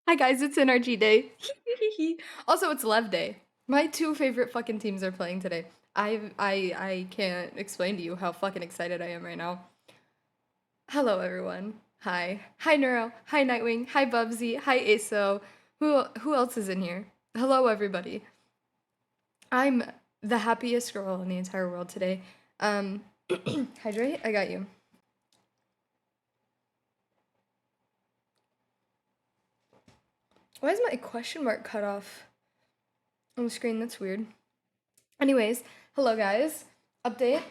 Hi guys, it's NRG Day. Also, it's LEV Day. My two favorite fucking teams are playing today. I can't explain to you how fucking excited I am right now. Hello everyone. Hi. Hi Neuro. Hi Nightwing. Hi Bubsy. Hi Aso. Who else is in here? Hello everybody. I'm the happiest girl in the entire world today. Hydrate? I got you. Why is my question mark cut off on the screen? That's weird. Anyways, hello guys. Update.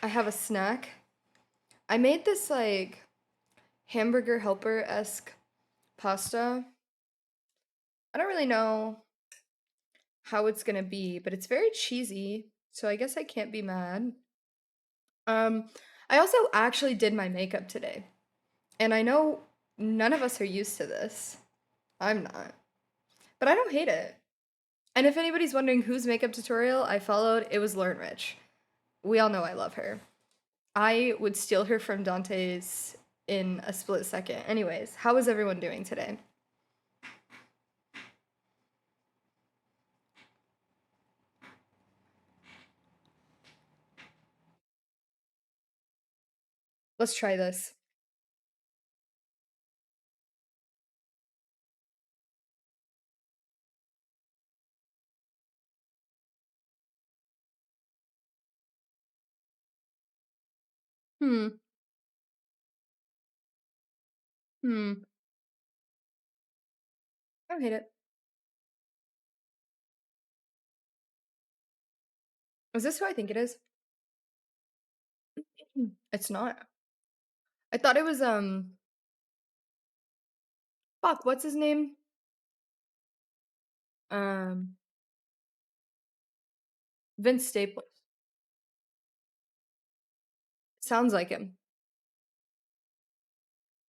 I have a snack. I made this like hamburger helper-esque pasta. I don't really know how it's gonna be, but it's very cheesy, so I guess I can't be mad. Um, I also actually did my makeup today, and I know none of us are used to this. I'm not, but I don't hate it. And if anybody's wondering whose makeup tutorial I followed, it was Learn Rich. We all know I love her. I would steal her from Dante's in a split second. Anyways, how is everyone doing today? Let's try this. Hmm. Hmm. I don't hate it. Is this who I think it is? It's not. I thought it was fuck, what's his name? Um Vince Staples. Sounds like him.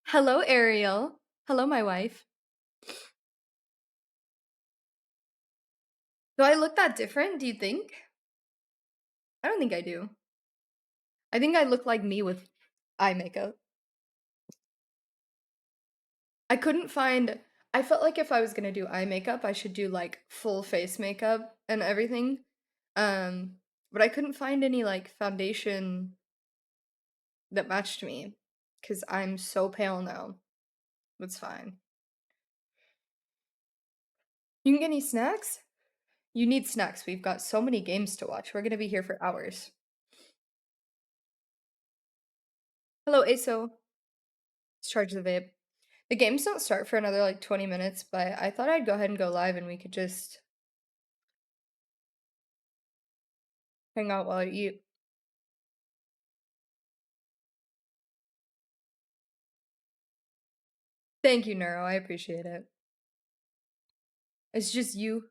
Hello, Ariel. Hello, my wife. Do I look that different, do you think? I don't think I do. I think I look like me with eye makeup. I couldn't find I felt like if I was gonna do eye makeup, I should do like full face makeup and everything. Um, but I couldn't find any like foundation that matched me because I'm so pale now. That's fine. You can get any snacks? You need snacks. We've got so many games to watch. We're gonna be here for hours. Hello, ASO. Let's charge the vape. The games don't start for another like 20 minutes, but I thought I'd go ahead and go live and we could just hang out while I eat. Thank you, Neuro. I appreciate it. It's just you.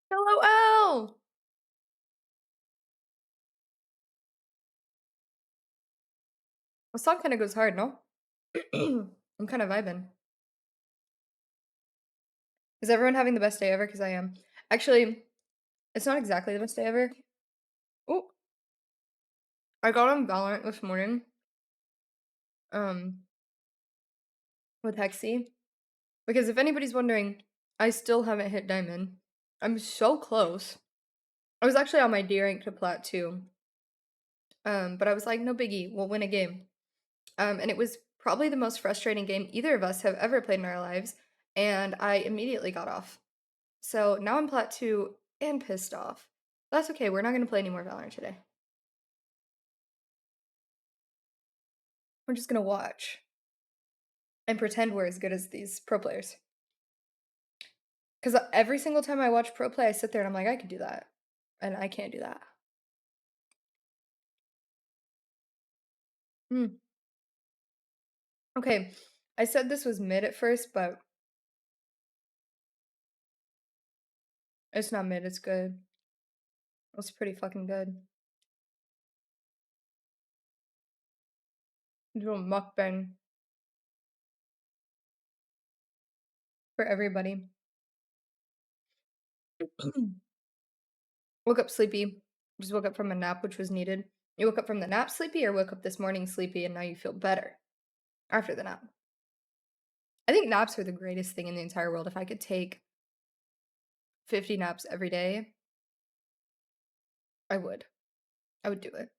Hello, L. The song kind of goes hard, no? I'm kind of vibing. Is everyone having the best day ever? Because I am. Actually, it's not exactly the best day ever. Oh, I got on Valorant this morning. Um, with Hexy. Because if anybody's wondering, I still haven't hit Diamond. I'm so close. I was actually on my D rank to Plat 2. But I was like, no biggie, we'll win a game. And it was probably the most frustrating game either of us have ever played in our lives, and I immediately got off. So now I'm Plat 2 and pissed off. That's okay, we're not gonna play any more Valorant today. We're just gonna watch and pretend we're as good as these pro players. Because every single time I watch pro play, I sit there and I'm like, I could do that. And I can't do that. Hmm. Okay, I said this was mid at first, but it's not mid, it's good. It's pretty fucking good. Do a mukbang for everybody. Woke up sleepy. Just woke up from a nap, which was needed. You woke up from the nap sleepy or woke up this morning sleepy and now you feel better after the nap? I think naps are the greatest thing in the entire world. If I could take 50 naps every day, I would. I would do it.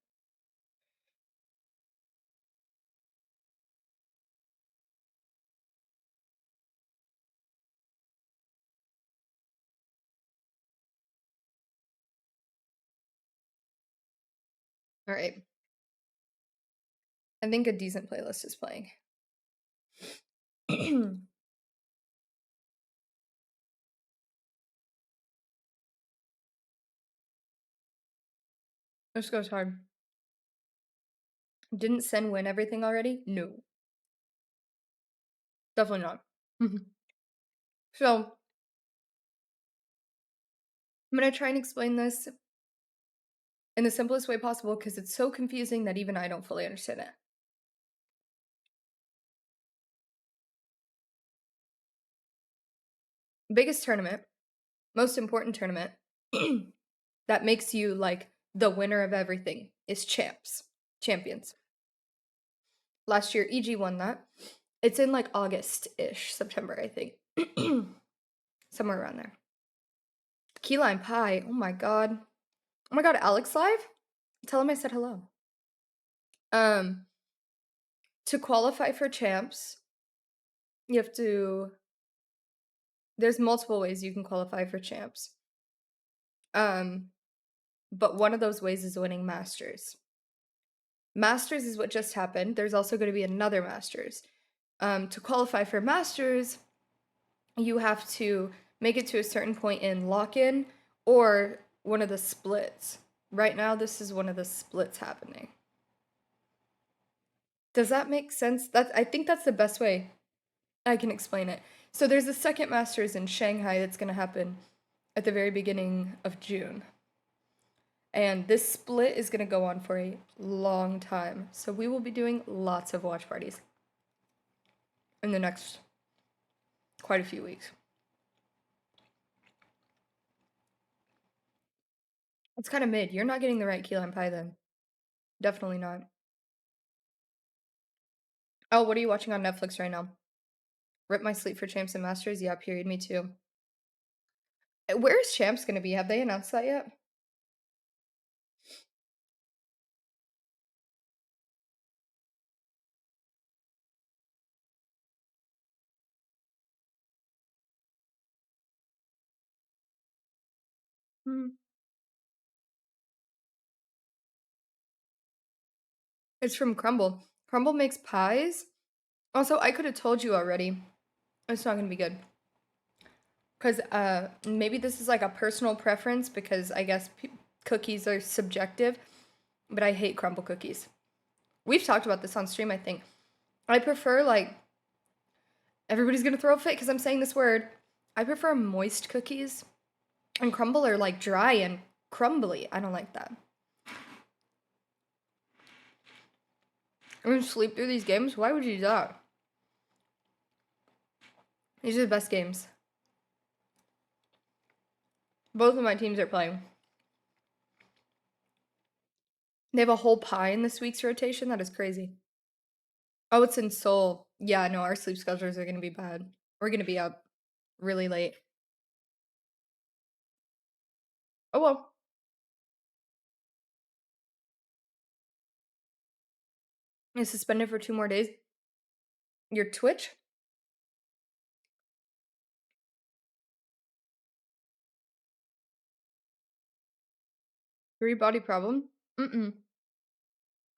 All right. I think a decent playlist is playing. This goes hard. Didn't Sen win everything already? No. Definitely not. So, I'm going to try and explain this in the simplest way possible because it's so confusing that even I don't fully understand it. Biggest tournament, most important tournament that makes you like the winner of everything is champions. Last year, EG won that. It's in like August-ish, September, I think. Somewhere around there. Key lime pie. Oh my god. Oh my god, Alex live? Tell him I said hello. To qualify for champs, you have to. There's multiple ways you can qualify for champs. But one of those ways is winning Masters. Masters is what just happened. There's also going to be another Masters. To qualify for Masters, you have to make it to a certain point in lock-in or one of the splits. Right now, this is one of the splits happening. Does that make sense? I think that's the best way I can explain it. So there's a second Masters in Shanghai that's going to happen at the very beginning of June. And this split is going to go on for a long time. So we will be doing lots of watch parties in the next quite a few weeks. It's kind of mid. You're not getting the right key lime pie then. Definitely not. Oh, what are you watching on Netflix right now? Rip My Sleep for Champs and Masters? Yeah, period. Me too. Where's Champs going to be? Have they announced that yet? Hmm. It's from Crumble. Crumble makes pies. Also, I could have told you already. It's not going to be good. Because maybe this is like a personal preference because I guess cookies are subjective, but I hate crumble cookies. We've talked about this on stream, I think. I prefer like, everybody's gonna throw a fit because I'm saying this word. I prefer moist cookies, and crumble are like dry and crumbly. I don't like that. I'm gonna sleep through these games? Why would you do that? These are the best games. Both of my teams are playing. They have a whole pie in this week's rotation. That is crazy. Oh, it's in Seoul. Yeah, no, our sleep schedules are gonna be bad. We're gonna be up really late. Oh well. It's suspended for 2 more days. Your Twitch? Three body problem? Mm-mm.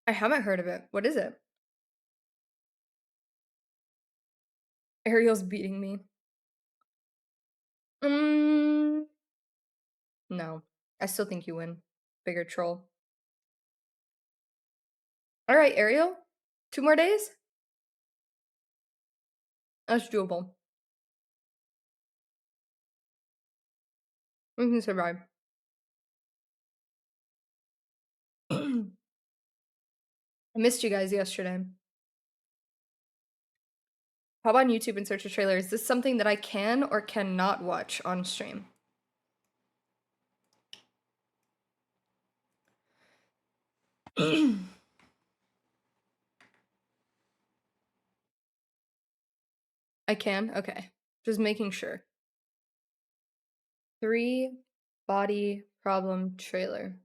I haven't heard of it. What is it? Ariel's beating me. Mm, no. I still think you win. Bigger troll. Alright, Ariel. 2 more days? That's doable. We can survive. I missed you guys yesterday. Hop on YouTube and search a trailer. Is this something that I can or cannot watch on stream? I can? Okay. Just making sure. 3 body problem trailer.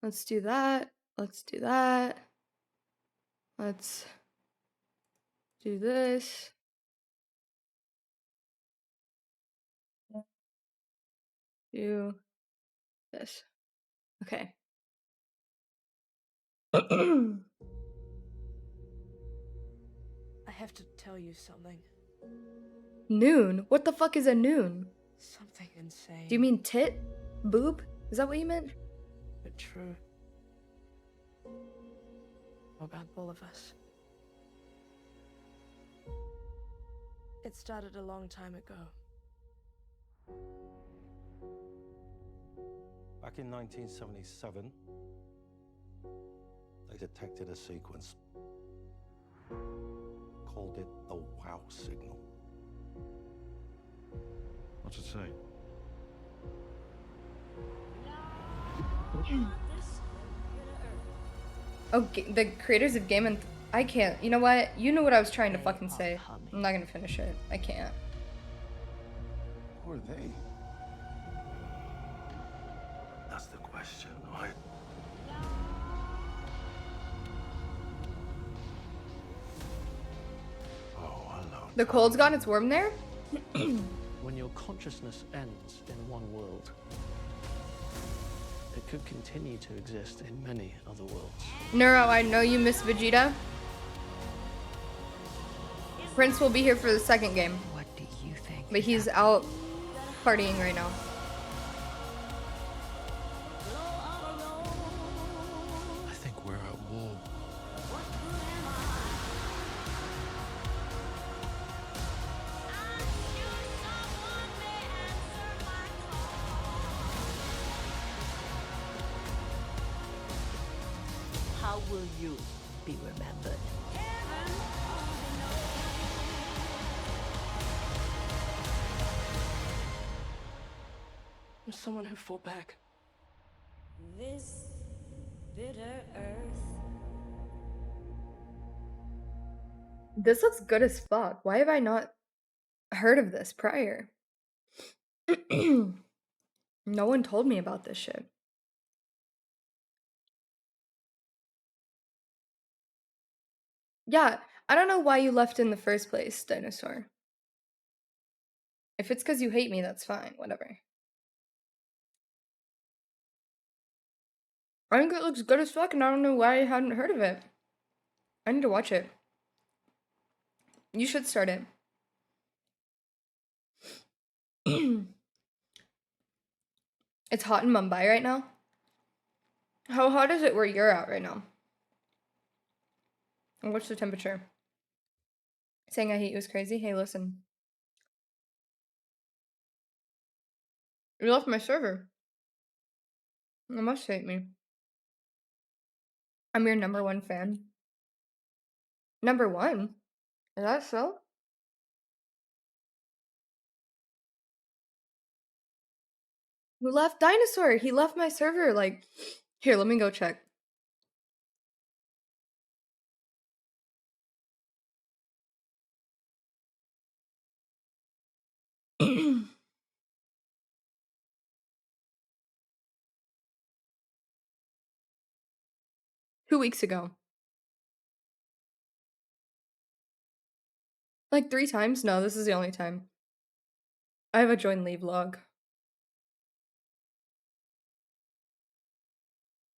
Let's do that. Let's do that. Let's do this. Do this. Okay. I have to tell you something. Noon? What the fuck is a noon? Something insane. Do you mean tit? Boob? Is that what you meant? But true. About all of us. It started a long time ago. Back in 1977, they detected a sequence. Called it the wow signal. What's it say? Okay, the creators of Game and I can't. You know what? You know what I was trying to fucking say. I'm not gonna finish it. I can't. Who are they? That's the question, right? Oh, hello. The cold's gone, it's warm there? When your consciousness ends in one world, it could continue to exist in many other worlds. Neuro, I know you miss Vegeta. Prince will be here for the second game. What do you think? But he's out partying right now. I think we're at war. How will you be remembered? I'm someone who fought back. This bitter earth. This looks good as fuck. Why have I not heard of this prior? No one told me about this shit. Yeah, I don't know why you left in the first place, Dinosaur. If it's because you hate me, that's fine. Whatever. I think it looks good as fuck, and I don't know why I hadn't heard of it. I need to watch it. You should start it. It's hot in Mumbai right now. How hot is it where you're at right now? And what's the temperature? Saying I hate you is crazy. Hey, listen. You left my server. You must hate me. I'm your number 1 fan. Number 1? Is that so? Who left Dinosaur? He left my server. Like, here, let me go check. Two weeks ago. Like 3 times? No, this is the only time. I have a join leave log.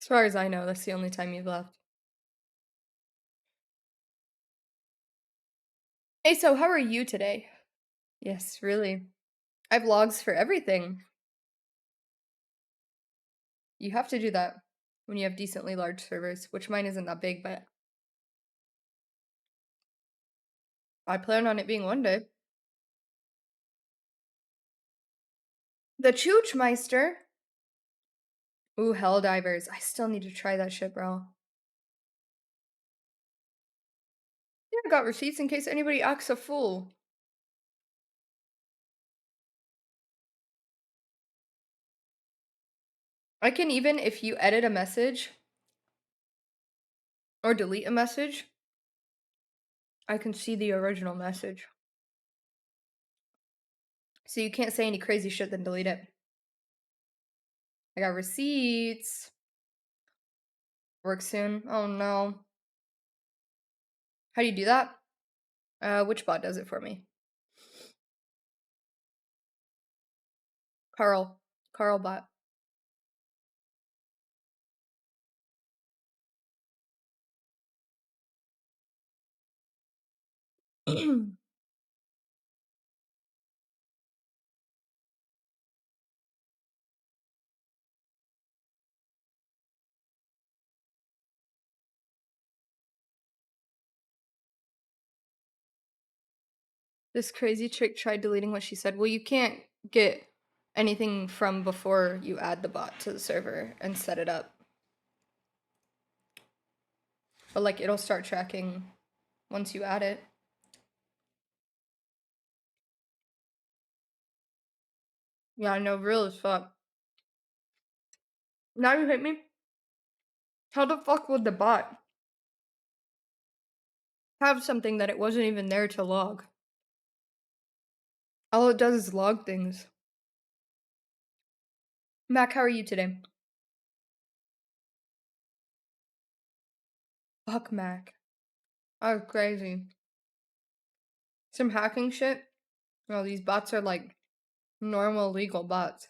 As far as I know, that's the only time you've left. Hey, so how are you today? Yes, really. I have logs for everything. You have to do that when you have decently large servers, which mine isn't that big, but I plan on it being one day. The Choochmeister. Ooh, Helldivers. I still need to try that shit, bro. Yeah, I got receipts in case anybody acts a fool. I can even, if you edit a message or delete a message, I can see the original message. So you can't say any crazy shit then delete it. I got receipts. Work soon. Oh no. How do you do that? Which bot does it for me? Carl bot. This crazy chick tried deleting what she said. Well, you can't get anything from before you add the bot to the server and set it up. But like it'll start tracking once you add it. Yeah, I know, real as fuck. Now you hit me? How the fuck would the bot have something that it wasn't even there to log? All it does is log things. Mac, how are you today? Fuck Mac. Oh, crazy. Some hacking shit? No, these bots are like normal legal bots.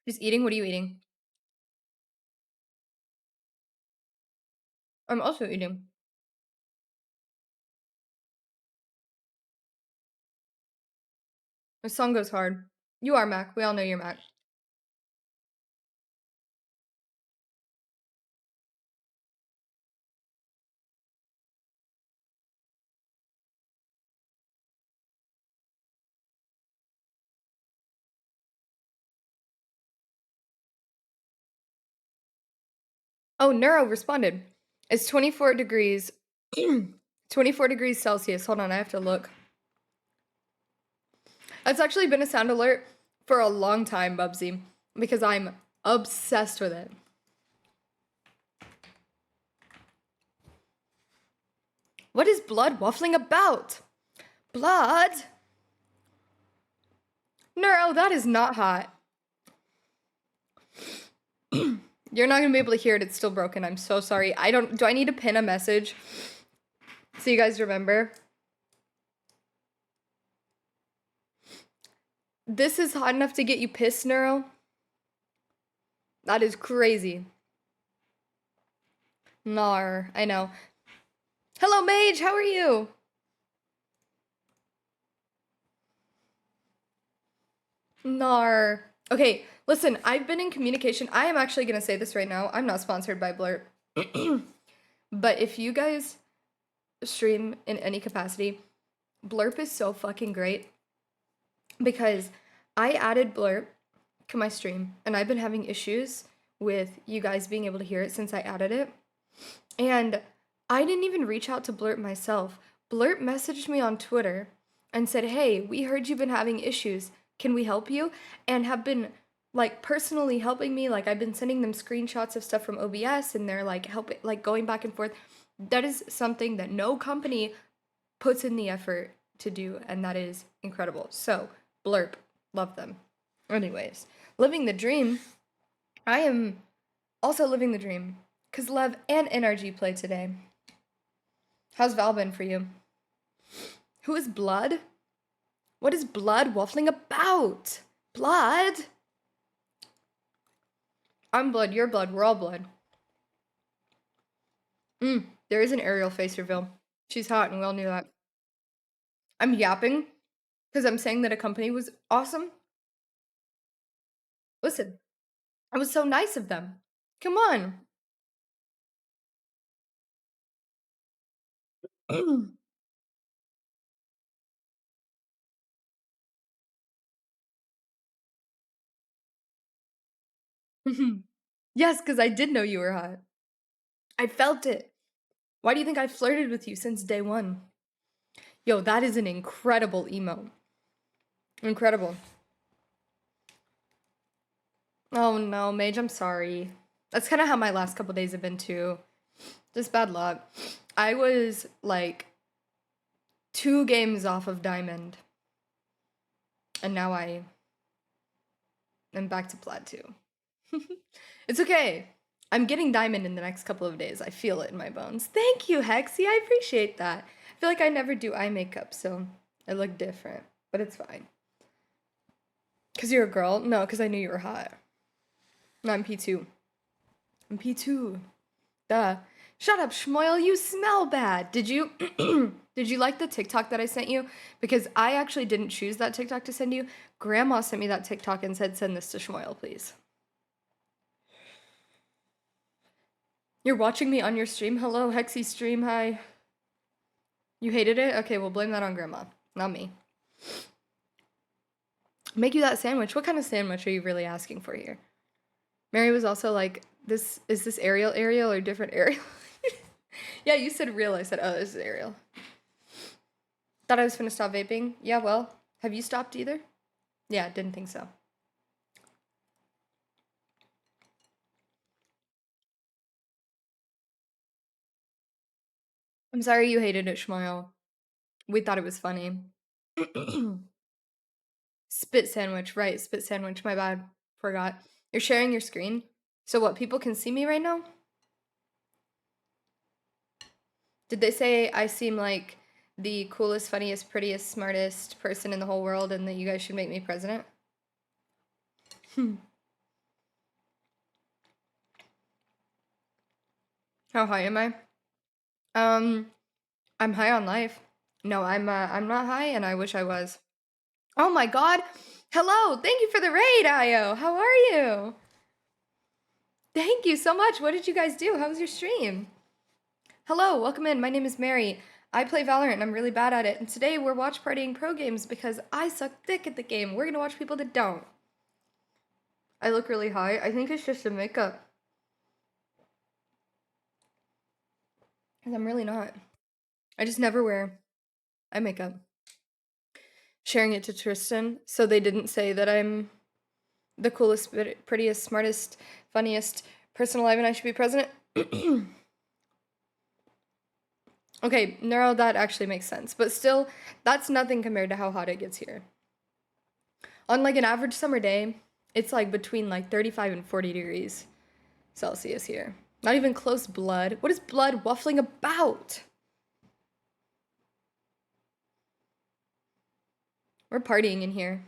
Just eating? What are you eating? I'm also eating. This song goes hard. You are Mac. We all know you're Mac. Oh, Neuro responded. It's 24 degrees. 24 degrees Celsius. Hold on, I have to look. It's actually been a sound alert for a long time, Bubsy, because I'm obsessed with it. What is blood waffling about? Blood? Neuro, that is not hot. You're not gonna be able to hear it. It's still broken. I'm so sorry. Do I need to pin a message so you guys remember? This is hot enough to get you pissed, Neuro? That is crazy. Nar, I know. Hello, Mage, how are you? Nar. Okay, listen, I've been in communication. I am actually gonna say this right now. I'm not sponsored by Blurt. But if you guys stream in any capacity, Blurp is so fucking great because I added Blurp to my stream and I've been having issues with you guys being able to hear it since I added it. And I didn't even reach out to Blurp myself. Blurp messaged me on Twitter and said, "Hey, we heard you've been having issues. Can we help you?" And have been like personally helping me. Like I've been sending them screenshots of stuff from OBS and they're like helping, like going back and forth. That is something that no company puts in the effort to do, and that is incredible. So, Blurp, love them. Anyways, living the dream. I am also living the dream because LEV and NRG play today. How's Val been for you? Who is Blood? What is Blood waffling about? Blood? I'm Blood, you're Blood, we're all Blood. There is an aerial face reveal. She's hot and we all knew that. I'm yapping because I'm saying that a company was awesome. Listen, it was so nice of them. Come on. Yes, because I did know you were hot. I felt it. Why do you think I flirted with you since day one? Yo, that is an incredible emo. Incredible. Oh no, Mage, I'm sorry. That's kind of how my last couple days have been too. Just bad luck. I was like 2 games off of Diamond. And now I am back to Plat 2. It's okay. I'm getting Diamond in the next couple of days. I feel it in my bones. Thank you, Hexy. I appreciate that. I feel like I never do eye makeup, so I look different. But it's fine. Because you're a girl? No, because I knew you were hot. No, I'm P2. I'm P2. Duh. Shut up, Schmoyle. You smell bad. Did you did you like the TikTok that I sent you? Because I actually didn't choose that TikTok to send you. Grandma sent me that TikTok and said, send this to Schmoyle, please. You're watching me on your stream? Hello, Hexy stream. Hi. You hated it? Okay, well, blame that on Grandma, not me. Make you that sandwich. What kind of sandwich are you really asking for here? Mary was also like, "This is this Ariel or different Ariel?" Yeah, you said real. I said, oh, this is Ariel. Thought I was gonna stop vaping. Yeah, well, have you stopped either? Yeah, didn't think so. I'm sorry you hated it, Shmoyle. We thought it was funny. Spit sandwich, right, spit sandwich, my bad. Forgot. You're sharing your screen? So what, people can see me right now? Did they say I seem like the coolest, funniest, prettiest, smartest person in the whole world and that you guys should make me president? How high am I? I'm high on life. No, I'm not high and I wish I was. Oh my god. Hello. Thank you for the raid, Io. How are you? Thank you so much. What did you guys do? How was your stream? Hello, welcome in. My name is Mary. I play Valorant and I'm really bad at it. And today we're watch partying pro games because I suck dick at the game. We're gonna watch people that don't. I look really high. I think it's just the makeup. Because I'm really not. I just never wear eye makeup. Sharing it to Tristan so they didn't say that I'm the coolest, prettiest, smartest, funniest person alive and I should be president. Okay, Neuro, that actually makes sense. But still, that's nothing compared to how hot it gets here. On like an average summer day, it's like between like 35 and 40 degrees Celsius here. Not even close blood. What is blood waffling about? We're partying in here.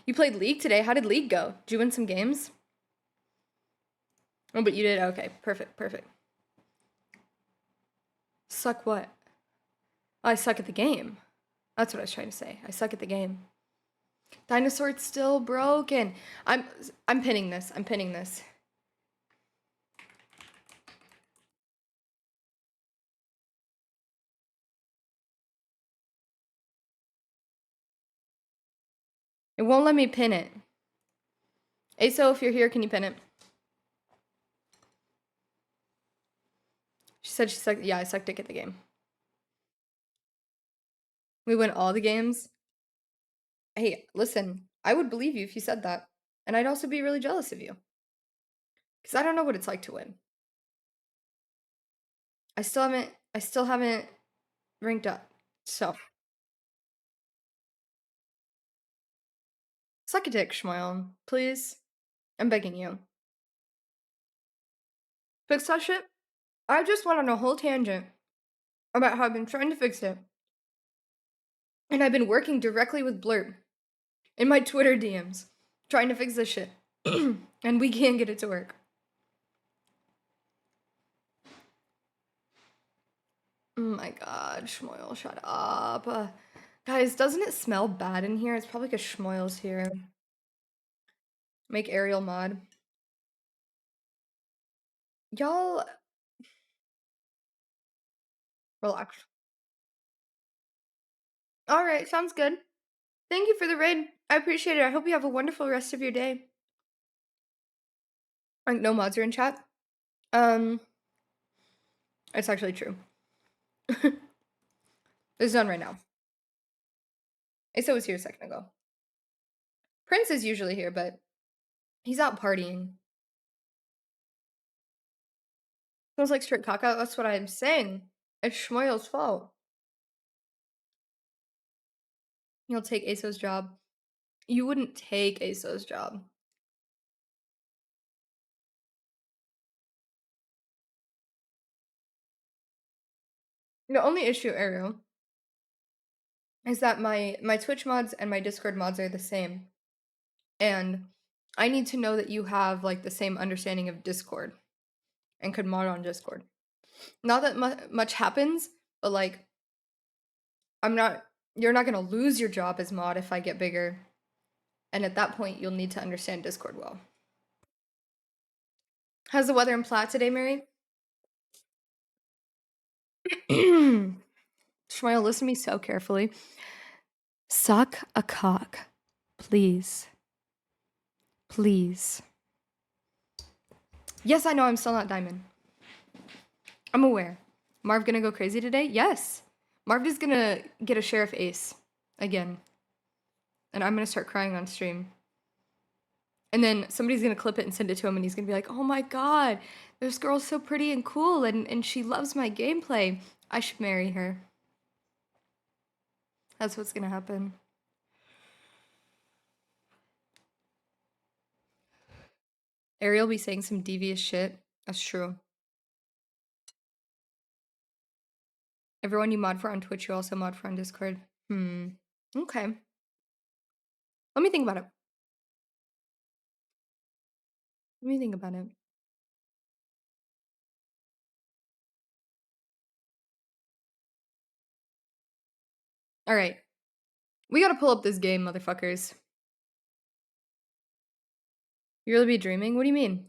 You played League today. How did League go? Did you win some games? Oh, but you did? Okay, perfect, perfect. Suck what? Oh, I suck at the game. That's what I was trying to say. I suck at the game. Dinosaur's still broken. I'm pinning this. I'm pinning this. It won't let me pin it. ASO, if you're here, can you pin it? She said she sucked. Yeah, I sucked dick at the game. We win all the games. Hey, listen, I would believe you if you said that. And I'd also be really jealous of you. Because I don't know what it's like to win. I still haven't ranked up. So. Suck a dick, Schmoyle. Please. I'm begging you. Fix that shit? I just went on a whole tangent about how I've been trying to fix it. And I've been working directly with Blurb in my Twitter DMs trying to fix this shit. And we can't get it to work. Oh my god, Schmoyle, shut up. Guys, doesn't it smell bad in here? It's probably because Schmoyle's here. Make Ariel mod. Y'all... Relax. Alright, sounds good. Thank you for the raid. I appreciate it. I hope you have a wonderful rest of your day. Like, no mods are in chat. It's actually true. It's done right now. Asa was here a second ago. Prince is usually here, but He's out partying. Smells like straight caca. That's what I'm saying. It's Shmoyle's fault. He'll take ASO's job. You wouldn't take ASO's job. The only issue, Ariel, is that my Twitch mods and my Discord mods are the same. And I need to know that you have like the same understanding of Discord and could mod on Discord. Not that much happens, but like you're not going to lose your job as mod if I get bigger. And at that point, you'll need to understand Discord well. How's the weather in Platt today, Mary? Shmoyle, listen to me so carefully. Suck a cock. Please. Please. Yes, I know I'm still not Diamond. I'm aware. Marv gonna go crazy today? Yes. Marv is gonna get a Sheriff Ace. Again. And I'm gonna start crying on stream. And then somebody's gonna clip it and send it to him and he's gonna be like, oh my god, this girl's so pretty and cool and she loves my gameplay. I should marry her. That's what's gonna happen. Ariel be saying some devious shit. That's true. Everyone you mod for on Twitch, you also mod for on Discord. Okay. Let me think about it. Let me think about it. Alright. We gotta pull up this game, motherfuckers. You really be dreaming? What do you mean?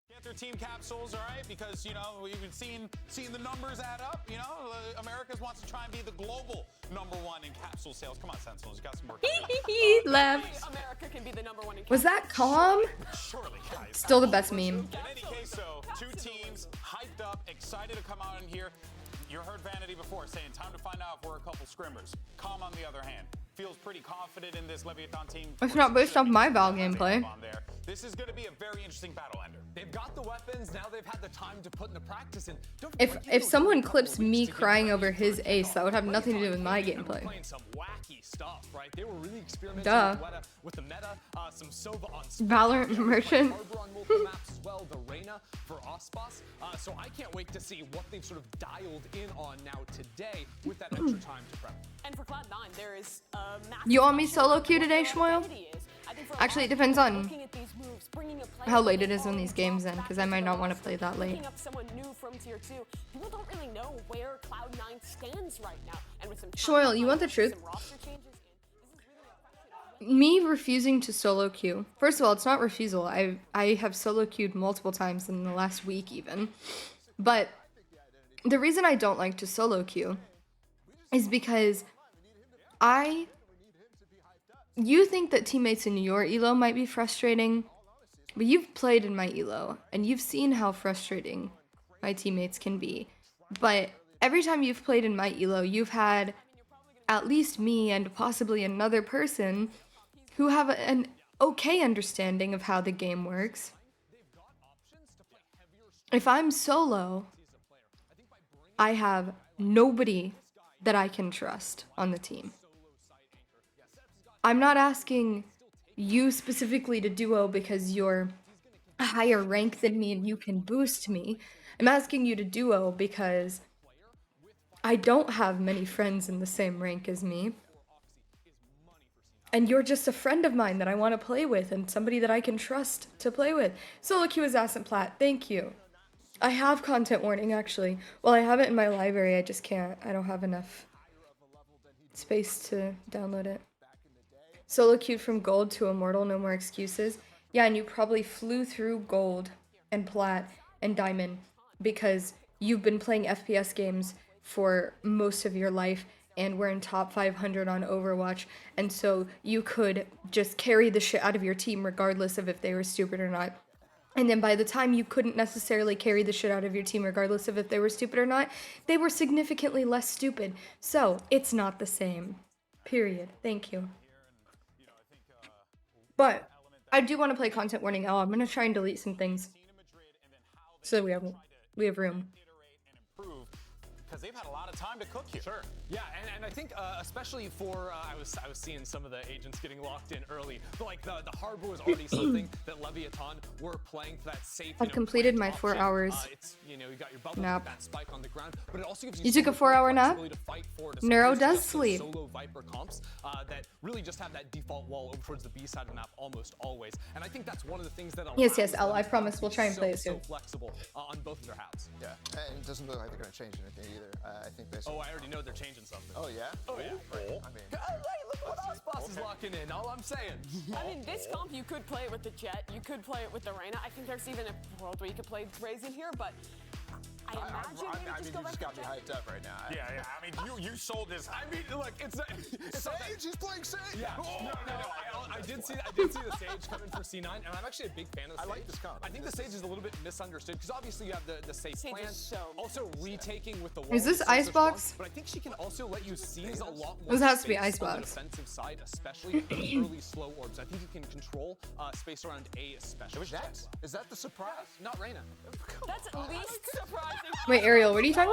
Get their team capsules, all right? Because, you know, we've been seeing the numbers add up, you know? America wants to try and be the global #1 in capsule sales. Come on, Sentinels, you got some work to do. Left. America can be the #1 in Was that calm? Surely, guys. Still the best meme. In any case, so, two teams hyped up, excited to come out in here. You heard Vanity before saying, time to find out if we're a couple scrimmers. Calm, on the other hand, feels pretty confident in this Leviathan team. It's not based off my Val gameplay. This is going to be a very interesting battle ender. They've got the weapons, now they've had the time to put into practice. And If someone clips me crying over his ace, that would have nothing to do with my gameplay. Playing some wacky stuff, right? They were really experimenting Duh. with the meta, some Sova on Valorant Merchant. Harbor on multiple maps as well, the Reyna for Ospas. So I can't wait to see what they've sort of dialed in on now today with that extra time to prep. And for Cloud9, there is a massive You want me solo queue today, Shmoyle? Actually, it depends on how late it is when these games end, because I might not want to play that late. Picking up someone new from tier 2, people don't really know where Cloud9 stands right now. And with some Shmoyle, you want the truth? some roster changes in, this is really a question of Me refusing to solo queue. First of all, it's not refusal. I have solo queued multiple times in the last week even. But the reason I don't like to solo queue is because you think that teammates in your elo might be frustrating, but you've played in my elo and you've seen how frustrating my teammates can be. But every time you've played in my elo, you've had at least me and possibly another person who have an okay understanding of how the game works. If I'm solo, I have nobody that I can trust on the team. I'm not asking you specifically to duo because you're a higher rank than me and you can boost me. I'm asking you to duo because I don't have many friends in the same rank as me. And you're just a friend of mine that I want to play with and somebody that I can trust to play with. Solo queue is Ascent Plat. Thank you. I have content warning, actually. Well, I have it in my library. I just can't. I don't have enough space to download it. Solo queued from gold to immortal, no more excuses. Yeah, and you probably flew through gold and plat and diamond because you've been playing FPS games for most of your life and were in top 500 on Overwatch, and so you could just carry the shit out of your team regardless of if they were stupid or not. And then by the time you couldn't necessarily carry the shit out of your team regardless of if they were stupid or not, they were significantly less stupid. So, it's not the same. Period. Thank you. But I do want to play content warning. Oh, I'm going to try and delete some things so we have room. Because they've had a lot of time to cook here. Sure. Yeah, and I think especially for I was seeing some of the agents getting locked in early, but like the harbor was already something that Leviathan were playing for that safe. I've completed my 4 hours. It's you got your bubble nap. that spike on the ground, but it also gives You took a 4-hour nap? to fight for Neuro does sleep. Solo Viper comps that really just have that default wall over towards the B side of the map almost always, and I think that's one of the things that Yes, L. I promise we'll try and play it soon. So flexible on both of their halves. Yeah, and it doesn't look like they're going to change anything either. I think they. Oh, I already know they're changing something. Oh yeah. Oh yeah. Right. I mean. Hey, look what Osboss is locking in. All I'm saying. I mean, this comp, you could play it with the Jet, you could play it with the Reyna. I think there's even a world where you could play Raze in here, but I imagine maybe I mean, you just got me hyped up right now. Yeah. I mean, you sold this. I mean, look, it's Sage. He's playing Sage. Yeah. No. I did see the Sage come in for C9, and I'm actually a big fan of the Sage. I like this comp. I think the Sage is a little bit misunderstood because obviously you have the safe Sage plan, is so also retaking with the wall. Is this Icebox? But I think she can also let you seize a lot more. This has to be space on the Icebox. defensive side, especially in early slow orbs. I think you can control space around A, especially. Is that the surprise? Not Reyna. That's at least surprising. Wait, Ariel, what are you talking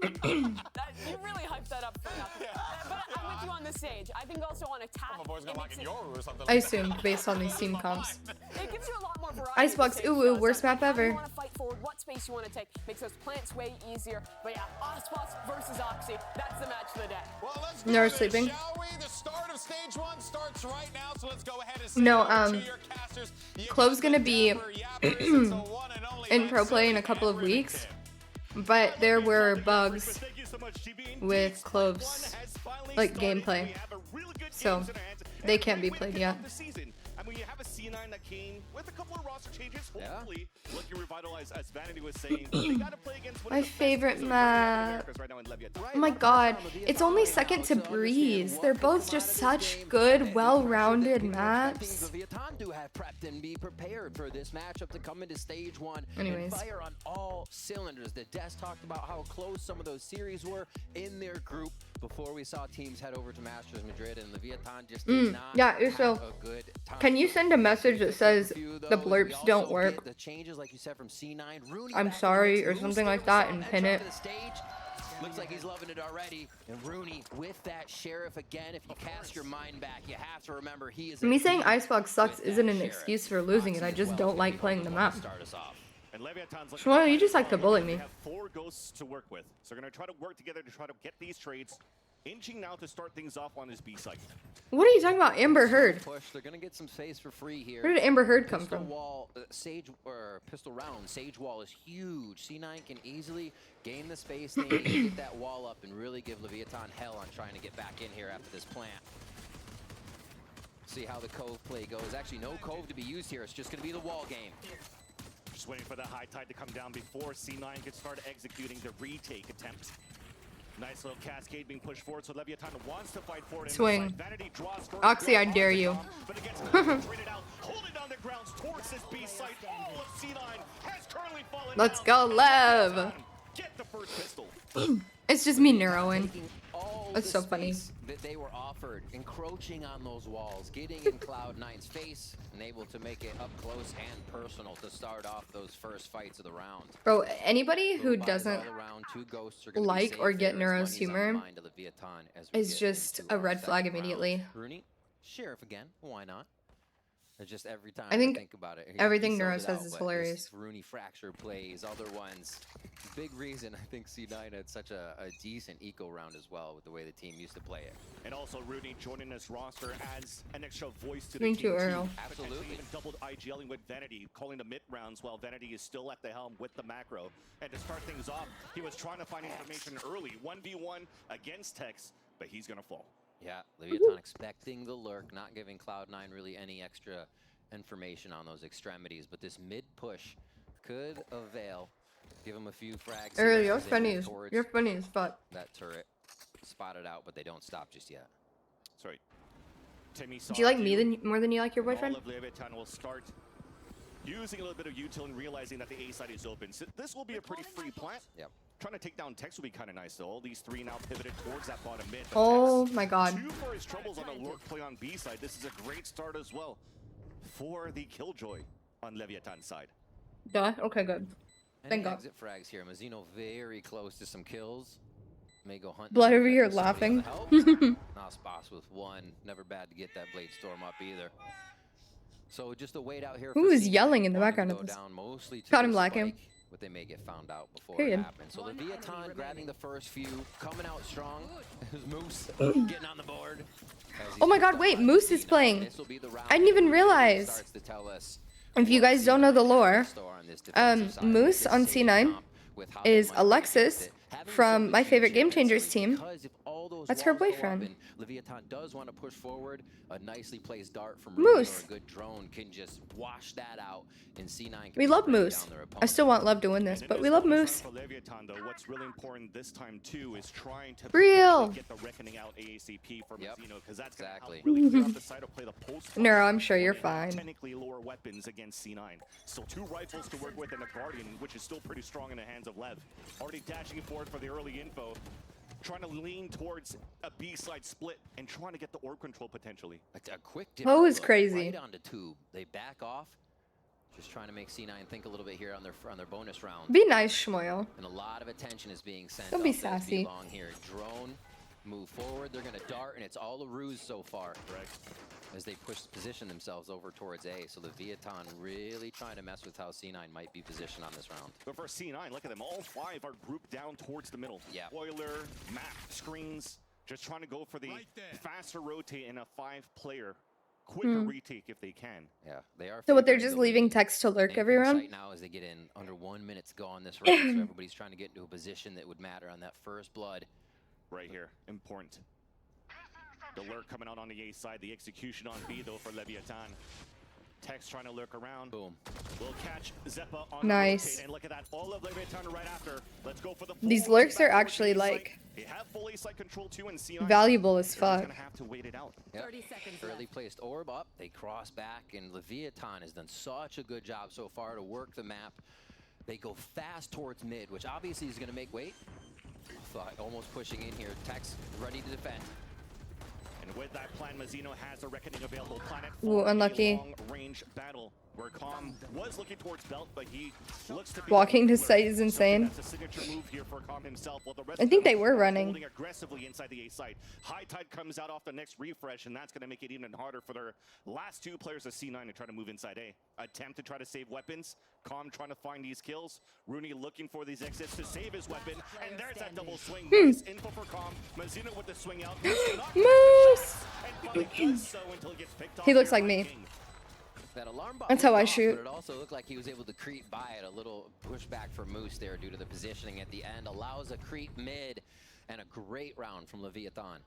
about? You really hyped that up for nothing. But I'm with you on the Sage. I think also on attack. My boy's gonna lock in Yoru or something. I assumed based on these team comps. It gives you a lot more variety. Icebox, ooh, worst map How ever. you want to fight forward, what space you want to take, makes those plants way easier. But yeah, Osboss versus Oxy, that's the match of the day. Well, let's No do this, sleeping. shall we? The start of stage 1 starts right now, so let's go ahead and No, send it over to your casters. You Clove's can gonna be Denver Yappers. It's the one and only in pro Max play in a Silly couple of and weeks, Rivington. but there were bugs with Clove's like gameplay, so they can't be played yet. And when you have a C9 that came with a couple of roster changes, hopefully looking revitalized, as Vanity was saying. They gotta play against one My of the favorite best map. right now in Leviathan. Oh my god, it's only second to Breeze. They're both just such good, well-rounded maps. Leviathan do have prepped and be prepared for this matchup to come into stage 1 Anyways. and fire on all cylinders. The Des talked about how close some of those series were in their group before we saw teams head over to Masters Madrid, and Leviathan just did not yeah, have so a good time. can you send a message that says the blurps don't work? The changes, like you said, from C9. Rooney I'm back in sorry, the or mix, something moves like that, there, and saw pin Edge it. onto the stage. Looks like he's loving it already. And Rooney with that Sheriff again. If you cast your mind back, you have to remember he is. Me saying Icebox sucks isn't an excuse for losing it. I just don't like playing the map. Start us off. And Leviathan's looking Shmuel, you just to like to bully me. They have 4 ghosts to work with, so they're gonna try to work together to try to get these trades. Inching now to start things off on his B site. What are you talking about, Amber Heard? Push. They're gonna get some space for free here. Where did Amber Heard come Pistol from? wall, Sage or pistol round. Sage wall is huge. C9 can easily gain the space they need to get that wall up and really give Leviathan hell on trying to get back in here after this plant. See how the Cove play goes. Actually, no Cove to be used here. It's just gonna be the wall game. Just waiting for the high tide to come down before C9 could start executing the retake attempt. Nice little cascade being pushed forward, so Leviathan wants to fight forward. Swing. Vanity draws first. Oxy, I dare you. But it gets traded out, holding on the grounds towards this B site. All of C9 has currently fallen. Let's down. go, Lev. Get the first pistol. It's just me neuroing. Taking all That's the so funny. space that they were offered, encroaching on those walls, getting in Cloud9's face, and able to make it up close and personal to start off those first fights of the round. Bro, anybody who Buys doesn't all around, 2 ghosts are gonna be like safe or get there as Neuro's money's on the humor mind of Leviathan as we is get just into a our red flag second round. immediately. Rooney, Sheriff again, why not? It's just every time I think about it. everything sold Neuro it says out, is but hilarious. this Rooney fracture plays, other ones. Big reason I think C9 had such a decent eco round as well with the way the team used to play it. And also Rooney joining this roster as an extra voice to the Thank team. you, Earl. Potentially Absolutely. even doubled IGLing with Vanity, calling the mid rounds while Vanity is still at the helm with the macro. And to start things off, he was trying to find information early. 1v1 against Tex, but he's gonna fall. Yeah, Leviathan expecting the lurk, not giving Cloud9 really any extra information on those extremities, but this mid push could avail. Give him a few frags. Earl, here you're as they funny move as towards you're funny as fuck. that turret. spot it out, but they don't stop just yet. Sorry. Timmy Do you like me more than you like your boyfriend? All of Leviathan will start using a little bit of util and realizing that the A side is open. So this will be a pretty free plant. Yep. Trying to take down Tex will be kind of nice, though. All these three now pivoted towards that bottom mid. But Oh Tex, my god. 2 for his troubles on a lurk play on B side. This is a great start as well for the Killjoy on Leviathan side. Duh. Okay, good. Thank God. Exit frags here. Mazzino very close to some kills. May go hunt. Blood over here laughing. Nas boss with 1. Never bad to get that Blade Storm up either. So just a wait out here. Who is yelling in the Wanting to background go of this? down mostly to Got him the lacking. spike, but they may get found out before Period. it happens. So Leviathan grabbing the first few, coming out strong. Moose getting on the board. Oh my god, wait, Moose is playing. This will be the round I didn't even where he realize. starts to tell us If you guys don't know the lore, Moose on C9 is Alexis from my favorite Game Changers team. That's her boyfriend. Leviathan does want to push forward. A nicely placed dart from Moose. or a good drone can just wash that out. And C9 can We love Moose. I still want Love to win this, but we love Moose. For Leviathan, though, what's really important this time too is trying to Real. get the reckoning out ASAP for Mazzino, because that's exactly. gonna really clear out the side to play the post. Neuro, I'm sure you're fine. Technically lower weapons against C9. Still 2 rifles to work with and a Guardian, which is still pretty strong in the hands of Lev. Already dashing forward for the early info. Trying to lean towards a B-side split and trying to get the orb control potentially. A quick dip Poe is look crazy. right onto tube. They back off. Just trying to make C9 think a little bit here on their bonus round. Be nice, Shmoyo. And a lot of attention is being sent. Don't be up. Let's sassy. Long here. Drone, move forward. They're gonna dart, and it's all a ruse so far. Right. As they position themselves over towards A. So the Leviathan really trying to mess with how C9 might be positioned on this round. But for C9, look at them. All 5 are grouped down towards the middle. Yeah. Boiler, map, screens. Just trying to go for the faster rotate in a 5-player. Quicker retake if they can. Yeah, they are. So what, they're favoring just the leaving lead. text to lurk Main every round? foresight now as they get in under 1 minute to go on this round. So everybody's trying to get into a position that would matter on that first blood. Right here, important. The lurk coming out on the A side, the execution on B though for Leviathan. Tex trying to lurk around. Boom. We'll catch Zeppa on Nice. the rotate, and look at that. All of Leviathan right after. Let's go for the These full lurks are back actually towards the A like site. They have full A side control too, and C9 valuable as they're just fuck. gonna have to wait it out. Yep. 30 seconds Early left. placed orb up. They cross back, and Leviathan has done such a good job so far to work the map. They go fast towards mid, which obviously is going to make weight. Thought almost pushing in here. Tex ready to defend. And with that plan, Mazzino has a reckoning available. Planet Ooh, for a unlucky. long-range battle where Calm was looking towards Belt, but he looks to be Walking to looking site is so insane. that's a signature move here for Calm himself. While the rest I of think them they were are running. holding aggressively inside the A site. High Tide comes out off the next refresh, and that's going to make it even harder for their last 2 players of C9 to try to move inside A. Attempt to try to save weapons. Calm trying to find these kills. Rooney looking for these exits to save his weapon, and there's that double swing. Nice info for Calm. Mazzino with the swing out. Moose! And finally does so until it gets picked off He looks here like by me. King. That alarm bot That's how went I off, shoot. But it also looked like he was able to creep by it. A little pushback for Moose there due to the positioning at the end. Allows a creep mid and a great round from Leviathan.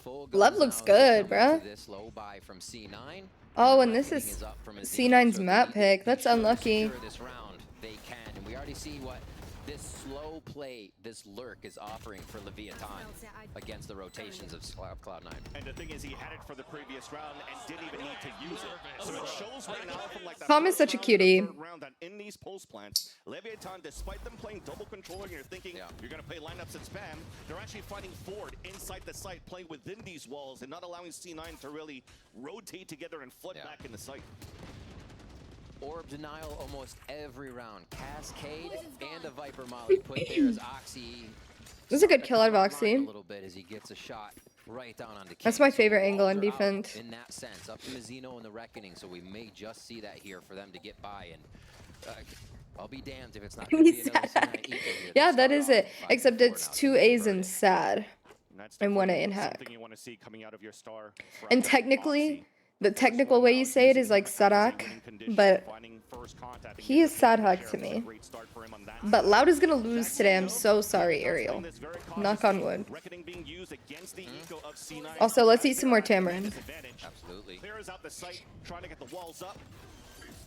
Full Lev guns looks now good, coming to bruh. This low buy from C9. Oh, and this Reckoning is up from Mazzino. C9's So map if pick. they That's should unlucky. secure this round, they can. And we already see what this slow play, this lurk is offering for Leviathan against the rotations of Cloud9. And the thing is, he had it for the previous round and didn't even need to use it. So it shows right now from like the Calm is first such a round to the cutie. third round that in these post plants, Leviathan, despite them playing double controller, and you're thinking you're going to play lineups and spam, they're actually fighting forward inside the site, playing within these walls and not allowing C9 to really rotate together and flood back in the site. Orb denial almost every round. Cascade and a Viper Molly put there as Oxy. This is a good kill out of A Oxy. little bit as he gets a shot right down onto That's King. my So favorite angle on walls are out defense. In that sense, up to Mazzino and the Reckoning, so we may just see that here for them to get by. And I'll be damned if it's not going to be another C9 equal here. Yeah, They that start is off it. 5-4 Except it's now. 2 A's and sad. That's And 1 A definitely and hack. something you want to see coming out of your star. for And Oxy. technically, the technical way you say it is like Sadak, but he is Sadhak to me. But Loud is gonna lose today. I'm so sorry, Ariel. Knock on wood. Reckoning being used against the eco of C9. Also, let's eat some more tamarind. Absolutely. Clears out the site, trying to get the walls up.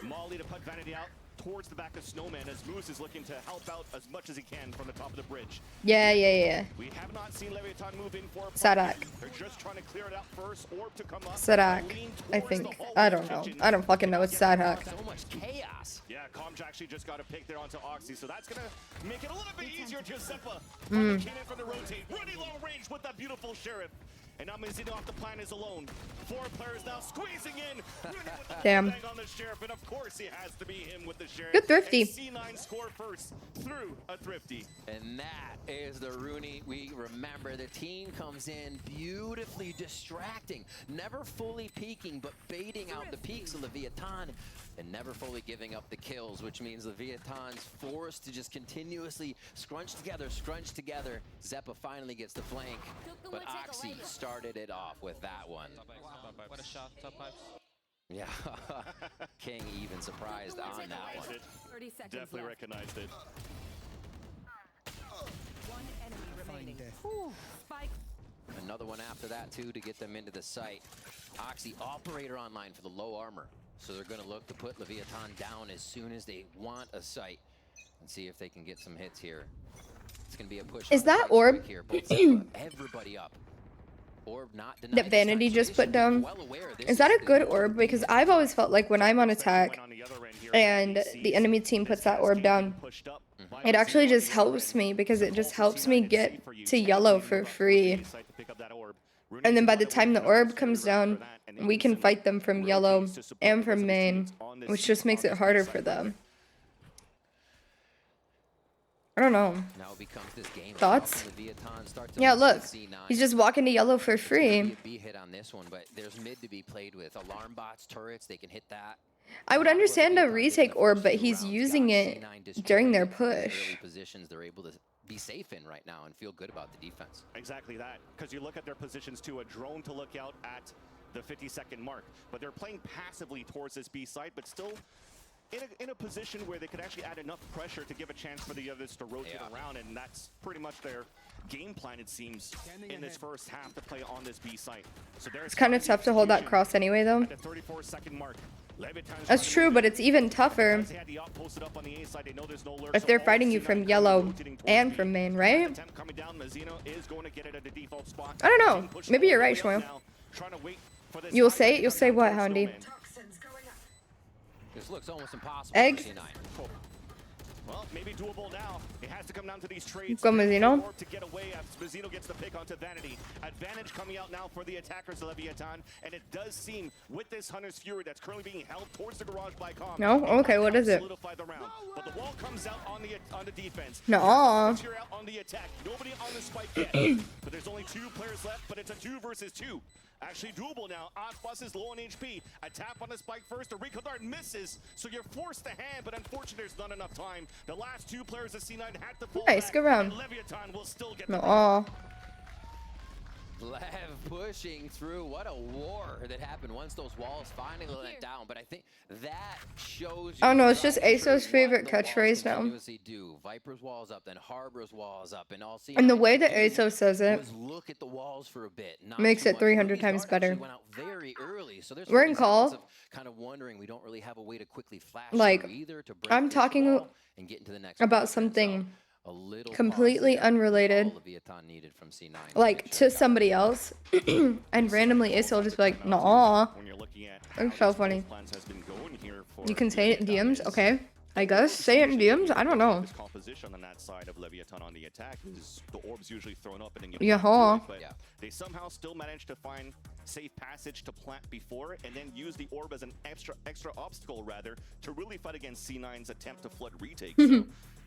Molly to put Vanity out. towards the back of Snowman as Moose is looking to help out as much as he can from the top of the bridge. Yeah. We have not seen Leviathan move in for a Sadak. They're just trying to clear it out first. Orb to come up. Sadak. Lean I towards think. the hallway I don't know. kitchen. I don't fucking know. It's Sadak. So much chaos. Yeah, Comj actually just got a pick there onto Oxy, so that's gonna make it a little bit easier to Zeppa. Came in from the rotate, really long range with that beautiful Sheriff. And now Mazino off the plan is alone. 4 players now squeezing in. Rooney with the Damn. bang on the Sheriff, and of course he has to be him with the Sheriff. Good thrifty. And C9 score first through a thrifty. And that is the Rooney we remember. The team comes in beautifully distracting, never fully peeking, but baiting out the peaks of Leviathan and never fully giving up the kills, which means Leviathan's forced to just continuously scrunch together. Zeppa finally gets the flank, but Oxy started it off with that one. What a shot, top pipes. Yeah, King even surprised on that one. 30 seconds Definitely left. recognized it. One enemy remaining. Spike. Another one after that too to get them into the site. Oxy operator online for the low armor. So they're going to look to put Leviathan down as soon as they want a site and see if they can get some hits here. It's going to be a push. Is on that the orb streak here. Both Zeppa, everybody up. Orb not denied That Vanity this time, so just they put should be down. well aware this Is that a the good orb? Because I've always felt like when I'm on attack and the enemy team puts that orb down, it actually just helps me because it just helps me get to yellow for free. And then by the time the orb comes down, we can fight them from yellow and from main, which just makes it harder for them. I don't know. Now it becomes this game. Thoughts? Leviathan start to Yeah, move look. to C9. He's just walking to yellow for Be free. a B hit on this one, but there's mid to be played with. Alarm bots, turrets, they can hit that. I would understand a retake orb, but he's using it during their push. Early positions they're able to be safe in right now and feel good about the defense. Exactly that, because you look at their positions too, a drone to look out at the 50-second mark, but they're playing passively towards this B site, but still in a position where they could actually add enough pressure to give a chance for the others to rotate around, and that's pretty much their game plan, it seems, in this first half to play on this B site. So It's kind of tough to hold that cross anyway, though. at the 34-second mark. That's true, but it's even tougher if they're fighting you from yellow and from main, right? I don't know. Maybe you're right, Shmuel. You'll say what, Houndy? This looks almost impossible Egg? for C9. Well, maybe doable now. It has to come down to these trades. Go Mazzino. To get away as Mazzino gets the pick onto Vanity. Advantage coming out now for the attackers of Leviathan, and it does seem with this Hunter's Fury that's currently being held towards the garage by Com. No? Okay, what is it? Solidify the round. But the wall comes out on the defense. No. You're out on the attack. Nobody on the spike yet. But there's only 2 players left, but it's a 2 versus 2. Actually doable now. Osbus is low on HP. A tap on the spike first. The recall dart misses, so you're forced to hand, but unfortunately there's not enough time. The last 2 players of C9 had to fall Nice, back, good round. and Leviathan will still get No. Lev pushing through. What a war that happened once those walls finally went down. But I think that shows you. I don't know, it's just tried and true ASO's favorite what the walls catchphrase now. continuously do. Viper's walls up, then Harbor's walls up, and all. And the way that ASO says it was look at the walls for a bit. Not makes too it much. 300 Ruby's times dart better. actually went out very early, so there's We're in 40 call. seconds of kind of wondering. We don't really have a way to quickly flash Like, through either to break I'm this talking wall and get into the next about quadrant. something A little completely pause there. unrelated, All Leviathan needed from C9 to like make sure to somebody else, and randomly ASO will just be like, nah. when you're looking at That's so funny. plans has been going here for You can say it in DMs, okay? I guess say it in DMs. I don't know. This composition on that side of Leviathan on the attack is the orbs usually thrown up and then you Yeah, plant huh? through it, but they somehow still managed to find safe passage to plant before and then use the orb as an extra obstacle rather to really fight against C9's attempt to flood retake. So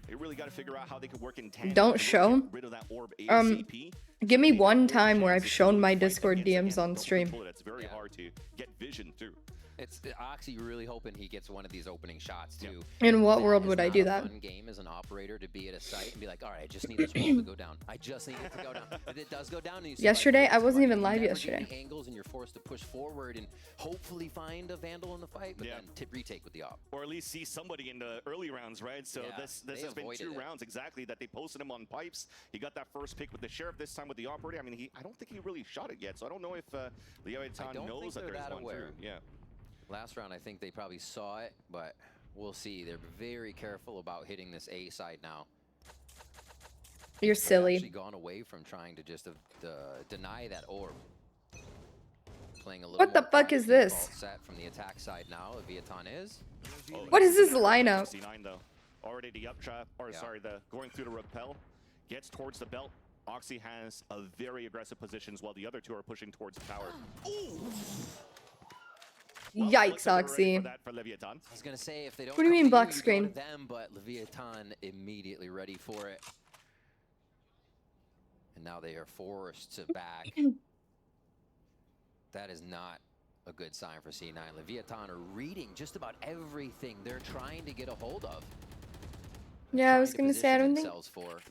they really got to figure out how they could work in tandem. Don't to show. get rid of that orb ASAP. Give me one time where I've shown my Discord DMs on stream. It's very hard to get vision through. It's Oxy really hoping he gets one of these opening shots too. In what That world is would I not do a that? Fun game as an operator to be at a site and be like, all right, I just need this wall to go down. I just need it to go down. If it does go down, and you see, Yesterday, like, I wasn't even you live never get yesterday. the angles and you're forced to push forward and hopefully find a vandal in the fight, but then retake with the op. Or at least see somebody in the early rounds, right? So Yeah, this they has been avoided 2 it. rounds exactly that they posted him on pipes. He got that first pick with the Sheriff, this time with the operator. I mean, I don't think he really shot it yet, so I don't know if Leviathan knows that they're there's that one aware. through. Yeah. Last round, I think they probably saw it, but we'll see. They're very careful about hitting this A side now. You're They've silly. actually gone away from trying to just deny that orb. Playing a little What the more fuck is default this? set from the attack side now. Leviathan is. What is this lineup? C9 though, already the up trap, or sorry, the going through the rappel, gets towards the belt. Oxy has a very aggressive positions while the other two are pushing towards the tower. Yikes, Oxy. For Leviathan. I was gonna say if they don't. What do you mean come to black you go screen? to them, but Leviathan immediately ready for it. And now they are forced to back. That is not a good sign for C9. Leviathan are reading just about everything they're trying to get a hold of. Yeah, I was Trying to gonna say I don't position think themselves for,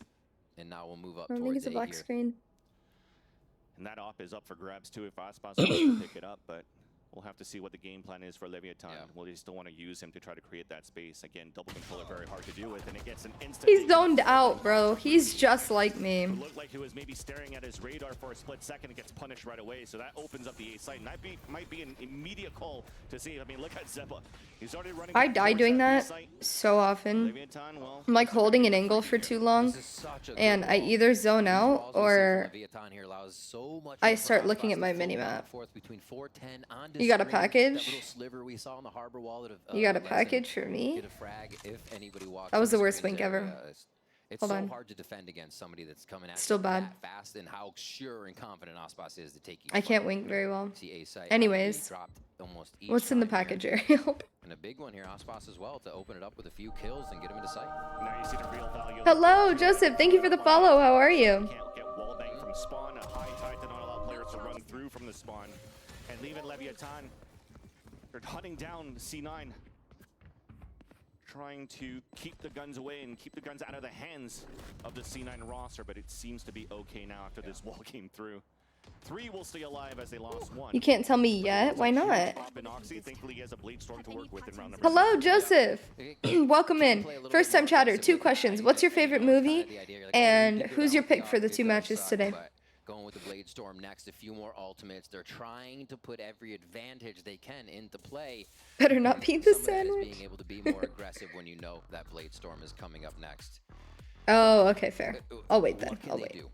and now we'll move up I don't think towards it's a A black here. screen. And that op is up for grabs too if Aspas wants to pick it up, but we'll have to see what the game plan is for Leviathan. Will they still want to use him to try to create that space? Again, double controller very hard to do with, and it gets an instant. He's zoned out, bro. He's just like me. It looked like he was maybe staring at his radar for a split second and gets punished right away. So that opens up the A site, and that might be an immediate call to see. I mean, look at Zeba. He's already running. I die towards doing B that site. so often. Leviathan, well, I'm like holding an angle for too long, and I either zone out or Leviathan here allows so much I room for start Aspas looking at to my flow mini back and map. forth between 410 onto You got a screen. That package? little sliver we saw on the harbor wall that, You got a lets him package for me? get a frag if anybody walks That was in the worst screen's wink ever. area. It's Hold so on. hard to defend against somebody that's coming at Still you bad. that fast, and how sure and confident Aspas is to take you. I can't wink very well. See A site. Anyways, dropped almost each what's in the time package, here. Ariel? And a big one here, Aspas as well, to open it up with a few kills and get him into sight. Now you see the real value. Hello, Joseph. Thank you for the follow. How are you? Can't get wall bang from spawn. A high tide to not allow players to run through from the spawn, and leaving Leviathan. They're hunting down C9, trying to keep the guns away and keep the guns out of the hands of the C9 roster, but it seems to be okay now after this wall came through. 3 will stay alive as they lost 1. You can't tell me yet. Why not? Thankfully, he has a blade storm to work with in round number Hello, 7. Joseph. Welcome in. First time chatter. 2 questions. What's your favorite movie? And who's your pick for the 2 matches today? Going with the Blade Storm next, a few more ultimates. They're trying to put every advantage they can into play. Better not be the Some of that is sandwich. being able to be more aggressive when you know that Blade Storm is coming up next. Oh, okay, fair. I'll wait then. What can I'll they wait. do?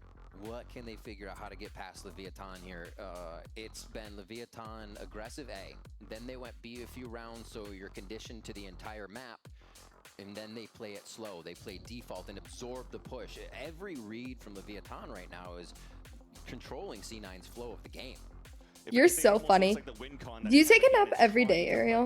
What can they figure out how to get past Leviathan here? It's been Leviathan aggressive A. Then they went B a few rounds, so you're conditioned to the entire map. And then they play it slow. They play default and absorb the push. Every read from Leviathan right now is controlling C9's flow of the game. You're so funny. Do you take a nap every day, Ariel?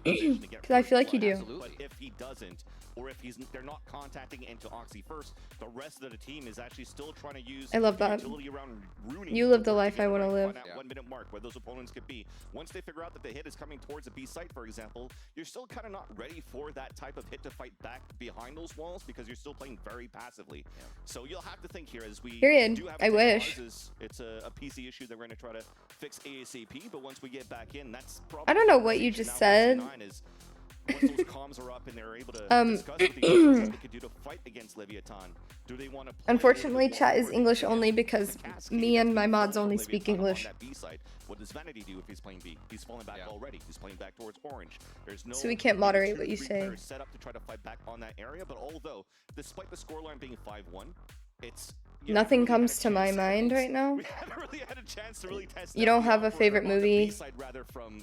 Because I feel like you do. But if he doesn't, or if they're not contacting into Oxy first, the rest of the team is actually still trying to use I love that. utility around Rooney You live the to life I get want to right live. on that 1 minute mark where those opponents could be. Once they figure out that the hit is coming towards the B site, for example, you're still kind of not ready for that type of hit to fight back behind those walls because you're still playing very passively. So you'll have to think here as we Period. do have I to take wish. pauses. It's a PC issue that we're going to try to fix ASAP, but once we get back in, that's probably I don't know what you just said. once those comms are up and they're able to discuss what the options they could do to fight against Leviathan. Do they want to Unfortunately, chat is English only because me and my mods only speak English. What does Vanity do if he's playing B? He's falling back already. He's playing back towards orange. There's no So we can't moderate what you say. set up to try to fight back on that area, but although despite the scoreline being 5-1, it's Nothing comes to my mind right now. we haven't really had a chance to really test You don't have a out favorite on the movie. B-side rather from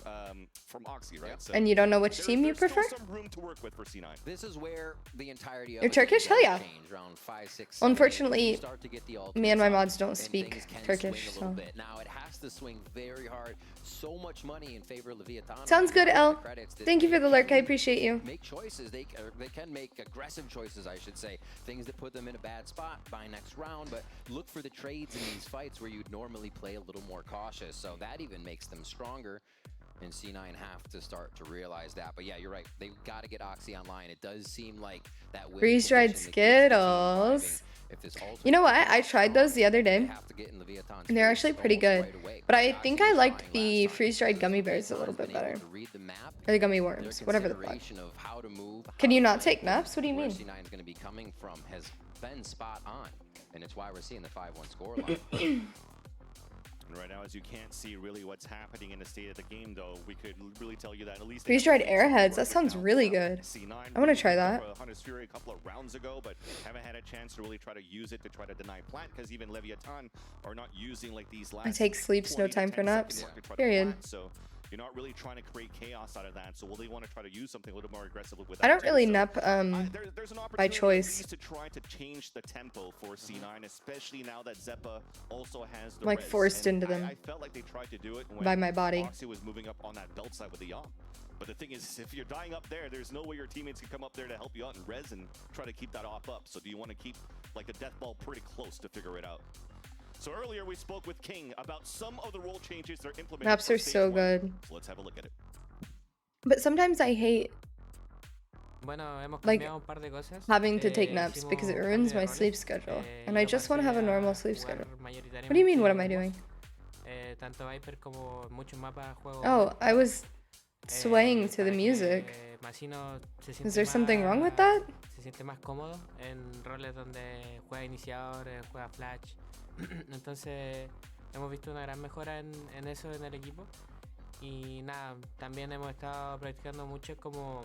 Oxy, right? So And you don't know which team you there's prefer? still some room to work with for C9. This is where the entirety of You're the Turkish? game Hell yeah. change around 5, 6, 7, Unfortunately, you start to get the me and ultimates my up, mods don't and speak things can Turkish, swing a little so. bit. Now it has to swing very hard. So much money in favor of Leviathan. Sounds good, El. Credits that Thank you for they the lurk. I can appreciate you. Make choices. They can make aggressive choices, I should say. Things that put them in a bad spot by next round, but look for the trades in these fights where you'd normally play a little more cautious. So that even makes them stronger. And C9 have to start to realize that. But yeah, you're right. They've got to get Oxy online. It does seem like that win Freeze-dried position that keeps the team Skittles. driving. If this You know what? I tried those the other they day. have to get in Leviathan's And they're face actually pretty almost good. right away. But I Oxy think was I liked trying the last time. freeze-dried gummy bears a Leviathan's little bit been able better. to read the map, Or the gummy their worms, whatever the fuck. consideration of how to move, Can how you to not play, take naps? What do you where mean? C9 is going to be coming from has been spot on, and it's why we're seeing the 5-1 scoreline. And right now, as you can't see really what's happening in the state of the game, though, we could really tell you that at least Freeze-dried airheads. That sounds really good. I want to try that. Hunter's Fury a couple of rounds ago, but haven't had a chance to really try to use it to try to deny plant, because even Leviathan are not using like these last. I take sleeps, no time for naps. Period. So you're not really trying to create chaos out of that. So will they want to try to use something a little more aggressively with I that? don't really So, nap there's an by opportunity choice. to try to change the tempo for C9, especially now that Zeppa also has the Like res. forced And into them I felt like they tried to do it when by my body. Oxy was moving up on that belt side with the Yom. But the thing is, if you're dying up there, there's no way your teammates can come up there to help you out and res and try to keep that off up. So do you want to keep like the death ball pretty close to figure it out? So earlier we spoke with King about some of the role changes they're implementing. Naps are so good. So let's have a look at it. But sometimes I hate like having to take Eh, naps because it hicimos ruins cambio de my roles. sleep schedule. Eh, And I yo just want to have a pasé normal a sleep jugar schedule. What do you mayoritariamente mean, what am I en doing? tanto Viper como muchos mapas juego. Oh, I was swaying to the music. Masino se Is siente there something wrong with más- that? Se siente más cómodo en roles donde juega iniciador, juega flash. Entonces hemos visto una gran mejora en eso en el equipo. Y nada, también hemos estado practicando mucho como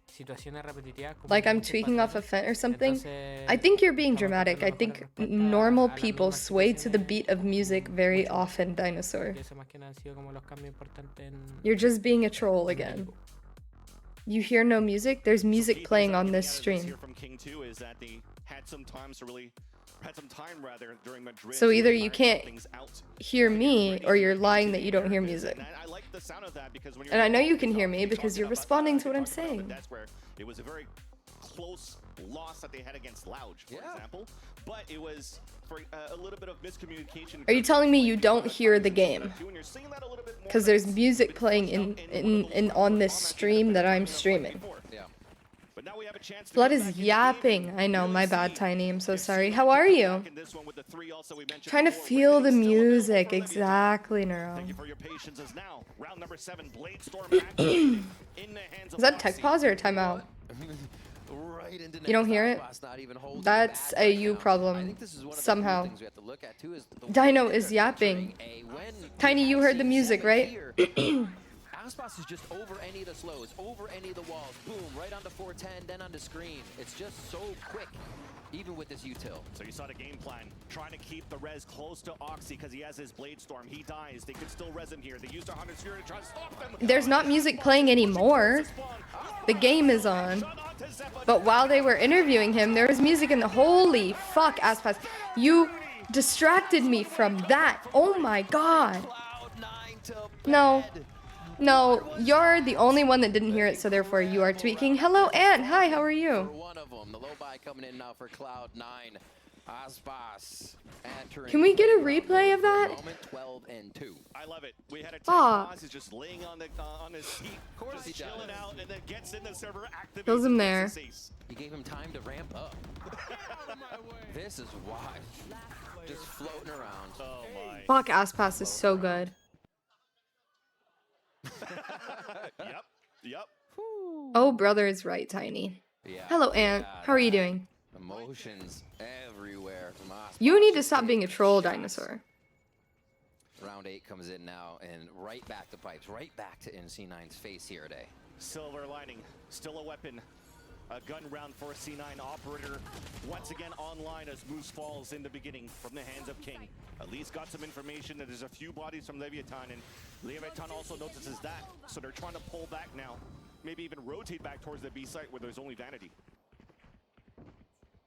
situaciones repetitivas. como Like I'm muchos tweaking off a patrones. fent or something? Entonces, I think you're being estamos dramatic. I encontrando think mejores respuestas normal a las people mismas sway to the situaciones beat of music very mucho often, Dinosaur. y eso más que nada han sido como los cambios importantes en You're just being a troll again. You hear no music? There's music playing on this stream. From King 2 is that they had some time rather during Madrid. So to either really you iron can't things out. hear me or you're lying that you don't hear music. And I like the sound of that because when you're And I know you talking can hear about- me because you're talking about- responding to what I'm talking about saying. That's where it was a very close loss that they had against Louge, for example. But it was for a little bit of miscommunication. Are you telling me you don't hear the game? Because there's music playing in on this stream that I'm streaming. Blood is yapping. I know, my bad, Tiny. I'm so sorry. How are you? Trying to feel the music. Exactly, Neuro. Is that tech pause or timeout? You don't hear it? That's a you problem. Somehow. Dino is yapping. Tiny, you heard the music, right? Aspas is just over any of the slows, over any of the walls. Boom, right onto 410, then onto screen. It's just so quick, even with this util. So you saw the game plan, trying to keep the res close to Oxy because he has his Blade Storm. He dies. They could still res him here. They used a Hunter's Fury to try to stop them. There's not music playing anymore. The game is on. But while they were interviewing him, there was music in the... Holy fuck, Aspas. You distracted me from that. Oh my god. No. No, you're the only one that didn't hear it, so therefore you are tweaking. Hello, Ant. Hi, how are you? One of them, the low buy coming in now for Cloud9. Aspas Can we get a replay of that? 12 and 2. I love it. We had a Aw. He's just laying on his seat, just chilling out, and then gets in the server, activates. Kills him there. He gave him time to ramp up. This is why. Just floating around. Oh my. Fuck, Aspas is so good. Yep. Oh, brother is right, Tiny. Yeah. Hello, Ant. How are you doing? Emotions everywhere from Aspas. You need to stop being a troll, Dinosaur. Round 8 comes in now, and right back to pipes, right back to NC9's face here today. Silver lining, still a weapon. A gun round for C9 operator. Once again online as Moose falls in the beginning from the hands of King. At least got some information that there's a few bodies from Leviathan, and Leviathan also notices that. So they're trying to pull back now. Maybe even rotate back towards the B site where there's only Vanity.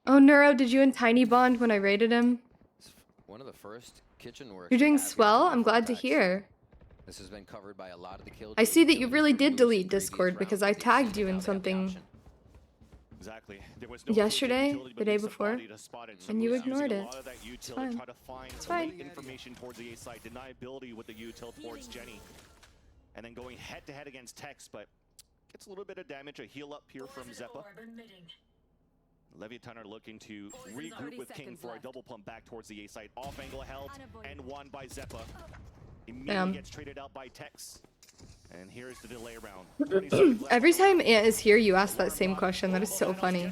Oh, Neuro, did you and Tiny bond when I raided him? One of the first kitchen works. You're doing swell? I'm glad to hear. This has been covered by a lot of the kill. I see that you really did delete Discord because I tagged you in something Exactly. There was no yesterday, utility, the but day it's a before, body to spot it. So and you he's using ignored a it. lot of that It's util to fine. try to find It's some fine. information towards the A side. Deniability with the util towards Jenny. And then going head to head against Tex, but gets a little bit of damage. A heal up here from Zeppa. Leviathan are looking to regroup with King for a double pump back towards the A side. Off angle held and won by Zeppa. Immediately gets traded out by Tex. And here's the delay round. 20 seconds left. Every time Ant is here, you ask that same question. That is so funny.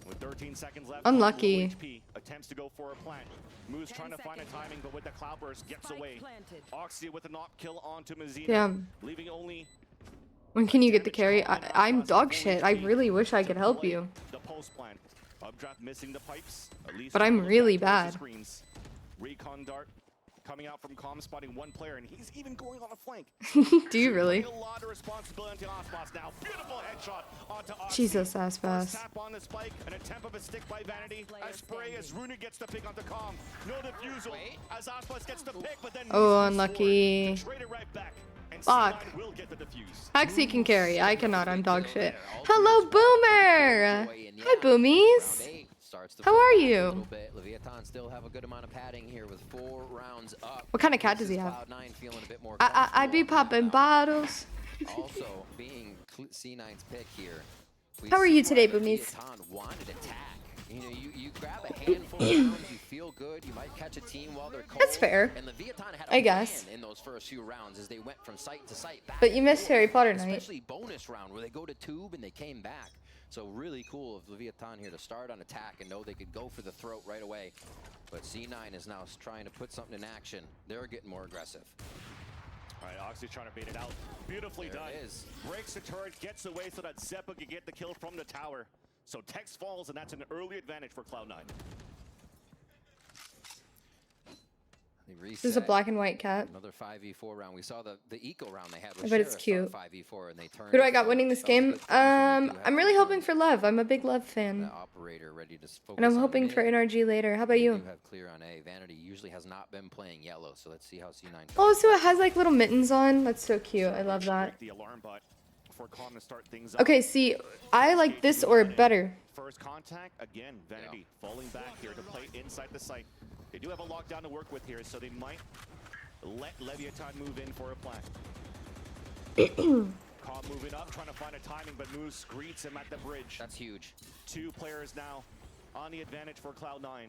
With 13 seconds left. Unlucky. Low HP. Attempts to go for a plant. Moves trying to find a timing, but with the cloudburst gets away. Oxy with a knock kill onto Mazzino. Damn. Leaving only When can you get the carry? I'm dog shit. I really wish I could help you. the post plant. Updraft missing the pipes. At least But I'm really towards the bad. screens. Recon dart coming out from Com, spotting one player, and he's even going on a flank. Do you really? A lot of responsibility on Aspas now. Beautiful headshot onto Oxy. Jesus, First Aspas. tap on the spike, an attempt of a stick by Vanity. A spray as Rooney gets the pick onto Com. No defusal as Aspas gets the pick, but then Oh, unlucky. trade it right back. And Fuck. C9 will get the defuse. Haxie can carry. I cannot. I'm dog shit. Hello, Boomer. Hi, Boomies. How are you? Leviathan still have a good amount of padding here with 4 rounds up. What kind of cat does he have? Cloud9 feeling a bit more I'd be popping bottles. Also, being C9's pick here. How are you today, Boomies? Leviathan wanted attack. You know, you grab a handful of rounds, you feel good, you might catch a team while they're cold. That's fair. And Leviathan had I guess. plan in those first few rounds as they went from site to site. Back But you missed and forth, Harry Potter night. especially bonus round where they go to tube and they came back. So really cool of Leviathan here to start on attack and know they could go for the throat right away. But C9 is now trying to put something in action. They're getting more aggressive. All right, Oxy's trying to bait it out. Beautifully There done. it is. Breaks the turret, gets away so that Zeppa can get the kill from the tower. So Tex falls, and that's an early advantage for Cloud9. This is a black and white cat. Another 5v4 round. We saw the eco round they had with I bet it's Sheriff cute. on 5v4 and they turned. Who do I got winning this game? I'm really hoping for LEV. I'm a big LEV The fan. operator ready to focus And I'm on hoping mid. for NRG later. How about They you? do have clear on A. Vanity usually has not been playing yellow, so let's see how C9 tries. Oh, so it has like little mittens on. That's so cute. I love that. The alarm bot for Com to start things up. Okay, see, I like this or better. First contact, again, Vanity falling back here to play inside the site. They do have a lockdown to work with here, so they might let Leviathan move in for a plant. Com moving up, trying to find a timing, but Moose greets him at the bridge. That's huge. 2 players now on the advantage for Cloud9.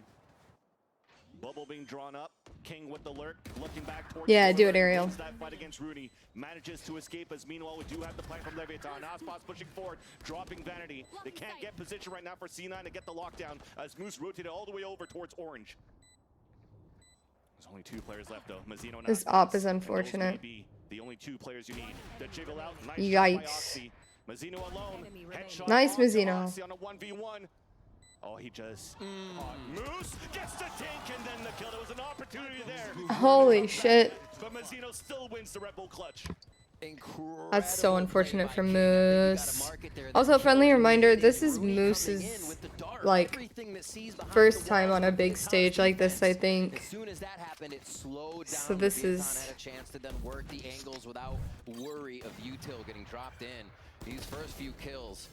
Bubble being drawn up. King with the lurk, looking back towards Yeah, the do it, corner, Ariel. wins that fight against Rooney. Manages to escape as meanwhile we do have the plan from Leviathan. Aspas pushing forward, dropping Vanity. They can't get position right now for C9 to get the lockdown as Moose rotated all the way over towards Orange. There's only 2 players left though. Mazzino and This Aspas. op is And those may unfortunate. be the only 2 players you need. The jiggle out. Nice shot by Yikes. Oxy. Mazzino alone. Headshot Nice, onto Mazzino. Oxy on a 1v1. Oh, he just caught Moose. Gets the tank and then the kill. There was an opportunity there. Holy shit. But Mazzino still wins the Red Bull clutch. That's so unfortunate for Moose. Also, a friendly reminder, this is Moose's, like, first time on a big stage like this, I think. As soon as that happened, it slowed down. So this Leviathan is- had a chance to then work the angles without worry of util getting dropped in. These first few kills,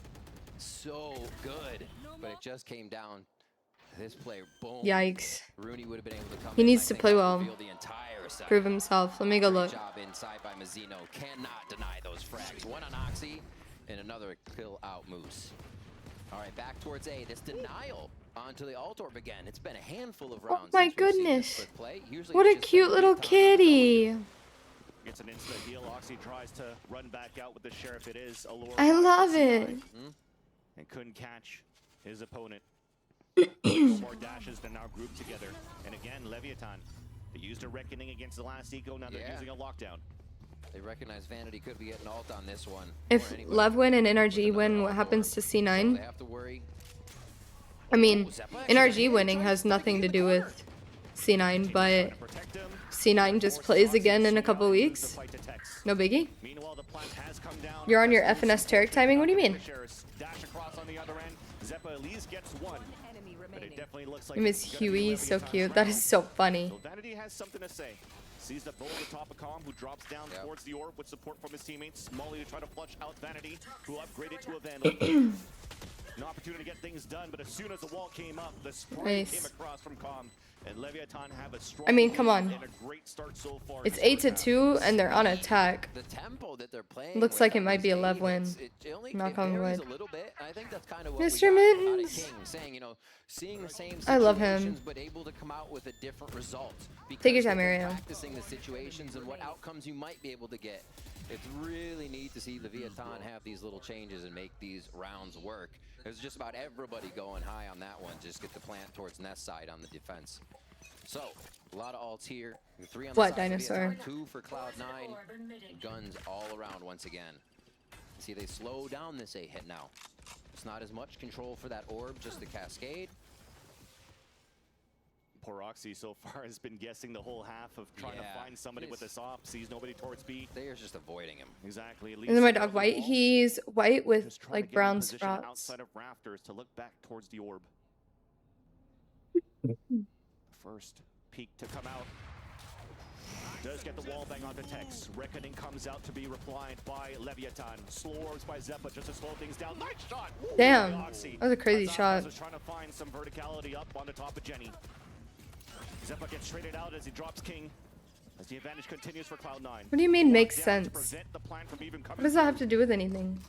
so good, but it just came down. This play, boom. Yikes. Rooney would have been able to come He in, needs I to think, play help well. reveal the entire set. Prove himself. Let me go look. Great job inside by Mazzino. Cannot deny those frags. One on Oxy and another kill out Moose. All right, back towards A. This denial onto the Altorp again. It's been a handful of rounds. Oh my since we've seen this goodness. split play. Usually What it's a just cute been little Leviathan. kitty. Gets an instant heal. Oxy tries to run back out with the Sheriff. It is Allure. I love it. And couldn't catch his opponent. 4 dashes, they're now grouped together. And again, Leviathan. They used a reckoning against the last eco. Now they're Yeah. using a lockdown. They recognize Vanity could be getting ult on this one. If or anybody. LEV win and NRG win, what happens to They C9? have to worry. I mean, NRG winning has nothing to do with C9, but C9 just plays again in a couple weeks. No biggie. Meanwhile, the plant has come down. You're on your FNS Tarek timing? What do you mean? Dash across on the other end. Zeppa at least gets 1. But it definitely looks like Name is it's gonna be Huey, so Leviathan's cute. That round. is so funny. So Vanity has something to say. Sees the bull at the top of Calm, who drops down towards the orb with support from his teammates. Smalley to try to flush out Vanity, who upgraded to a Vandal. An opportunity to get things done, but as soon as the wall came up, the spray Nice. came across from Calm. And Leviathan have a strong I mean, come lead on. and a great start so far. It's 8-2, and they're on attack. The tempo that they're playing Looks with like it on might this be a game, LEV win. Knock it on varies wood. a little bit. I think that's kind of what Mr. we got out of Mittens. King, saying, you know, seeing the same I love him. situations, but able to come out with a different result. Take your because time, they've been Ariel. Practicing the situations and what outcomes you might be able to get. It's really neat to see Leviathan have these little changes and make these rounds work. There's just about everybody going high on that one. Just get the plant towards nest side on the defense. So, a lot of ults here. 3 on the What, side of Dinosaur? Leviathan, 2 for Cloud9. Guns all around once again. See, they slow down this 8 hit now. It's not as much control for that orb, just the cascade. Poor Roxy so far has been guessing the whole half of trying to find somebody with this op. Sees nobody towards B. They're just avoiding him. Exactly. And then my dog White, he's white with Just trying to like get in brown position spots. outside of rafters to look back towards the orb. First peek to come out. Does get the wall bang onto Tex. Reckoning comes out to be replied by Leviathan. Slow orbs by Zeppa just to slow things down. Nice shot! Ooh, Damn, Oxy. that was a crazy shot. Was trying to find some verticality up on the top of Jenny. Zeppa gets traded out as he drops King. As the advantage continues for Cloud9. What do you mean makes Down to sense? prevent the plan from even coming What does that have through. to do with anything?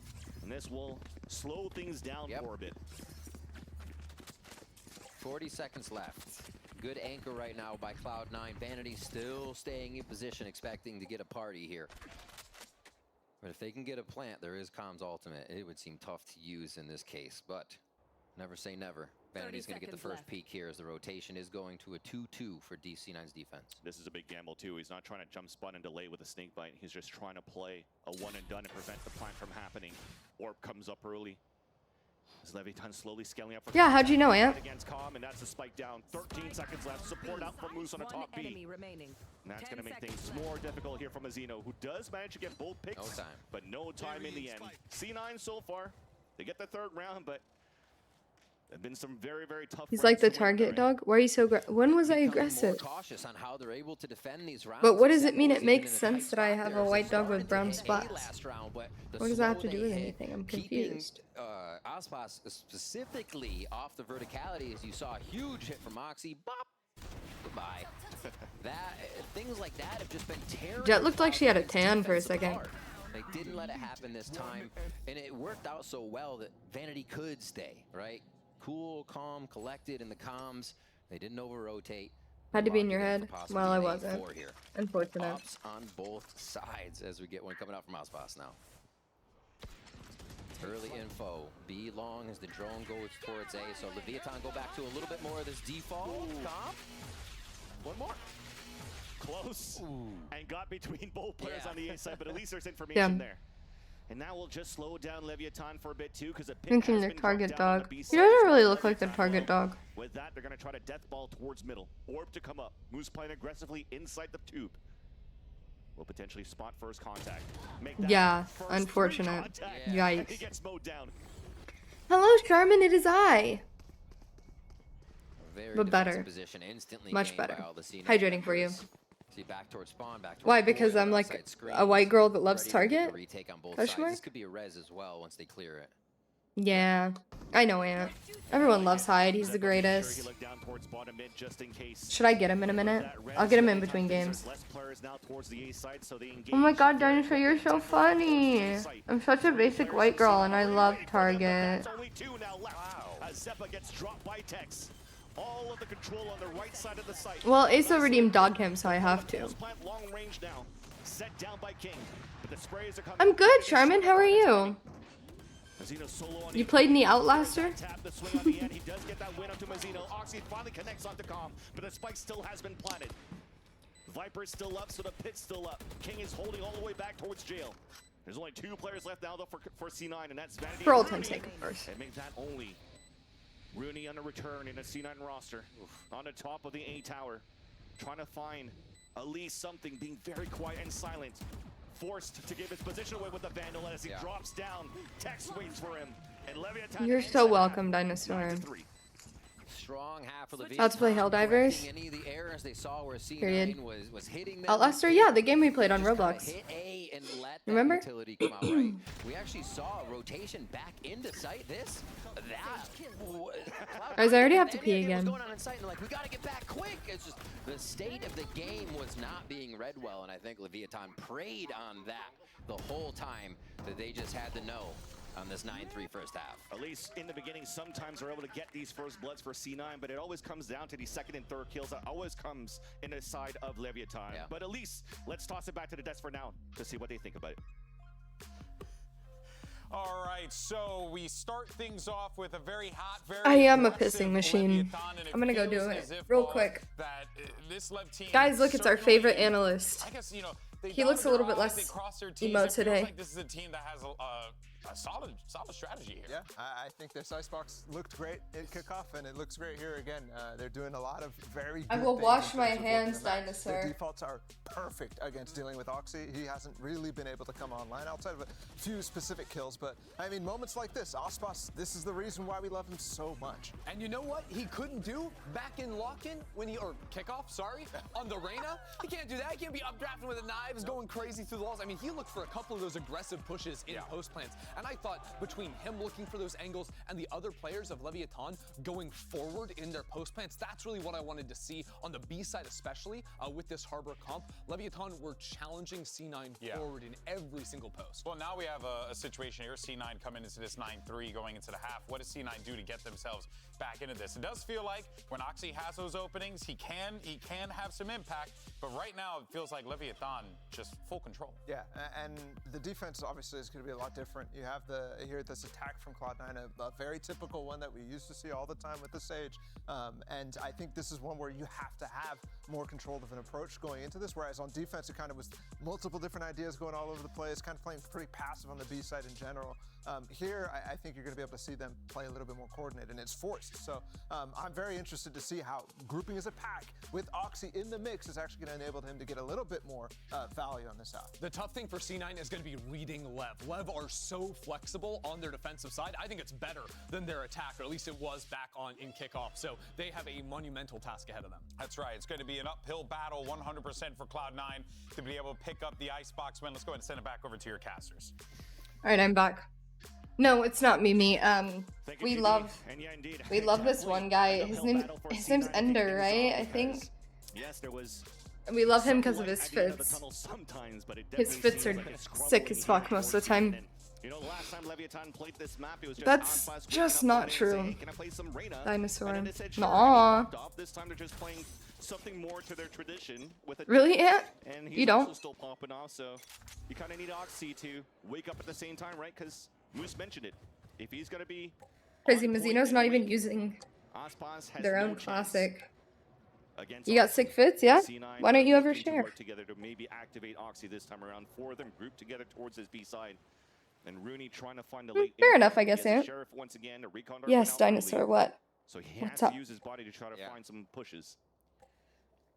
And this will slow things down for a bit. 40 seconds left. Good anchor right now by Cloud9. Vanity still staying in position, expecting to get a party here. But if they can get a plant, there is Com's ultimate. It would seem tough to use in this case, but never say never. Vanity's going to get the first peek here as the rotation is going to a 2-2 for DC9's defense. This is a big gamble too. He's not trying to jump spot and delay with a snake bite. He's just trying to play a one and done and prevent the plant from happening. Orb comes up early. As Leviathan slowly scaling up for Yeah, how'd you know, Ant? against Com, and that's a spike down. 13 seconds left. Support out from Moose on the top B. Remaining. And that's going to make things more difficult here from Azino, who does manage to get both picks. No time. But no time in the end. C9 so far. They get the third round, but there've been some very, very tough He's rounds like the to win target dog. Why are you so when was I Becoming aggressive? More cautious on how they're able to defend these rounds. But what does it mean? Zeppa's It makes even in a sense tight that I spot have there a as white they dog with started to brown hit A spots. last round, but the What does that have slow to do they with hit, anything? I'm keeping, confused. Aspas specifically off the verticality, as you saw a huge hit from Moxie. Bop! Goodbye. Things like that have just been tearing. Jet looked like she had a Cloud9's tan for a defense second. apart. They didn't let it happen this time, and it worked out so well that Vanity could stay, right? Cool, calm, collected in the comms. They didn't over-rotate. Had to be in Locked your it in head. for possibly Well, I an wasn't. 8-4 here. Unfortunate. Ops on both sides as we get one coming out from Aspas now. Early info. B long as the drone goes towards A. So Leviathan go back to a little bit more of this default. Comp. One more. Close. And got between both players on the A side, but at least there's Yeah. information there. And that will just slow down Leviathan for a bit too, because a pick Thinking has the been dropped target down on dog. the B He side. doesn't really look like the Leviathan target low. dog. With that, they're going to try to death ball towards middle. Orb to come up. Moose playing aggressively inside the tube. Will potentially spot first contact. Make that Yeah, first unfortunate. contact. Yikes. And he gets mowed down. Hello, Charmin. It is I. Very But better. defensive position instantly Much gained by better. all the C9 Hydrating for you. members. See back towards spawn, back towards Why? core, Because I'm like outside screens, a white girl that loves ready to get Target? the retake on both Question sides. mark? This could be a res as well once they clear it. Yeah, I know, Ant. Everyone loves Hyde. He's the greatest. Look down towards bottom mid just in case. Should I get him in a minute? I'll get him in between games. Less players now towards the A side, so they engage. Oh my god, Dinosaur, you're so funny. I'm such a basic white girl and I love Target. Only 2 now left. As Zeppa gets dropped by Tex. All of the control on the right side of the site. Well, Asa redeemed dog him, so I have to. Plant long range now. Set down by King. But the sprays are coming. I'm good, Charmin. How are you? Mazzino solo on You played in the Outlaster? tap the swing on the end. He does get that win up to Mazzino. Oxy finally connects onto Com, but the spike still has been planted. Viper's still up, so the pit's still up. King is holding all the way back towards jail. There's only 2 players left now though for C9, and that's Vanity. For and old time's Rooney. sake, of course. And make that only Rooney on a return in a C9 roster. On the top of the A tower. Trying to find at least something, being very quiet and silent. Forced to give his position away with the Vandal as he drops down. Tex waits for him. And Leviathan You're ends so that welcome, Dinosaur. 9-3. Strong half of How to play Helldivers? Any of the errors they saw where C9 Period. was hitting them. Outlaster? Yeah, the game we played on Just kinda Roblox. hit A and let that Remember? utility come out right. We actually saw a rotation back into sight. This, that. Guys, I already have to Any pee idea what's again. going on in sight, and they're like, we gotta get back quick. It's just the state of the game was not being read well, and I think Leviathan preyed on that the whole time that they just had to know on this 9-3 first half. At least in the beginning, sometimes they're able to get these first bloods for C9, but it always comes down to the second and third kills. That always comes in the side of Leviathan. Yeah. But at least let's toss it back to the desk for now to see what they think about it. All right, so we start things off with a very hot, very I am a aggressive pissing machine. Leviathan, and I'm gonna go feels do as it if, real quick. That this LEV team Guys, look, it's our certainly- favorite analyst. I guess, you know, they He looks a dotted little their bit I's, less they crossed their T's. emo It feels today. like this is a team that has a solid strategy here. Yeah, I think this icebox looked great at kickoff, and it looks great here again. They're doing a lot of very good I will things wash in my terms of working hands, the map. Dinosaur. Their defaults are perfect against dealing with Oxy. He hasn't really been able to come online outside of a few specific kills, but I mean, moments like this, Ospas, this is the reason why we love him so much. And you know what he couldn't do back in lock-in when he, or kickoff, sorry, on the Reyna? He can't do that. He can't be updrafting with the knives, going crazy through the walls. I mean, he looked for a couple of those aggressive pushes in post plants. And I thought between him looking for those angles and the other players of Leviathan going forward in their post plants, that's really what I wanted to see on the B side, especially with this Harbor comp. Leviathan were challenging C9 forward in every single post. Well, now we have a situation here. C9 coming into this 9-3 going into the half. What does C9 do to get themselves back into this? It does feel like when Oxy has those openings, he can have some impact. But right now, it feels like Leviathan just full control. Yeah, and the defense obviously is going to be a lot different. You have this attack from Cloud9, a very typical one that we used to see all the time with the Sage. And I think this is one where you have to have more control of an approach going into this, whereas on defense, it kind of was multiple different ideas going all over the place, kind of playing pretty passive on the B side in general. Here, I think you're going to be able to see them play a little bit more coordinated, and it's forced. So I'm very interested to see how grouping as a pack with Oxy in the mix is actually going to enable him to get a little bit more value on this half. The tough thing for C9 is going to be reading LEV. LEV are so flexible on their defensive side. I think it's better than their attack, or at least it was back on in kickoff. So they have a monumental task ahead of them. That's right. It's going to be an uphill battle, 100% for Cloud9 to be able to pick up the Icebox win. Let's go ahead and send it back over to your casters. All right, I'm back. No, it's not Mimi. We love this one guy. His name's Ender, right? I think. Yes, there was. We love him because of his fits. His fits are sick as fuck most of the time. You know, last time Leviathan played this map, it was just That's Ospas just going up not and true. saying, "Hey, can I play some Reyna?" Dinosaur. And then they said, "Sure," Nah. and he popped off. This time they're just playing something more to their tradition with a Really, Ant? And You he's don't? also still popping off, so you kind of need Oxy to wake up at the same time, right? Because Moose mentioned it. If he's going to be Crazy Mizzino's not even using Ospas has their no own chance classic. against You got Oxy. sick fits, yeah? C9 Why don't you ever looking to share? work together to maybe activate Oxy this time around. Four of them grouped together towards his B side. And Rooney trying to find the late Fair info. enough, I He guess, has the Ant. Sheriff once again, a recon dart Yes, went out early. Dinosaur, what? So he What's has up? to use his body to try to find some pushes.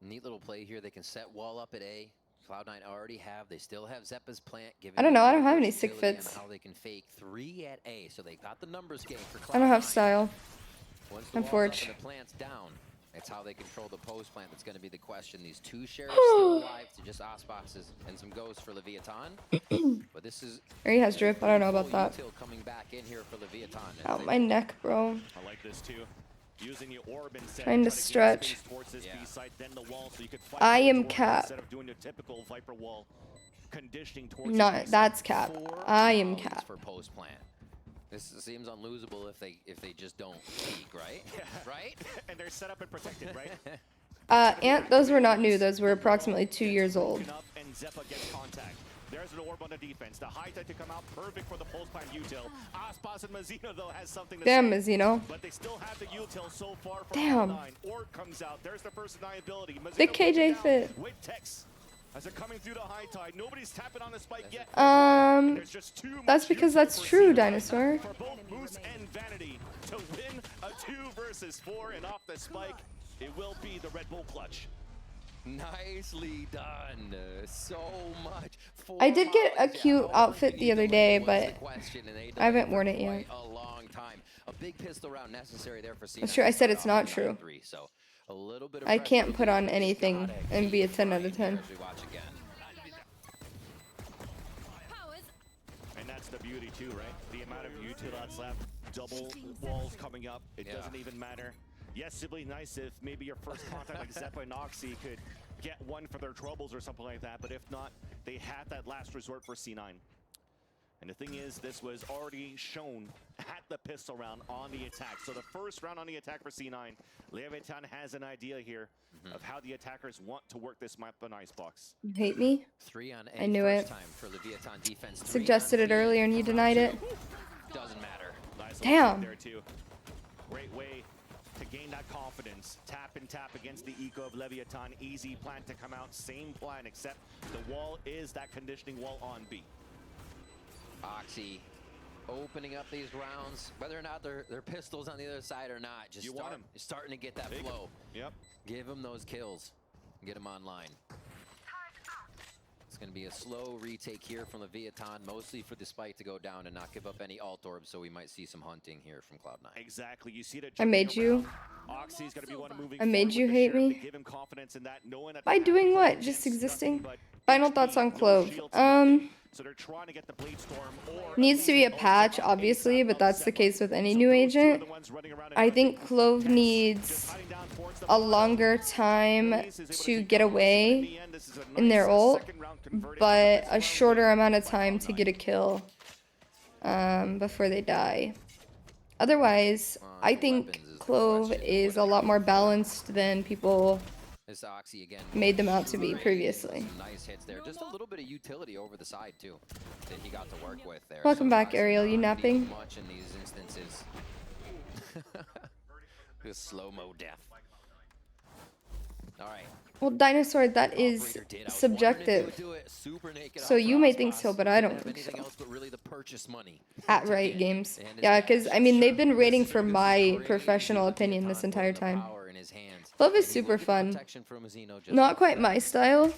Neat little play here. They can set wall up at A. Cloud9 already have. They still have Zeppa's plant. Giving I don't know, them I don't have any sick versatility on fits. How they can fake 3 at A. So they got the numbers game for Cloud9. I don't have style. Once the I'm wall's up Forge. and the plant's down, it's how they control the post plant that's going to be the question. These two sheriffs still alive to just Osboxes and some ghosts for Leviathan. But this is Already has drip. I don't know about that. Util coming back in here for Leviathan. Out my neck, bro. I like this too. Using your orb instead. Trying to get stretch. space towards this B side, then the wall, so you could fight I towards am orb Cap. Instead of doing your typical Viper wall. Conditioning towards Not, the B that's side. Cap. 4 I am volleys Cap. for post plant. This seems unlosable if they just don't peek, right? Right? And they're set up and protected, right? Ant, those were not new. Those were approximately 2 years old. Up and Zeppa gets contact. There's an orb on the defense. The high tech to come out, perfect for the pulse plant util. Ospas and Mazzino though has something to Damn, say. Mazzino. But they still have the util so far for Damn. 9. Orb comes out. There's the first deniability. Mazzino Big puts it KJ down fit. with Tex. As they're coming through the high tide, nobody's tapping on the spike yet. There's just too That's much because util that's for true, C9 Dinosaur. For both Moose and Vanity to win a 2 versus 4 and off the spike, it will be the Red Bull clutch. Nicely done. So much. I did get a cute outfit the other day, but I haven't worn it yet. A long time. A big pistol round necessary there for C9. That's true. I said it's not true. So a little bit of I can't pressure put on here. anything and be a 10 out of 10. As we watch again. And that's the beauty too, right? The amount of util that's left, double walls coming up, it doesn't even matter. Yes, it'd be nice if maybe your first contact like Zeppa and Oxy could get one for their troubles or something like that, but if not, they had that last resort for C9. And the thing is, this was already shown at the pistol round on the attack. So the first round on the attack for C9, Leviathan has an idea here of how the attackers want to work this map on Icebox. You hate me? 3 on A I knew first it. time for Leviathan defense. Suggested it earlier and you denied it. Doesn't matter. Nice Damn. there too. Great way to gain that confidence. Tap and tap against the eco of Leviathan. Easy plan to come out. Same plan, except the wall is that conditioning wall on B. Oxy opening up these rounds, whether or not they're pistols on the other side or not. Just starting to get that flow. Yep. Give them those kills. Get them online. It's going to be a slow retake here from Leviathan, mostly for the spike to go down and not give up any alt orbs, so we might see some hunting here from Cloud9. Exactly. You see it. I made you. Oxy's going to be one moving I made you hate me. give him confidence in that, knowing that By doing what? Just existing? Final thoughts on Clove. So they're trying to get the Blade Storm or Needs to be a patch, obviously, but that's the case with any new agent. I think Clove needs a longer time to get away in their ult, but a shorter amount of time to get a kill before they die. Otherwise, I think Clove is a lot more balanced than people This Oxy again made them out to be previously. Some nice hits there. Just a little bit of utility over the side too that he got to work with there. Welcome So back, Oxy Ariel. You not being napping? much in these instances. Just slow-mo death. All right. Well, Dinosaur, that is subjective. So you may think so, but I don't think so. At Riot Games. Yeah, because, I mean, they've been rating for my professional opinion this entire time. Clove is super fun. Not quite my style,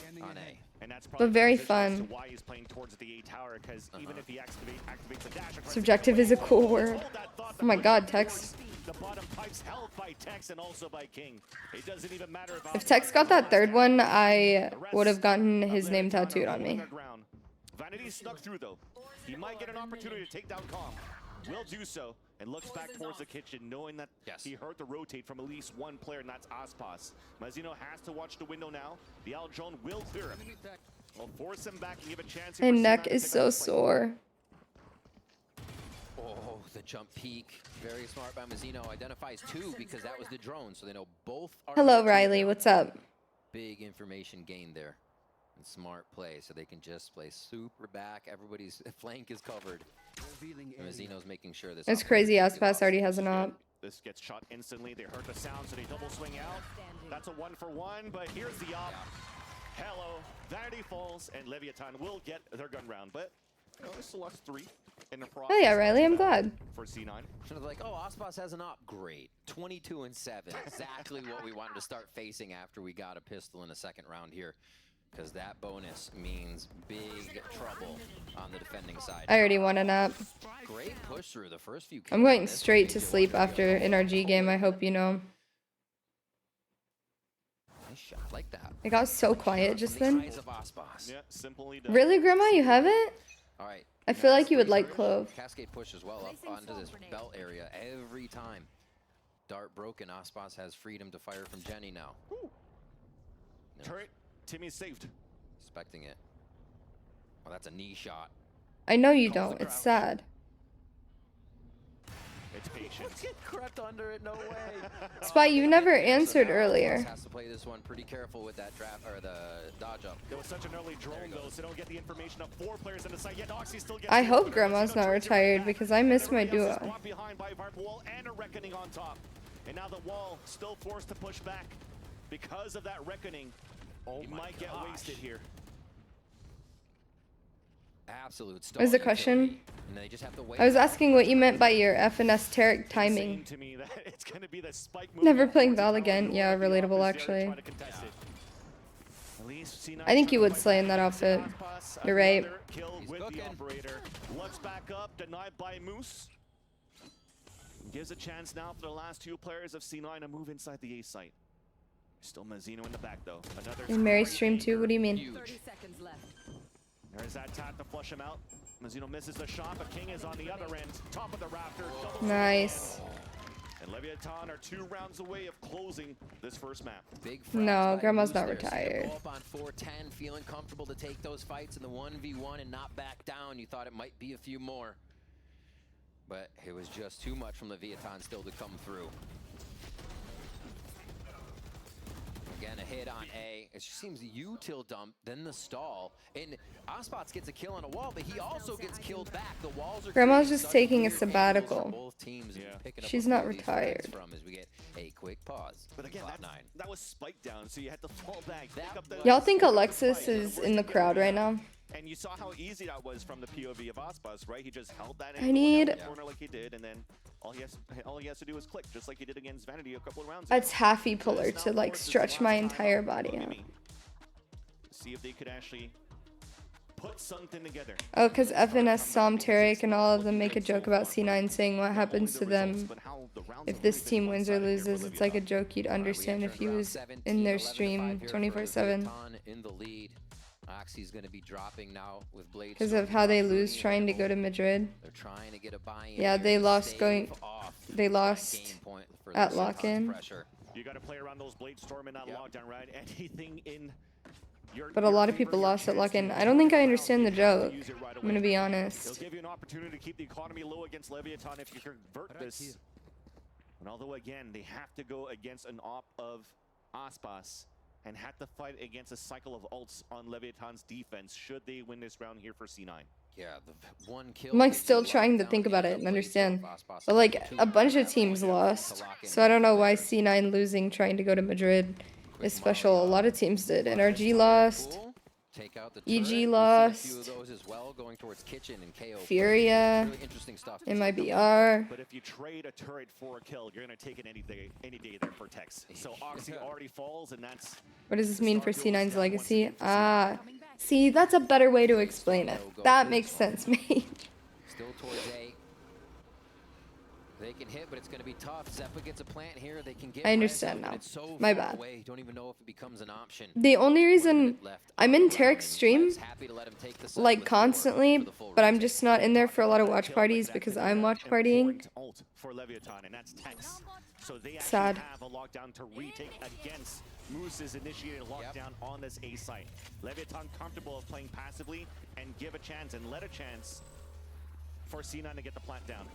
but very fun. Subjective is a cool word. Oh my god, Tex. The bottom pipes held by Tex and also by King. It doesn't even matter If Tex got that third one, I would have gotten his name tattooed on me. Vanity snuck through though. He might get an opportunity to take down Calm. Will do so and looks back towards the kitchen, knowing that he heard the rotate from at least one player, and that's Aspas. Mazino has to watch the window now. The Al drone will clear him. Will force him back and give a chance. My neck is so sore. Oh, the jump peak. Very smart by Mazzino. Identifies two because that was the drone, so they know both are. Hello, Riley. What's up? Big information gained there. And smart play, so they can just play super back. Everybody's flank is covered. And Mazzino's making sure this. It's crazy. Aspas already has an op. This gets shot instantly. They heard the sound, so they double swing out. That's a 1-for-1, but here's the op. Hello, Vanity falls, and Leviathan will get their gun round, but you know, they still lost 3 in the process. Oh yeah, Riley, I'm glad. For C9. So they're like, oh, Aspas has an op. Great. 22-7. Exactly what we wanted to start facing after we got a pistol in the second round here. Because that bonus means big trouble on the defending side. I already won a nap. Great push through the first few. I'm going straight to sleep after NRG game, I hope you know. Nice shot like that. It got so quiet just then. Yeah, simply done. Really, Grandma? You haven't? All right. I feel like you would like Clove. Cascade push as well up onto this belt area every time. Dart broken. Aspas has freedom to fire from Jenny now. No. Turret. Timmy's saved. Expecting it. Well, that's a knee shot. I know you don't. It's sad. It's patience. Get crept under it. No way. Spy, you never answered earlier. Has to play this one pretty careful with that draft or the dodge up. There was such an early drone though, so they don't get the information of 4 players in the site. Yet Oxy still gets. I hope Grandma's not retired because I miss my duo. Brought behind by Varpool and a reckoning on top, and now the wall still forced to push back because of that reckoning. He might get wasted here. Absolute What was the question? And they just have to wait. I was asking what you meant by your FNS Tarek timing. To me that it's going to be the spike Never playing Val again. Yeah, relatable actually. I think you would slay in that outfit. You're right. Kill with the operator. Looks back up, denied by Moose. Gives a chance now for the last 2 players of C9 to move inside the A site. Still Mazzino in the back though. Another In Mary stream too? What do you mean? 30 seconds left. There's that tap to flush him out. Mazzino misses the shot, but King is on the other end. Top of the rafter. Nice. And Leviathan are 2 rounds away of closing this first map. Big No, Grandma's not there. So you retired. go up on 410, feeling comfortable to take those fights in the 1v1 and not back down. You thought it might be a few more. But it was just too much from Leviathan still to come through. Again, a hit on A. It just seems util dump, then the stall. And Ospots gets a kill on a wall, but he also gets killed back. The walls are Grandma's creating just such taking a weird angles for sabbatical. both teams picking up She's where not these retired. frags From as we get a quick pause. But again, that was spike down, so you had to fall back. Pick up the Y'all think Alexis is in the crowd right now? And you saw how easy that was from the POV of Ospas, right? He just held that I angle need- down the corner like he did, and then all he has to do is click, just like he did against Vanity a couple of rounds A ago. taffy puller to like stretch my entire body out. See if they could actually put something together. Oh, because FNS, Som, Tarek, and all of them make a joke about C9 saying what happens to them if this team wins or loses. It's like a joke you'd understand if he was in their stream 24/7. In the lead. Oxy's going to be dropping now with Blade. Because of how they lose trying to go to Madrid. They're trying to get a buy-in. Yeah, here they to lost stave going. off They that lost game point for at this lock-in. pressure. You got to play around those Blade Storm in that lockdown, right? Anything in your But a lot of people lost at lock-in. I don't think I understand the joke. I'm gonna be It'll honest. give you an opportunity to keep the economy low against Leviathan if you convert this. And although again they have to go against an op of Aspas and have to fight against a cycle of ults on Leviathan's defense should they win this round here for C9. Yeah, the one kill. I'm like still trying to think about it and understand. But like a bunch of teams lost. So I don't know why C9 losing trying to go to Madrid is special. A lot of teams did. NRG lost. Take out the EG turret. We've seen a few lost. of those as well, going towards Kitchen and KO. Furia. Really interesting stuff. MIBR. But if you trade a turret for a kill, you're gonna take it any day there for Tex. So Oxy already falls, and that's What does this mean for C9's legacy? Ah, see, that's a better way to explain it. That makes sense, mate. Still towards A. They can hit, but it's going to be tough. Zeppa gets a plant here. They can get. I understand res, but now. It's so My far bad. away. You don't even know if it becomes an option. The only reason I'm in Tarek's stream, like constantly, but I'm just not in there for a lot of watch parties because I'm watch partying. ult for Leviathan, and that's Tex. So they actually Sad. have a lockdown to retake against Moose's initiated lockdown on this A site. Leviathan comfortable of playing passively and give a chance and let a chance for C9 to get the plant down.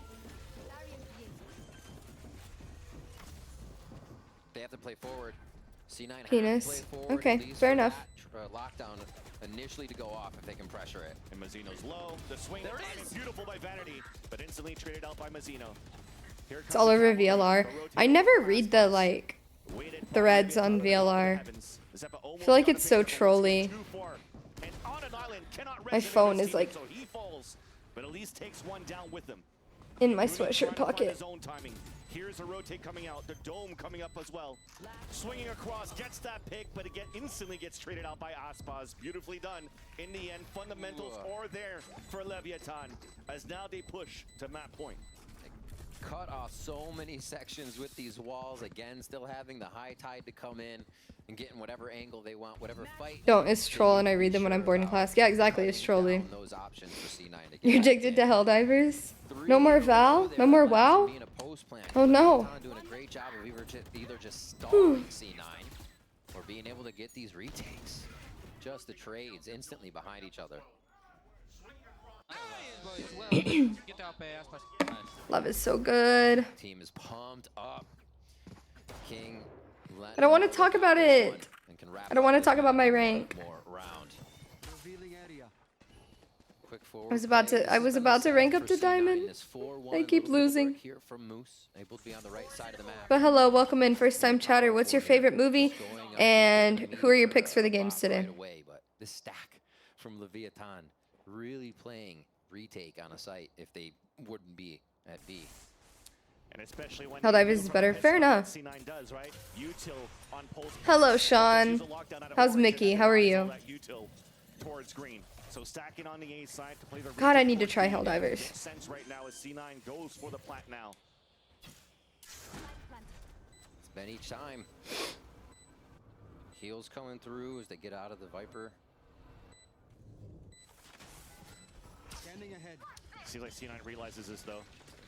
They have to play forward. C9 have to Penis. play forward, Okay, at least fair for enough. that, lockdown initially to go off if they can pressure it. And Mazzino's low. The swing timing beautiful by Vanity, but instantly traded out by Mazzino. Here It's all over VLR. I never read the like threads on VLR. I feel like it's so trolly. My phone is like So he falls, but at least takes one down with him. in my sweatshirt pocket. His own timing. Here's a rotate coming out. The dome coming up as well. Swinging across, gets that pick, but again, instantly gets traded out by Aspas. Beautifully done. In the end, fundamentals are there for Leviathan, as now they push to map point. Cut off so many sections with these walls. Again, still having the high tide to come in and getting whatever angle they want, whatever fight. Don't, it's troll and I read them when I'm bored in class. Yeah, exactly, it's trolly. Those options for C9 to get You're addicted to Helldivers? No more Val? No more WoW? Oh no. Doing a great job of either just stalling C9 or being able to get these retakes. Just the trades instantly behind each other. Love is so good. Team is pumped up. King. I don't want to talk about it. I don't want to talk about my rank. More round. Quick forward. I was about to rank up to diamond. I keep losing. Here from Moose, able to be on the right side of the map. But hello, welcome in, first time chatter. What's your favorite movie? And who are your picks for the games today? Right away, but this stack from Leviathan really playing retake on a site if they wouldn't be at B. And especially when Helldivers is better. Fair enough. C9 does, right? Util on pulse. Hello, Sean. How's Mickey? How are you? Util towards green. So stacking on the A side to play the God, I need to try Helldivers. Makes sense right now as C9 goes for the plant now. It's been each time. Heals coming through as they get out of the Viper. Seems like C9 realizes this though.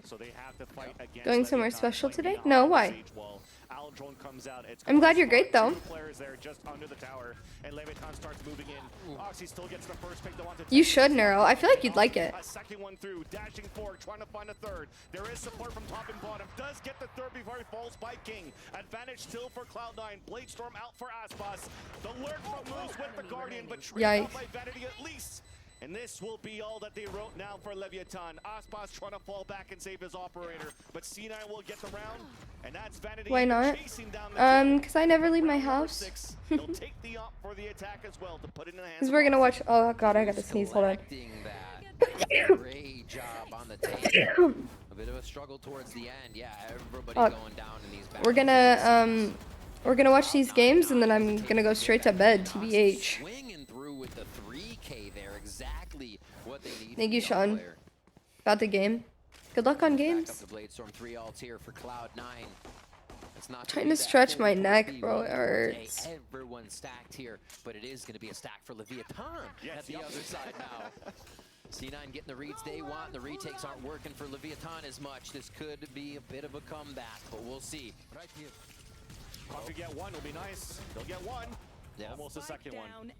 So they have to fight against Going somewhere Leviathan special playing today? behind No, the why? siege wall. Aldrone comes out. It's I'm going glad to you're great, spot though. two players there just under the tower, and Leviathan starts moving in. Oxy still gets the first pick. They want to You should, Neuro. I feel like you'd like it. a second one through, dashing forward, trying to find a third. There is support from top and bottom. Does get the third before he falls by King. Advantage still for Cloud9. Bladestorm out for Aspas. The lurk from Moose with the Guardian, but traded off by Vanity at least. And this will be all that they wrote now for Leviathan. Aspas trying to fall back and save his operator, but C9 will get the round, and that's Vanity. Why not? Chasing down the Because I never leave my house. They'll take the op for the attack as well to put it in the hands. Because we're gonna watch. Oh god, I gotta sneeze. Hold on. Great job on the tape. A bit of a struggle towards the end. Yeah, everybody going down in these battles. We're gonna watch these games and then I'm gonna go straight to bed. TBH. Swinging through with the 3K there, exactly what they need. Thank you, Sean. About the game. Good luck on games. Up the Bladestorm 3 ults here for Cloud9. It's not Trying to stretch my neck, bro. It hurts. Everyone's stacked here, but it is going to be a stack for Leviathan at the other side now. C9 getting the reads they want. The retakes aren't working for Leviathan as much. This could be a bit of a comeback, but we'll see. Right here. If you get one, it'll be nice. They'll get one. Yeah. Almost a second one.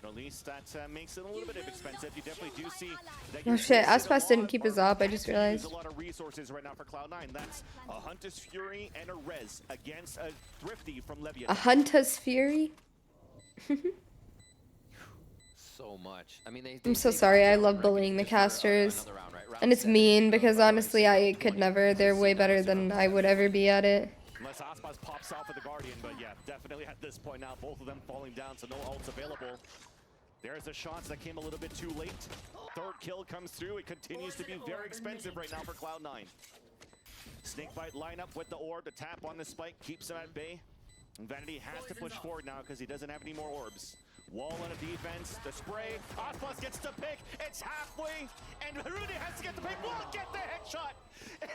At least that makes it a little bit expensive. You definitely do see that. Oh shit, Aspas didn't keep his op. I just realized. A lot of resources right now for Cloud9. That's a Hunter's Fury and a Res against a Thrifty from Leviathan. A Hunter's Fury? So much. I mean, I'm so sorry. I love bullying the casters. And it's mean because honestly, I could never. They're way better than I would ever be at it. Unless Aspas pops out for the Guardian, but yeah, definitely at this point now, both of them falling down, so no ults available. There's the shots that came a little bit too late. Third kill comes through. It continues to be very expensive right now for Cloud9. Snakebite lineup with the orb. The tap on the spike keeps him at bay. And Vanity has to push forward now because he doesn't have any more orbs. Wall on a defense. The spray. Aspas gets the pick. It's halfway. And Rudy has to get the pick. We'll get the headshot.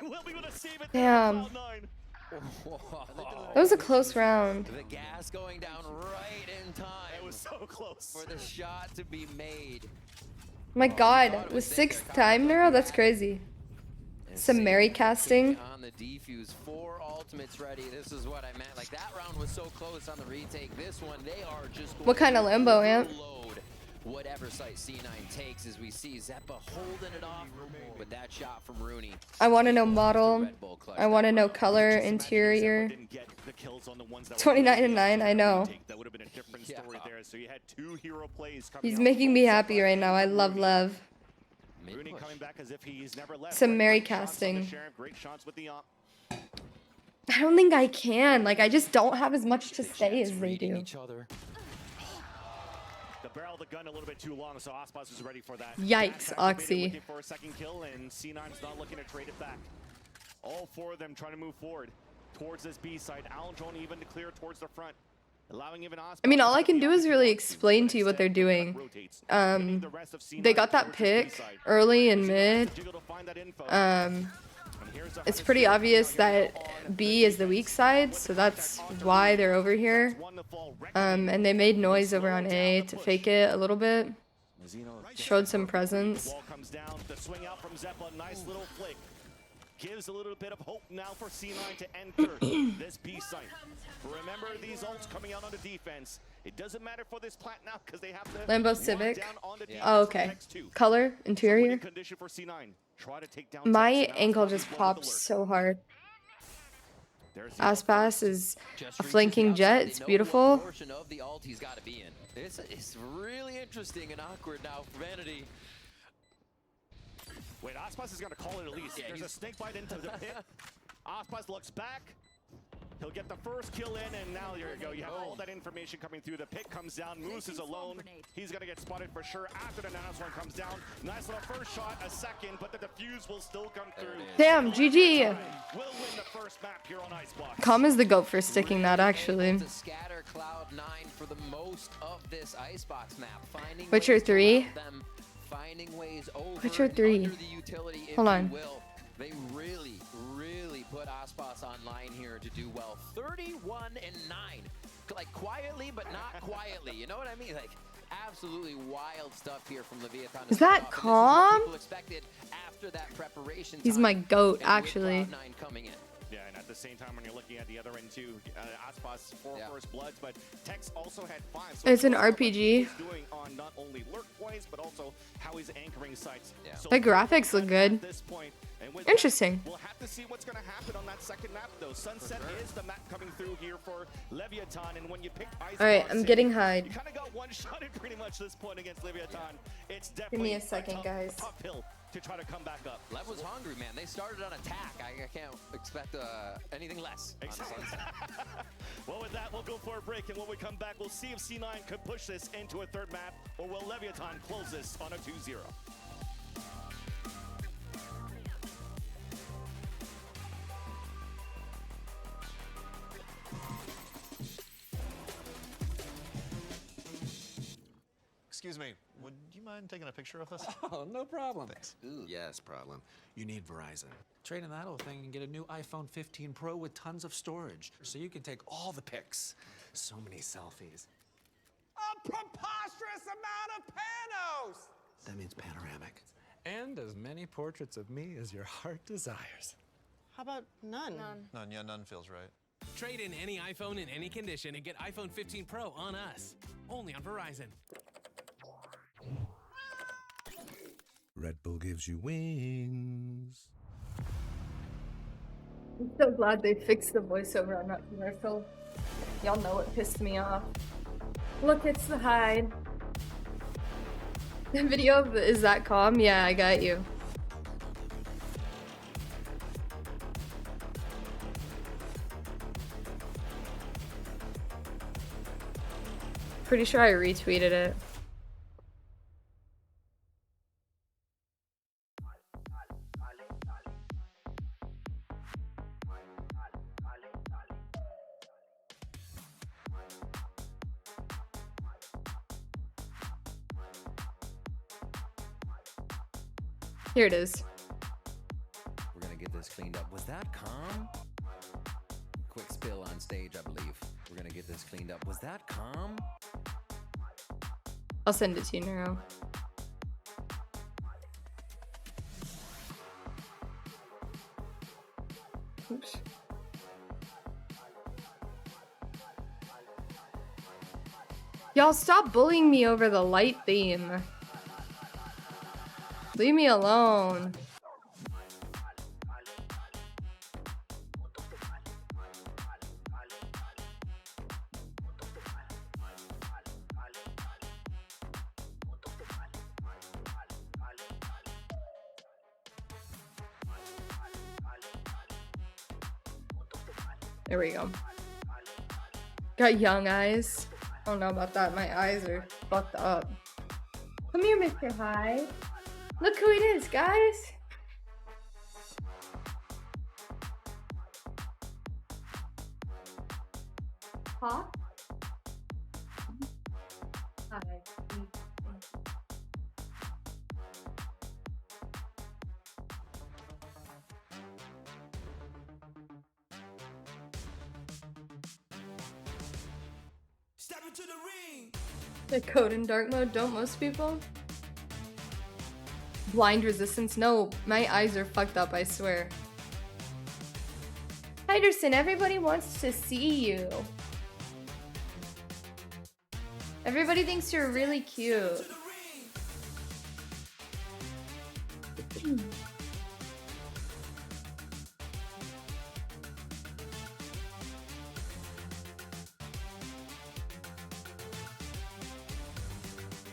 And we'll be able to save it. Damn. Cloud9. That was a close round. The gas going down right in time. It was so close. For the shot to be made. My god, the 6th time now? That's crazy. Some Mary casting. On the defuse, 4 ultimates ready. This is what I meant. Like that round was so close on the retake. This one, they are just What kind of Lambo, Amp? Whatever site C9 takes, as we see Zeppa holding it off with that shot from Rooney. I want to know model. I want to know color, interior. 29 and 9, I know. That would have been a different story there. So you had 2 hero plays coming He's out. making me happy right now. I love Lev. Rooney coming back as if he's never left. Some Mary Great shots on the casting. Sheriff, great shots with the op. I don't think I can. Like, I just don't have as much to say as they do. The barrel of the gun a little bit too long, so Aspas is ready for that. Yikes, Oxy. Looking for a second kill, and C9's not looking to trade it back. All 4 of them trying to move forward towards this B side. Aldrone even to clear towards the front, allowing even Aspas. I mean, all I can do is really explain to you what they're doing. They got that pick early and mid. It's pretty obvious that B is the weak side, so that's why they're over here. And they made noise over on A to fake it a little bit. Showed some presence. Wall comes down, the swing out from Zeppa, nice little flick. Gives a little bit of hope now for C9 to enter this B site. Remember these ults coming out on the defense. It doesn't matter for this plant now because they have to Lambo Civic. Oh, okay. Color, interior. Condition for C9. Try to take down My ankle just popped so hard. Aspas is a flanking jet. It's beautiful. Portion of the ult he's got to be in. It's really interesting and awkward now for Vanity. Wait, Aspas is going to call it at least. There's a snake bite into the pit. Aspas looks back. He'll get the first kill in, and now there you go. You have all that information coming through. The pick comes down. Moose is alone. He's going to get spotted for sure after the Nanos one comes down. Nice little first shot, a second, but the defuse will still come through. Damn, GG. Will win the first map here on Icebox. Calm is the goat for sticking that, actually. To scatter Cloud9 for the most of this Icebox map. Finding Witcher ways 3. around them, finding ways over Witcher and 3. under the utility, if Hold you on. will. They really put Aspas online here to do well. 31 and 9. Like quietly, but not quietly. You know what I mean? Like absolutely wild stuff here from Leviathan. Is that calm? People expected after after that preparation He's time, my goat, and with actually. Cloud9 coming in. Yeah, and at the same time, when you're looking at the other end too, Aspas 4 first bloods, but Tex also had 5. So It's an what RPG. he's doing on not only lurk points, but also how he's anchoring sites. Yeah. So The graphics look good. at this point, and with Interesting. that, we'll have to see what's going to happen on that second map, though. Sunset is the map coming through here for Leviathan, and when you pick Ice Alright, Box I'm in, getting high. You kind of got one-shotted pretty much this point against Leviathan. It's Give definitely me a second, tough, guys. tough hill to try to come back up. Lev was hungry, man. They started on attack. I can't expect anything less. On Exactly. Sunset. Well, with that, we'll go for a break, and when we come back, we'll see if C9 could push this into a third map, or will Leviathan close this on a 2-0. Excuse me, would you mind taking a picture of this? Oh, no problem. Thanks. Ooh, yes, problem. You need Verizon. Trade in that old thing and get a new iPhone 15 Pro with tons of storage, so you can take all the pics. So many selfies. A preposterous amount of panos! That means panoramic. And as many portraits of me as your heart desires. How about none? None, yeah, none feels right. Trade in any iPhone in any condition and get iPhone 15 Pro on us. Only on Verizon. Red Bull gives you wings. I'm so glad they fixed the voiceover on that commercial. Y'all know it pissed me off. Look, it's the hide. The video of is that calm? Yeah, I got you. Pretty sure I retweeted it. Here it is. We're gonna get this cleaned up. Was that calm? Quick spill on stage, I believe. We're gonna get this cleaned up. Was that calm? I'll send it to you now. Oops. Y'all stop bullying me over the light theme. Leave me alone. There we go. Got young eyes. I don't know about that. My eyes are fucked up. Come here, Mr. Hyde. Look who it is, guys. Huh? Hi. Step into the ring. The code in dark mode, don't most people? Blind resistance? No, my eyes are fucked up, I swear. Henderson, everybody wants to see you. Everybody thinks you're really cute.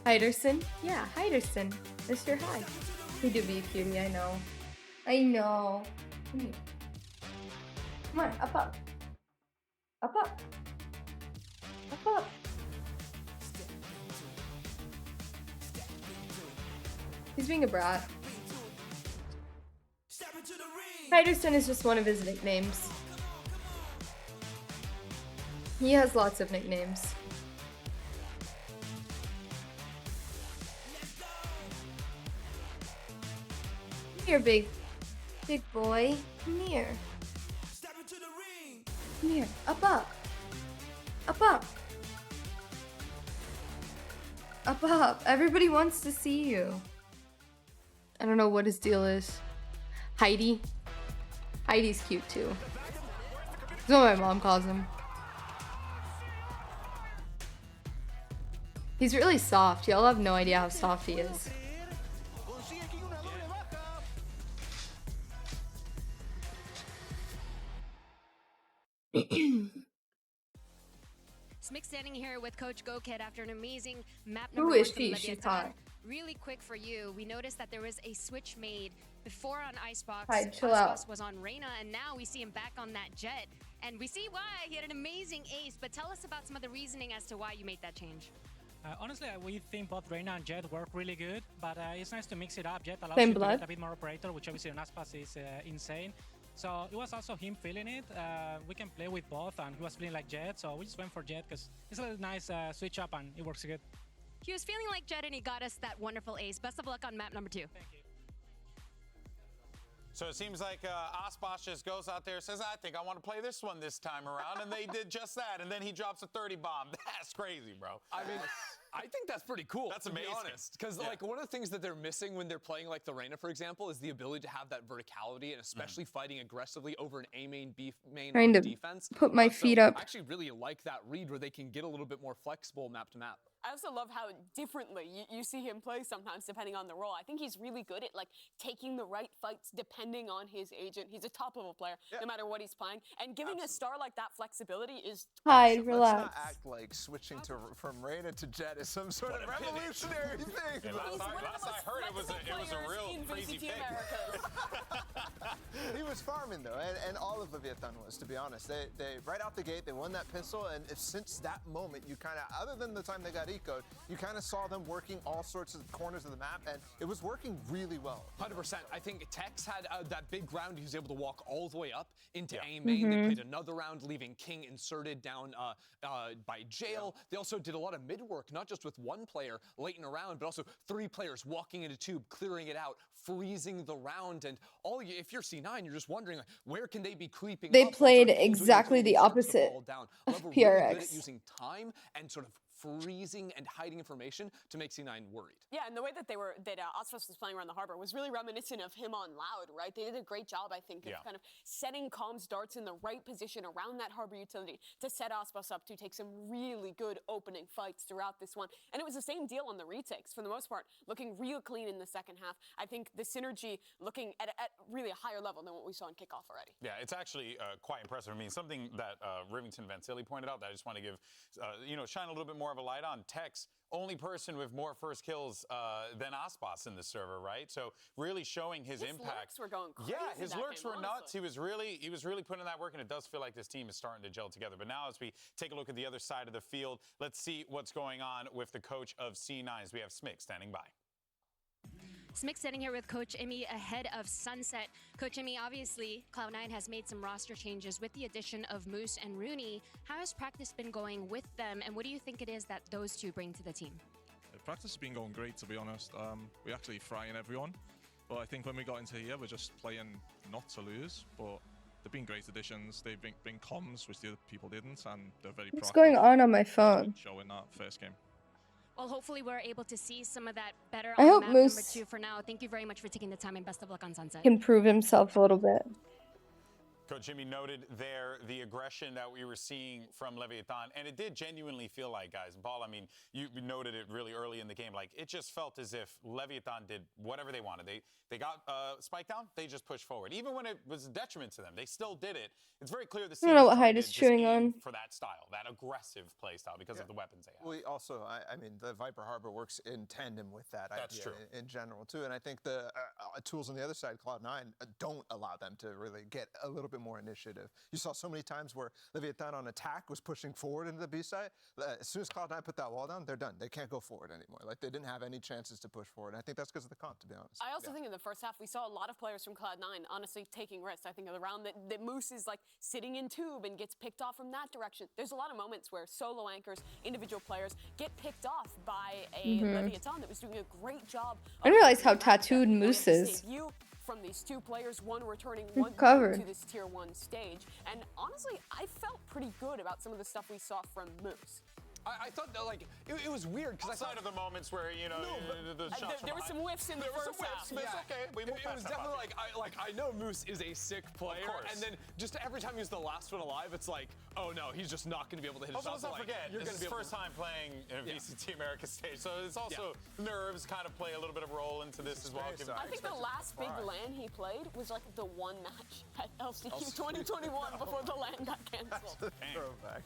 Hiderson? Yeah, Hiderson. Mr. Hyde. He do be a cutie, I know. I know. Come here. Come on, up, up. Up, up. Up, up. He's being a brat. Hiderson is just one of his nicknames. He has lots of nicknames. Here, big boy. Come here. Come here. Up, up. Up, up. Up, up. Everybody wants to see you. I don't know what his deal is. Heidi. Heidi's cute too. That's what my mom calls him. He's really soft. Y'all have no idea how soft he is. Smick standing here with Coach GoKid after an amazing map Who number is one from she? Leviathan. She's hot. Really quick for you, we noticed that there was a switch made before on Icebox. Hi, chill Icebox out. was on Reyna, and now we see him back on that Jet. And we see why. He had an amazing ace, but tell us about some of the reasoning as to why you made that change. Honestly, we think both Reyna and Jet work really good, but it's nice to mix it up. Jet allows Same you to blood. get a bit more operator, which obviously on Aspas is insane. So it was also him feeling it. We can play with both, and he was feeling like Jet, so we just went for Jet because it's a nice switch up and it works good. He was feeling like Jet, and he got us that wonderful ace. Best of luck on map number 2. Thank you. So it seems like Aspas just goes out there and says, I think I want to play this one this time around. And they did just that. And then he drops a 30 bomb. That's crazy, bro. I mean, I think that's pretty cool. That's to amazing. Be honest, because like one of the things that they're missing when they're playing like the Reyna, for example, is the ability to have that verticality and especially fighting aggressively over an A main, B main Trying to defense. put my feet up. I actually really like that read where they can get a little bit more flexible map to map. I also love how differently you see him play sometimes depending on the role. I think he's really good at like taking the right fights depending on his agent. He's a top level player no matter what he's playing. And giving a star like that flexibility is Hi, Let's relax. not act like switching from Reyna to Jet is some sort of revolutionary thing. Yeah, last I heard, it was a real crazy pick. He was farming though, and all of Leviathan was, to be honest. They right out the gate, they won that pistol, and since that moment, you kind of, other than the time they got ecoed, you kind of saw them working all sorts of corners of the map, and it was working really well. 100%. I think Tex had that big round. He was able to walk all the way up into A main. They played another round, leaving King inserted down by jail. They also did a lot of mid work, not just with one player late in a round, but also 3 players walking into tube, clearing it out, freezing the round. And if you're C9, you're just wondering, like, where can they be creeping They up? played Well, exactly the opposite down. of Really good at PRX. using time and sort of freezing and hiding information to make C9 worried. Yeah, and the way that Aspas was playing around the harbor was really reminiscent of him on Loud, right? They did a great job, I think, of kind of setting comms darts in the right position around that harbor utility to set Aspas up to take some really good opening fights throughout this one. And it was the same deal on the retakes, for the most part, looking real clean in the second half. I think the synergy looking at really a higher level than what we saw in kickoff already. Yeah, it's actually quite impressive. I mean, something that Rivington Vantilli pointed out that I just want to give, shine a little bit more of a light on. Tex, only person with more first kills than Aspas in the server, right? So really showing his impact. Lurks were going crazy. Yeah, his that lurks game, were nuts. He was really putting in that work, and it does feel like this team is starting to gel together. But now as we take a look at the other side of the field, let's see what's going on with the coach of C9 as we have Smick standing by. Smick sitting here with Coach Emmy ahead of Sunset. Coach Emmy, obviously, Cloud9 has made some roster changes with the addition of Moose and Rooney. How has practice been going with them, and what do you think it is that those two bring to the team? Practice has been going great, to be honest. We're actually frying everyone. But I think when we got into here, we're just playing not to lose. But they've been great additions. They bring comms, which the other people didn't, and they're very What's proactive. going on my phone? Showing that first game. Well, hopefully we're able to see some of that better I on hope map Moose number 2 for now. Thank you very much for taking the time, and best of luck on Sunset. Can prove himself a little bit. Coach Jimmy noted there the aggression that we were seeing from Leviathan, and it did genuinely feel like, guys, Paul, I mean, you noted it really early in the game, like it just felt as if Leviathan did whatever they wanted. They got spike down, they just pushed forward. Even when it was a detriment to them, they still did it. It's very clear the I don't know what Hyde is chewing on. for that style, that aggressive play style because of the weapons they have. We also, I mean, the Viper Harbor works in tandem with that That's idea true. in general too, and I think the tools on the other side, Cloud9, don't allow them to really get a little bit more initiative. You saw so many times where Leviathan on attack was pushing forward into the B side. As soon as Cloud9 put that wall down, they're done. They can't go forward anymore. Like they didn't have any chances to push forward. And I think that's because of the comp, to be honest. I also think in the first half we saw a lot of players from Cloud9 honestly taking risks. I think of the round that Moose is like sitting in tube and gets picked off from that direction. There's a lot of moments where solo anchors, individual players get picked off by a Leviathan that was doing a great job. I didn't realize how tattooed Moose is. From these two players, one returning, one covered. to this tier 1 stage. And honestly, I felt pretty good about some of the stuff we saw from Moose. I thought that like it was weird because I thought of the moments where the shots there were some whiffs in the first half. But it's okay. We moved It was past that, definitely Bobby. I know Moose is a sick player, and then just every time he's the last one alive, it's like, oh no, he's just not going to be able to hit a Also, shot. let's not forget, you're this going is to be his first time playing in a VCT America stage, so it's also nerves kind of play a little bit of a role into this as well. I think the last big LAN he played was like the one match at LCQ 2021 before the LAN got canceled. Throwback.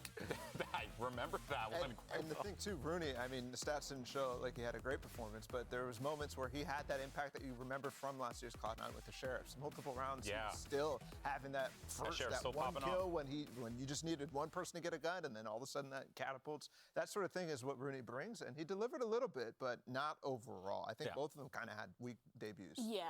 I remember that one. And the thing too, Rooney, I mean, the stats didn't show like he had a great performance, but there was moments where he had that impact that you remember from last year's Cloud9 with the Sheriffs. Multiple rounds, still having that first, that one kill when you just needed one person to get a gun, and then all of a sudden that catapults. That sort of thing is what Rooney brings, and he delivered a little bit, but not overall. I think both of them kind of had weak debuts. Yeah,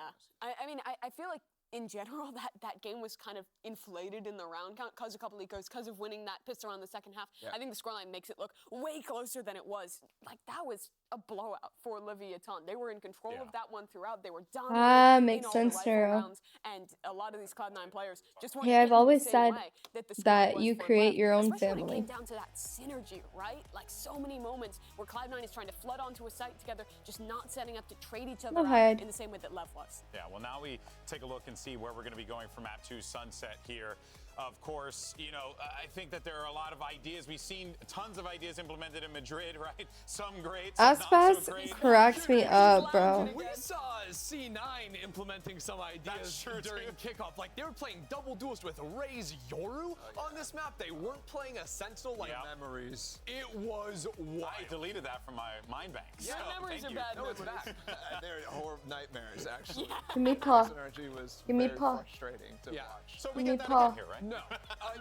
I mean, I feel like in general that game was kind of inflated in the round count because a couple of ecos, because of winning that pistol on the second half. I think the scoreline makes it look way closer than it was. Like that was a blowout for Leviathan. They were in control of that one throughout. They were dominating makes in all sense, the rifle Nero. rounds, and a lot of these Cloud9 players just weren't Hey, I've hitting the always same said way the score that was you for create LEV, your own especially when it family. came down to that synergy, right? Like so many moments where Cloud9 is trying to flood onto a site together, just not setting up to trade each other out in the same way that LEV was. Yeah, well, now we take a look and see where we're going to be going for Map 2 Sunset here. Of course, I think that there are a lot of ideas. We've seen tons of ideas implemented in Madrid, right? Some great, some not so Aspas great. cracks me up, bro. We saw C9 implementing some ideas during kickoff. Like they were playing double duels with Raze Yoru on this map. They weren't playing a Sentinel like memories. It was wild. I deleted that from my mind bank. Yeah, memories are bad. No, it's back. They're horrible nightmares, actually. Give me paw. Synergy was Give me very paw. frustrating to watch. So we get that again here, right? No,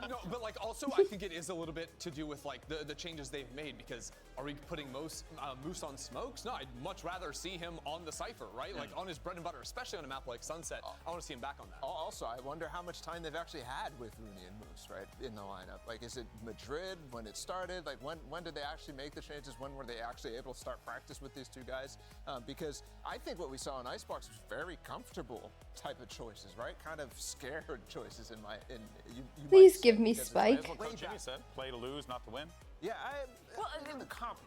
no, but like also I think it is a little bit to do with like the changes they've made, because are we putting Moose on smokes? No, I'd much rather see him on the Cypher, right? Like on his bread and butter, especially on a map like Sunset. I want to see him back on that. Also, I wonder how much time they've actually had with Rooney and Moose, right, in the lineup. Like, is it Madrid when it started? Like, when did they actually make the changes? When were they actually able to start practice with these two guys? Because I think what we saw in Icebox was very comfortable type of choices, right? Kind of scared choices in my. You Please might give say, me because it's Spike. That's what Coach Jimmy said. Play to lose, not to win. Yeah, in the comp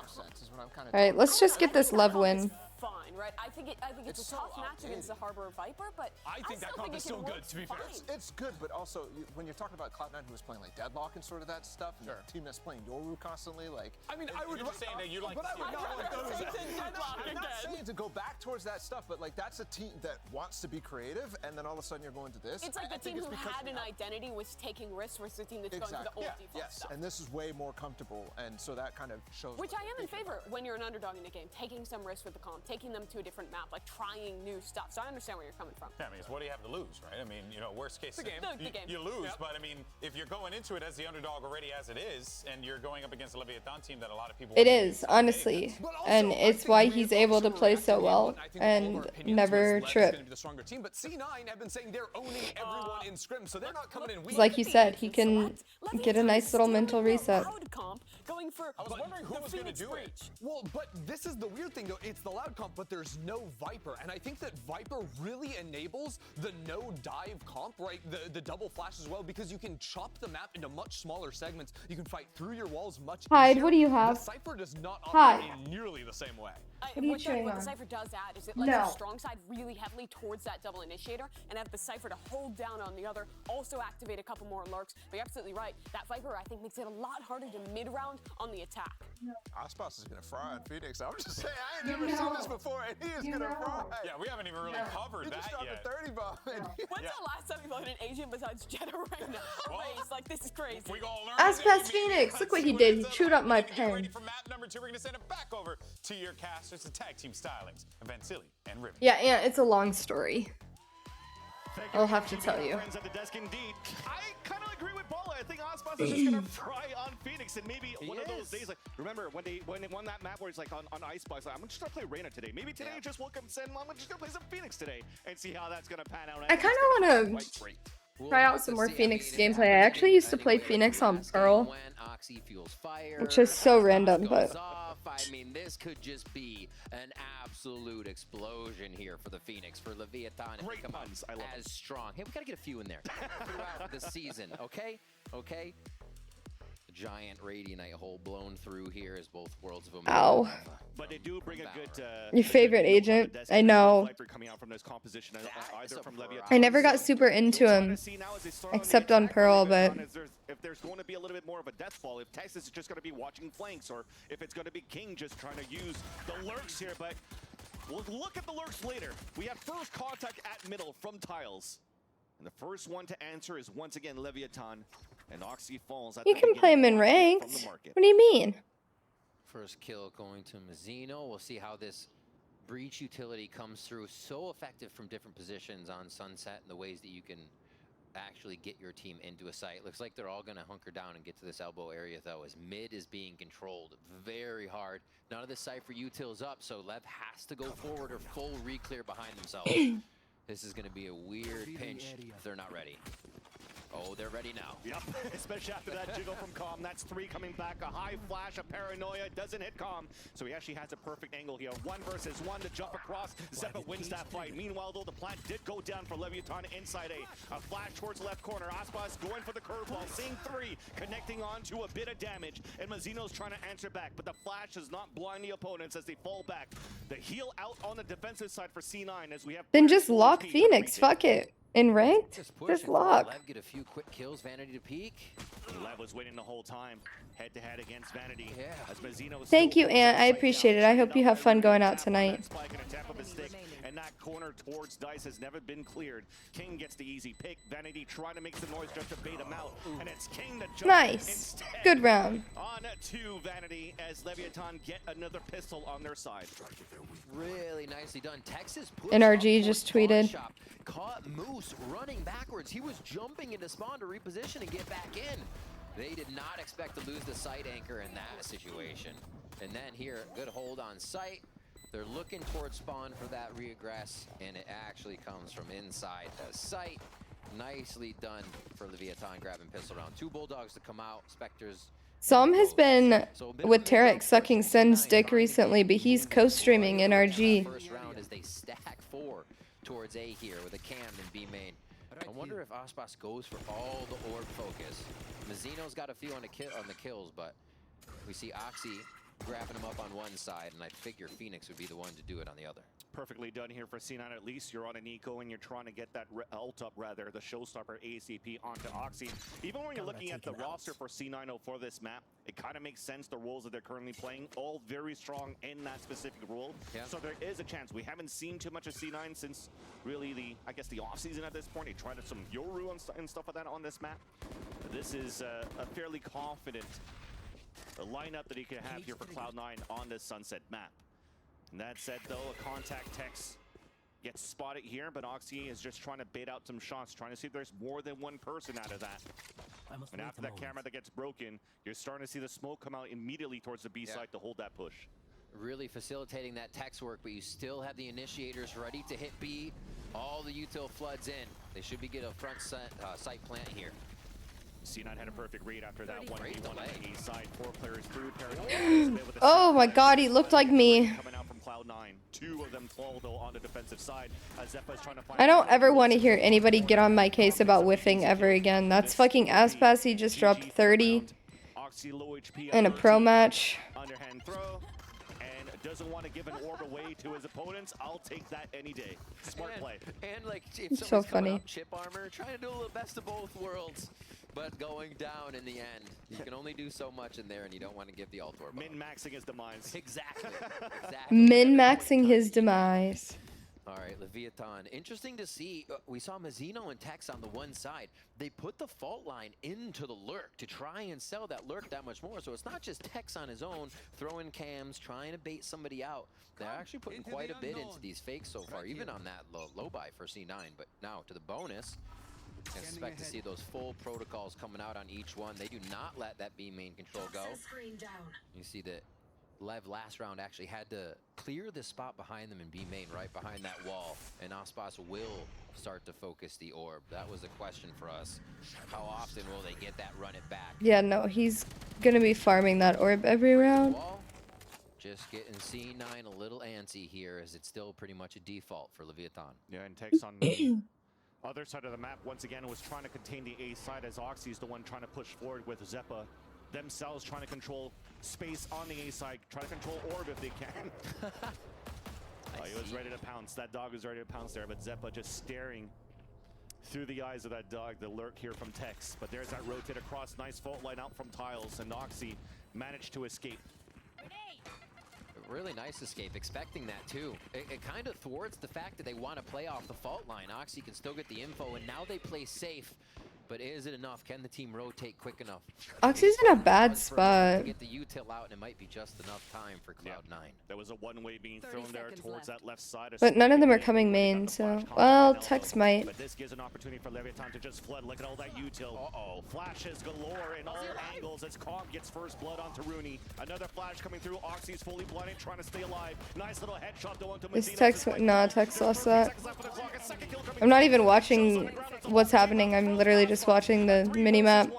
sense is what I'm kind of. All right, let's just get this LEV win. Fine, right? I think it's a tough match against the Harbor Viper, but I think that comp is still good, to be fair. It's good, but also when you're talking about Cloud9 who was playing like Deadlock and sort of that stuff, and a team that's playing Yoru constantly, like. I mean, I would You're just saying that you like. But I would not want those. Deadlock I'm not again. saying to go back towards that stuff, but like that's a team that wants to be creative, and then all of a sudden you're going to this. It's like the team who had an identity was taking risks versus the team that's going for the old default stuff. And this is way more comfortable, and so that kind of shows. Which I am in favor when you're an underdog in the game, taking some risks with the comp, taking them to a different map, like trying new stuff. So I understand where you're coming from. Yeah, I mean, it's what do you have to lose, right? I mean, worst case, The game. you lose, but I mean, if you're going into it as the underdog already as it is, and you're going up against a Leviathan team that a lot of people. It is, honestly. And it's why he's able to play so well and never trip. Going to be the stronger team, but C9 have been saying they're owning everyone in scrim, so they're not coming in weak. Like you said, he can get a nice little mental reset. Going for I was wondering who was going to do it. Well, but this is the weird thing, though. It's the loud comp, but there's no Viper. And I think that Viper really enables the no dive comp, right? The double flash as well, because you can chop the map into much smaller segments. You can fight through your walls much Hyde, easier. what do you have? The Cypher does not Hyde. operate in nearly the same way. What are you What cheering the on? Cypher does add is it lets No. your strong side really heavily towards that double initiator and have the Cypher to hold down on the other, also activate a couple more lurks. But you're absolutely right. That Viper, I think, makes it a lot harder to mid-round on the attack. Aspas is gonna fry on Phoenix. I'm just saying, I ain't never seen this before, and he is gonna fry. Yeah, we haven't even really covered He that just dropped yet. a 30 bomb. When's the last time you played an agent besides Jetta Arena? Raze, like, this is crazy. We gonna learn Aspas Phoenix, look what he did. He chewed up my Get ready pen. for map number 2. We're gonna send it back over to your casters, the tag team stylings, Vansili and Riven. Yeah, it's a long story. I'll have to tell you. Friends at the desk, indeed. I kind of agree with Paula. I think Aspas is just gonna fry on Phoenix, and maybe one of those days, like remember when they won that map where it's like on Icebox, like, I'm just gonna play Reyna today. Maybe today just woke up and said, I'm just gonna play some Phoenix today and see how that's gonna pan out. I kind of want to try out some more Phoenix gameplay. I actually used to play Phoenix on Pearl, which is so random, but I mean, this could just be an absolute explosion here for the Phoenix, for Leviathan. Great puns. I love as strong. Hey, we gotta get a few in there throughout the season, okay? Okay? giant Radianite hole blown through here as both worlds of them. Ow. But they do bring a good. Your favorite agent? I know. Coming out from this composition, either from I never got super into him, except on Pearl, but if there's going to be a little bit more of a death fall, if Texas is just going to be watching flanks, or if it's going to be King just trying to use the lurks here. But we'll look at the lurks later. We have first contact at middle from Tiles. And the first one to answer is once again Leviathan. And Oxy falls at you can play him in ranked. What do you mean? First kill going to Mazzino. We'll see how this breach utility comes through. So effective from different positions on Sunset and the ways that you can actually get your team into a site. Looks like they're all going to hunker down and get to this elbow area, though, as mid is being controlled very hard. None of the Cypher util's up, so Lev has to go forward or full re-clear behind themselves. This is going to be a weird pinch if they're not ready. Oh, they're ready now. Yep, especially after that jiggle from Calm. That's 3 coming back. A high flash, a paranoia, doesn't hit Calm. So he actually has a perfect angle here. 1 versus 1 to jump across. Zeppa wins that fight. Meanwhile, though, the plant did go down for Leviathan inside A. A flash towards left corner. Aspas going for the curveball, seeing 3, connecting on to a bit of damage. And Mazzino's trying to answer back, but the flash does not blind the opponents as they fall back. The heal out on the defensive side for C9 as we have... Then just lock Phoenix. Fuck it. In ranked? Just lock. Lev get a few quick kills. Vanity to peek. Lev was winning the whole time. Head to head against Vanity. Yeah. As Mazzino Thank you, Aunt. I appreciate it. I hope you have fun going out tonight. And that corner towards Dice has never been cleared. King gets the easy pick. Vanity trying to make some noise just to bait him out. And it's King that jumps Nice. instead. Good round. On to Vanity as Leviathan get another pistol on their side. Really nicely done. Texas NRG just tweeted. Caught Moose running backwards. He was jumping into spawn to reposition and get back in. They did not expect to lose the site anchor in that situation. And then here, good hold on site. They're looking towards spawn for that regress, and it actually comes from inside the site. Nicely done for Leviathan grabbing pistol round. 2 Bulldogs to come out. Spectres. Som has been with Tarek sucking Sen's dick recently, but he's co-streaming NRG. First round as they stack 4 towards A here with a cam and B main. I wonder if Aspas goes for all the orb focus. Mazzino's got a few on the kills, but we see Oxy grabbing him up on one side, and I figure Phoenix would be the one to do it on the other. Perfectly done here for C9. At least you're on an eco and you're trying to get that ult up, rather, the showstopper ACP onto Oxy. Even when you're looking at the roster for C9 for this map, it kind of makes sense. The roles that they're currently playing, all very strong in that specific role. Yeah. So there is a chance. We haven't seen too much of C9 since really I guess the offseason at this point. They tried some Yoru and stuff like that on this map. But this is a fairly confident lineup that he could have here for Cloud9 on this Sunset map. And that said, though, a contact text gets spotted here, but Oxy is just trying to bait out some shots, trying to see if there's more than one person out of that. And after that camera that gets broken, you're starting to see the smoke come out immediately towards the B side to hold that push. Really facilitating that text work, but you still have the initiators ready to hit B. All the util floods in. They should be getting a front site plant here. C9 had a perfect read after that 1v1 on the A side. 4 players through. Paranoia. Oh my god, he looked like me. Coming out from Cloud9. 2 of them fall, though, on the defensive side. Zeppa's trying to find I don't ever want to hear anybody get on my case about whiffing ever again. That's fucking Aspas. He just dropped 30 in a pro match. Underhand throw. Doesn't want to give an orb away to his opponents. I'll take that any day. Smart play. And like, if It's so someone's coming funny. up chip armor, trying to do a little best of both worlds, but going down in the end. You can only do so much in there, and you don't want to give the alt orb. Min-maxing his demise. Exactly. Exactly. Min-maxing his demise. All right, Leviathan. Interesting to see. We saw Mazzino and Tex on the one side. They put the fault line into the lurk to try and sell that lurk that much more. So it's not just Tex on his own, throwing cams, trying to bait somebody out. They're actually putting quite a bit into these fakes so far, even on that low buy for C9. But now to the bonus. I expect to see those full protocols coming out on each one. They do not let that B main control go. You see that Lev last round actually had to clear the spot behind them in B main, right behind that wall, and Aspas will start to focus the orb. That was a question for us. How often will they get that run it back? Yeah, no, he's gonna be farming that orb every round. Wall, just getting C9 a little antsy here, as it's still pretty much a default for Leviathan. Yeah, and takes on the other side of the map once again was trying to contain the A side, as Oxy's the one trying to push forward with Zeppa themselves trying to control space on the A side, try to control orb if they can. He was ready to pounce. That dog was ready to pounce there, but Zeppa just staring through the eyes of that dog, the lurk here from Tex. But there's that rotate across, nice fault line out from Tiles, and Noxy managed to escape. Really nice escape, expecting that too. It kind of thwarts the fact that they want to play off the fault line. Oxy can still get the info, and now they play safe. But is it enough? Can the team rotate quick enough? Oxy's in a bad spot. To get the util out, and it might be just enough time for Cloud9. There was a one-way being thrown there towards that left side. But none of them are coming main, so... Well, Tex might. But this gives an opportunity for Leviathan to just flood. Look at all that util. Uh-oh. Flashes galore in all angles as Comp gets first blood onto Rooney. Another flash coming through. Oxy's fully blinded, trying to stay alive. Nice little headshot going to Is Tex... Nah, Tex lost that. I'm not even watching what's happening. I'm literally just watching the mini-map.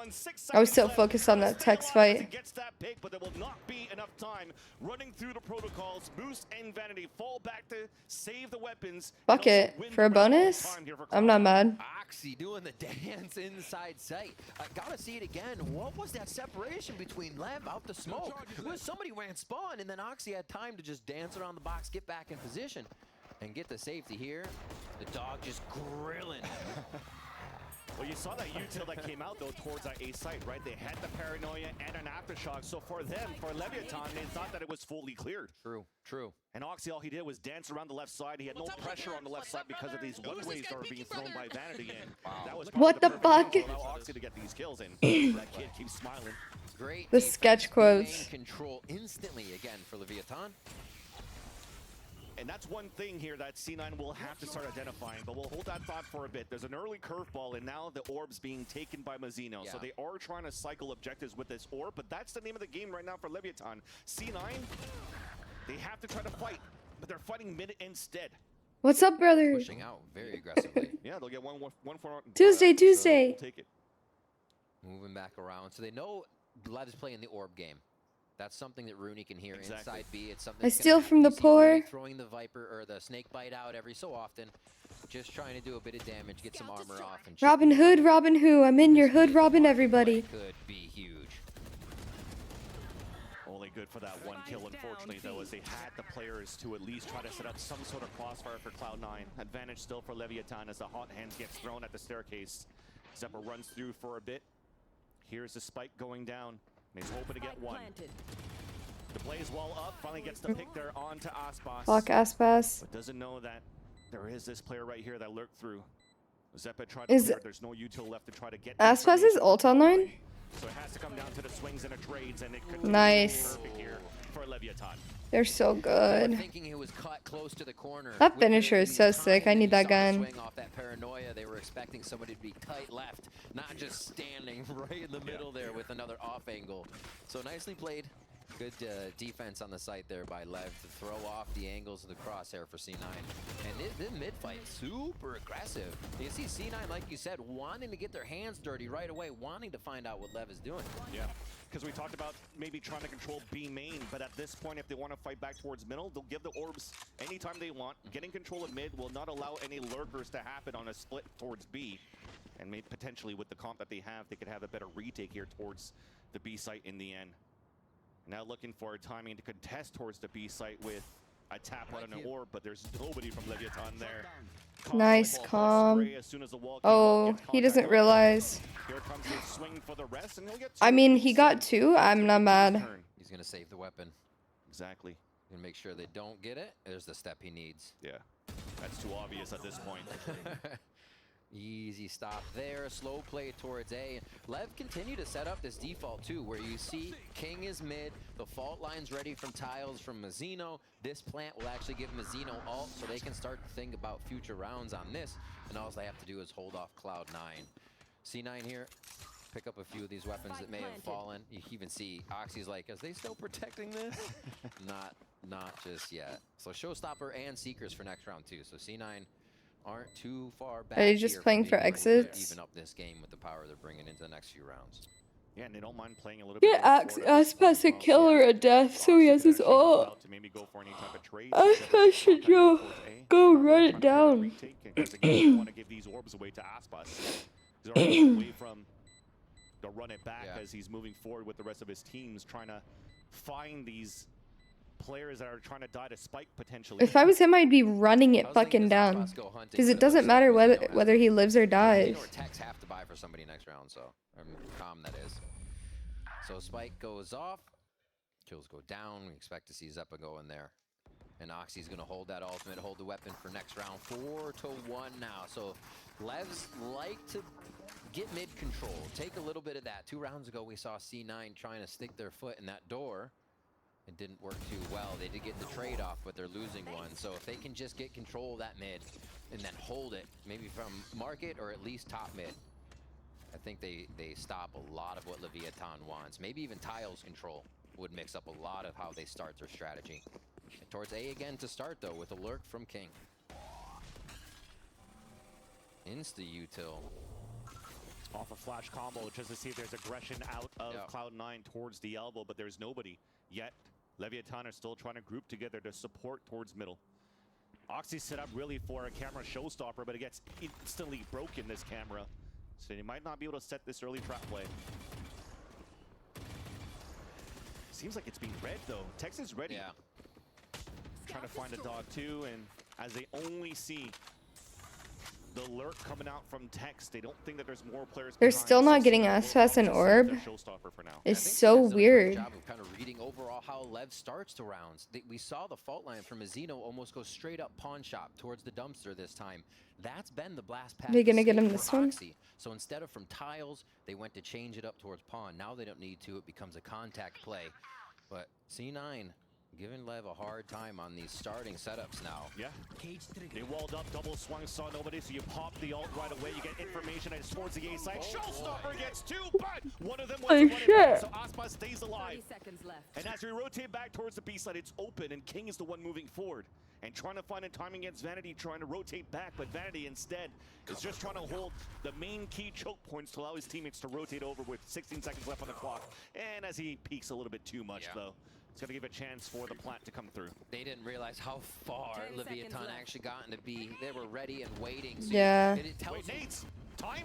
I was so focused on that Tex fight. Gets that pick, but there will not be enough time running through the protocols. Boost and Vanity fall back to save the weapons. Fuck it. For a bonus? I'm not mad. Oxy doing the dance inside sight. I gotta see it again. What was that separation between Lev out the smoke? Well, somebody ran spawn, and then Oxy had time to just dance around the box, get back in position, and get the safety here. The dog just grilling. Well, you saw that util that came out, though, towards that A site, right? They had the paranoia and an aftershock. So for them, for Leviathan, they thought that it was fully cleared. True. And Oxy, all he did was dance around the left side. He had no pressure on the left side because of these one-ways that were being thrown by Vanity in. That was What the fuck? allow Oxy to get these kills in. That kid keeps smiling. Great. The sketch quotes. Control instantly again for Leviathan. And that's one thing here that C9 will have to start identifying, but we'll hold that thought for a bit. There's an early curveball, and now the orb's being taken by Mazzino. So they are trying to cycle objectives with this orb, but that's the name of the game right now for Leviathan. C9, they have to try to fight, but they're fighting mid instead. What's up, brother? Pushing out very aggressively. Yeah, they'll get one for Tuesday. So we'll take it. Moving back around. So they know Lev's playing the orb game. That's something that Rooney can hear inside B. It's something I steal from the poor. Throwing the Viper or the snake bite out every so often. Just trying to do a bit of damage, get some armor off. And Robin Hood, Robin Who. I'm in your hood, Robin everybody. Could be huge. Only good for that one kill, unfortunately, though, as they had the players to at least try to set up some sort of crossfire for Cloud9. Advantage still for Leviathan as the hot hands gets thrown at the staircase. Zeppa runs through for a bit. Here's the spike going down. He's hoping to get one. The blaze wall up, finally gets the pick there onto Aspas. Fuck Aspas. But doesn't know that there is this player right here that lurked through. Zeppa tried to clear. There's no util left to try to get Aspas is ult online? So it has to come down to the swings and the trades, and it could Nice. be perfect here for Leviathan. They're so good. Thinking it was cut close to the corner. That finisher is so sick. I need that gun. Swing off that paranoia. They were expecting somebody to be tight left, not just standing right in the middle there with another off angle. So nicely played. Good defense on the site there by Lev to throw off the angles of the crosshair for C9. And the mid-fight, super aggressive. You see C9, like you said, wanting to get their hands dirty right away, wanting to find out what Lev is doing. Yeah, because we talked about maybe trying to control B main, but at this point, if they want to fight back towards middle, they'll give the orbs anytime they want. Getting control of mid will not allow any lurkers to happen on a split towards B. And maybe potentially with the comp that they have, they could have a better retake here towards the B site in the end. Now looking for a timing to contest towards the B site with a tap on an orb, but there's nobody from Leviathan there. Nice, calm. Oh, he doesn't realize. Here comes the swing for the rest, and he'll get I mean, he got two. I'm not mad. He's going to save the weapon. Exactly. And make sure they don't get it. There's the step he needs. Yeah, that's too obvious at this point. Easy stop there, slow play towards A. Lev continue to set up this default too, where you see King is mid, the fault line's ready from Tiles from Mazzino. This plant will actually give Mazzino ult, so they can start to think about future rounds on this, and all they have to do is hold off Cloud9. C9 here, pick up a few of these weapons that may have fallen. You even see Oxy's like, is they still protecting this? Not just yet. So Showstopper and Seekers for next round too, so C9 aren't too far back. Are you just playing for exits? Even up this game with the power they're bringing into the next few rounds. Yeah, and they don't mind playing a little Get Aspas a kill or a death, so he has his ult. Aspas should go run it down. Because again, you want to give these orbs away to Aspas. He's already away from to run it back as he's moving forward with the rest of his teams, trying to find these players that are trying to die to Spike potentially. If I was him, I'd be running it fucking down. Because it doesn't matter whether he lives or dies. Techs have to buy for somebody next round, so calm that is. So Spike goes off, kills go down. We expect to see Zeppa go in there. And Oxy's gonna hold that ultimate, hold the weapon for next round. 4-1 now. So Levs like to get mid control. Take a little bit of that. 2 rounds ago, we saw C9 trying to stick their foot in that door. It didn't work too well. They did get the trade-off, but they're losing one. So if they can just get control of that mid and then hold it, maybe from market or at least top mid, I think they stop a lot of what Leviathan wants. Maybe even Tiles control would mix up a lot of how they start their strategy. And towards A again to start, though, with a lurk from King. Insta-util. Off a flash combo just to see if there's aggression out of Cloud9 towards the elbow, but there's nobody yet. Leviathan are still trying to group together to support towards middle. Oxy set up really for a camera showstopper, but it gets instantly broken, this camera. So he might not be able to set this early trap play. Seems like it's being read though. Tex is ready. Yeah. Trying to find a dog too, and as they only see the lurk coming out from Tex, they don't think that there's more players. They're still not getting S an orb. It's so weird. Job of kind of reading overall how Lev starts the rounds. We saw the fault line from Azino almost go straight up pawn shop towards the dumpster this time. That's been the blast path. Are they gonna get him this one? So instead of from tiles, they went to change it up towards pawn. Now they don't need to. It becomes a contact play. But C9 giving Lev a hard time on these starting setups now. Yeah. They walled up, double swung, saw nobody, so you pop the ult right away. You get information and it's towards the A side. Showstopper gets 2, but one of them was running back, so Aspa stays alive. 30 seconds left. And as we rotate back towards the B side, it's open, and King is the one moving forward. And trying to find a timing against Vanity, trying to rotate back, but Vanity instead is just trying to hold the main key choke points to allow his teammates to rotate over with 16 seconds left on the clock. And as he peaks a little bit too much, though, it's going to give a chance for the plant to come through. They didn't realize how far Leviathan actually gotten to be. They were ready and waiting. So yeah. Wait, Nate, time?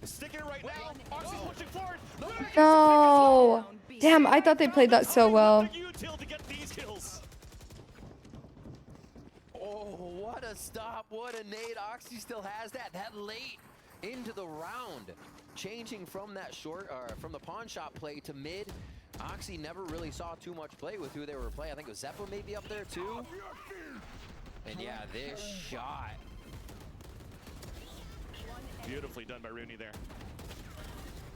Stick it right now. Oxy pushing forward. No. Damn, I thought they played that so well. Oh, what a stop. What a nade. Oxy still has that late into the round. Changing from that short, from the pawn shop play to mid. Oxy never really saw too much play with who they were playing. I think it was Zeppa maybe up there too. And yeah, this shot. Beautifully done by Rooney there.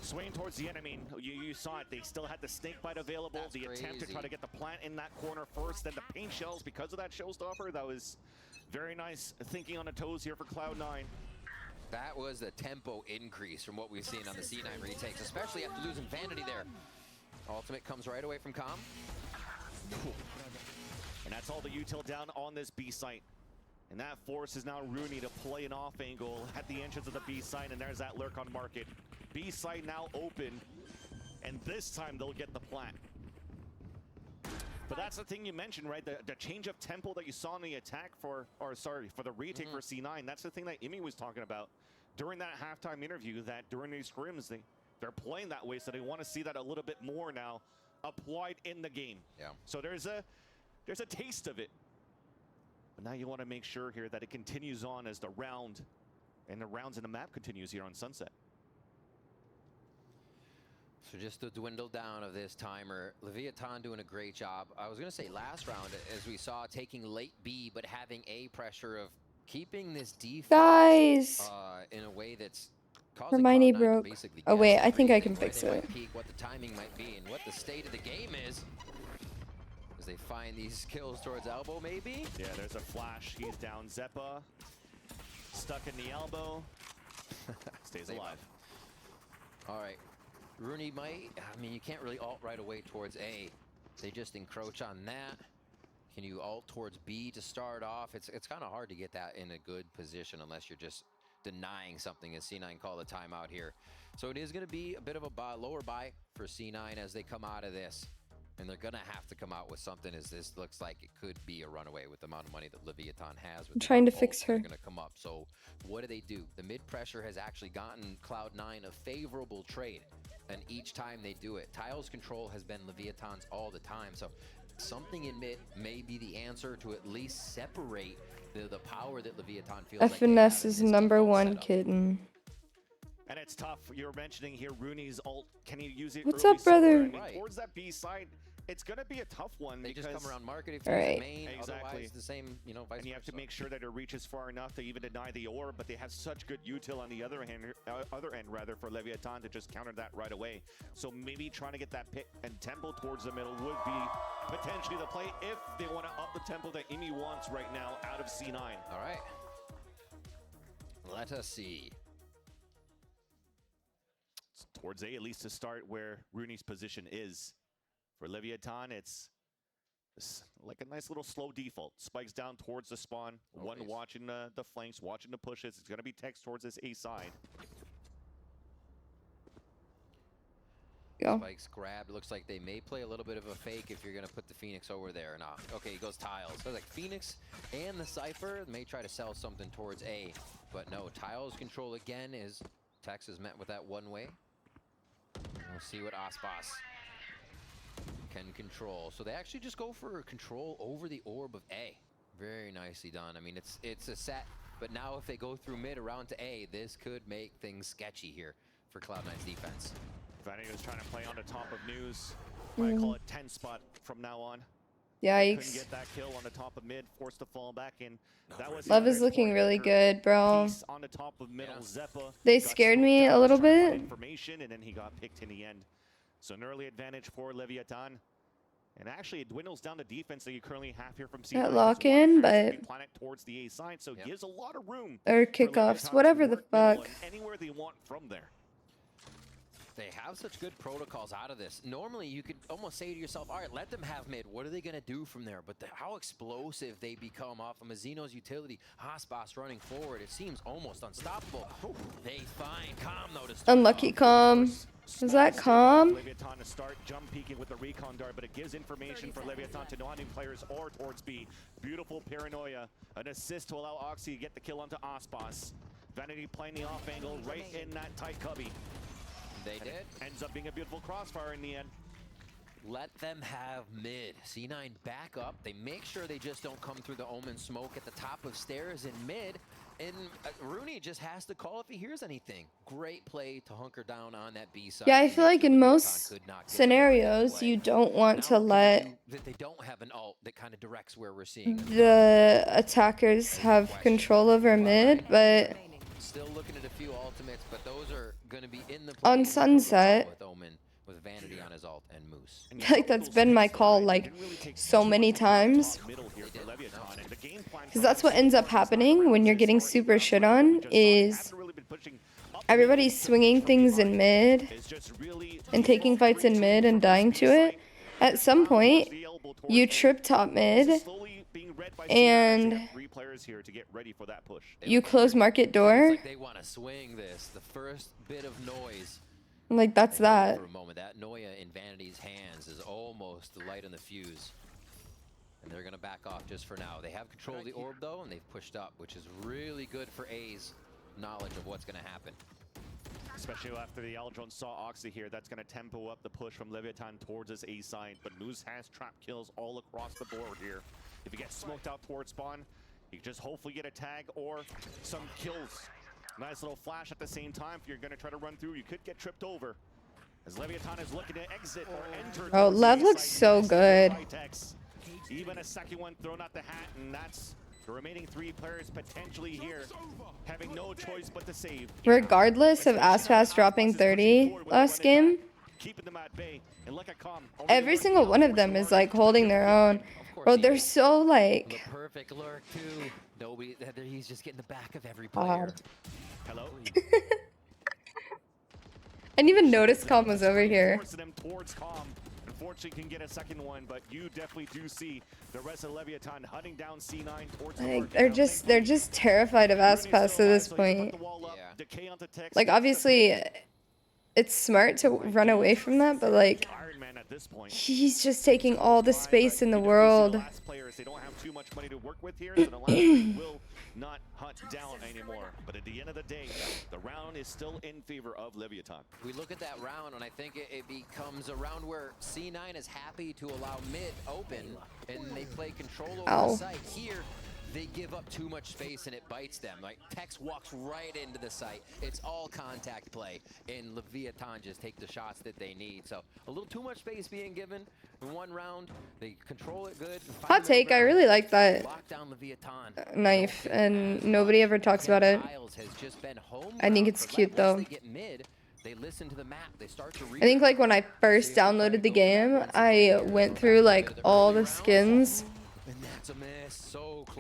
Swaying towards the enemy. You saw it. They still had the snake bite available. That's the attempt to crazy. try to get the plant in that corner first, then the paint shells because of that showstopper. That was very nice thinking on the toes here for Cloud9. That was a tempo increase from what we've seen on the C9 retakes, especially after losing Vanity there. Ultimate comes right away from Com. And that's all the util down on this B site. And that forces now Rooney to play an off angle at the entrance of the B site, and there's that lurk on market. B site now open, and this time they'll get the plant. But that's the thing you mentioned, right? The change of tempo that you saw in the attack for the retake for C9. That's the thing that Imi was talking about during that halftime interview, that during these scrims, they're playing that way, so they want to see that a little bit more now applied in the game. Yeah. So there's a taste of it. But now you want to make sure here that it continues on as the round and the rounds in the map continues here on Sunset. So just the dwindle down of this timer. Leviathan doing a great job. I was going to say last round, as we saw, taking late B, but having A pressure of keeping this defense in a way that's causing Hermione Cloud9 to broke. basically Oh wait, I think I can where fix they it. might peak, what the timing might be, and what the state of the game is. As they find these kills towards elbow, maybe? Yeah, there's a flash. He's down. Zeppa stuck in the elbow. Stays alive. All right. Rooney might, I mean, you can't really ult right away towards A. They just encroach on that. Can you ult towards B to start off? It's kind of hard to get that in a good position unless you're just denying something, as C9 call the timeout here. So it is going to be a bit of a lower buy for C9 as they come out of this. And they're going to have to come out with something, as this looks like it could be a runaway with the amount of money that Leviathan has. With I'm trying to fix her. Going to come up. So what do? The mid pressure has actually gotten Cloud9 a favorable trade. And each time they do it, Tiles control has been Leviathan's all the time. So something in mid may be the answer to at least separate the power that Leviathan feels like FNS is #1 kitten. And it's tough. You're mentioning here Rooney's ult. Can you use it? What's early up, brother? somewhere? I mean, towards that B side, it's going to be a tough one. They because just come around market if All there's right. a main, Exactly. otherwise the same, you know, vice And you have to versa. make sure that it reaches far enough to even deny the orb, but they have such good util on the other end for Leviathan to just counter that right away. So maybe trying to get that pick and tempo towards the middle would be potentially the play if they want to up the tempo that Imi wants right now out of C9. All right. Let us see. Towards A, at least to start where Rooney's position is. For Leviathan, it's like a nice little slow default. Spikes down towards the spawn. One watching the flanks, watching the pushes. It's going to be text towards this A side. Go. Spikes grabbed. Looks like they may play a little bit of a fake if you're going to put the Phoenix over there or not. Okay, he goes Tiles. So like Phoenix and the Cypher may try to sell something towards A. But no, Tiles control again is Tex is met with that one way. We'll see what Aspas can control. So they actually just go for control over the orb of A. Very nicely done. I mean, it's a set, but now if they go through mid around to A, this could make things sketchy here for Cloud9's defense. Vanity was trying to play on the top of News. I call it 10 spot from now on. Yikes. Couldn't get that kill on the top of mid, forced to fall back in. That was Love is looking really good, bro. on the top of middle. Zeppa They got scared smoked me out, a little was trying to find bit. information, and then he got picked in the end. So an early advantage for Leviathan. And actually, it dwindles down the defense that you currently have here from C9. That lock in, but Planet towards the A side, so it gives a lot of room. or for kickoffs, Leviathan whatever to the work middle fuck. and anywhere they want from there. They have such good protocols out of this. Normally, you could almost say to yourself, all right, let them have mid. What are they going to do from there? But how explosive they become off of Mazino's utility. Aspas running forward. It seems almost unstoppable. They find Calm, though, to start Unlucky Calm. Is that Calm? Leviathan to start jump peeking with the recon dart, but it gives information for Leviathan to non-new players or towards B. Beautiful paranoia. An assist to allow Oxy to get the kill onto Aspas. Vanity playing the off angle right in that tight cubby. They And did. it ends up being a beautiful crossfire in the end. Let them have mid. C9 back up. They make sure they just don't come through the Omen smoke at the top of stairs in mid. And Rooney just has to call if he hears anything. Great play to hunker down on that B side. Yeah, I feel like in most scenarios, you don't want to let That they don't have an ult that kind of directs where we're seeing them. the attackers have control over mid, but Still looking at a few ultimates, but those are going to be in the on Sunset, with Omen, with Vanity on his ult and Moose. I feel like that's been my call like so many times. Because that's what ends up happening when you're getting super shit on is everybody's swinging things in mid and taking fights in mid and dying to it. At some point, you trip top mid and you close market door. They want to swing this. The first bit of noise. Like, that's that. For a moment, that Noya in Vanity's hands is almost the light on the fuse. And they're going to back off just for now. They have control of the orb, though, and they've pushed up, which is really good for A's knowledge of what's going to happen. Especially after the Aldron saw Oxy here, that's going to tempo up the push from Leviathan towards his A side. But Moose has trap kills all across the board here. If he gets smoked out towards spawn, you can just hopefully get a tag or some kills. Nice little flash at the same time. If you're going to try to run through, you could get tripped over. As Leviathan is looking to exit or enter. Oh, Lev looks so good. Even a second one thrown out the hat, and that's the remaining 3 players potentially here, having no choice but to save. Regardless of Aspas dropping 30 last game, Keeping them at bay. And look at Calm. every single one of them is like holding their own. Bro, they're so like. Perfect lurk, too. Nobody, he's just getting the back of every player. Odd. Hello? I didn't even notice Calm was over here. Forcing them towards Calm. Unfortunately, can get a second one, but you definitely do see the rest of Leviathan hunting down C9 towards the Like, they're just terrified of Aspas at this point. Like, obviously, it's smart to run away from that, but like, this point. He's just taking all the space in the world. Last players, they don't have too much money to work with here, so the last player will not hunt down anymore. But at the end of the day, the round is still in favor of Leviathan. We look at that round, and I think it becomes a round where C9 is happy to allow mid open, and they play control over the site. Here, they give up too much space and it bites them. Like, Tex walks right into the site. It's all contact play, and Leviathan just take the shots that they need. So a little too much space being given in one round. They control it good. Hot take, I really like that knife, and nobody ever talks about it. I think it's cute though. They listen to the map. They start to I think like when I first downloaded the game, I went through like all the skins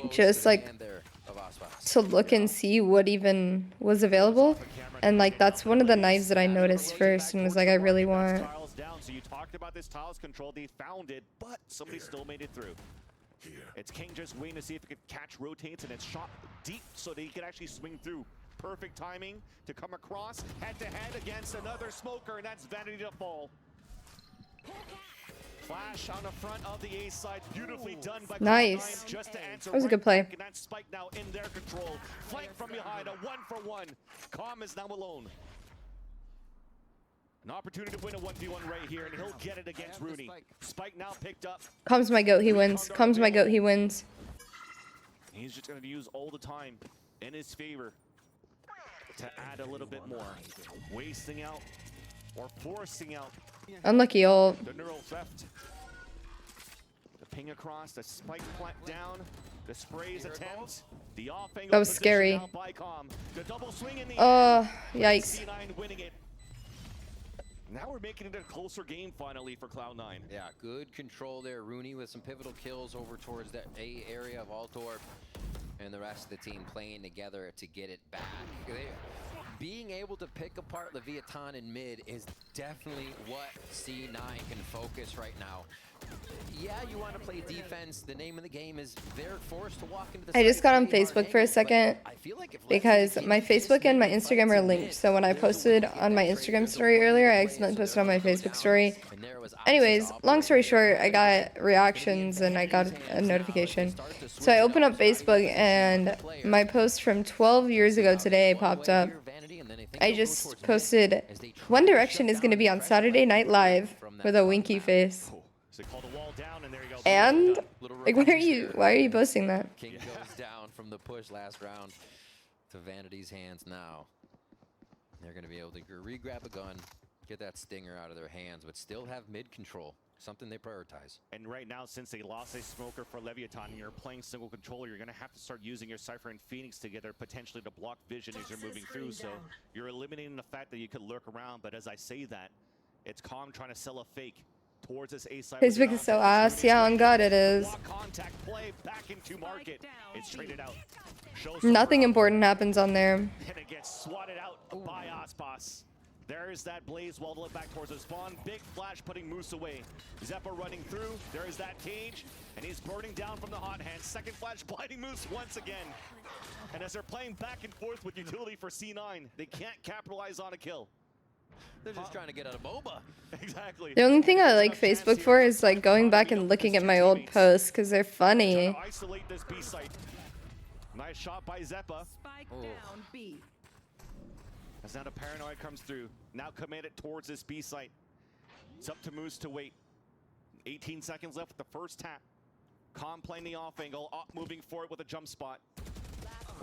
just like to look and see what even was available, and like that's one of the knives that I noticed first and was like, I really want. So you talked about this tiles control. They found it, but somebody still made it through. It's King just waiting to see if it could catch rotates, and it's shot deep so that he can actually swing through. Perfect timing to come across head to head against another smoker, and that's Vanity to fall. Flash on the front of the A side, beautifully done by Nice. just to answer That was a good play. And that spike now in their control. Flank from behind, a 1-for-1. Calm is now alone. An opportunity to win a 1v1 right here, and he'll get it against Rooney. Spike now picked up. Comes my goat, he wins. Comes my goat, he wins. He's just going to use all the time in his favor to add a little bit more. Wasting out or forcing out. Unlucky ult. The neural theft. The ping across, the spike plant down, the sprays attempt, the off angle. That was scary. The double swing in the yikes. C9 winning it. Now we're making it a closer game finally for Cloud9. Yeah, good control there. Rooney with some pivotal kills over towards that A area of Altorp, and the rest of the team playing together to get it back. Being able to pick apart Leviathan in mid is definitely what C9 can focus right now. Yeah, you want to play defense. The name of the game is they're forced to walk into the I just got on Facebook for a second because my Facebook and my Instagram are linked. So when I posted on my Instagram story earlier, I accidentally posted on my Facebook story. Anyways, long story short, I got reactions and I got a notification. So I opened up Facebook and my post from 12 years ago today popped up. I just posted, One Direction is going to be on Saturday Night Live with a winky face. And like, why are you posting that? King goes down from the push last round to Vanity's hands now. They're going to be able to re-grab a gun, get that stinger out of their hands, but still have mid control, something they prioritize. And right now, since they lost a smoker for Leviathan and you're playing single controller, you're going to have to start using your Cypher and Phoenix together potentially to block vision as you're moving through. So you're eliminating the fact that you could lurk around, but as I say that, it's Calm trying to sell a fake towards this A side. Facebook is so ass. Yeah, on God it is. Contact play back into market. It's traded out. Nothing important happens on there. And it gets swatted out by Ospas. There's that Blaze wall to look back towards the spawn. Big flash putting Moose away. Zeppa running through. There is that cage. And he's burning down from the hot hand. Second flash blinding Moose once again. And as they're playing back and forth with utility for C9, they can't capitalize on a kill. They're just trying to get out of MOBA. Exactly. The only thing I like Facebook for is like going back and looking at my old posts because they're funny. Isolate this B site. Nice shot by Zeppa. Down B. As now the paranoid comes through. Now committed towards this B site. It's up to Moose to wait. 18 seconds left with the first tap. Calm playing the off angle, up moving forward with a jump spot.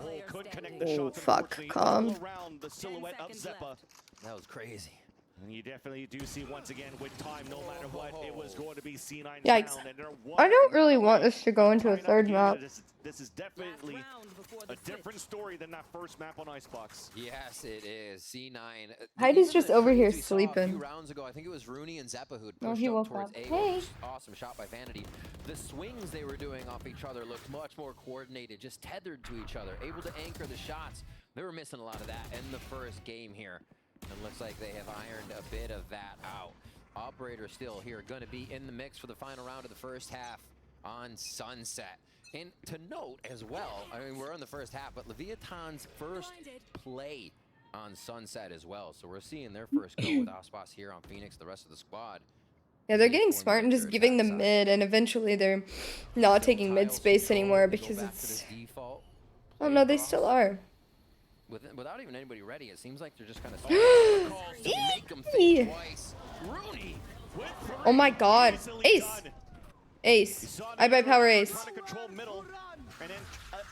Oh, couldn't connect the shots. Fuck, Calm. Around the silhouette of Zeppa. That was crazy. And you definitely do see once again with time, no matter what, it was going to be C9 Yikes. down. And I don't really want this to go into a third map. This is definitely a different story than that first map on Icebox. Yes, it is. C9. Heidi's just over here A few sleeping. rounds ago, I think it was Rooney and Zeppa who'd Oh, pushed he up woke towards up. A. Hey. Awesome shot by Vanity. The swings they were doing off each other looked much more coordinated, just tethered to each other, able to anchor the shots. They were missing a lot of that in the first game here. And looks like they have ironed a bit of that out. Operator still here, going to be in the mix for the final round of the first half on Sunset. And to note as well, I mean, we're in the first half, but Leviathan's first play on Sunset as well. So we're seeing their first go with Ospas here on Phoenix, the rest of the squad Yeah, they're getting smart and just giving them mid, and eventually they're not taking mid space anymore because it's... Oh no, they still are. Without even anybody ready, it seems like they're just kind of make them think twice. Oh my god. Ace. Ace. I buy power ace. Trying to control middle, and then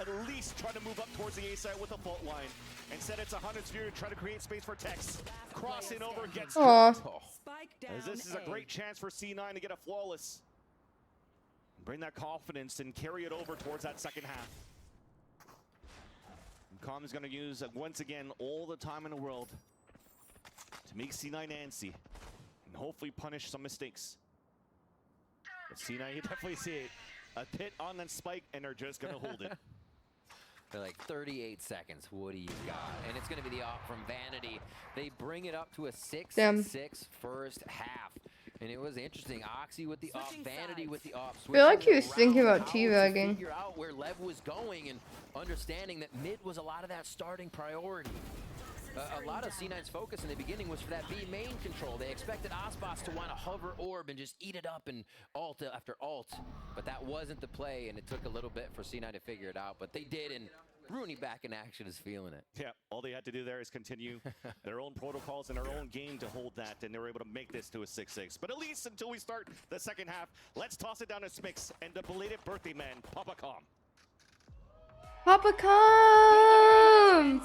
at least try to move up towards the A side with a fault line. Instead, it's 100 sphere trying to create space for Tex. Crossing over, gets dropped. As this is a great chance for C9 to get a flawless. Bring that confidence and carry it over towards that second half. Com is going to use, once again, all the time in the world to make C9 antsy and hopefully punish some mistakes. But C9, you definitely see it. A pit on that spike, and they're just going to hold it. They're like 38 seconds. What do you got? And it's going to be the op from Vanity. They bring it up to a 6-6 first half. And it was interesting. Oxy with the op, Vanity with the op. I feel like he was thinking about teabagging. Figure out where Lev was going and understanding that mid was a lot of that starting priority. A lot of C9's focus in the beginning was for that B main control. They expected Aspas to want to hover orb and just eat it up and ult after ult. But that wasn't the play, and it took a little bit for C9 to figure it out. But they did, and Rooney back in action is feeling it. Yeah, all they had to do there is continue their own protocols and their own game to hold that, and they were able to make this to a 6-6. But at least until we start the second half, let's toss it down to Smix and the belated birthday man, Papa Com. Papa Com!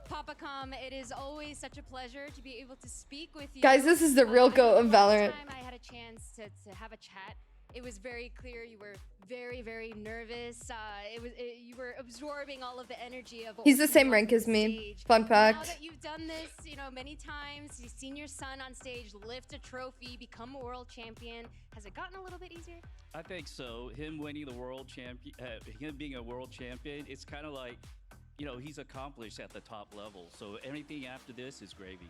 Papa Com, it is always such a pleasure to be able to speak with you. Guys, this is the real GOAT of Valorant. Last time I had a chance to have a chat, it was very clear you were very, very nervous. You were absorbing all of the energy of. He's the same rank as me. Fun fact. Now that you've done this, many times, you've seen your son on stage lift a trophy, become a world champion. Has it gotten a little bit easier? I think so. Him winning the world champion, him being a world champion, it's kind of like, he's accomplished at the top level. So anything after this is gravy.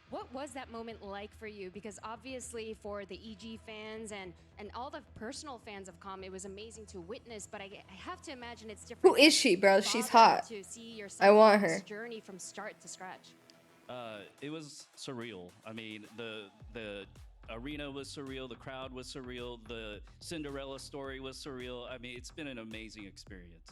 What was that moment like for you? Because obviously for the EG fans and all the personal fans of Com, it was amazing to witness, but I have to imagine it's different. Who is she, bro? She's hot. To see your I want her. Journey from start to scratch. It was surreal. I mean, the arena was surreal, the crowd was surreal, the Cinderella story was surreal. I mean, it's been an amazing experience.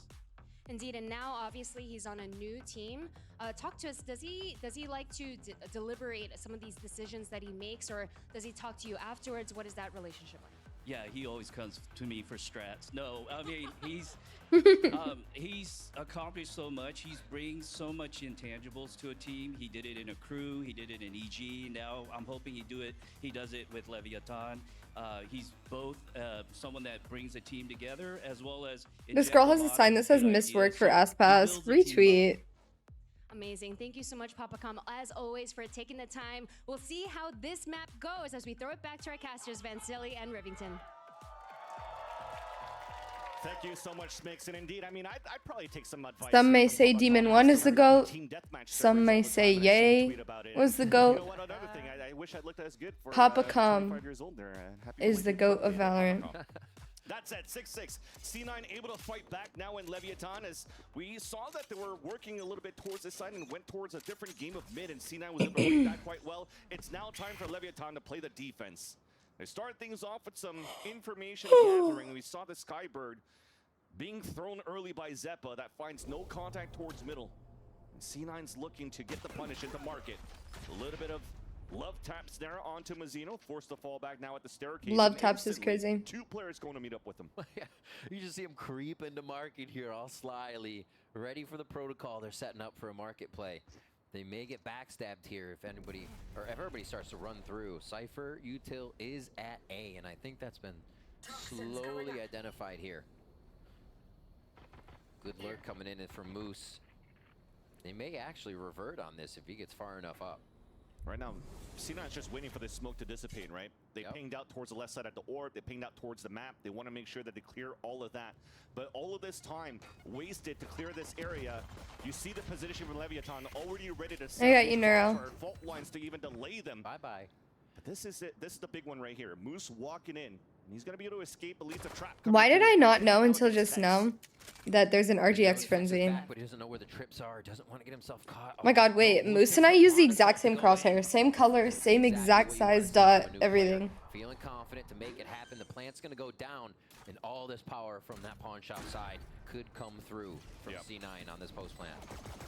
Indeed, and now obviously he's on a new team. Talk to us. Does he like to deliberate some of these decisions that he makes, or does he talk to you afterwards? What is that relationship like? Yeah, he always comes to me for strats. No, I mean he's accomplished so much. He's bringing so much intangibles to a team. He did it in a crew. He did it in EG. Now I'm hoping he does it with Leviathan. He's both someone that brings a team together, as well as this girl has a sign that says "Miss Work for Aspas." Retweet. Amazing. Thank you so much, Papa Com, as always, for taking the time. We'll see how this map goes as we throw it back to our casters, Vansili and Rivington. Thank you so much, Smix. And indeed, I mean, I'd probably take some advice. Some may say Demon 1 is the GOAT. Some may say Yay was the GOAT. You know what, another thing, I wish I looked as good for Papa Com 25 years old there. is the GOAT of Valorant. That's at 6-6. C9 able to fight back now in Leviathan, as we saw that they were working a little bit towards this side and went towards a different game of mid, and C9 was able to play that quite well. It's now time for Leviathan to play the defense. They started things off with some information gathering. We saw the Skybird being thrown early by Zeppa that finds no contact towards middle. And C9's looking to get the punish into market. A little bit of love taps there onto Mazzino, forced to fall back now at the staircase. Love taps is crazy. Two players going to meet up with him. You just see him creep into market here all slyly, ready for the protocol. They're setting up for a market play. They may get backstabbed here if everybody starts to run through. Cypher util is at A, and I think that's been slowly identified here. Good lurk coming in from Moose. They may actually revert on this if he gets far enough up. Right now, C9's just waiting for this smoke to dissipate, right? They pinged out towards the left side at the orb. They pinged out towards the map. They want to make sure that they clear all of that. But all of this time wasted to clear this area. You see the position from Leviathan already ready to set I got you, Neuro. fault lines to even delay them. Bye-bye. But this is it. This is the big one right here. Moose walking in. He's going to be able to escape, at least a trap. Why did I not know until just now that there's an RGX frenzy? But he doesn't know where the trips are. Doesn't want to get himself caught. Oh my god, wait. Moose and I use the exact same crosshair. Same color, same exact size dot, everything. feeling confident to make it happen. The plant's going to go down, and all this power from that pawn shop side could come through from C9 on this post plant.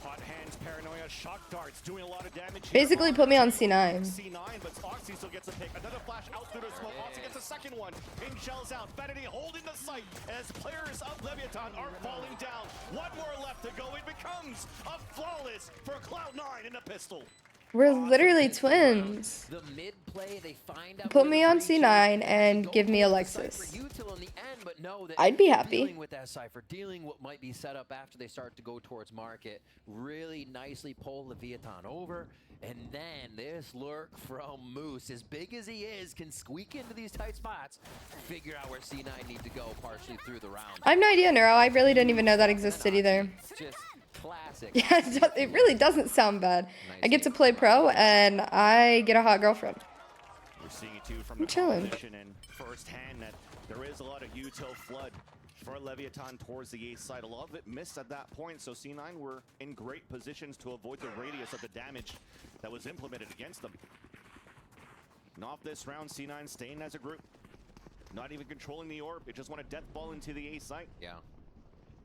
Hot hands, paranoia, shock darts, doing a lot of damage. Basically put me on C9. C9, but Oxy still gets a pick. Another flash out through the smoke. Oxy gets a second one. In shells out. Vanity holding the site as players of Leviathan are falling down. One more left to go. It becomes a flawless for Cloud9 in the pistol. We're literally twins. The mid play, they find out Put me on C9 and give me Alexis. I'd be happy. Dealing with that Cypher, dealing what might be set up after they start to go towards market. Really nicely pull Leviathan over. And then this lurk from Moose, as big as he is, can squeak into these tight spots, figure out where C9 need to go partially through the round. I have no idea, Neuro. I really didn't even know that existed either. Just classic. Yeah, it really doesn't sound bad. I get to play pro and I get a hot girlfriend. We're seeing it too from I'm the chilling. competition and firsthand that there is a lot of util flood for Leviathan towards the A side. A lot of it missed at that point, so C9 were in great positions to avoid the radius of the damage that was implemented against them. And off this round, C9 staying as a group. Not even controlling the orb. It just want to death ball into the A site. Yeah.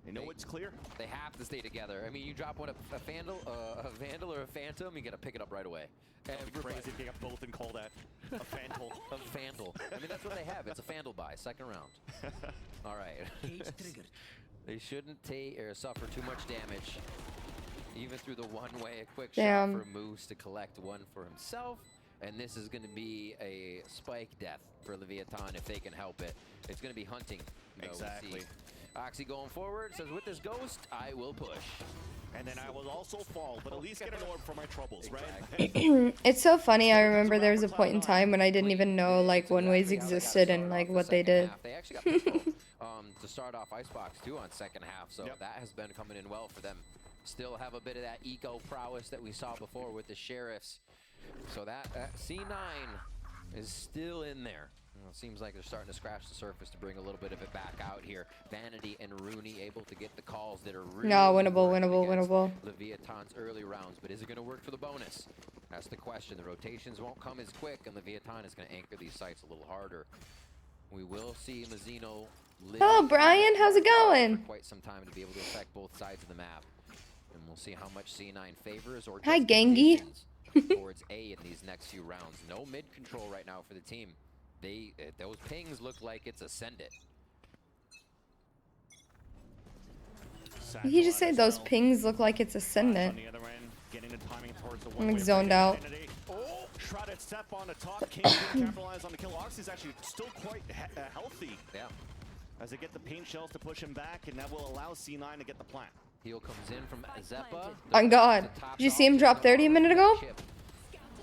You know it's clear. They have to stay together. I mean, you drop one a Vandal or a Phantom, you gotta pick it up right away. It'd be crazy if they got both and call that a Vandal. A Vandal. I mean, that's what they have. It's a Vandal buy, second round. All right. They shouldn't take or suffer too much damage. Even through the one-way, a quick shot for Moose to collect one for himself. And this is going to be a spike death for Leviathan if they can help it. It's going to be hunting. Exactly. We'll see. Oxy going forward says, with this ghost, I will push. And then I will also fall, but at least get an orb for my troubles, right? It's so funny. I remember there was a point in time when I didn't even know like one-ways existed and like what they did. They actually got people to start off Icebox too on second half, so that has been coming in well for them. Still have a bit of that eco prowess that we saw before with the Sheriffs. So that C9 is still in there. It seems like they're starting to scratch the surface to bring a little bit of it back out here. Vanity and Rooney able to get the calls that are really winnable. Leviathan's early rounds, but is it going to work for the bonus? That's the question. The rotations won't come as quick, and Leviathan is going to anchor these sites a little harder. We will see Mazzino live. Hello, Brian. How's it going? For quite some time to be able to affect both sides of the map. And we'll see how much C9 favors or Hi, Gengi. towards A in these next few rounds. No mid control right now for the team. Those pings look like it's Ascendant. Did you just say those pings look like it's Ascendant? I'm zoned out. Oh, shrouded step on the top. King can capitalize on the kill. Oxy's actually still quite healthy. Yeah. As they get the paint shells to push him back, and that will allow C9 to get the plant. Heal comes in from Zeppa. On God. Did you see him drop 30 a minute ago?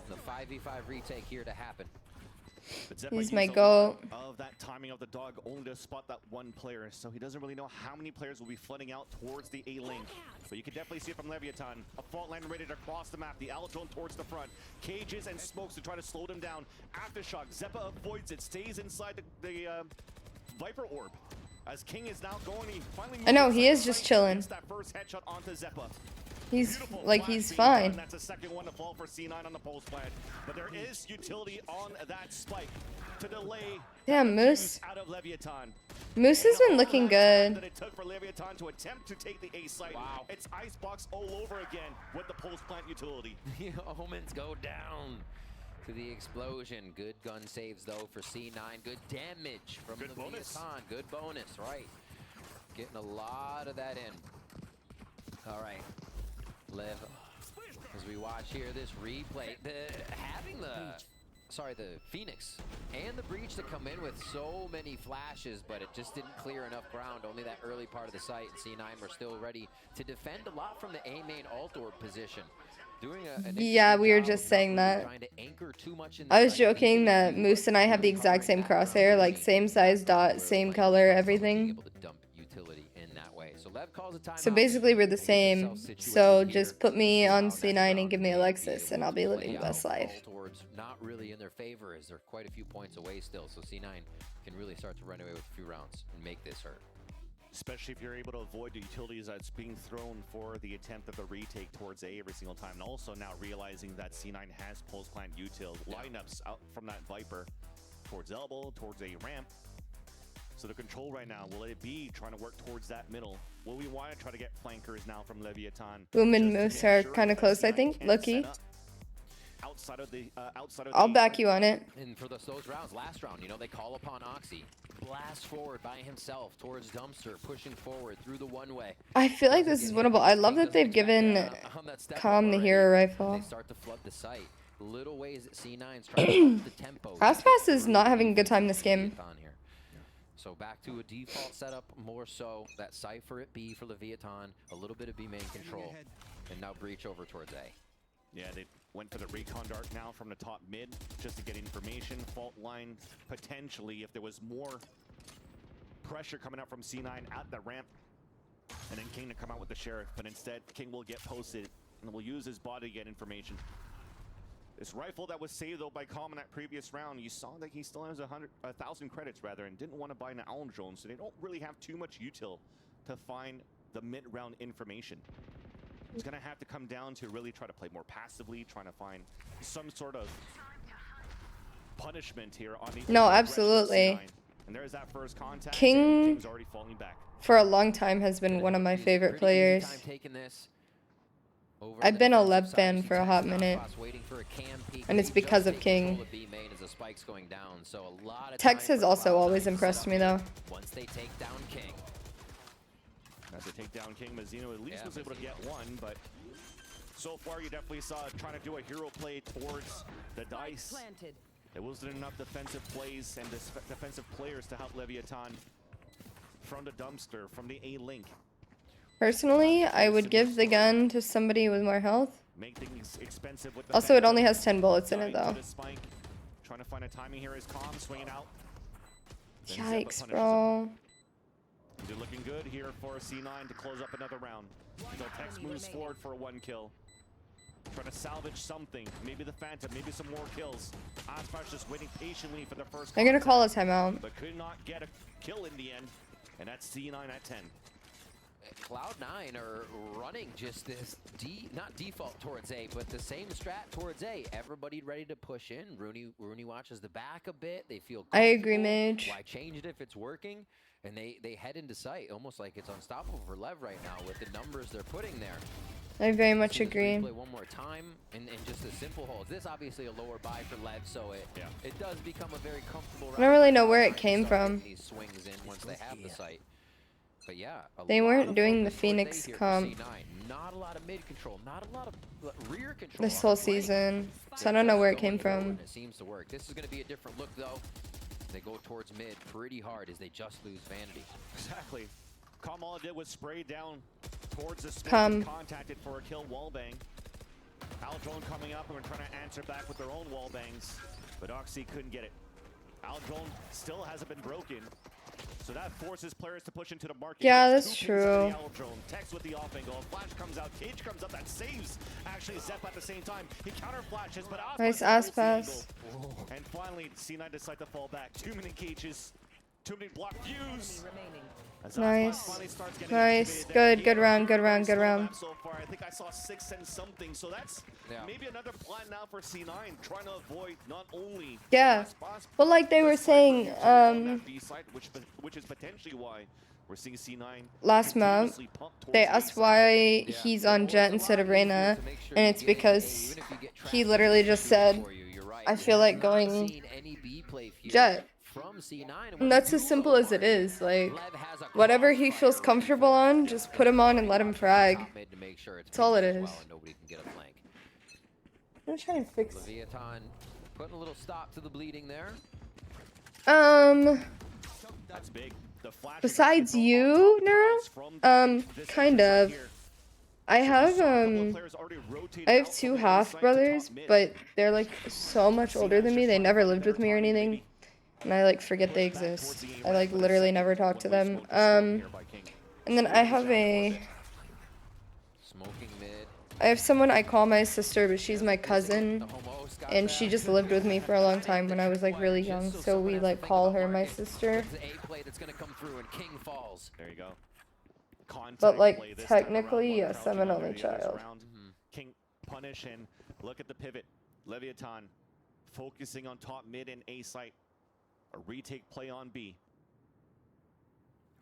The 5v5 retake here to happen. He's my goat. Of that timing of the dog only to spot that one player, so he doesn't really know how many players will be flooding out towards the A lane. But you can definitely see it from Leviathan. A fault line rated across the map. The Aladrone towards the front. Cages and smokes to try to slow them down. Aftershock. Zeppa avoids it. Stays inside the Viper orb. As King is now going, he finally I know, he is just chilling. that first headshot onto Zeppa. He's like, he's fine. That's a second one to fall for C9 on the post plant. But there is utility on that spike to delay Damn, Moose. out of Leviathan. Moose has been looking good. That it took for Leviathan to attempt to take the A site. Wow. It's Icebox all over again with the post plant utility. The omens go down to the explosion. Good gun saves though for C9. Good damage from Good bonus. Leviathan. Good bonus, right. Getting a lot of that in. All right. Lev, as we watch here this replay, having the Phoenix and the Breach to come in with so many flashes, but it just didn't clear enough ground. Only that early part of the site. C9 were still ready to defend a lot from the A main alt orb position. Yeah, we were just saying that. I was joking that Moose and I have the exact same crosshair, like same size dot, same color, everything. So basically we're the same. So just put me on C9 and give me Alexis and I'll be living the best life. Not really in their favor as they're quite a few points away still. So C9 can really start to run away with a few rounds and make this hurt. Especially if you're able to avoid the utilities that's being thrown for the attempt of the retake towards A every single time. And also now realizing that C9 has post plant util lineups out from that Viper. towards elbow, towards a ramp. So the control right now, will it be trying to work towards that middle? Will we want to try to get flankers now from Leviathan? Boom and Moose are kind of close, I think. Lucky. Outside of the I'll back you on it. And for those rounds, last round, you know, they call upon Oxy. Blast forward by himself towards Dumpster, pushing forward through the one-way. I feel like this is winnable. I love that they've given Calm the hero rifle. They start to flood the site. Little ways that C9's trying to up the tempo. Aspas is not having a good time this game. So back to a default setup, more so that Cypher at B for Leviathan, a little bit of B main control, and now breach over towards A. Yeah, they went for the recon dart now from the top mid just to get information. Fault line potentially if there was more pressure coming out from C9 at the ramp. And then King to come out with the Sheriff, but instead King will get posted and will use his body to get information. This rifle that was saved though by Calm in that previous round, you saw that he still has 1,000 credits rather, and didn't want to buy an Allen drone, so they don't really have too much util to find the mid-round information. It's gonna have to come down to really try to play more passively, trying to find some sort of punishment here on the No, absolutely. And there's that first contact. King King's already falling back. for a long time has been one of my favorite players. I've been a LEV fan for a hot minute, and it's because of King. Tex has also always impressed me though. Once they take down King. As they take down King, Mazzino at least was able to get one, but so far you definitely saw trying to do a hero play towards the dice. There wasn't enough defensive plays and defensive players to help Leviathan from the Dumpster, from the A-Link. Personally, I would give the gun to somebody with more health. Make things expensive with the Also, it only has 10 bullets in it though. Trying to find a timing here is Calm swinging out. Yikes, bro. They're looking good here for C9 to close up another round. So Tex moves forward for a 1 kill. Trying to salvage something. Maybe the Phantom, maybe some more kills. Aspash just waiting patiently for the first. They're gonna call a timeout. But could not get a kill in the end. And that's C9 at 10. Cloud9 are running just this not default towards A, but the same strat towards A. Everybody ready to push in. Rooney watches the back a bit. They feel I agree, Mage. Why change it if it's working? And they head into sight, almost like it's unstoppable for Lev right now with the numbers they're putting there. I very much agree. Play one more time and just a simple hold. This obviously a lower buy for Lev, so it does become a very comfortable. I don't really know where it came from. These swings in once they have the sight. But yeah, they weren't doing the Phoenix comp not a lot of mid control, not a lot of rear control this whole season, so I don't know where it came from. It seems to work. This is going to be a different look though. They go towards mid pretty hard as they just lose Vanity. Exactly. Calm all it did was spray down towards the space, contacted for a kill wallbang. Aldrone coming up and we're trying to answer back with their own wallbangs, but Oxy couldn't get it. Aldrone still hasn't been broken. So that forces players to push into the market. Yeah, that's true. Tex with the off angle. Flash comes out. Cage comes up. That saves actually Zep at the same time. He counter flashes, but nice ass pass. And finally, C9 decides to fall back. Too many cages. Too many block views. Nice. Nice. Good round. So far, I think I saw 6 and something. So that's maybe another plan now for C9, trying to avoid not only well, like they were saying, which is potentially why we're seeing C9 last map. They asked why he's on Jet instead of Reyna, and it's because he literally just said, "I feel like going Jet." And that's as simple as it is. Like, whatever he feels comfortable on, just put him on and let him frag. That's all it is. I'm trying to fix. Leviathan putting a little stop to the bleeding there. That's big. Besides you, Nero, kind of. I have 2 half brothers, but they're like so much older than me. They never lived with me or anything. And I like forget they exist. I like literally never talk to them. And then I have someone I call my sister, but she's my cousin, and she just lived with me for a long time when I was like really young, so we like call her my sister. There you go. But like technically, yes, I'm an only child. King punish and look at the pivot. Leviathan focusing on top mid and A site. A retake play on B.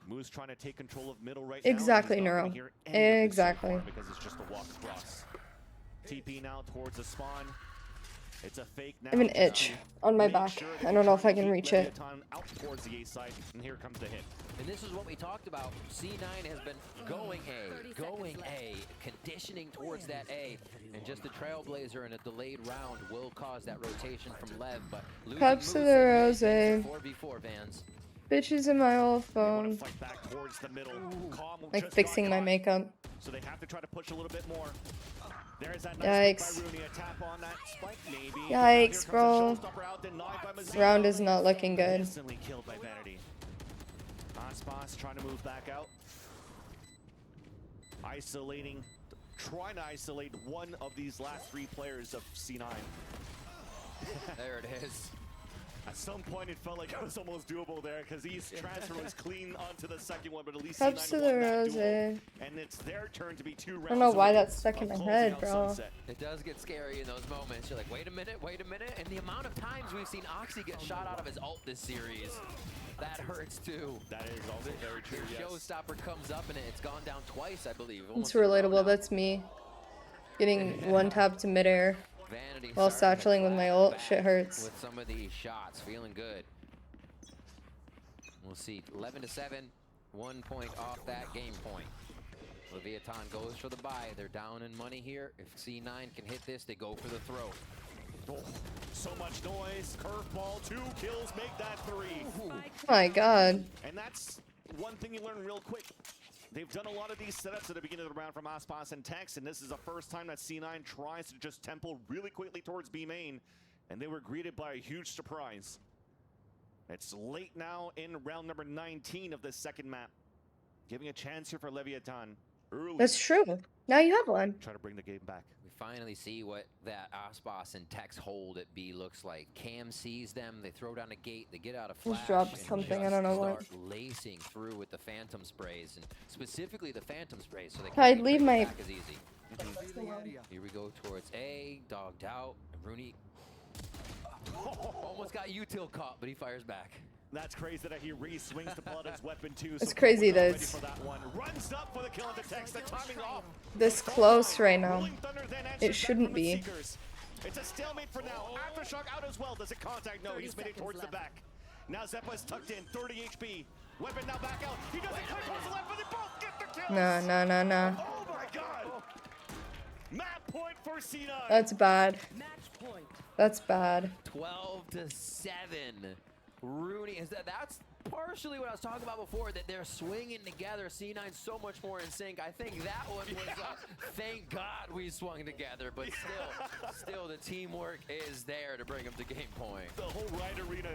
Moose trying to take control of middle right Exactly, now. Neuro. He's not gonna hear any of this so Exactly. far because it's just a walk across. TP now towards the spawn. It's a fake now. I have an itch on my back. I don't know if I can reach it. Out towards the A side, and here comes the hit. And this is what we talked about. C9 has been going A, conditioning towards that A. And just the Trailblazer in a delayed round will cause that rotation from Lev. But losing Cups of Moose the in rose. 4v4 Vans. Bitches in my old phone. Fight back towards the middle. Calm Like just fixing got my caught, makeup. so they have to try to push a little bit more. There's that nice Yikes. by Rooney, a tap on that spike maybe. Yikes, bro. This Round is not looking good. Instantly killed by Vanity. Aspas trying to move back out. Isolating, trying to isolate one of these last three players of C9. There it is. At some point, it felt like it was almost doable there because his transfer was clean onto the second one, but at least Cups C9 of won the that rose. duel. And it's their turn to be 2 rounds. I don't know why away that's stuck in of my closing head, out bro. Sunset. It does get scary in those moments. You're like, wait a minute. And the amount of times we've seen Oxy get shot out of his ult this series, that hurts too. That is also very true, The yes. showstopper comes up and it's gone down twice, I believe. It's Almost in a row now. relatable. That's me. Getting one tap to midair Vanity while starting to satcheling with my ult. clap Shit hurts. with some of these shots, feeling good. We'll see. 11-7, 1 point off that game point. Leviathan goes for the buy. They're down in money here. If C9 can hit this, they go for the throw. Oh, so much noise. Curveball, 2 kills, make that 3. Oh my god. And that's one thing you learn real quick. They've done a lot of these setups at the beginning of the round from Aspas and Tex, and this is the first time that C9 tries to just tempo really quickly towards B main, and they were greeted by a huge surprise. It's late now in round number 19 of this second map. Giving a chance here for Leviathan. Early. That's true. Now you have one. Try to bring the game back. We finally see what that Aspas and Tex hold at B looks like. Cam sees them, they throw down a gate, they get out of flash. Just dropped and something, just I don't know what. start lacing through with the Phantom sprays, and specifically the Phantom sprays, so they I'd can't leave bring my- it back as easy. Here we go towards A, dogged out. Rooney almost got util caught, but he fires back. That's crazy that he re-swings to pull out his weapon too. It's so crazy Paul was that not ready it's for that one. Runs up for the kill on the Tex. The timing off. this close right now. It shouldn't be. It's a stalemate for now. Aftershock out as well. Does it contact? No, he's made it towards the back. Now Zeppa is tucked in. 30 HP. Weapon now back out. He doesn't cut towards the left, but they both get the kill. Nah. Oh my god. Map point for C9. That's bad. That's bad. 12-7. Rooney is that's partially what I was talking about before, that they're swinging together. C9 so much more in sync. I think that one was thank God we swung together, but still the teamwork is there to bring them to game point. The whole right arena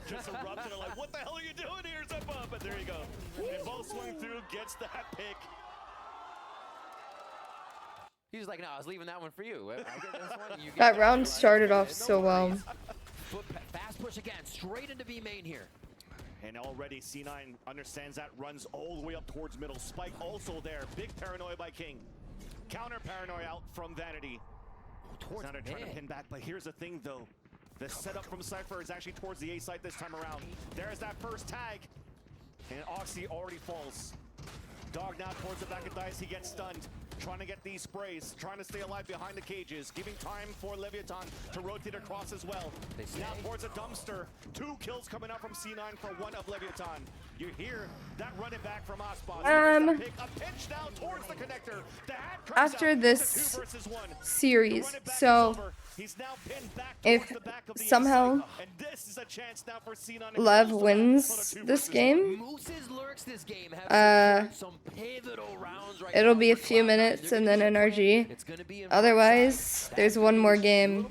just erupted. Like, what the hell are you doing here, Zeppa? But there you go. They both swing through, gets that pick. He was like, no, I was leaving that one for you. I get this one, you get That round one. started off No so well. worries. Fast push again, straight into B main here. And already C9 understands that, runs all the way up towards middle. Spike also there. Big paranoia by King. Counter paranoia out from Vanity. Towards now they're trying to pin back, but here's the thing though. The setup from Cypher is actually towards the A site this time around. There's that first tag. And Oxy already falls. Dog now towards the back of Dice, he gets stunned. Trying to get these sprays, trying to stay alive behind the cages, giving time for Leviathan to rotate across as well. Now towards a dumpster. 2 kills coming out from C9 for 1 of Leviathan. You hear that running back from Aspas. A pinch now towards the connector. The hat comes After out. this It's a 2 versus 1. series, so He's now pinned back if towards the back of the somehow and this is a chance now for C9 Lev wins this game, it'll be a few minutes and then NRG. Otherwise, there's one more game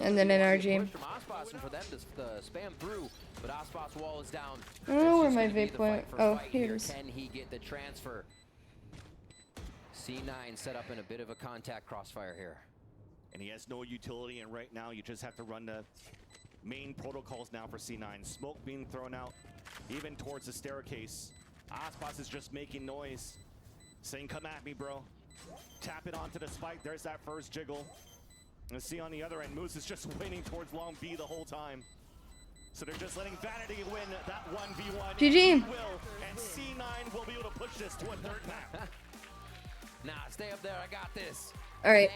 and then NRG. For them to spam through, but Aspas wall is down. I don't know where my vape went. Oh, here's. Can he get the transfer? C9 set up in a bit of a contact crossfire here. And he has no utility, and right now you just have to run the main protocols now for C9. Smoke being thrown out, even towards the staircase. Aspas is just making noise, saying, come at me, bro. Tap it onto the spike. There's that first jiggle. And see on the other end, Moose is just waiting towards long B the whole time. So they're just letting Vanity win that 1v1. GG. He will, and C9 will be able to push this to a third map. Nah, stay up there. I got this. All right.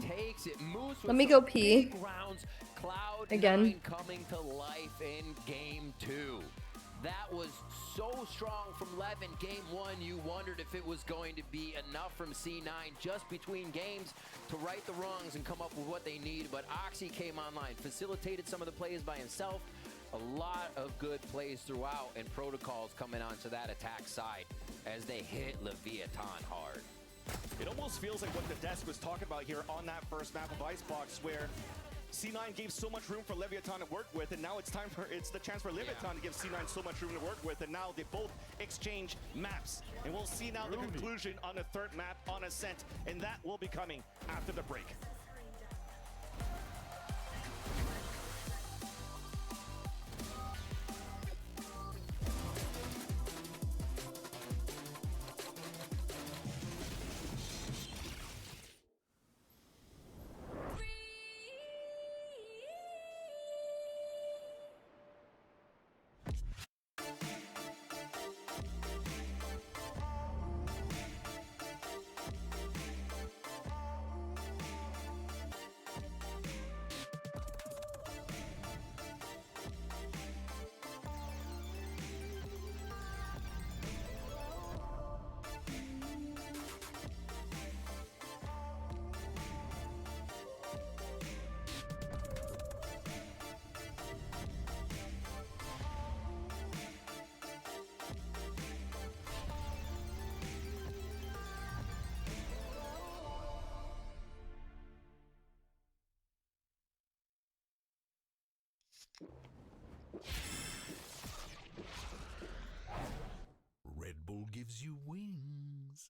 Takes it. Moose Let me go pee. big rounds. Cloud9 again. coming to life in game 2. That was so strong from LEV in game 1. You wondered if it was going to be enough from C9 just between games to right the wrongs and come up with what they need. But Oxy came online, facilitated some of the plays by himself. A lot of good plays throughout, and protocols coming onto that attack side as they hit Leviathan hard. It almost feels like what the desk was talking about here on that first map of Icebox, where C9 gave so much room for Leviathan to work with, and now it's the chance for Leviathan to give C9 so much room to work with, and now they both exchange maps. And we'll see now the conclusion on the third map on Ascent, and that will be coming after the break. Red Bull gives you wings.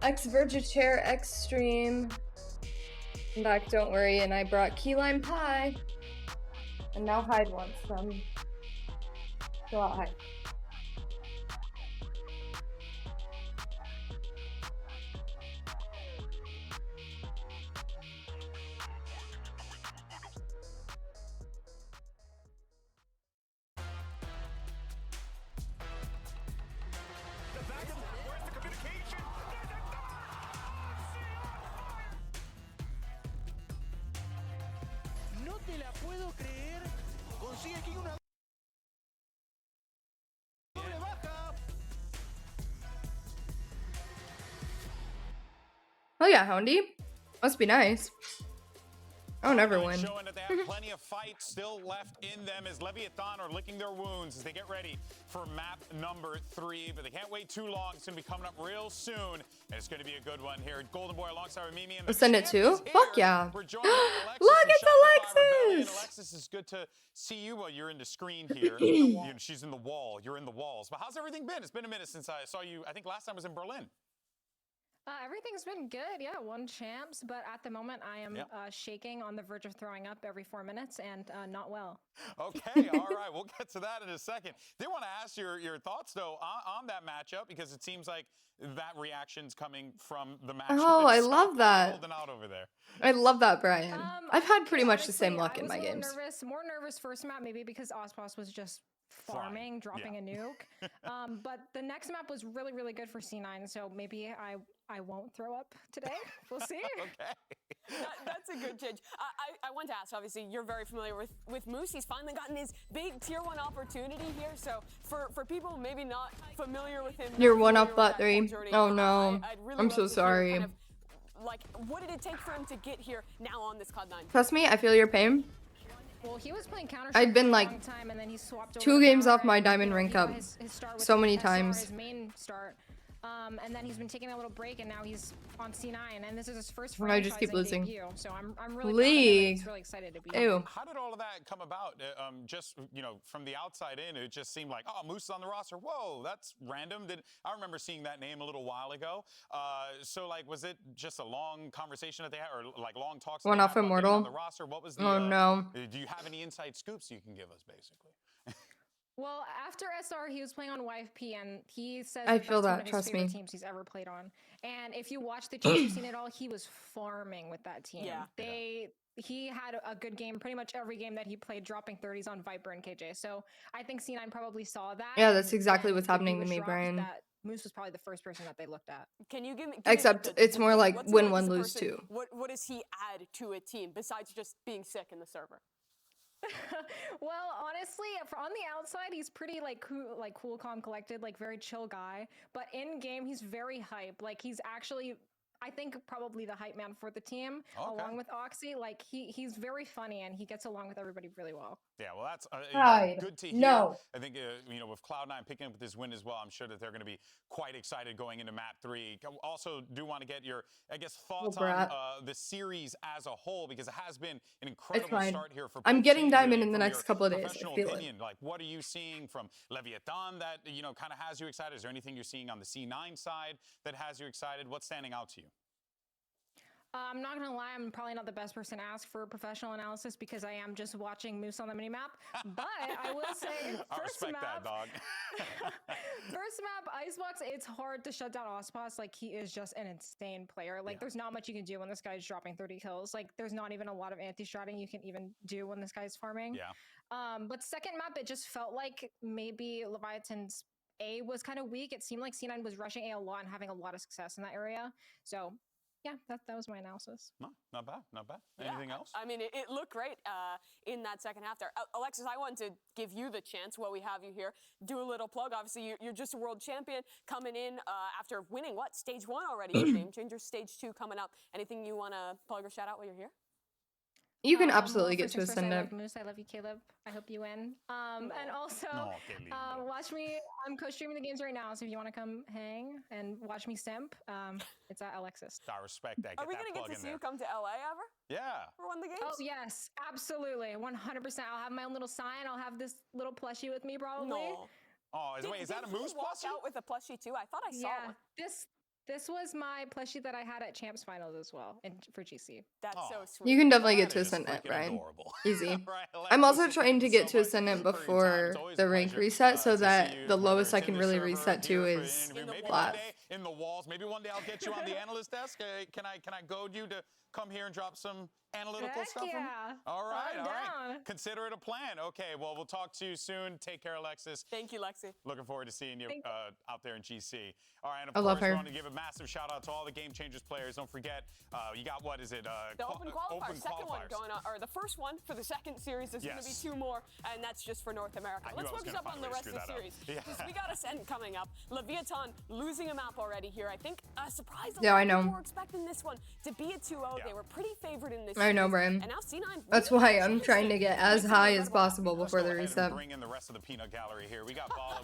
X Virgitaire X Stream. I'm back, don't worry, and I brought key lime pie. And now Hyde wants some. Go out, Hyde. te la puedo creer. Consigue aquí una doble baja. Oh yeah, Houndy. Must be nice. I don't ever win. Showing that they have plenty of fight still left in them as Leviathan are licking their wounds as they get ready for map number 3. But they can't wait too long. It's going to be coming up real soon. And it's going to be a good one here. Golden Boy alongside with Mimi. And I'll send it too? Fuck yeah. we're joined by Alexis. Look, from it's Shopify Rebellion. Alexis! Alexis, it's good to see you. Well, you're in the screen here. You know, she's in the wall. You're in the walls. But how's everything been? It's been a minute since I saw you. I think last time was in Berlin. Everything's been good, yeah. Won champs, but at the moment I am shaking on the verge of throwing up every 4 minutes and not well. Okay, all right. We'll get to that in a second. Did want to ask your thoughts, though, on that matchup, because it seems like that reaction's coming from the matchup. Oh, I itself. love that. Holding out over there. I love that, Brian. I've had pretty much the same luck I in was my a little games. more nervous first map, maybe because Ospas was just farming, dropping a nuke. But the next map was really, really good for C9, so maybe I won't throw up today. We'll see. Okay. That's a good change. I want to ask, obviously, you're very familiar with Moose. He's finally gotten his big tier 1 opportunity here. So for people maybe not familiar with him, You're one up bot 3. Oh no. I'm so sorry. Kind of, like, what did it take for him to get here now on this Cloud9? Trust me, I feel your pain. Well, he was playing Counter I'd been for a like long time, and then he swapped over 2 to games off Valorant. my diamond You know, rank he up got his start with so many SR, times. his main start. And then he's been taking a little break, and now he's on C9, and this is his first I just keep franchising losing. debut. So I'm really League. He's really excited to be Ew. here. How did all of that come about? Just, you know, from the outside in, it just seemed like, oh, Moose is on the roster. Whoa, that's random. I remember seeing that name a little while ago. So, like, was it just a long conversation that they had, or like long talks? One off Immortal. On the roster? What was the? Oh no. Do you have any inside scoops you can give us, basically? Well, after SR, he was playing on YFP, and he says I that's feel one that, of his trust favorite me. teams he's ever played on. And if you watch the teams you've seen it all, he was farming with that team. Yeah. He had a good game pretty much every game that he played, dropping 30s on Viper and KJ. So I think C9 probably saw that. Yeah, that's and exactly when what's the happening beat to was me, dropped, Brian. That Moose was probably the first person that they looked at. Can you give me? Except it's more like what's he win like one, as a lose person? two. What does he add to a team besides just being sick in the server? Well, honestly, on the outside, he's pretty cool, calm, collected, like very chill guy. But in game, he's very hype. Like he's actually, I think, probably the hype man for the team, along with Oxy. Like he's very funny and he gets along with everybody really well. Yeah, well, that's Pride. good to hear. No. I think, you know, with Cloud9 picking up this win as well, I'm sure that they're going to be quite excited going into map 3. Also, do want to get your, I guess, thoughts on the series as a whole, because it has been an incredible fine. start here for I'm both getting teams, diamond really, in the from next your couple of days, I professional feel it. opinion. Like, what are you seeing from Leviathan that, you know, kind of has you excited? Is there anything you're seeing on the C9 side that has you excited? What's standing out to you? I'm not gonna lie, I'm probably not the best person to ask for professional analysis because I am just watching Moose on the minimap. But I will say, I first respect map, that, dog. first map, Icebox, it's hard to shut down Ospas. Like, he is just an insane player. Like, there's not much you can do when this guy's dropping 30 kills. Like, there's not even a lot of anti-stratting you can even do when this guy's farming. Yeah. But second map, it just felt like maybe Leviathan's A was kind of weak. It seemed like C9 was rushing A a lot and having a lot of success in that area. So yeah, that was my analysis. No, not bad, not bad. Anything else? I mean, it looked great in that second half there. Alexis, I wanted to give you the chance while we have you here. Do a little plug. Obviously, you're just a world champion coming in after winning, what, stage 1 already? Game Changer, stage 2 coming up. Anything you want to plug or shout out while you're here? You can absolutely Well, get to first, I Ascendant. love Moose. I love you, Caleb. I hope you win. And also, Caleb. watch me. I'm co-streaming the games right now, so if you want to come hang and watch me simp, it's at Alexis. I respect that. Are we going to get to see you come to LA ever? Yeah. For one of the games? Oh, yes, absolutely. 100%. I'll have my own little sign. I'll have this little plushie with me, probably. No. Oh, is that a Moose he walk plushie? out with a plushie too? I thought I saw one. This was my plushie that I had at Champs Finals as well, for GC. That's so sweet. You can definitely get That to is Ascendant, freaking Brian. adorable. Easy. Right, I'm also Alexis, trying to thank get you to so much Ascendant for your time. before It's always the a rank pleasure, reset so to see that you the from lowest your I can Tinder really server reset to here for an is interview. Maybe one plat. day in the walls. Maybe one day I'll get you on the analyst desk. Can I goad you to come here and drop some analytical Heck stuff? yeah. All right, I'm all right. down. Consider it a plan. Okay, well, we'll talk to you soon. Take care, Alexis. Thank you, Lexi. Looking forward to seeing you out there in GC. All right, and of I love course, we her. want to give a massive shout out to all the Game Changers players. Don't forget, you got, what is it? The open qualifier, second one qualifiers. going on, or the first one for the second series. There's going to be Yes. 2 more, and that's just for North America. I knew Let's I was focus gonna up on find a the way to rest of the screw that series. up. Yeah. Because we got Ascent coming up. Leviathan losing a map already here. I think a surprise. Yeah, I know. People were expecting this one to be a 2-0. They were pretty favored in this I know, series. Brian. And now C9. That's why I'm trying to get as high as possible before the reset. Bring in the rest of the peanut gallery here. We got Bala,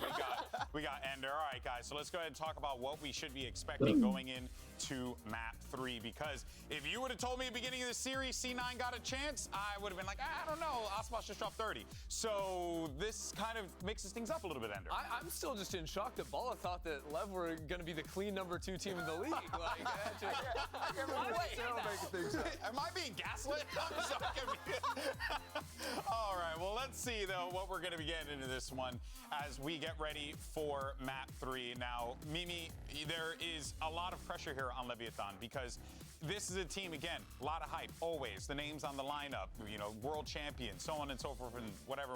we got Ender. All right, guys. So let's go ahead and talk about what we should be expecting going into map 3. Because if you would have told me at the beginning of the series C9 got a chance, I would have been like, I don't know. Osmos just dropped 30. So this kind of mixes things up a little bit, Ender. I'm still just in shock that Bala thought that LEV were going to be the clean #2 team in the league. Like, that just... Am I being gaslit? I'm so confused. All right, well, let's see, though, what we're going to be getting into this one as we get ready for map 3. Now, Mimi, there is a lot of pressure here on Leviathan because this is a team, again, a lot of hype, always. The names on the lineup, you know, world champion, so on and so forth, and whatever.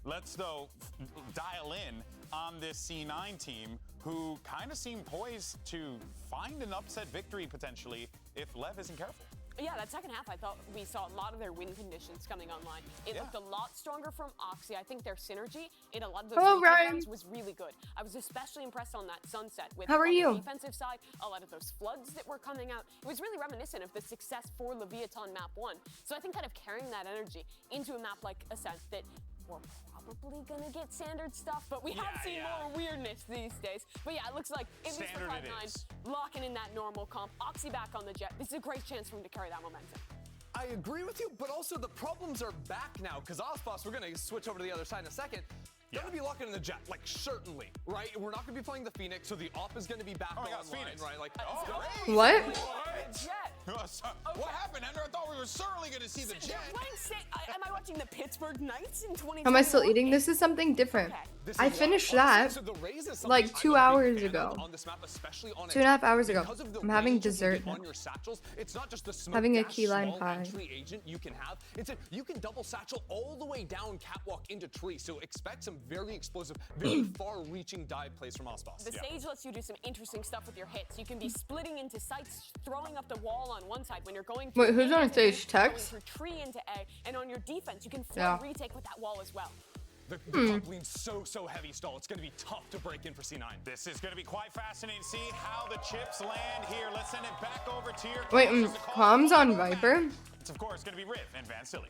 Let's, though, dial in on this C9 team who kind of seem poised to find an upset victory, potentially, if LEV isn't careful. Yeah, that second half, I thought we saw a lot of their win conditions coming online. It looked a lot stronger from Oxy. I think their synergy in a lot of those rounds was really good. I was especially impressed on that Sunset with How are you? the defensive side, a lot of those floods that were coming out. It was really reminiscent of the success for Leviathan map 1. So I think kind of carrying that energy into a map like Ascent that we're probably gonna get standard stuff, but we have seen more weirdness these days. But yeah, it looks like at least for Cloud9, locking in that normal comp. Oxy back on the jet. This is a great chance for him to carry that momentum. I agree with you, but also the problems are back now, because Osmos, we're going to switch over to the other side in a second. They're going to be locking in the jet, like, certainly, right? We're not going to be playing the Phoenix, so the op is going to be back online, Phoenix. right? Like, What? What happened, Ender? I thought we were certainly going to see the jet. Am I watching the Pittsburgh Knights in 2021? Am I still eating? This is something different. I finished that like 2 hours ago. 2.5 hours ago. I'm having dessert now. It's not just the Having a key lime pie. agent you can have. Instead, you can double satchel all the way down catwalk into tree. So expect some very explosive, very far-reaching dive plays from Osmos. The stage lets you do some interesting stuff with your hits. You can be splitting into sites, throwing up the wall on one side when you're going through. Wait, who's on stage? Going Tex? through tree into A, and on your defense, you can flood retake with that wall as well. The top lane's so heavy stall. It's going to be tough to break in for C9. This is going to be quite fascinating to see how the chips land here. Let's send it back over to your... Wait, comms on Viper? It's, of course, going to be Riv and Van Silly.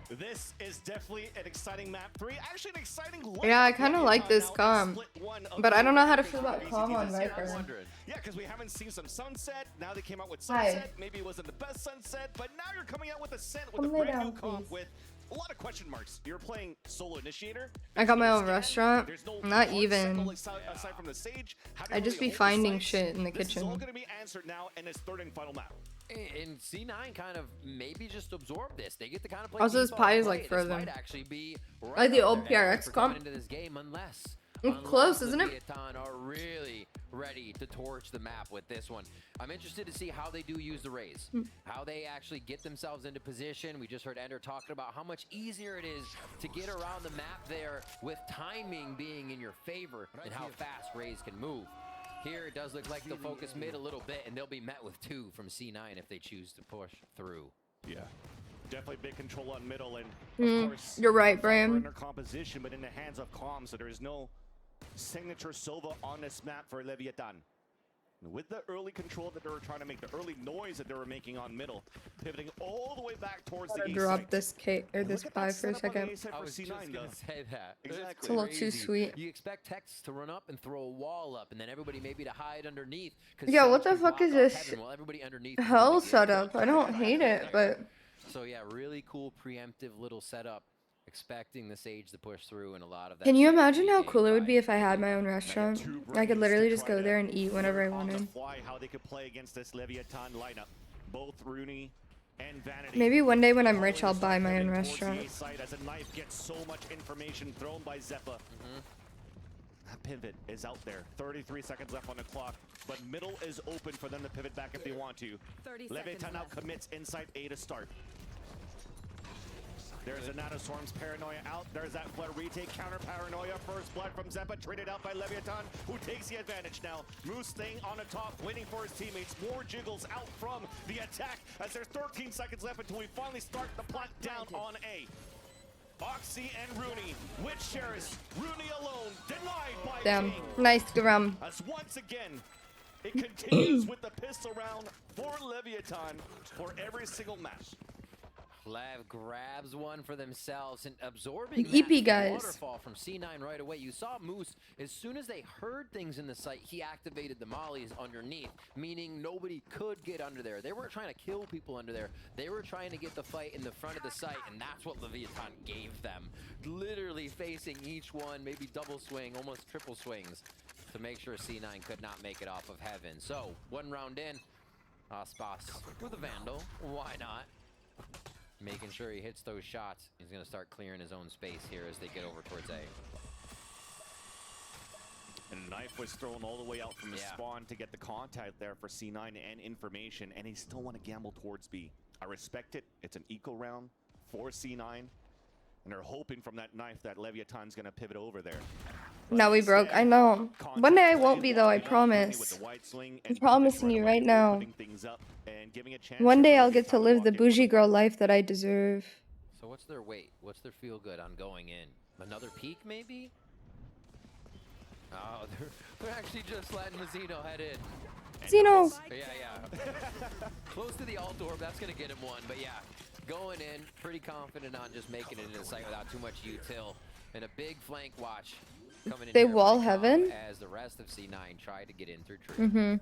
This is definitely an exciting map 3. Actually, an exciting... Yeah, I kind of like this comm. But I don't know how to feel about comm on Viper. Yeah, because we haven't seen some Sunset. Now they came out with Sunset. Maybe it wasn't the best Sunset, but now you're coming out with Ascent with a brand new comp with a lot of question marks. You're playing solo initiator. I got my own restaurant. No Not even. Aside from the stage, I just be finding shit in the This is all kitchen. going to be answered now in his third and final map. And C9 kind of maybe just absorb this. They get to kind of play. Also, this pie is like This frozen. might actually be Like the up old their alley PRX for comp. coming into this game, unless It's close, isn't it? Leviathan are really ready to torch the map with this one. I'm interested to see how they do use the raise, how they actually get themselves into position. We just heard Ender talking about how much easier it is to get around the map there with timing being in your favor and how fast raise can move. Here it does look like they'll focus mid a little bit, and they'll be met with 2 from C9 if they choose to push through. Yeah. Definitely big control on middle, and of course, You're right, we're in Bram. their composition, but in the hands of Calm, so there is no signature Silva on this map for Leviathan. With the early control that they were trying to make, the early noise that they were making on middle, pivoting all the way back towards the I'm A gonna drop site. this cake or this pie for a second. I was just gonna say that. Exactly. It's a little too sweet. You expect Tex to run up and throw a wall up, and then everybody maybe to hide underneath. Yeah, what the fuck is this Heaven while everybody underneath hell setup? I don't hate it, but So yeah, really cool preemptive little setup. Expecting the Sage to push through and a lot of that. can you imagine how cool it would be if I had my own restaurant? I could literally just go there and eat whenever I wanted. How they could play against this Leviathan lineup. Both Rooney and Vanity. Maybe one day when I'm rich, I'll buy my own restaurant. As a knife gets so much information thrown by Zeppa. That pivot is out there. 33 seconds left on the clock, but middle is open for them to pivot back if they want to. 30 Leviathan now commits inside A to start. There's a Nanoswarm's Paranoia out. There's that Flood retake, counter Paranoia. First blood from Zeppa, traded out by Leviathan, who takes the advantage now. Moose staying on the top, waiting for his teammates. More jiggles out from the attack as there's 13 seconds left until we finally start the plant down on A. Oxy and Rooney with Sheris. Rooney alone, denied by Damn. King. Nice Grum. As once again, it continues with the pistol round for Leviathan for every single match. Lev grabs one for themselves and absorbing EP that guys. waterfall from C9 right away. You saw Moose, as soon as they heard things in the site, he activated the mollies underneath, meaning nobody could get under there. They weren't trying to kill people under there. They were trying to get the fight in the front of the site, and that's what Leviathan gave them. Literally facing each one, maybe double swing, almost triple swings, to make sure C9 could not make it off of Heaven. So, one round in, Aspas with a Vandal. Why not? Making sure he hits those shots. He's going to start clearing his own space here as they get over towards A. And a knife was thrown all the way out from the spawn to get the contact there for C9 and information, and he still want to gamble towards B. I respect it. It's an eco round for C9, and they're hoping from that knife that Leviathan's going to pivot over there. Now we broke. I know. One day I won't be though, I promise. I'm promising you right now. One day I'll get to live the bougie girl life that I deserve. So what's their weight? What's their feel good on going in? Another peak maybe? Oh, they're actually just letting Mazzino head in. Zeno! Yeah. Close to the alt orb, that's going to get him one. But yeah, going in, pretty confident on just making it into the site without too much util. And a big flank watch coming in. They here wall by Heaven? as the rest of C9 tried to get in through tree. Mm-hmm.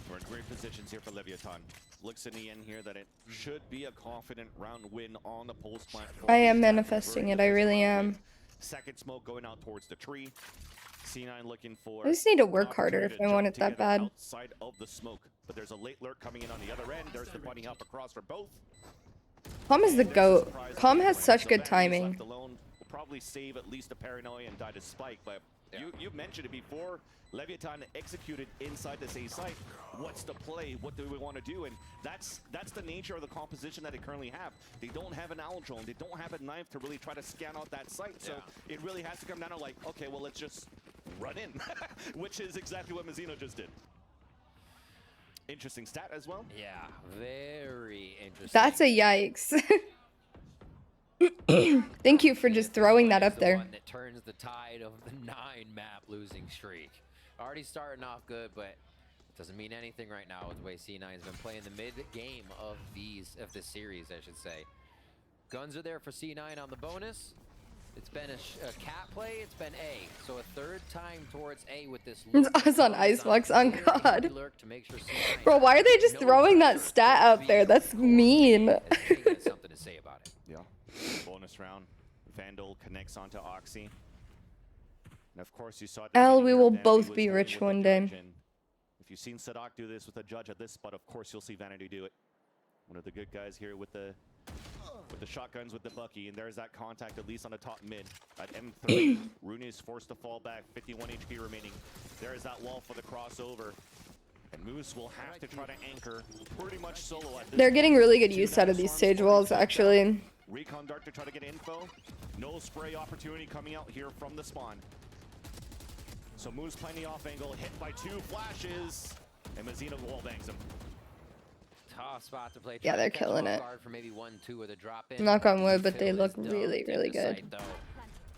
We're in great positions here for Leviathan. Looks in the end here that it should be a confident round win on the post platform. I am manifesting it, I really am. Second smoke going out towards the tree. C9 looking for. I just need to work harder if I want it that bad. Outside of the smoke, but there's a late lurk coming in on the other end. There's the bunny hop across for both. Calm is the GOAT. Calm has such good timing. Will probably save at least a Paranoia and die to Spike, but you mentioned it before. Leviathan executed inside this A site. What's the play? What do we want to do? And that's the nature of the composition that they currently have. They don't have an owl drone. They don't have a knife to really try to scan out that site. So it really has to come down to like, okay, well, let's just run in, which is exactly what Mazzino just did. Interesting stat as well. Yeah, very interesting. That's a yikes. Thank you for just throwing that up there. One that turns the tide of the 9-map losing streak. Already starting off good, but it doesn't mean anything right now with the way C9 has been playing the mid game of this series, I should say. Guns are there for C9 on the bonus. It's been a cat play. It's been A. So a third time towards A with this. It's us on Icebox. On God. To make sure C9 Bro, why are they just throwing that stat out there? That's mean. something to say about it. Yeah. Bonus round. Vandal connects onto Oxy. And of course, you saw. L, we will both be rich one day. If you've seen Sadak do this with a judge at this spot, of course you'll see Vanity do it. One of the good guys here with the shotguns with the Bucky, and there's that contact at least on the top mid at M3. Rooney is forced to fall back. 51 HP remaining. There is that wall for the crossover. And Moose will have to try to anchor pretty much solo at this They're getting point. really good use out of these stage walls, actually. Recon Dart to try to get info. No spray opportunity coming out here from the spawn. So Moose playing the off angle, hit by 2 flashes, and Mazzino wall bangs him. Tough spot to play. Yeah, they're killing it. For maybe 1-2 with a drop in. Knock on wood, but they look really, really good.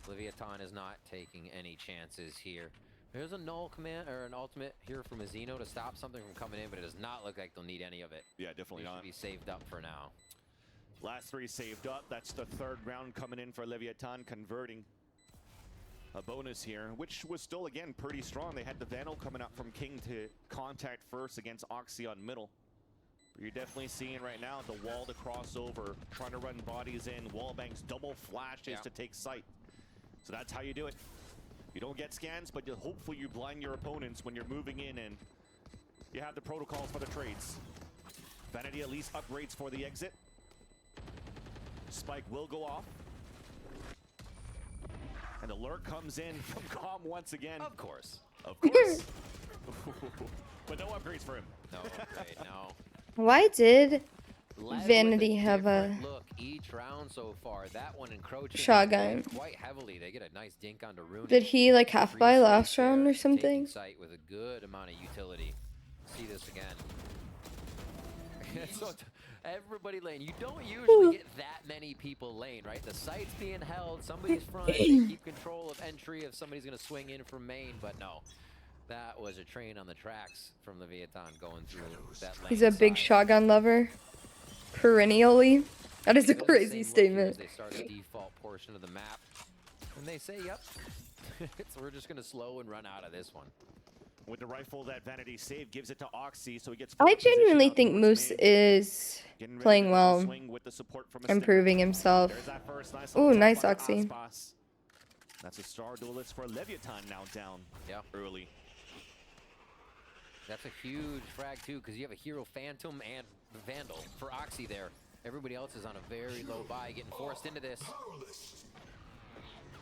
Leviathan is not taking any chances here. There's a null command or an ultimate here from Mazzino to stop something from coming in, but it does not look like they'll need any of it. Yeah, definitely not. Should be saved up for now. Last 3 saved up. That's the 3rd round coming in for Leviathan, converting a bonus here, which was still, again, pretty strong. They had the Vandal coming out from King to contact first against Oxy on middle. But you're definitely seeing right now the wall to cross over, trying to run bodies in, wall banks, double flashes to take sight. So that's how you do it. You don't get scans, but hopefully you blind your opponents when you're moving in and you have the protocols for the trades. Vanity at least upgrades for the exit. Spike will go off. And the lurk comes in from Calm once again. Of course. Of course. But no upgrades for him. No upgrade, no. Why did Lev Vanity with have a different look each round so far. That one encroaching shotgun? quite heavily. They get a nice dink onto Rooney. Did he like half buy last round or Taking something? sight with a good amount of utility. See this again. So everybody lane. You don't usually get that many people lane, right? The site's being held. Somebody's front. They keep control of entry if somebody's going to swing in from main, but no. That was a train on the tracks from Leviathan going through that lane. He's a big shotgun lover. Perennially. That is a crazy statement. They start a default portion of the map. And they say, yep. So we're just going to slow and run out of this one. With the rifle that Vanity saved, gives it to Oxy, so he gets. I genuinely think Moose is playing well, improving himself. Ooh, nice Oxy. That's a star duelist for Leviathan now down early. That's a huge frag too, because you have a Hero Phantom and Vandal for Oxy there. Everybody else is on a very low buy, getting forced into this.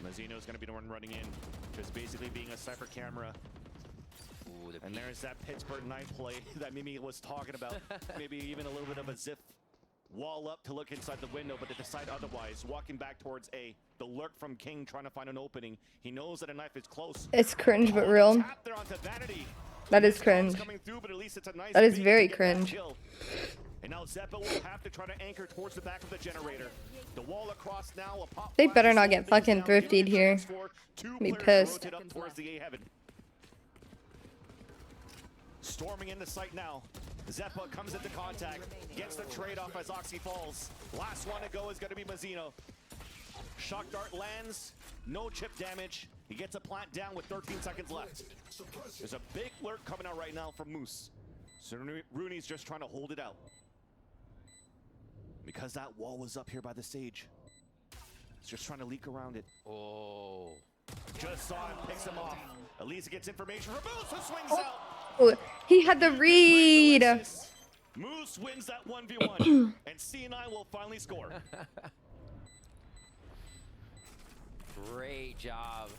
Mazzino's gonna be the one running in, just basically being a sniper camera. Ooh, and there's that Pittsburgh knife play that Mimi was talking about. Maybe even a little bit of a zip wall up to look inside the window, but they decide otherwise. Walking back towards A. The lurk from King trying to find an opening. He knows that a knife is close. It's cringe but real. That is cringe. That is very cringe. And now Zeppa will have to try to anchor towards the back of the generator. The wall across now. A pop They better not get fucking thriftied here. Be pissed. Up towards the A heaven. Storming into sight now. Zeppa comes into contact, gets the trade off as Oxy falls. Last one to go is going to be Mazzino. Shock dart lands, no chip damage. He gets a plant down with 13 seconds left. There's a big lurk coming out right now from Moose. So Rooney's just trying to hold it out. Because that wall was up here by the stage. He's just trying to leak around it. Oh. Just saw him, picks him off. Elisa gets information from Moose, who swings out. Oh, he had the read. Moose wins that 1v1, and C9 will finally score. Great job.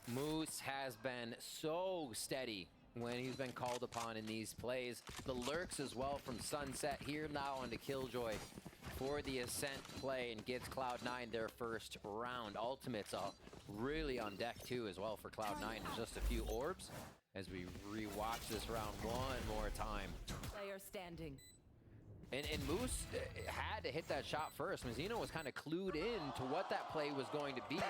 Moose has been so steady when he's been called upon in these plays. The lurks as well from Sunset here now onto Killjoy for the Ascent play and gives Cloud9 their first round. Ultimates really on deck too as well for Cloud9. There's just a few orbs as we rewatch this round one more time. Player standing. And Moose had to hit that shot first. Mazzino was kind of clued in to what that play was going to be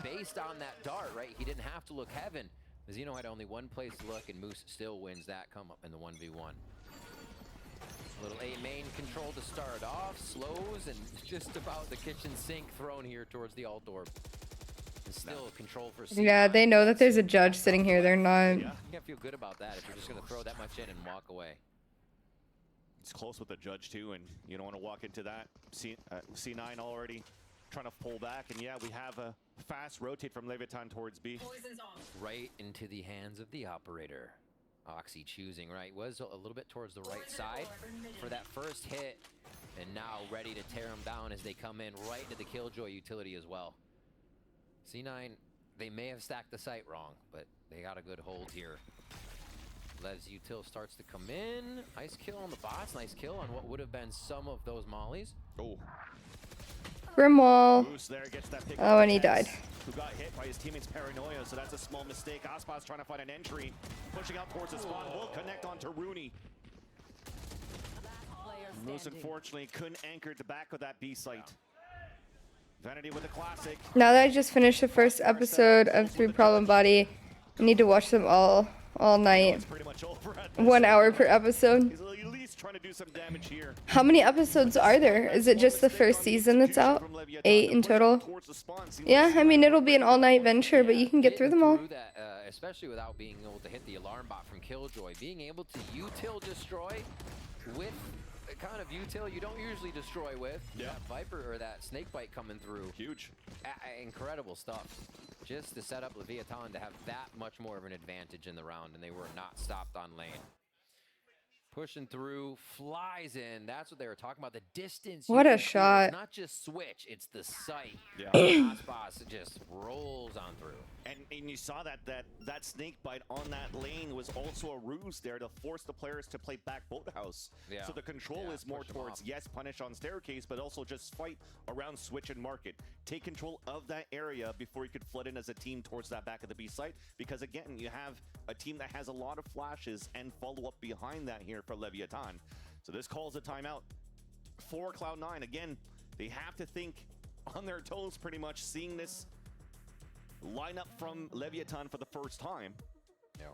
based on that dart, right? He didn't have to look heaven. Mazzino had only one place to look, and Moose still wins that come up in the 1v1. Little A main control to start off, slows, and just about the kitchen sink thrown here towards the alt orb. And still control for C9. Yeah, they know that there's a judge sitting here. They're not. You can't feel good about that if you're just going to throw that much in and walk away. It's close with the judge too, and you don't want to walk into that. C9 already trying to pull back, and yeah, we have a fast rotate from Leviathan towards B. Right into the hands of the operator. Oxy choosing right, was a little bit towards the right side for that first hit, and now ready to tear them down as they come in right into the Killjoy utility as well. C9, they may have stacked the site wrong, but they got a good hold here. Lev's util starts to come in. Nice kill on the bots. Nice kill on what would have been some of those mollies. Oh. Grimwall. There gets that pick Oh, and he died. Who got hit by his teammate's paranoia, so that's a small mistake. Aspas trying to find an entry, pushing out towards the spawn. Will connect onto Rooney. Moose unfortunately couldn't anchor at the back of that B site. Vanity with a classic. Now that I just finished the first episode of 3 Problem Body, I need to watch them all night. 1 hour per episode. He's at least trying to do some damage here. How many episodes are there? Is it just the first season that's out? 8 in total? Yeah, I mean, it'll be an all-night venture, but you can get through them all. Especially without being able to hit the alarm bot from Killjoy. Being able to util destroy with the kind of util you don't usually destroy with. Yeah. That Viper or that Snakebite coming through. Huge. Incredible stuff. Just to set up Leviathan to have that much more of an advantage in the round, and they were not stopped on lane. Pushing through, flies in. That's what they were talking about. The distance. What you a can clear. shot. It's not just switch, it's the sight. Yeah. Aspas just rolls on through. And you saw that snake bite on that lane was also a ruse there to force the players to play back boathouse. Yeah. So the control is more towards, yes, punish on staircase, but also just fight around switch and market. Take control of that area before you could flood in as a team towards that back of the B site. Because again, you have a team that has a lot of flashes and follow up behind that here for Leviathan. So this calls a timeout for Cloud9. Again, they have to think on their toes pretty much, seeing this lineup from Leviathan for the first time. Yeah.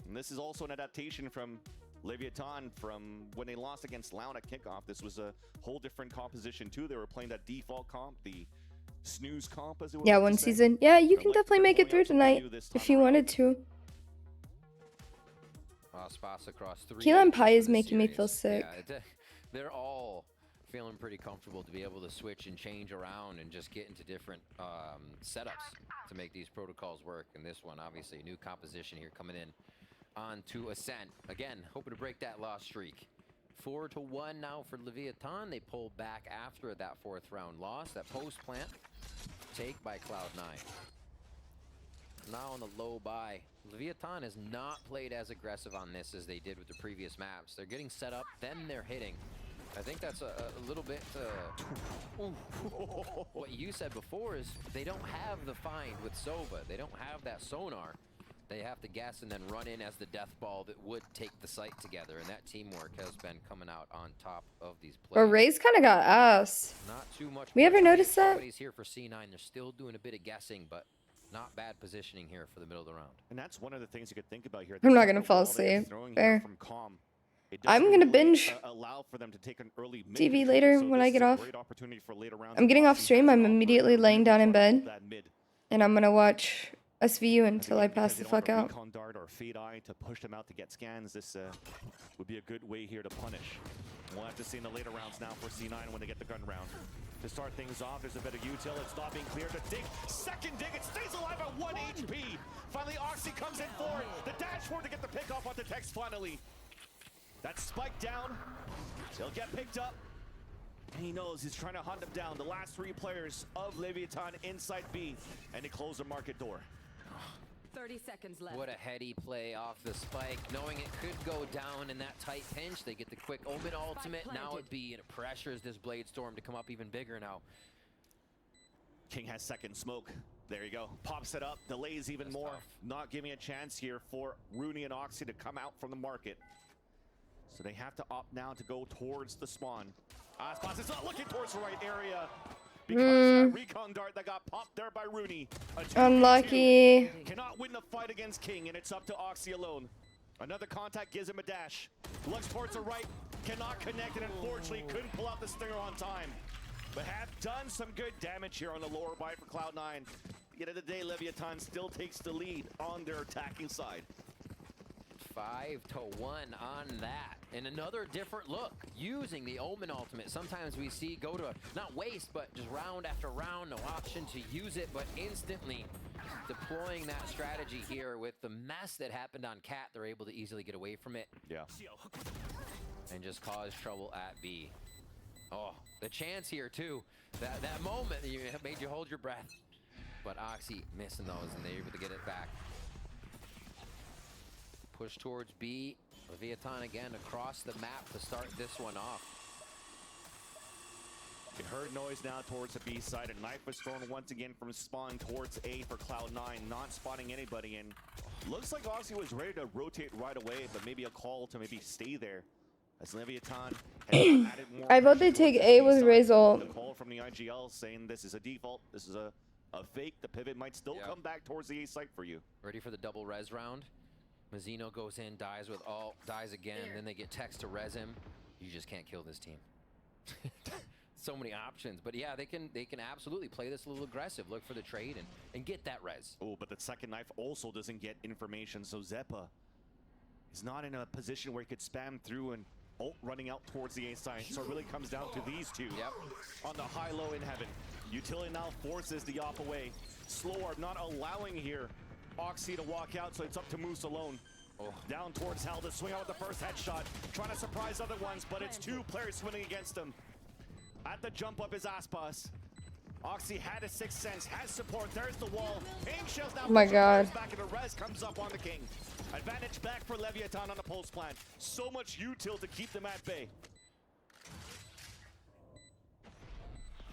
And this is also an adaptation from Leviathan from when they lost against Loud at kickoff. This was a whole different composition too. They were playing that default comp, the snooze comp, as it were. Yeah, one season. Yeah, you can definitely make it through tonight if you wanted to. Aspas across 3. Key Lime Pie is making me feel sick. Yeah, they're all feeling pretty comfortable to be able to switch and change around and just get into different setups to make these protocols work. And this one, obviously, a new composition here coming in onto Ascent. Again, hoping to break that loss streak. 4-1 now for Leviathan. They pulled back after that 4th round loss. That post plant take by Cloud9. Now on the low buy. Leviathan has not played as aggressive on this as they did with the previous maps. They're getting set up, then they're hitting. I think that's a little bit what you said before is they don't have the find with Sova. They don't have that sonar. They have to guess and then run in as the death ball that would take the site together. And that teamwork has been coming out on top of these plays. Bro, Ray's kind of got ass. Not too much. We ever noticed that? Everybody's here for C9. They're still doing a bit of guessing, but not bad positioning here for the middle of the round. And that's one of the things you could think about here. I'm not going to fall asleep. Fair. From Calm. I'm going to binge allow for them to take an early TV later so when I get off. great opportunity for later rounds. I'm getting off stream. I'm immediately laying down in bed. And I'm going to watch SVU until I pass the fuck out. Recon dart or Fade Eye to push them out to get scans. This would be a good way here to punish. We'll have to see in the later rounds now for C9 when they get the gun round. To start things off, there's a bit of util. It's not being cleared. To dig, second dig, it stays alive at 1 HP. Finally, Oxy comes in for it. The dash forward to get the pick off on the Tex finally. That spike down. He'll get picked up. And he knows he's trying to hunt him down. The last 3 players of Leviathan inside B. And they close the market door. 30 seconds left. What a heady play off the spike, knowing it could go down in that tight pinch. They get the quick Omen ultimate. Now it B, and it pressures this Blade Storm to come up even bigger now. King has second smoke. There you go. Pops it up, delays even more. Tough. Not giving a chance here for Rooney and Oxy to come out from the market. So they have to opt now to go towards the spawn. Aspas is not looking towards the right area. Because that recon dart that got popped there by Rooney. Unlucky. Cannot win the fight against King, and it's up to Oxy alone. Another contact gives him a dash. Looks towards the right, cannot connect, and unfortunately couldn't pull out the stinger on time. But have done some good damage here on the lower buy for Cloud9. At the end of the day, Leviathan still takes the lead on their attacking side. 5-1 on that. And another different look using the Omen ultimate. Sometimes we see go to not waste, but just round after round, no option to use it, but instantly deploying that strategy here with the mess that happened on Cat. They're able to easily get away from it. Yeah. And just cause trouble at B. Oh, the chance here too. That moment that made you hold your breath. But Oxy missing those, and they're able to get it back. Push towards B. Leviathan again across the map to start this one off. You heard noise now towards the B side. A knife was thrown once again from spawn towards A for Cloud9, not spotting anybody. And looks like Oxy was ready to rotate right away, but maybe a call to maybe stay there. As Leviathan has added more. I vote they take A with Razor. The call from the IGL saying this is a default, this is a fake. The pivot might still come back towards the A site for you. Ready for the double res round? Mazzino goes in, dies with ult, dies again, then they get text to res him. You just can't kill this team. So many options, but yeah, they can absolutely play this a little aggressive, look for the trade and get that res. Oh, but the second knife also doesn't get information, so Zeppa is not in a position where he could spam through and ult running out towards the A side. So it really comes down to these two on the high-low in heaven. Utility now forces the op away. Slow are not allowing here Oxy to walk out, so it's up to Moose alone. Down towards Hell to swing out with the first headshot. Trying to surprise other ones, but it's two players swimming against him. At the jump up is Aspas. Oxy had a sixth sense, has support. There's the wall. Pain shells now. Oh my God. Back into res comes up on the King. Advantage back for Leviathan on the pulse plant. So much util to keep them at bay.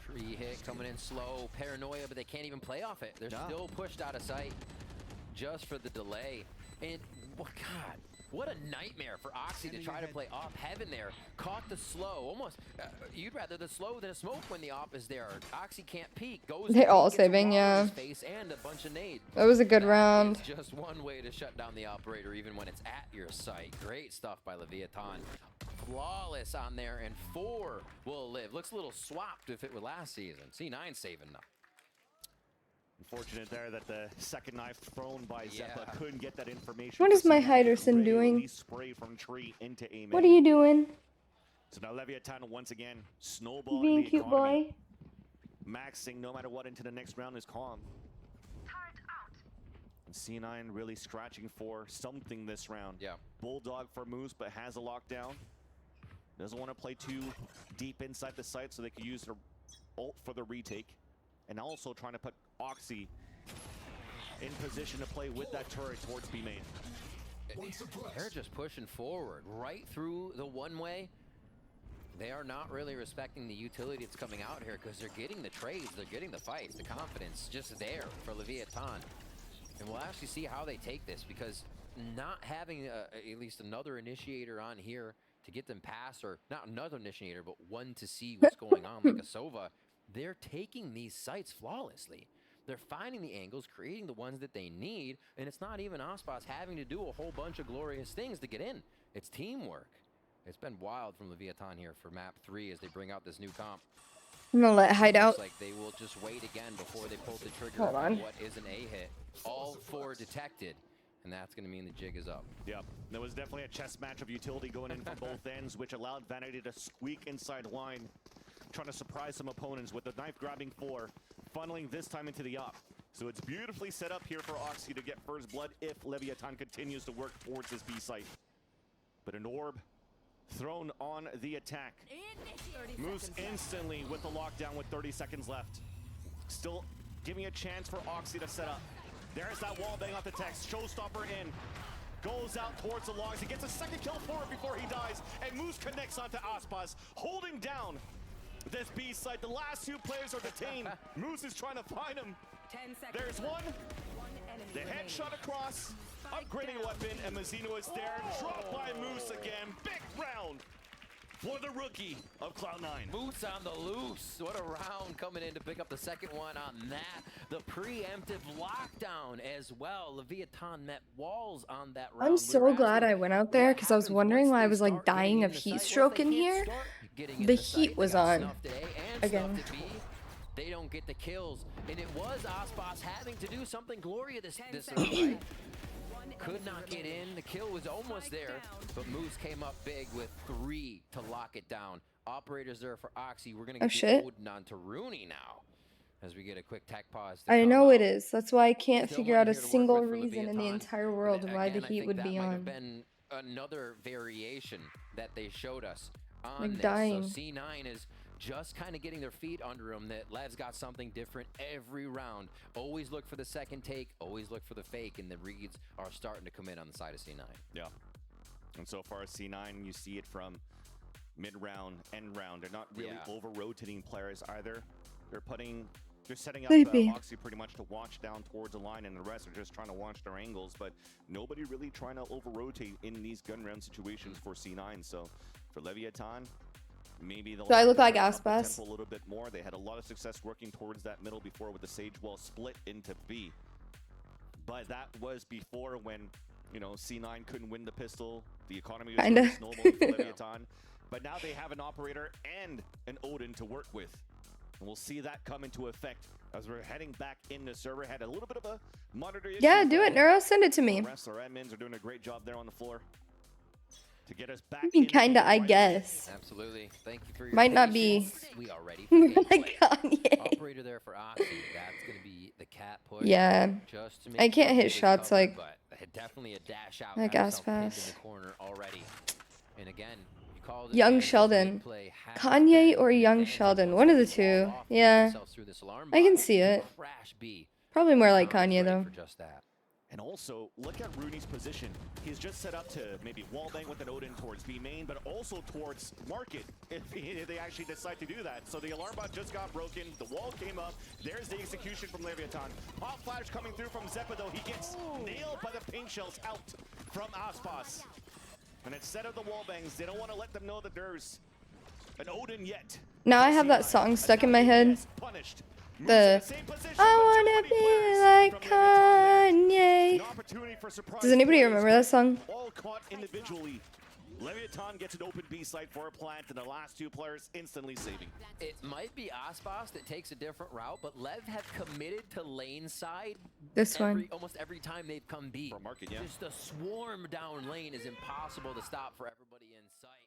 Free hit coming in slow. Paranoia, but they can't even play off it. They're still pushed out of sight just for the delay. And God, what a nightmare for Oxy to try to play off heaven there. Caught the slow, almost. You'd rather the slow than a smoke when the op is there. Oxy can't peek. Goes. They're all saving, yeah. Face and a bunch of nades. That was a good round. It's just one way to shut down the operator, even when it's at your site. Great stuff by Leviathan. Flawless on there, and 4 will live. Looks a little swapped if it were last season. C9 saving now. Unfortunate there that the second knife thrown by Zeppa couldn't get that information. What is my Hyderson doing? Spray from tree into aim. What are you doing? So now Leviathan once again snowballing Being the cute economy. boy. Maxing no matter what into the next round is calm. And C9 really scratching for something this round. Yeah. Bulldog for Moose, but has a lockdown. Doesn't want to play too deep inside the site so they can use their ult for the retake. And also trying to put Oxy in position to play with that turret towards B main. They're just pushing forward right through the one-way. They are not really respecting the utility that's coming out here because they're getting the trades, they're getting the fights, the confidence just there for Leviathan. And we'll actually see how they take this, because not having at least another initiator on here to get them past, or not another initiator, but one to see what's going on, like a Sova, they're taking these sites flawlessly. They're finding the angles, creating the ones that they need, and it's not even Aspas having to do a whole bunch of glorious things to get in. It's teamwork. It's been wild from Leviathan here for map 3 as they bring out this new comp. I'm gonna let hide out. Looks like they will just wait again before they pull the trigger Hold on. what is an A hit. All 4 detected, and that's going to mean the jig is up. Yep, there was definitely a chess match of utility going in from both ends, which allowed Vanity to squeak inside line, trying to surprise some opponents with the knife grabbing 4, funneling this time into the op. So it's beautifully set up here for Oxy to get first blood if Leviathan continues to work towards his B site. But an orb thrown on the attack. Moose instantly with the lockdown with 30 seconds left. Still giving a chance for Oxy to set up. There's that wall bang off the text. Showstopper in. Goes out towards the logs. He gets a second kill for it before he dies. And Moose connects onto Aspas, holding down this B site. The last 2 players are detained. Moose is trying to find him. 10 seconds. There's one. The headshot across. Upgrading a weapon, and Mazzino is there. Dropped by Moose again. Big round for the rookie of Cloud9. Moose on the loose. What a round coming in to pick up the second one on that. The preemptive lockdown as well. Leviathan met walls on that round. I'm so glad I went out there because I was wondering why I was like dying of heat stroke in here. The heat was on again. They don't get the kills, and it was Aspas having to do something glorious this right? Could not get in. The kill was almost there, but Moose came up big with 3 to lock it down. Operators there for Oxy. We're gonna get the Odin onto Rooney now as we get a quick tech pause. I know it is. That's why I can't figure out a single reason in the entire world why the heat would be Might on. have been another variation that they showed us on Like this. dying. So C9 is just kind of getting their feet under them, that Lev's got something different every round. Always look for the second take, always look for the fake, and the reads are starting to come in on the side of C9. Yeah. And so far, C9, you see it from mid-round, end round. They're not really over-rotating players either. They're setting up Oxy pretty much to watch down towards the line, and the rest are just trying to watch their angles, but nobody really trying to over-rotate in these gun round situations for C9. So for Leviathan, maybe they'll Do I look like up the Aspas? tempo a little bit more. They had a lot of success working towards that middle before with the Sage Wall split into B. But that was before when, you know, C9 couldn't win the pistol. The economy was really snowballing for Leviathan. But now they have an operator and an Odin to work with. And we'll see that come into effect as we're heading back in the server. Had a little bit of a monitor issue. Yeah, do it, Neuro. Send it to me. The rest of our admins are doing a great job there on the floor to get us back. I mean, kinda, I guess. Absolutely. Thank you for your Might not be. patience. We are ready for Like Kanye. Operator there for Oxy. That's going to be the cat push. Yeah. Just to make I can't sure hit it is shots covered, like but definitely a dash out. I Got gas himself pinned in pass. the corner already. And again, you call this Young man, this Sheldon. mid-play has Kanye been or Young advancing. Sheldon. Once One they of the can ball two. off and get Yeah. themselves through this alarm I can bot, see it. crash B. Probably more like Tom is Kanye ready though. for just that. And also, look at Rooney's position. He's just set up to maybe wallbang with an Odin towards B main, but also towards market if they actually decide to do that. So the alarm bot just got broken. The wall came up. There's the execution from Leviathan. Pop flash coming through from Zeppa, though. He gets nailed by the pink shells out from Aspas. And instead of the wallbangs, they don't want to let them know that there's an Odin yet. Now I have that song stuck in my head. The I wanna be like Kanye. Does anybody remember that song? All caught individually. Leviathan gets an open B site for a plant, and the last two players instantly saving. It might be Aspas that takes a different route, but Lev have committed to lane side. This one. Almost every time they've come B. For market, yeah. Just a swarm down lane is impossible to stop for everybody in sight.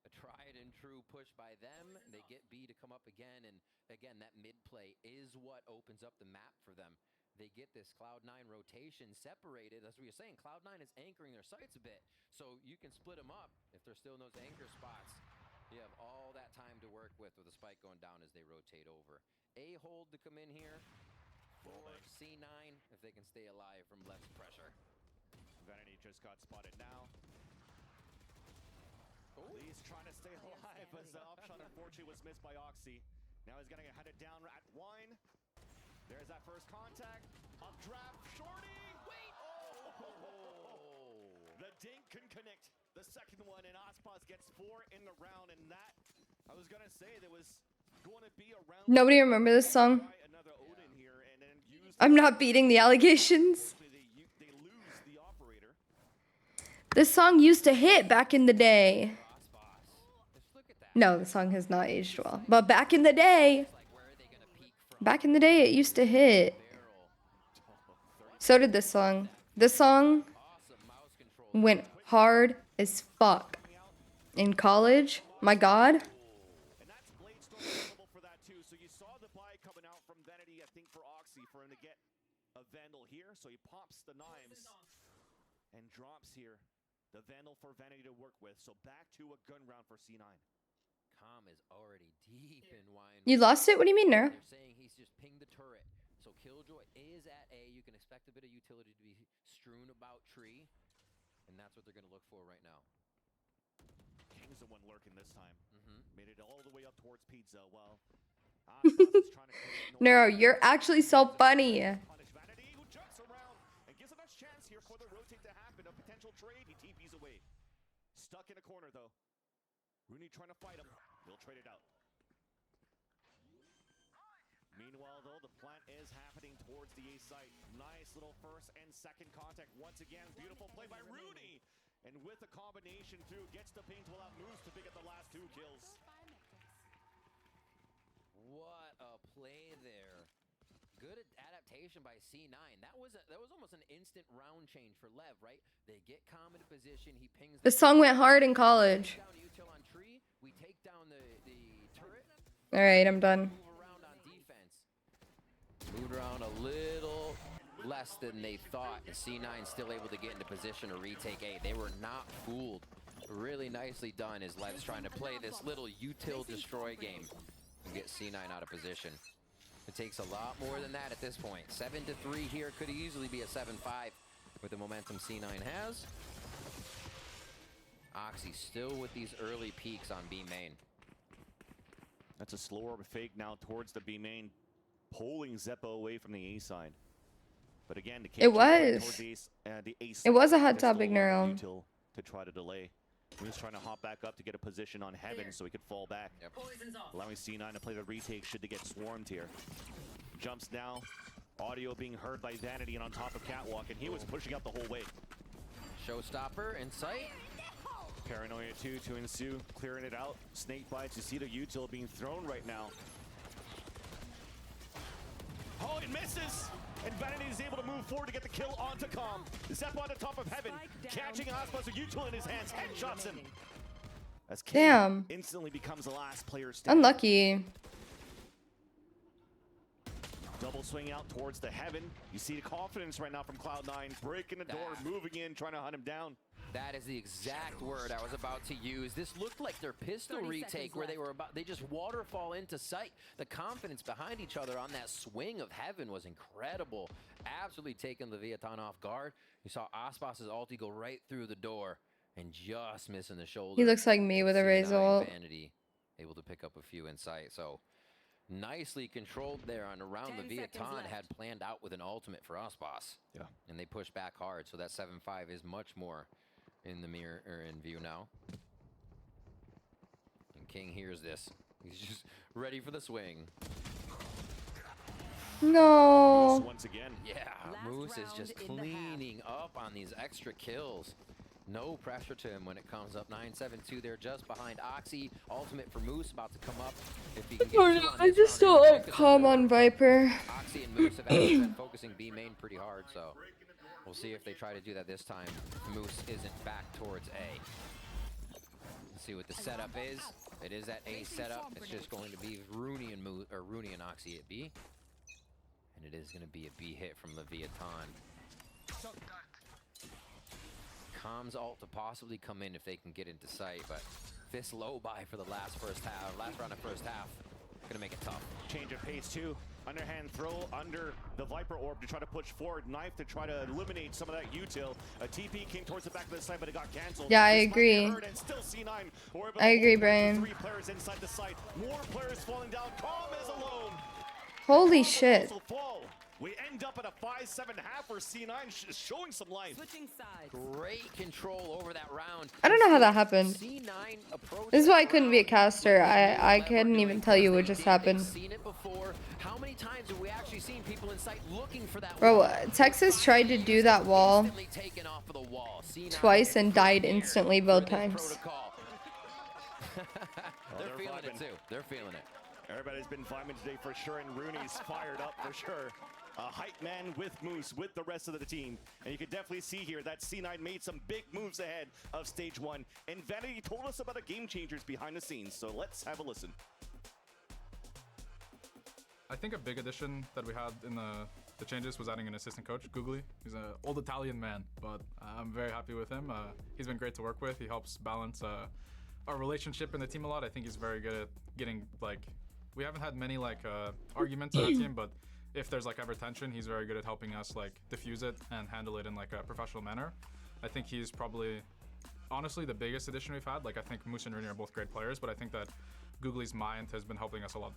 A tried and true push by them. They get B to come up again, and again, that mid play is what opens up the map for them. They get this Cloud9 rotation separated. As we were saying, Cloud9 is anchoring their sights a bit, so you can split them up if they're still in those anchor spots. You have all that time to work with a spike going down as they rotate over. A hold to come in here for C9 if they can stay alive from left pressure. Vanity just got spotted now. He's trying to stay alive as the option unfortunately was missed by Oxy. Now he's gonna head it down at Wine. There's that first contact. Updraft, shorty. Wait. Oh. The dink can connect. The second one, and Aspas gets 4 in the round, and that I was gonna say there was going to be a round. Nobody remember this song? Another Odin here, and then use I'm not beating the allegations. they lose the operator. This song used to hit back in the day. No, the song has not aged well. But back in the day, it used to hit. So did this song. This song went hard as fuck. In college, my god. And that's Bladestorm available for that too. So you saw the buy coming out from Vanity, I think, for Oxy for him to get a Vandal here. So he pops the knives and drops here. The Vandal for Vanity to work with. So back to a gun round for C9. Com is already deep in wine. You lost it? What do you mean, Nero? They're saying he's just pinged the turret. So Killjoy is at A. You can expect a bit of utility to be strewn about tree. And that's what they're going to look for right now. King's the one lurking this time. Made it all the way up towards Pizza. Well, Nero, you're actually so funny. Vanity, who jumps around and gives a nice chance here for the rotate to happen. A potential trade. He TP's away. Stuck in a corner, though. Rooney trying to fight him. He'll trade it out. Meanwhile, though, the plant is happening towards the A site. Nice little first and second contact. Once again, beautiful play by Rooney. And with a combination through, gets the paint to allow Moose to pick up the last 2 kills. What a play there. Good adaptation by C9. That was almost an instant round change for Lev, right? They get calm into position. He pings. This song went hard in college. Down util on tree. We take down the turret. All right, I'm done. Move around on defense. Moved around a little less than they thought. And C9 still able to get into position to retake A. They were not fooled. Really nicely done as Lev's trying to play this little util destroy game and get C9 out of position. It takes a lot more than that at this point. 7-3 here could easily be a 7-5 with the momentum C9 has. Oxy still with these early peaks on B main. That's a slower fake now towards the B main, pulling Zeppo away from the A side. But again, the It was. towards the A It was a hot There's still topic, lot of Nero. util to try to delay. He was trying to hop back up to get a position on Heaven so he could fall back. Allowing C9 to play the retake should they get swarmed here. Jumps now. Audio being heard by Vanity and on top of Catwalk, and he was pushing up the whole way. Showstopper in sight. Paranoia 2 to ensue, clearing it out. Snake bites, you see the util being thrown right now. Oh, it misses! And Vanity is able to move forward to get the kill onto Com. Zep on the top of Heaven, catching Aspas with util in his hands, headshots him. As King Damn. instantly becomes the last player standing. Unlucky. Double swing out towards the heaven. You see the confidence right now from Cloud9, breaking the door, moving in, trying to hunt him down. That is the exact word I was about to use. This looked like their pistol retake where they just waterfall into sight. The confidence behind each other on that swing of heaven was incredible. Absolutely taking Leviathan off guard. You saw Aspas's ulti go right through the door and just missing the shoulder. He looks like me with a Raze ult. Vanity able to pick up a few insight. So nicely controlled there on around. Leviathan had planned out with an ultimate for Aspas. Yeah. And they pushed back hard. So that 7-5 is much more in the mirror or in view now. And King hears this. He's just ready for the swing. No. Moose once again. Yeah, Moose is just cleaning up on these extra kills. No pressure to him when it comes up. 9-7-2 there just behind Oxy. Ultimate for Moose about to come up. If he can get Oh no, I just don't calm on Viper. Oxy and Moose have actually been focusing B main pretty hard, so we'll see if they try to do that this time. Moose isn't back towards A. Let's see what the setup is. It is that A setup. It's just going to be Rooney and Oxy at B. And it is going to be a B hit from Leviathan. Comms ult to possibly come in if they can get into sight, but this low buy for the last round of first half, gonna make it tough. Change of pace too. Underhand throw under the Viper orb to try to push forward. Knife to try to eliminate some of that util. A TP came towards the back of the site, but it got canceled. Yeah, I agree. And still C9 I agree, Brian. 3 players inside the site. More players falling down. Calm is alone. Holy shit. We end up at a 5-7 half where C9 is showing some life. Switching sides. Great control over that round. I don't know how that happened. C9 This is why I couldn't be a caster. I couldn't even tell you what just happened. Seen it before. How many times have we actually seen people in sight looking for that Bro, wall? Texas tried to do that wall Taken off of the wall. twice and died instantly both times. They're feeling it too. They're feeling it. Everybody's been vibing today for sure, and Rooney's fired up for sure. A hype man with Moose, with the rest of the team. And you can definitely see here that C9 made some big moves ahead of stage 1. And Vanity told us about the game changers behind the scenes, so let's have a listen. I think a big addition that we had in the changes was adding an assistant coach, Googly. He's an old Italian man, but I'm very happy with him. He's been great to work with. He helps balance our relationship in the team a lot. I think he's very good at getting, like, we haven't had many arguments in our team, but if there's ever tension, he's very good at helping us diffuse it and handle it in a professional manner. I think he's probably honestly the biggest addition we've had. I think Moose and Rooney are both great players, but I think that Googly's mind has been helping us a lot.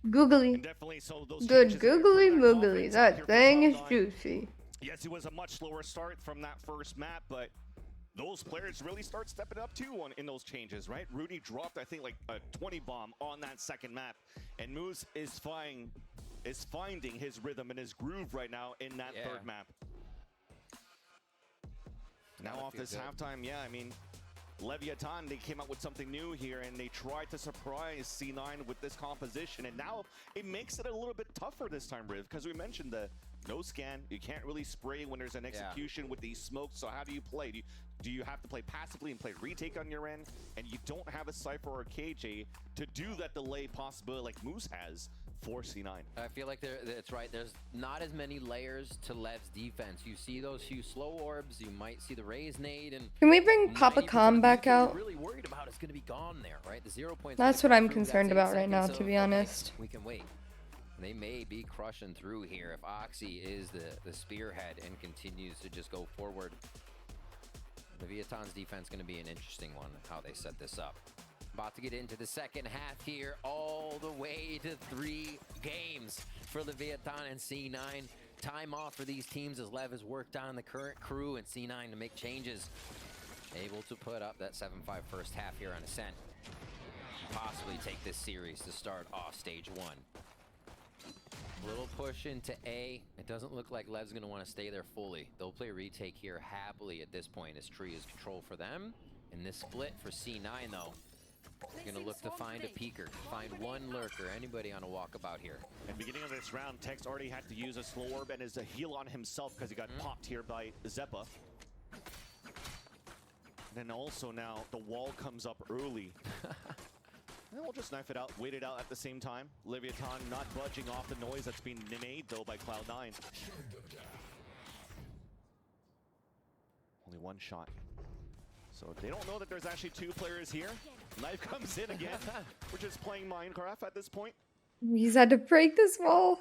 Googly. Good googly moogly. That thing is juicy. Yes, it was a much slower start from that first map, but those players really start stepping up too in those changes, right? Rudy dropped, I think, a 20 bomb on that second map, and Moose is finding his rhythm and his groove right now in that third map. Now off this halftime, I mean, Leviathan, they came up with something new here, and they tried to surprise C9 with this composition, and now it makes it a little bit tougher this time, Riv, because we mentioned the no scan. You can't really spray when there's an execution with these smokes, so how do you play? Do you have to play passively and play retake on your end, and you don't have a Cypher or a KJ to do that delay possibility like Moose has for C9. I feel like that's right. There's not as many layers to Lev's defense. You see those few slow orbs. You might see the Raze nade, and Can we bring Papa Calm back out? Really worried about is going to be gone there, right? The 0 points. That's what I'm concerned about right now, to be honest. We can wait. They may be crushing through here if Oxy is the spearhead and continues to just go forward. Leviathan's defense going to be an interesting one, how they set this up. About to get into the second half here, all the way to 3 games for Leviathan and C9. Time off for these teams as Lev has worked on the current crew and C9 to make changes. Able to put up that 7-5 first half here on Ascent. Possibly take this series to start off stage 1. Little push into A. It doesn't look like Lev's going to want to stay there fully. They'll play retake here happily at this point as Tree is control for them. In this split for C9 though, they're going to look to find a peeker, find one lurker, anybody on a walkabout here. At the beginning of this round, Tex already had to use a slow orb and is a heal on himself because he got popped here by Zeppa. Then also now the wall comes up early. And we'll just knife it out, wait it out at the same time. Leviathan not budging off the noise that's being made, though, by Cloud9. Only one shot. So they don't know that there's actually two players here. Knife comes in again. We're just playing Minecraft at this point. He's had to break this wall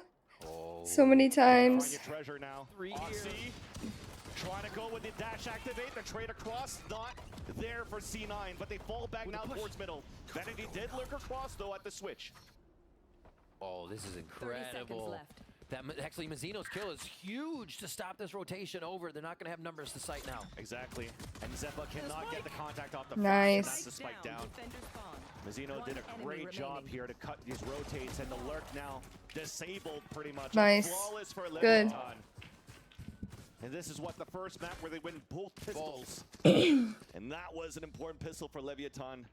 so many times. Find your treasure now. Oxy trying to go with the dash activate. The trade across not there for C9, but they fall back now towards middle. Vanity did lurk across though at the switch. Oh, this is incredible. That actually Mazzino's kill is huge to stop this rotation over. They're not going to have numbers to sight now. Exactly. And Zeppa cannot get the contact off the Nice. front, and that's the spike down. Mazzino did a great job here to cut these rotates, and the lurk now disabled pretty much. Nice. Flawless for Good. Leviathan. And this is what the first map where they win both pistols. And that was an important pistol for Leviathan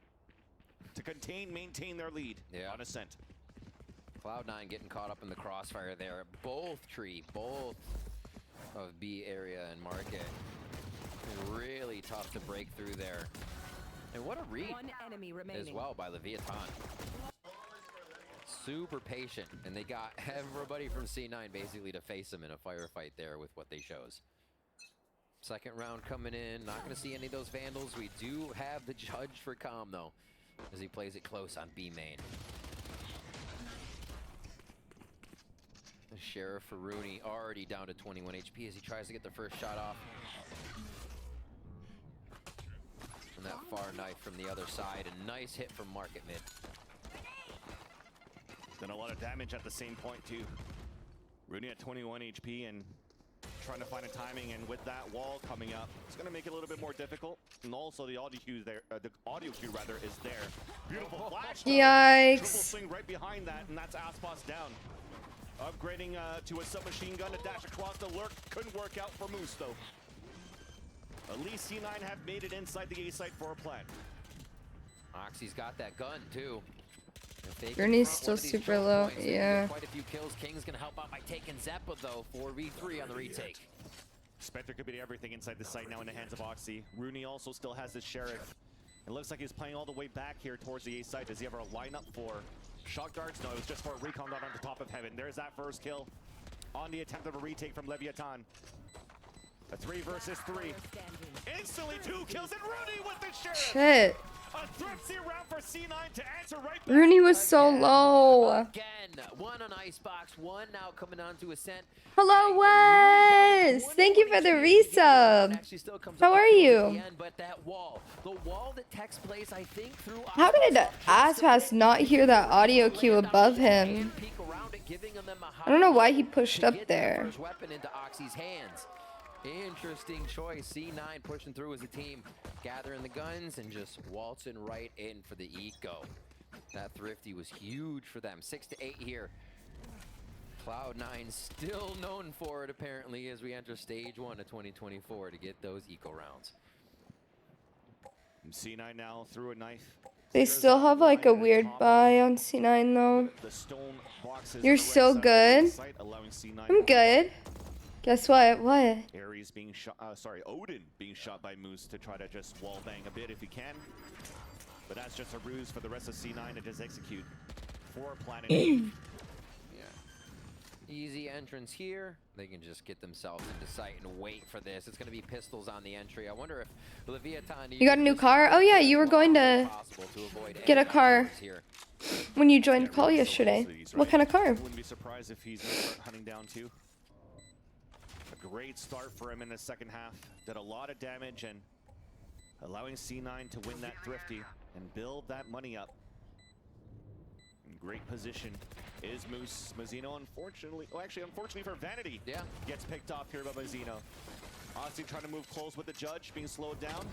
to maintain their lead on Ascent. Cloud9 getting caught up in the crossfire there. Both of B area and market. Really tough to break through there. And what a read as well by Leviathan. Super patient, and they got everybody from C9 basically to face them in a firefight there with what they chose. Second round coming in, not going to see any of those Vandals. We do have the judge for Calm though, as he plays it close on B main. The Sheriff for Rooney already down to 21 HP as he tries to get the first shot off. And that far knife from the other side, a nice hit from Market Mid. Done a lot of damage at the same point too. Rooney at 21 HP and trying to find a timing, and with that wall coming up, it's going to make it a little bit more difficult. And also the audio cue there, is there. Beautiful flash. Yikes. Triple swing right behind that, and that's Aspas down. Upgrading to a submachine gun to dash across the lurk. Couldn't work out for Moose though. At least C9 have made it inside the A site for a plant. Oxy's got that gun too. Gurney's still super low, yeah. Quite a few kills. King's gonna help out by taking Zeppa though. 4v3 on the retake. Spectre could be everything inside the site now in the hands of Oxy. Rooney also still has his Sheriff. It looks like he's playing all the way back here towards the A site. Does he have a lineup for shock darts? No, it was just for a recon dart on the top of heaven. There's that first kill on the attempt of a retake from Leviathan. A 3 versus 3. Instantly 2 kills, and Rooney with the Sheriff. Shit. A thrifty round for C9 to answer right back. Rooney was so low. Again, one on Icebox, one now coming on to Ascent. Hello, Wes. Thank you for the resub. How are you? But that wall, the wall that Tex plays, I think through. How did Aspas not hear that audio cue above him? I don't know why he pushed up there. First weapon into Oxy's hands. Interesting choice. C9 pushing through as a team, gathering the guns and just waltzing right in for the eco. That thrifty was huge for them. 6 to 8 here. Cloud9 still known for it apparently as we enter stage 1 of 2024 to get those eco rounds. And C9 now through a knife. They still have like a weird buy on C9 though. The stone boxes. You're so good. I'm good. Guess what? What? Ares being shot, Odin being shot by Moose to try to just wall bang a bit if he can. But that's just a ruse for the rest of C9 to just execute. For Planet. Yeah. Easy entrance here. They can just get themselves into sight and wait for this. It's going to be pistols on the entry. I wonder if Leviathan... You got a new car? Oh yeah, you were going to get a car when you joined call yesterday. What kind of car? Wouldn't be surprised if he's going to start hunting down too. A great start for him in the second half. Did a lot of damage and allowing C9 to win that thrifty and build that money up. In great position is Moose. Mazzino, unfortunately, unfortunately for Vanity, gets picked off here by Mazzino. Oxy trying to move close with the judge, being slowed down.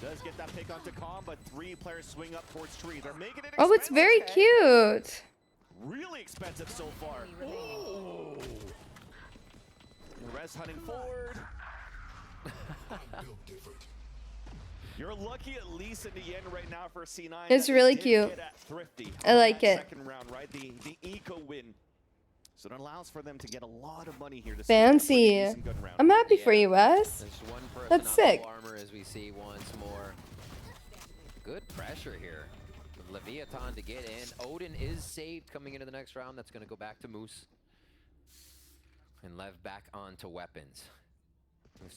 Does get that pick onto Calm, but 3 players swing up towards tree. They're making it expensive. Oh, it's very cute. Really expensive so far. Ooh. Res hunting forward. You're lucky at least in the end right now for C9. It's really cute. I like it. Second round, right? The eco win. So it allows for them to get a lot of money here. To Fancy. I'm happy for you, Wes. That's sick. Armor as we see once more. Good pressure here. Leviathan to get in. Odin is saved coming into the next round. That's going to go back to Moose. And Lev back onto weapons.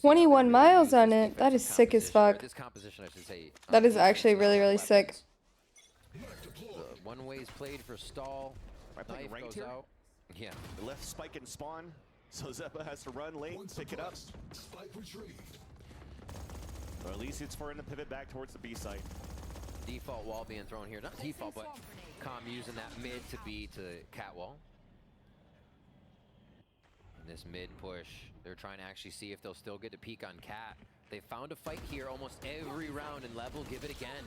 21 miles on it. That is sick as fuck. This composition, I should say. That is actually really, really sick. One way's played for stall. Knife goes out. Yeah. The left spike and spawn. So Zeppa has to run late, pick it up. Or at least it's for him to pivot back towards the B site. Default wall being thrown here. Not default, but Com using that mid to be to catwall. And this mid push, they're trying to actually see if they'll still get to peek on Cat. They found a fight here almost every round, and Lev will give it again.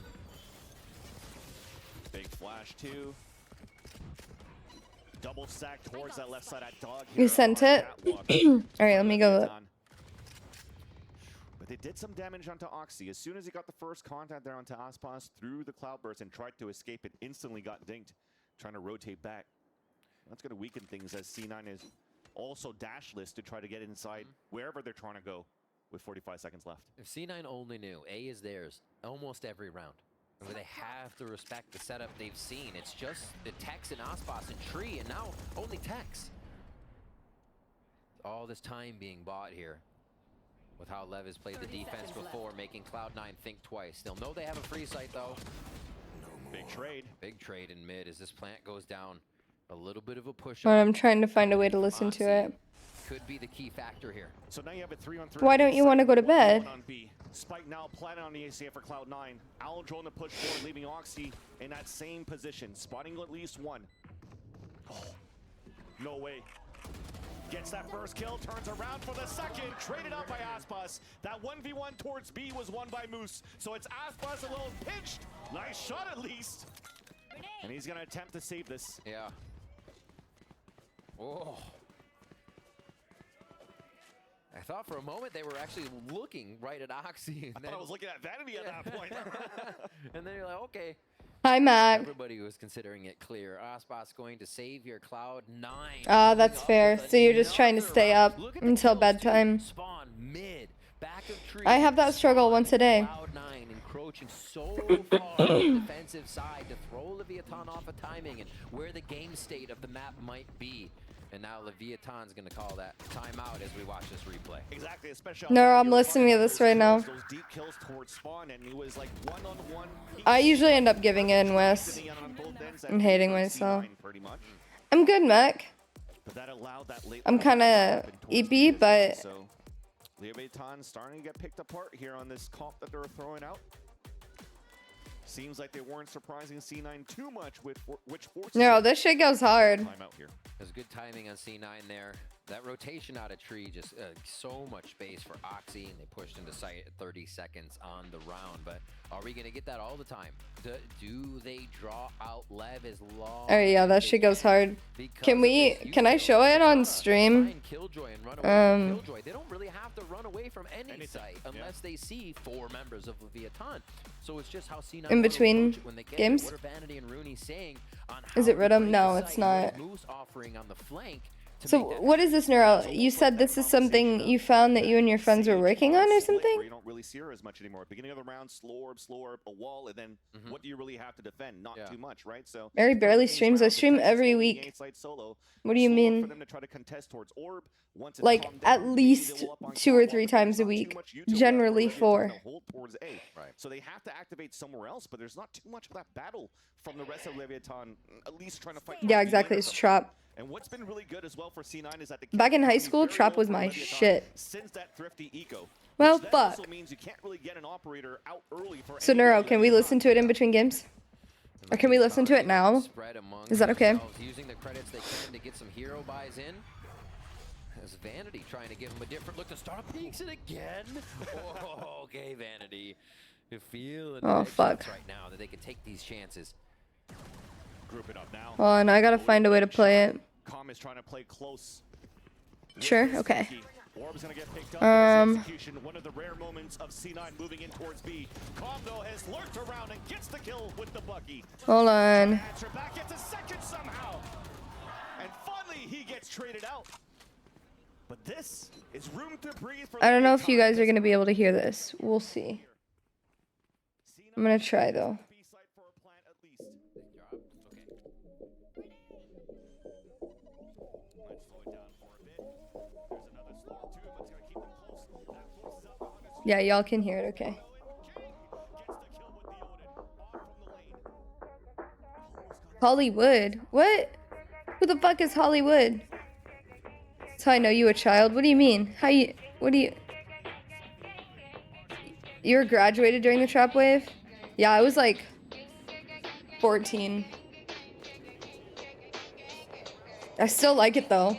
Big flash too. Double stack towards that left side at dog. You sent it? Alright, let me go look. But they did some damage onto Oxy. As soon as he got the first contact there onto Aspas through the Cloudburst and tried to escape, it instantly got dinked, trying to rotate back. That's going to weaken things as C9 is also dashless to try to get inside wherever they're trying to go with 45 seconds left. If C9 only knew, A is theirs almost every round. Where they have to respect the setup they've seen. It's just the Tex and Aspas and Tree, and now only Tex. All this time being bought here with how Lev has played the defense before, making Cloud9 think twice. They'll know they have a free site, though. Big trade. Big trade in mid as this plant goes down. A little bit of a push. Well, I'm trying to find a way to listen to it. Could be the key factor here. So now you have a 3-on-3. Why don't you want to go to bed? Spike now planted on the ACF for Cloud9. Owl drone to push forward, leaving Oxy in that same position, spotting at least one. Oh, no way. Gets that first kill, turns around for the second, traded out by Aspas. That 1v1 towards B was won by Moose. So it's Aspas a little pinched. Nice shot at least. And he's gonna attempt to save this. Yeah. Oh. I thought for a moment they were actually looking right at Oxy. I thought I was looking at Vanity at that point. And then you're like, okay. Hi, Mac. Everybody was considering it clear. Aspas going to save your Cloud9. Ah, that's fair. So you're just trying to stay up until bedtime. Spawn mid, back of tree. I have that struggle once a day. Cloud9 encroaching so far on the defensive side to throw Leviathan off of timing and where the game state of the map might be. And now Leviathan's going to call that timeout as we watch this replay. Exactly, especially. No, I'm listening to this right now. Those deep kills towards spawn, and he was like one-on-one. I usually end up giving in, Wes. I'm hating myself. I'm good, Mac. I'm kind of EP, but... So, Leviathan starting to get picked apart here on this comp that they're throwing out. Seems like they weren't surprising C9 too much, which forces No, this shit goes hard. There's good timing on C9 there. That rotation out of tree, just so much space for Oxy, and they pushed into sight at 30 seconds on the round. But are we going to get that all the time? Do they draw out Lev as long? Oh yeah, that shit goes hard. Can I show it on stream? Killjoy. They don't really have to run away from any site unless they see 4 members of Leviathan. So it's just how C9 in between when they get games. What are Vanity and Rooney saying on Is it Rhythm? No, it's not. Moose offering on the flank. So what is this, Neuro? You said this is something you found that you and your friends were working on or something? You don't really see her as much anymore. Beginning of the round, slow orb, a wall, and then what do you really have to defend? Not too much, right? So Mary barely streams. I stream every week. What do you mean? For them to try to contest towards orb. Once it's Like at least 2 or 3 times a week. Generally 4. Right. So they have to activate somewhere else, but there's not too much of that battle from the rest of Leviathan, at least trying to fight. Yeah, exactly. It's Trap. And what's been really good as well for C9 is that the Back in high school, Trap was my shit. Since that thrifty eco. Well, that fuck. also means you can't really get an operator out early for So Neuro, can we listen to it in between games? Or can we listen to it now? Is that okay? Using the credits they can to get some hero buys in. As Vanity trying to give him a different look to start peeks it again. Oh, okay, Vanity. You feel it fuck. right now that they can take these chances. Group it up now. Well, and I gotta find a way to play it. Com is trying to play close. Sure, okay. Orb's gonna get picked up in execution. One of the rare moments of C9 moving in towards B. Com though has lurked around and gets the kill with the Bucky. Hold on. Answer back, gets a second somehow. And finally he gets traded out. But this is room to breathe for I don't know if you guys are gonna be able to hear this. We'll see. I'm gonna try though. Yeah, y'all can hear it, okay. Hollywood? What? Who the fuck is Hollywood? That's how I know you a child. What do you mean? You were graduated during the trap wave? Yeah, I was like 14. I still like it though.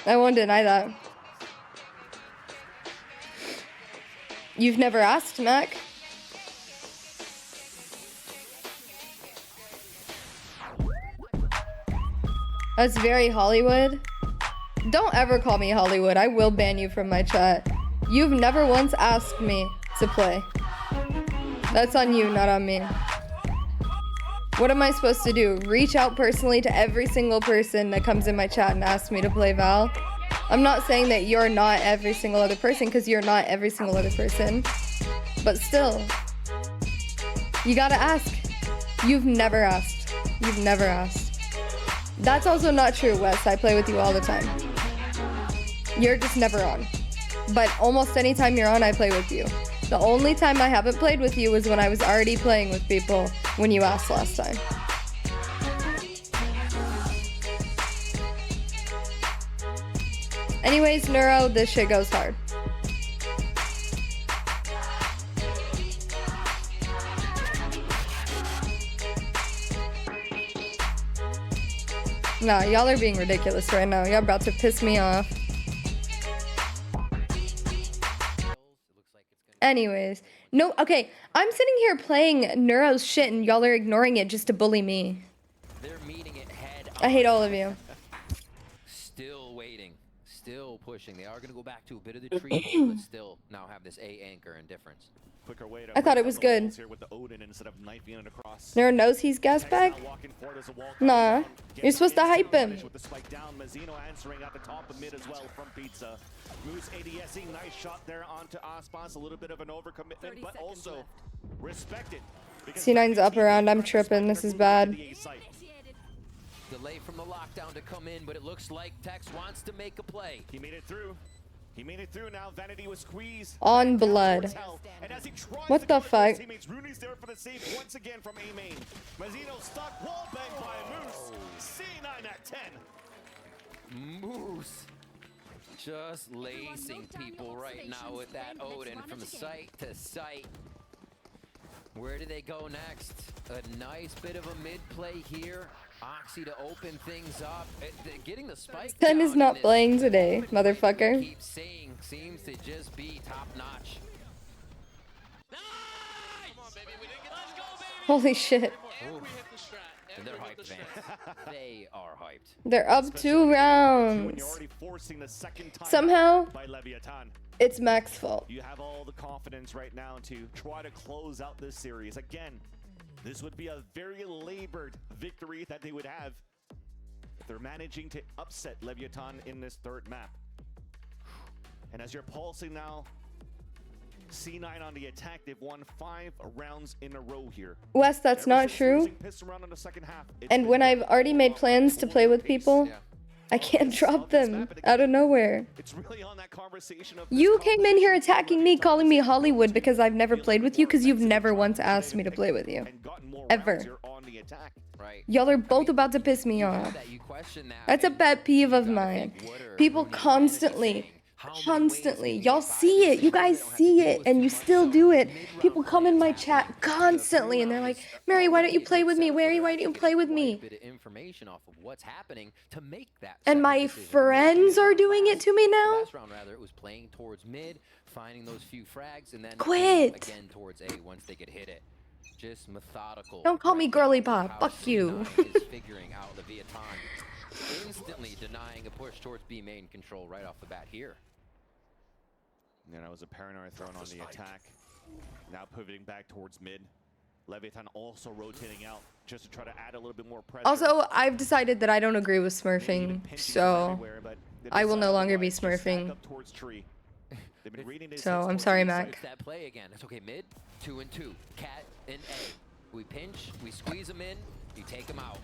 I won't deny that. You've never asked, Mac? That's very Hollywood. Don't ever call me Hollywood. I will ban you from my chat. You've never once asked me to play. That's on you, not on me. What am I supposed to do? Reach out personally to every single person that comes in my chat and asks me to play Val? I'm not saying that you're not every single other person, because you're not every single other person. But still, you gotta ask. You've never asked. You've never asked. That's also not true, Wes. I play with you all the time. You're just never on. But almost any time you're on, I play with you. The only time I haven't played with you was when I was already playing with people when you asked last time. Anyways, Neuro, this shit goes hard. Nah, y'all are being ridiculous right now. Y'all about to piss me off. Anyways, no, okay, I'm sitting here playing Neuro's shit and y'all are ignoring it just to bully me. They're meeting it head I hate all of you. Still waiting, still pushing. They are going to go back to a bit of the tree hold, but still now have this A anchor and difference. Quicker way to I thought it was good. here with the Odin instead of knifing it across. Neuro knows he's gas bag? Nah, you're supposed to hype him. With the spike down, Mazzino answering at the top of mid as well from Pizza. Moose ADSing, nice shot there onto Aspas. A little bit of an overcommitment, but also respected. C9's up around. I'm tripping. This is bad. Delay from the lockdown to come in, but it looks like Tex wants to make a play. He made it through. He made it through now. Vanity was squeezed. On blood. What the fuck? Teammates, Rooney's there for the save once again from A main. Mazzino stuck, wall bang by Moose. C9 at 10. Moose just lacing people right now with that Odin from site to site. Where do they go next? A nice bit of a mid play here. Oxy to open things up. Getting the spike. Sen is not playing today, motherfucker. Keep saying seems to just be top notch. Holy shit. They're hyped, fans. They are hyped. They're up 2 rounds. Somehow, it's Mac's fault. You have all the confidence right now to try to close out this series. Again, this would be a very labored victory that they would have if they're managing to upset Leviathan in this third map. And as you're pulsing now, C9 on the attack. They've won 5 rounds in a row here. Wes, that's not true. And when I've already made plans to play with people, I can't drop them out of nowhere. It's really on that conversation of You came in here attacking me, calling me Hollywood because I've never played with you, because you've never once asked me to play with you. Ever. Y'all are both about to piss me off. That's a pet peeve of mine. People constantly, y'all see it, you guys see it, and you still do it. People come in my chat constantly and they're like, Mary, why don't you play with me? Mary, why don't you play with me? Bit of information off of what's happening to make that. And my friends are doing it to me now? Last round, rather, it was playing towards mid, finding those few frags, and then Quit. again towards A once they could hit it. Just methodical. Don't call me girly pop. Fuck you. Is figuring out Leviathan, instantly denying a push towards B main control right off the bat here. And that was a paranoid thrown on the attack. Now pivoting back towards mid. Leviathan also rotating out just to try to add a little bit more pressure. Also, I've decided that I don't agree with smurfing, so I will no longer be smurfing. So I'm sorry, Mac. That play again. That's okay. Mid, 2 and 2. Cat and A. We pinch, we squeeze them in, you take them out.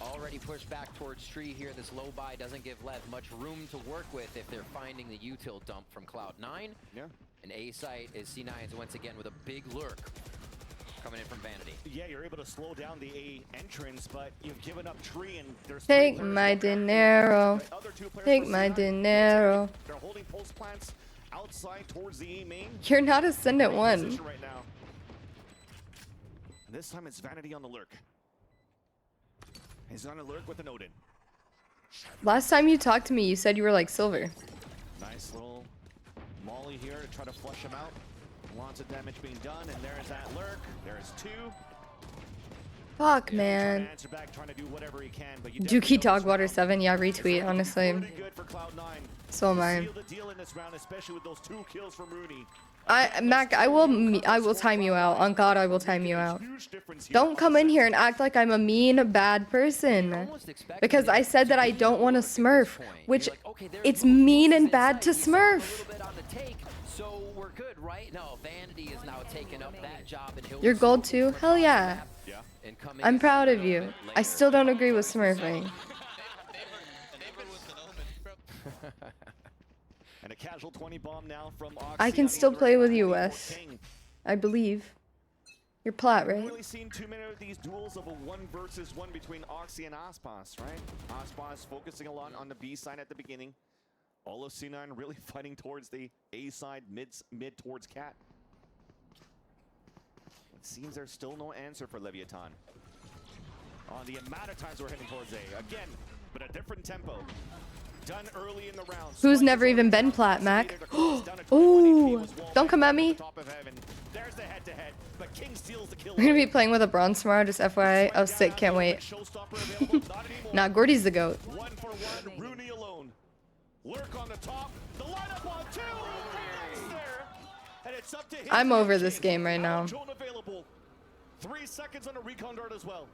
Already pushed back towards tree here. This low buy doesn't give LEV much room to work with if they're finding the util dump from Cloud9. Yeah. An A site is C9's once again with a big lurk coming in from Vanity. Yeah, you're able to slow down the A entrance, but you've given up tree and there's Take my dinero. Take my dinero. They're holding pulse plants outside towards the A main. You're not Ascendant 1. Right now. And this time it's Vanity on the lurk. He's on a lurk with an Odin. Last time you talked to me, you said you were like Silver. Nice little molly here to try to flush him out. Lots of damage being done, and there's that lurk. There's two. Fuck, man. Answer back, trying to do whatever he can, but you Dookie Dogwater 7, yeah, retweet, honestly. good for Cloud9. So am I. Seal the deal in this round, especially with those 2 kills from Rooney. Mac, I will time you out. On God, I will time you out. Don't come in here and act like I'm a mean, bad person. Because I said that I don't want to smurf, which it's mean and bad to smurf. So we're good, right? No, Vanity is now taking up that job and You're gold too? Hell yeah. I'm proud of you. I still don't agree with smurfing. And a casual 20 bomb now from I can still play with you, Wes. I believe. You're plat, right? I've really seen too many of these duels of a 1 versus 1 between Oxy and Aspas, right? Aspas focusing a lot on the B side at the beginning. All of C9 really fighting towards the A side, mid towards Cat. It seems there's still no answer for Leviathan. On the amount of times we're heading towards A. Again, but a different tempo. Done early in the round. Who's never even been plat, Mac? Ooh, don't come at me. There's the head-to-head, but King steals the kill. We're gonna be playing with a bronze tomorrow, just FYI. Oh, sick, can't wait. Nah, Gordy's the GOAT. 1 for 1, Rooney alone. Lurk on the top, the lineup on 2. There. And it's up to him. I'm over this game right now. 3 seconds on a recon dart as well.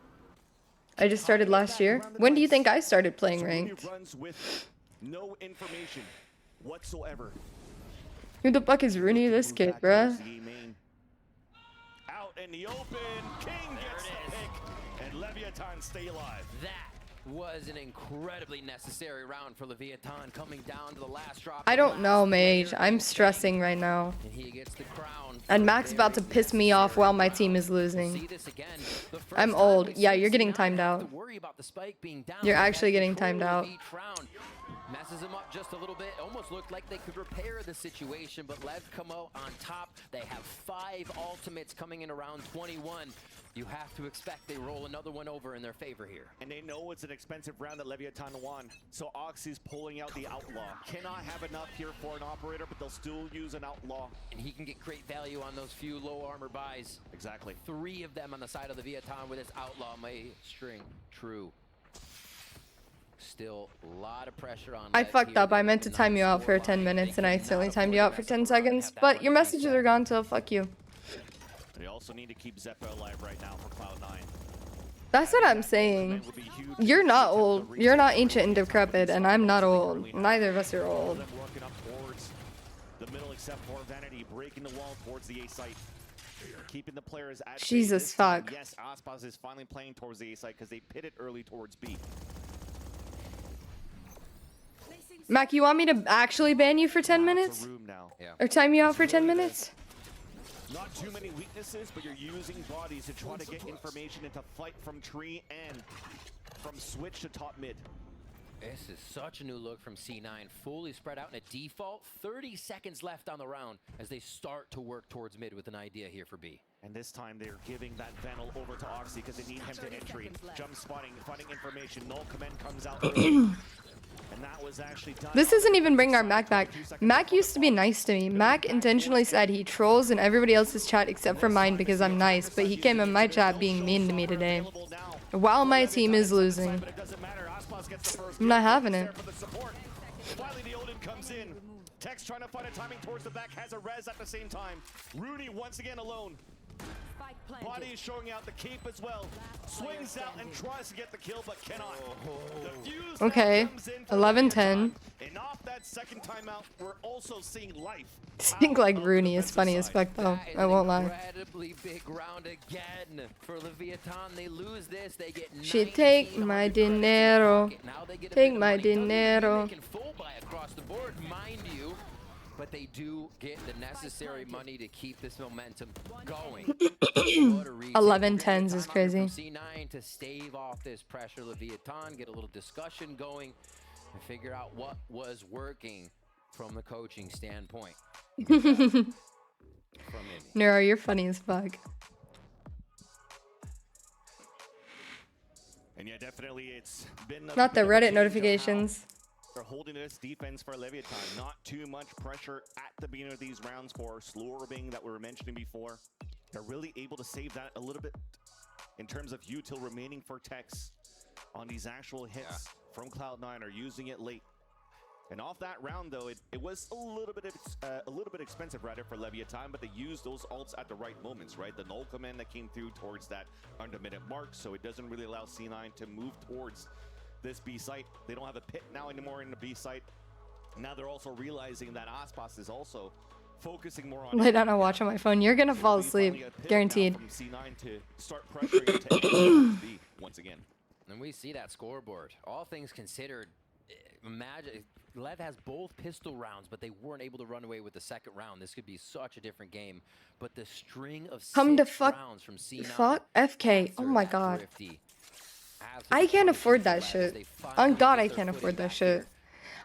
I just started last year. When do you think I started playing ranked? Runs with no information whatsoever. Who the fuck is Rooney, this kid, bruh? Out in the open, King gets the pick, and Leviathan stay alive. That was an incredibly necessary round for Leviathan, coming down to the last drop. I don't know, Mage. I'm stressing right now. And he gets the crown. And Mac's about to piss me off while my team is losing. I'm old. Yeah, you're getting timed out. You're actually getting timed out. Messes him up just a little bit. Almost looked like they could repair the situation, but LEV come out on top. They have 5 ultimates coming in around 21. You have to expect they roll another one over in their favor here. And they know it's an expensive round that Leviathan won. So Oxy's pulling out the Outlaw. Cannot have enough here for an operator, but they'll still use an Outlaw. And he can get great value on those few low armor buys. Exactly. 3 of them on the side of the Leviathan with his Outlaw may string true. Still a lot of pressure on. I fucked up. I meant to time you out for 10 minutes and I accidentally timed you out for 10 seconds. But your messages are gone, so fuck you. They also need to keep Zeppa alive right now for Cloud9. That's what I'm saying. You're not old. You're not ancient and decrepit, and I'm not old. Neither of us are old. Working up towards the middle, except for Vanity breaking the wall towards the A site. Keeping the players at Jesus fuck. Yes, Aspas is finally playing towards the A site because they pitted early towards B. Mac, you want me to actually ban you for 10 minutes? Or time you out for 10 minutes? Not too many weaknesses, but you're using bodies to try to get information into fight from tree and from switch to top mid. This is such a new look from C9. Fully spread out in a default. 30 seconds left on the round as they start to work towards mid with an idea here for B. And this time they're giving that Venal over to Oxy because they need him to entry. Jump spotting, finding information. Null command comes out early. And that was actually done. This doesn't even bring our Mac back. Mac used to be nice to me. Mac intentionally said he trolls in everybody else's chat except for mine because I'm nice, but he came in my chat being mean to me today. While my team is losing. I'm not having it. Finally the Odin comes in. Tex trying to find a timing towards the back, has a res at the same time. Rooney once again alone. Body is showing out the cape as well. Swings out and tries to get the kill, but cannot. Okay, 11-10. And off that second timeout, we're also seeing life. Think like Rooney is funny as fuck though. I won't lie. Incredibly big round again for Leviathan. They lose this, they get She take my dinero. Take my dinero. Full buy across the board, mind you. but they do get the necessary money to keep this momentum going. 11-10s is crazy. C9 to stave off this pressure. Leviathan, get a little discussion going and figure out what was working from the coaching standpoint. Neuro, you're funny as fuck. And yeah, definitely it's been Not the Reddit notifications. They're holding this defense for Leviathan. Not too much pressure at the beginning of these rounds for slow orbing that we were mentioning before. They're really able to save that a little bit in terms of util remaining for Tex on these actual hits from Cloud9 are using it late. And off that round though, it was a little bit expensive rather for Leviathan, but they used those ults at the right moments, right? The null command that came through towards that under minute mark, so it doesn't really allow C9 to move towards this B site. They don't have a pit now anymore in the B site. Now they're also realizing that Aspas is also focusing more on Lay down and watch on my phone. You're gonna fall asleep, guaranteed. From C9 to start pressuring to B once again. And we see that scoreboard. All things considered, imagine LEV has both pistol rounds, but they weren't able to run away with the second round. This could be such a different game. But the string of Come to 6 fuck, rounds from C9. fuck FK. Oh my god. I can't afford that shit. On God, I can't afford that shit.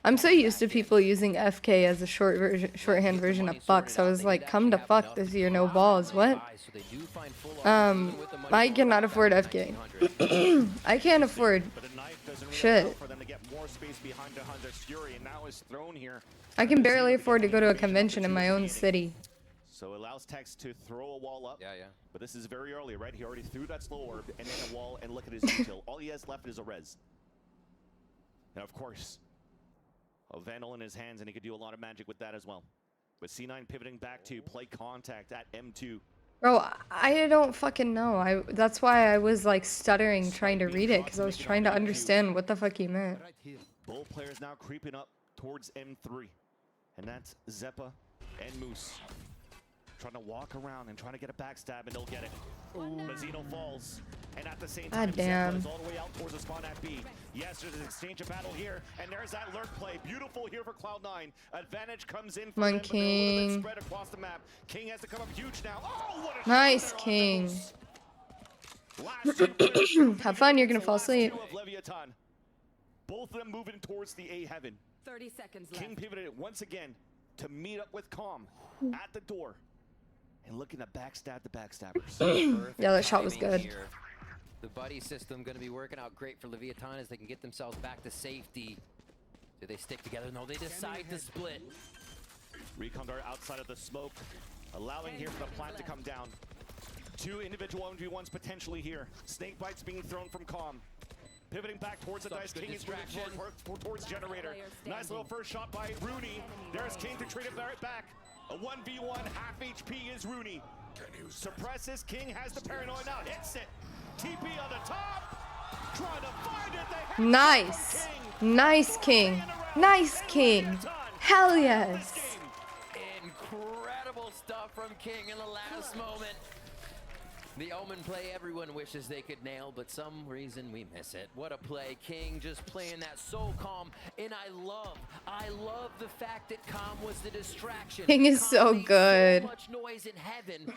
I'm so used to people using FK as a shorthand version of fuck, so I was like, come to fuck this year, no balls, what? I cannot afford FK. I can't afford shit. I can barely afford to go to a convention in my own city. So it allows Tex to throw a wall up. But this is very early, right? He already threw that slow orb and then a wall, and look at his detail. All he has left is a res. And of course, a Vandal in his hands, and he could do a lot of magic with that as well. But C9 pivoting back to play contact at M2. Bro, I don't fucking know. That's why I was like stuttering trying to read it, because I was trying to understand what the fuck he meant. Both players now creeping up towards M3. And that's Zeppa and Moose. Trying to walk around and trying to get a backstab, and they'll get it. Mazzino falls. And at the same time, Zeppa is all the way out towards the spawn at B. Yes, there's an exchange of battle here. And there's that lurk play. Beautiful here for Cloud9. Advantage comes in for them, but they're a little bit spread across the map. King has to come up huge now. Oh, what a nice, King. Have fun, you're gonna fall asleep. Both of them moving towards the A heaven. 30 seconds left. King pivoted once again to meet up with Calm at the door. And looking to backstab the backstabbers. Yeah, that shot was good. Here. The buddy system going to be working out great for Leviathan as they can get themselves back to safety. Do they stick together? No, they decide to split. Recon Dart outside of the smoke, allowing here for the plant to come down. 2 individual 1v1s potentially here. Snake bites being thrown from Calm. Pivoting back towards the dice. King is moving towards Generator. Nice little first shot by Rooney. There's King to trade it back. A 1v1, half HP is Rooney. Suppresses, King has the paranoid out, hits it. TP on the top, trying to find it. Nice. Nice, King. Nice, King. Hell yes. Incredible stuff from King in the last moment. The Omen play everyone wishes they could nail, but some reason we miss it. What a play. King just playing that so calm, and I love the fact that calm was the distraction. King is so good. So much noise in heaven.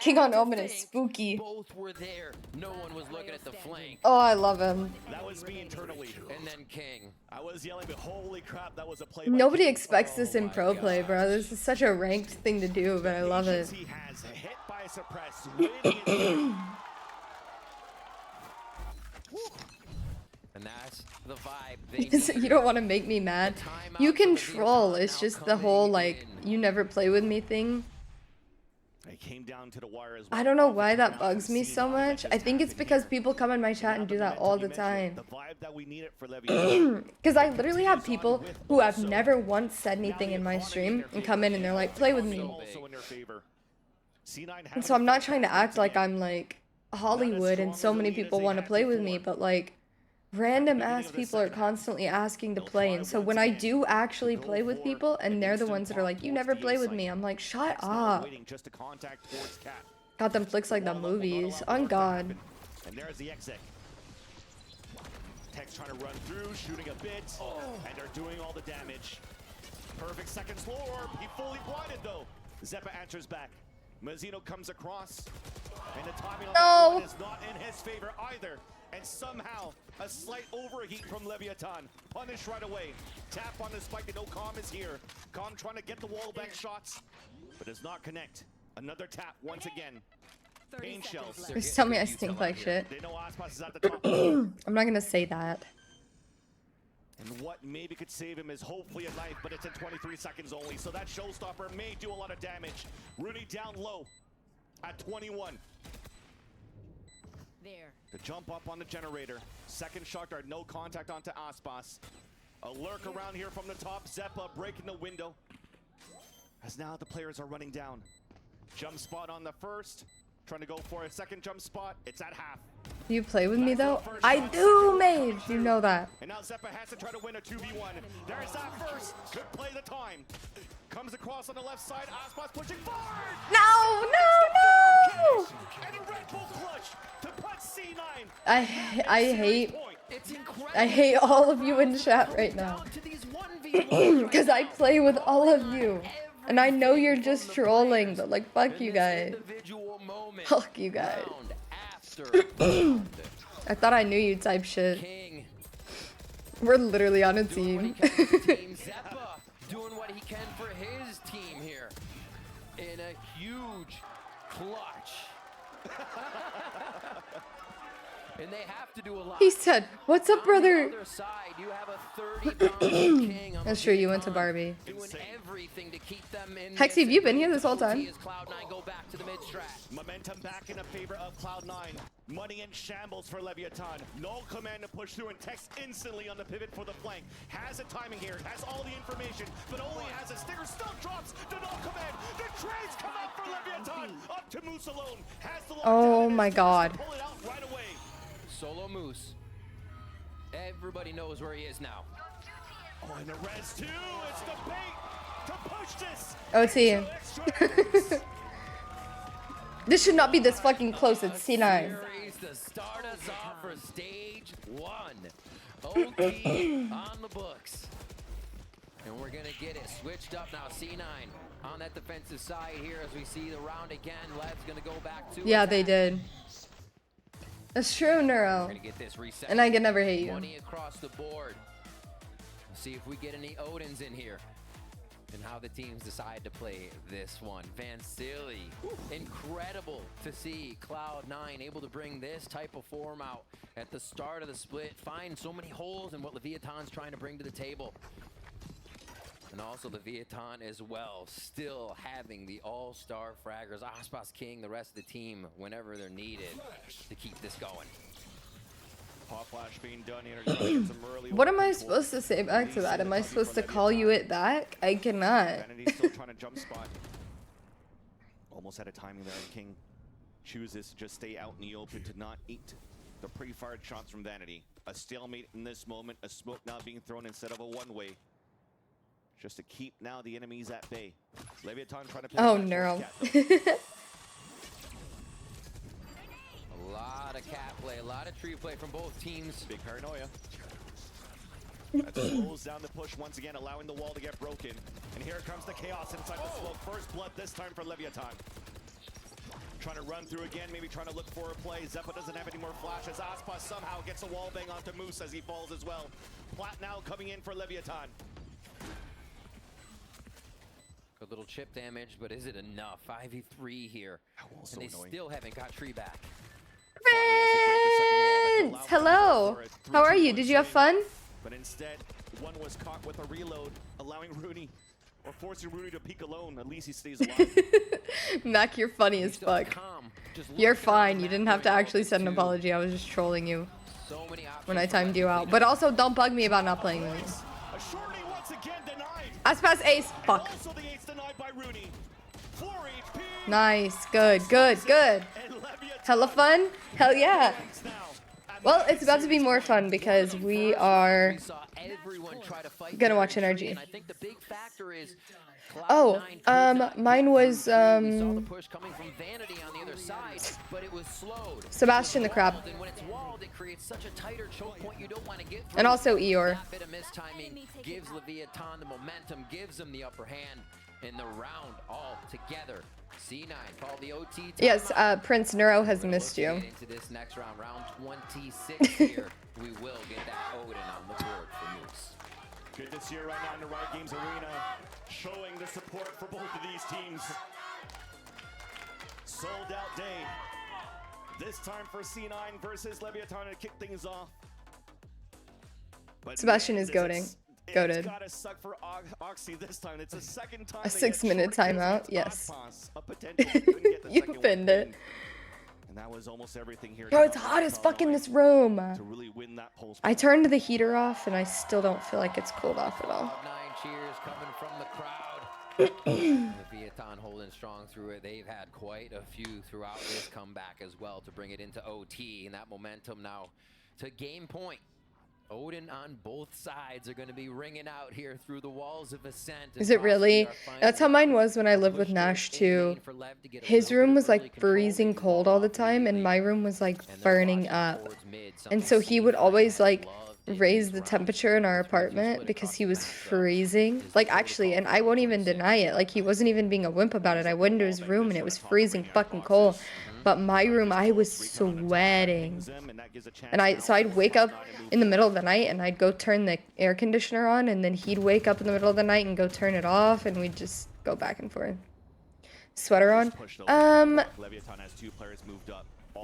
King on Omen is spooky. Both were there. No one was looking at the flank. Oh, I love him. That was me internally. And then King. I was yelling, but holy crap, that was a play. Nobody expects this in pro play, bro. This is such a ranked thing to do, but I love it. He has hit by suppress. And that's the vibe. You don't want to make me mad. You can troll. It's just the whole like you never play with me thing. It came down to the wire as well. I don't know why that bugs me so much. I think it's because people come in my chat and do that all the time. The vibe that we need it for Levy. Because I literally have people who have never once said anything in my stream and come in and they're like, play with me. And so I'm not trying to act like I'm like Hollywood and so many people want to play with me, but like random ass people are constantly asking to play, and so when I do actually play with people and they're the ones that are like, you never play with me, I'm like, shut up. Got them flicks like the movies. On God. And there's the exec. Tex trying to run through, shooting a bit, and they're doing all the damage. Perfect second slow orb. He fully blinded though. Zeppa answers back. Mazzino comes across. And the timing on that one is not in his favor either. And somehow, a slight overheat from Leviathan. Punished right away. Tap on the spike, no Calm is here. Calm trying to get the wall bank shots, but does not connect. Another tap once again. Pain shells. Please tell me I stink like shit. They know Aspas is at the top. I'm not gonna say that. And what maybe could save him is hopefully a knife, but it's in 23 seconds only. So that showstopper may do a lot of damage. Rooney down low at 21. There. To jump up on the generator. Second shot guard, no contact onto Aspas. A lurk around here from the top. Zeppa breaking the window. As now the players are running down. Jump spot on the first. Trying to go for a second jump spot. It's at half. Do you play with me though? I do, mage. You know that. And now Zeppa has to try to win a 2v1. There's that first. Good play the time. Comes across on the left side. Aspas pushing forward. No, no, no! And a Red Bull clutch to put C9. I hate all of you in chat right now. Because I play with all of you. And I know you're just trolling, but like, fuck you guys. Fuck you guys. I thought I knew you type shit. We're literally on a team. Doing what he can for his team here in a huge clutch. And they have to do a lot. He said, "What's up, brother?" On the other side, you have a 30-pound king on That's true, you went to Barbie. doing everything to keep them in. Hexy, have you been here this whole time? Cloud9 go back to the mid-strat. Momentum back in the favor of Cloud9. Money in shambles for Leviathan. No command to push through and text instantly on the pivot for the flank. Has a timing here, has all the information, but only has a stinger. Still drops the no command. The trades come up for Leviathan. Up to Moose alone. Has the Oh my god. pull it out right away. Solo Moose. Everybody knows where he is now. Oh, and the res too. It's the bait to push this. OT. This should not be this fucking close. It's C9. Series to start us off for stage 1. OT on the books. And we're gonna get it switched up now. C9 on that defensive side here as we see the round again. Lev's gonna go back to Yeah, they did. That's true, Neuro. And I can never hate you. Money across the board. See if we get any Odins in here. And how the teams decide to play this one. Van Silly, incredible to see Cloud9 able to bring this type of form out at the start of the split. Find so many holes in what Leviathan's trying to bring to the table. And also Leviathan as well, still having the all-star fraggers. Aspas King, the rest of the team, whenever they're needed to keep this going. Pop flash being done here. Trying to get some early What am I supposed to say back to that? Am I supposed to call you it back? I cannot. Vanity's still trying to jump spot. Almost out of timing there. King chooses to just stay out in the open to not eat the pre-fired shots from Vanity. A stalemate in this moment. A smoke now being thrown instead of a one-way. Just to keep now the enemies at bay. Leviathan trying to. Oh, Neuro. A lot of cat play, a lot of tree play from both teams. Big paranoia. That slows down the push once again, allowing the wall to get broken. And here comes the chaos inside the smoke. First blood this time for Leviathan. Trying to run through again, maybe trying to look for a play. Zeppa doesn't have any more flashes. Aspas somehow gets a wall bang onto Moose as he falls as well. Plat now coming in for Leviathan. Good little chip damage, but is it enough? 5v3 here. And they still haven't got tree back. Friends! Hello! How are you? Did you have fun? But instead, one was caught with a reload, allowing Rooney, or forcing Rooney to peek alone. At least he stays alive. Mac, you're funny as fuck. You're fine. You didn't have to actually send an apology. I was just trolling you when I timed you out. But also, don't bug me about not playing with you. Aspas ace. Fuck. Nice. Good, good, good. Hella fun? Hell yeah. Well, it's about to be more fun because we are gonna watch NRG. Oh, mine was Sebastian the Crab. around, it creates such a tighter choke point you don't want to get through. And also Eeyore. That bit of mistiming gives Leviathan the momentum, gives him the upper hand in the round all together. C9 call the OT. Yes, Prince Neuro has missed you. Into this next round, round 26 here. We will get that Odin on the board for Moose. Good to see you right now in the Riot Games Arena, showing the support for both of these teams. Sold out day. This time for C9 versus Leviathan to kick things off. But Sebastian man, is goading. Goated. It's gotta suck for Oxy this time. It's the second time. A 6-minute timeout. Yes. You pinned it. And that was almost everything here. Bro, it's hot as fuck in this room. To really win that pulse. I turned the heater off and I still don't feel like it's cooled off at all. 9 cheers coming from the crowd. Leviathan holding strong through it. They've had quite a few throughout this comeback as well to bring it into OT. And that momentum now to game point. Odin on both sides are going to be ringing out here through the walls of Ascent. Is it really? That's how mine was when I lived with Nash too. His room was like freezing cold all the time and my room was like burning up. And so he would always like raise the temperature in our apartment because he was freezing. Like actually, and I won't even deny it. Like he wasn't even being a wimp about it. I went into his room and it was freezing fucking cold. But my room, I was sweating. And so I'd wake up in the middle of the night and I'd go turn the air conditioner on and then he'd wake up in the middle of the night and go turn it off and we'd just go back and forth. Sweater on?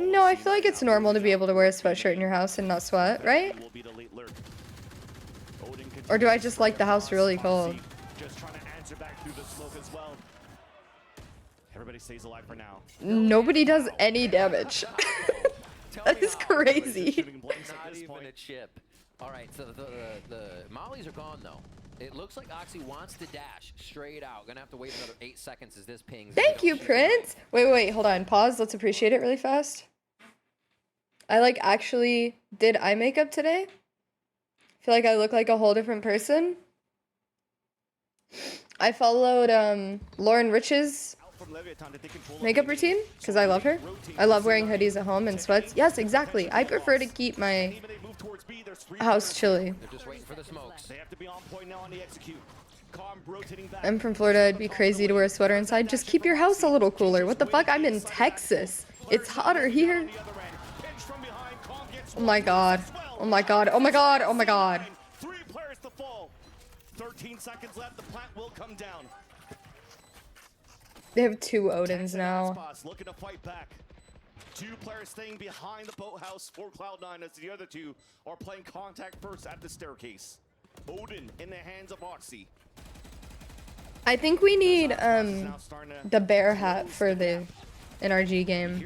No, I feel like it's normal to be able to wear a sweatshirt in your house and not sweat, right? Or do I just like the house really cold? Just trying to answer back through the smoke as well. Everybody stays alive for now. Nobody does any damage. That is crazy. Not even a chip. All right, so the mollies are gone though. It looks like Oxy wants to dash straight out. Gonna have to wait another 8 seconds as this pings. Thank you, Prince. Wait, hold on. Pause. Let's appreciate it really fast. I like actually did eye makeup today. I feel like I look like a whole different person. I followed Lauren Rich's makeup routine because I love her. I love wearing hoodies at home and sweats. Yes, exactly. I prefer to keep my house chilly. They're just waiting for the smokes. They have to be on point now on the execute. I'm from Florida. It'd be crazy to wear a sweater inside. Just keep your house a little cooler. What the fuck? I'm in Texas. It's hotter here. Oh my god. Oh my god. Oh my god. Oh my god. 3 players to fall. 13 seconds left. The plant will come down. They have 2 Odins now. Looking to fight back. 2 players staying behind the boathouse for Cloud9 as the other 2 are playing contact first at the staircase. Odin in the hands of Oxy. I think we need the bear hat for the NRG game.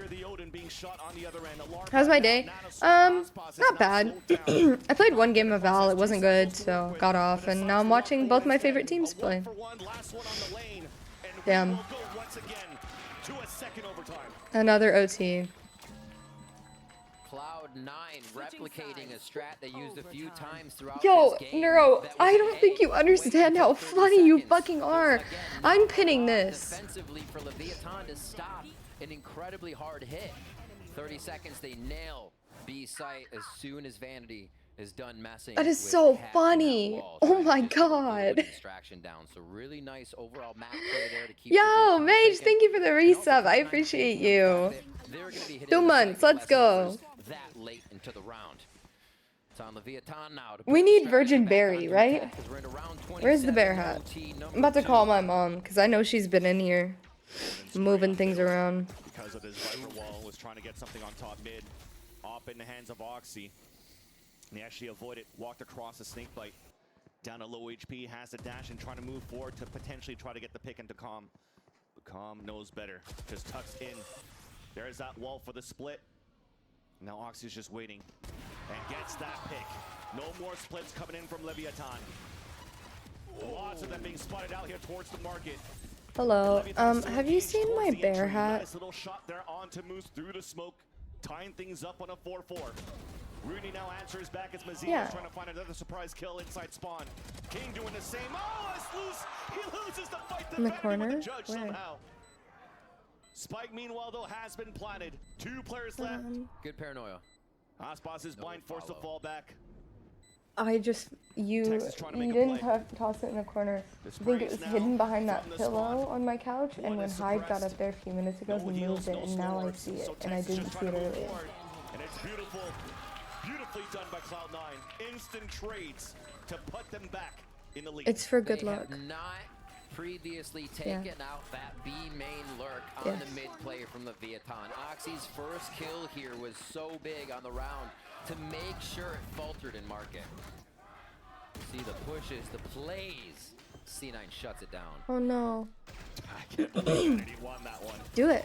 How's my day? Not bad. I played 1 game of Val. It wasn't good, so got off, and now I'm watching both my favorite teams play. Damn. Another OT. Cloud9 replicating a strat they used a few times throughout Yo, this game. Neuro, I don't think you understand how funny you fucking are. I'm pinning this. Defensively for Leviathan to stop an incredibly hard hit. 30 seconds, they nail B site as soon as Vanity is done messing. That is so funny. Oh my god. Distraction down. So really nice overall map play there to keep. Yo, Mage, thank you for the resub. I appreciate you. 2 months, let's go. That late into the round. It's on Leviathan now. We need Virgin Berry, right? Where's the bear hat? I'm about to call my mom because I know she's been in here moving things around. Because of his Viper wall, was trying to get something on top mid. Off in the hands of Oxy. And he actually avoided, walked across the snake bite. Down to low HP, has the dash and trying to move forward to potentially try to get the pick into Calm. But Calm knows better, just tucks in. There's that wall for the split. Now Oxy's just waiting and gets that pick. No more splits coming in from Leviathan. Lots of them being spotted out here towards the market. Hello. Have you seen my bear hat? Nice little shot there on to Moose through the smoke, tying things up on a 4-4. Rooney now answers back as Mazina's trying to find another surprise kill inside spawn. King doing the same. Oh, it's loose. He loses the fight. In the corner? With the judge Where? somehow. Spike, meanwhile, though, has been planted. 2 players left. Good paranoia. Aspas is blind, forced to fall back. I just you didn't toss it in a corner. I think it was hidden behind that pillow on my couch, and when Hyde got up there a few minutes ago, he moved it, and now I see it, and I didn't see it earlier. And it's beautifully done by Cloud9. Instant trades to put them back in the lead. It's for good luck. Not previously taken out that B main lurk on the mid player from Leviathan. Oxy's first kill here was so big on the round to make sure it faltered in market. See the pushes, the plays. C9 shuts it down. Oh no. I can't believe he won that one. Do it.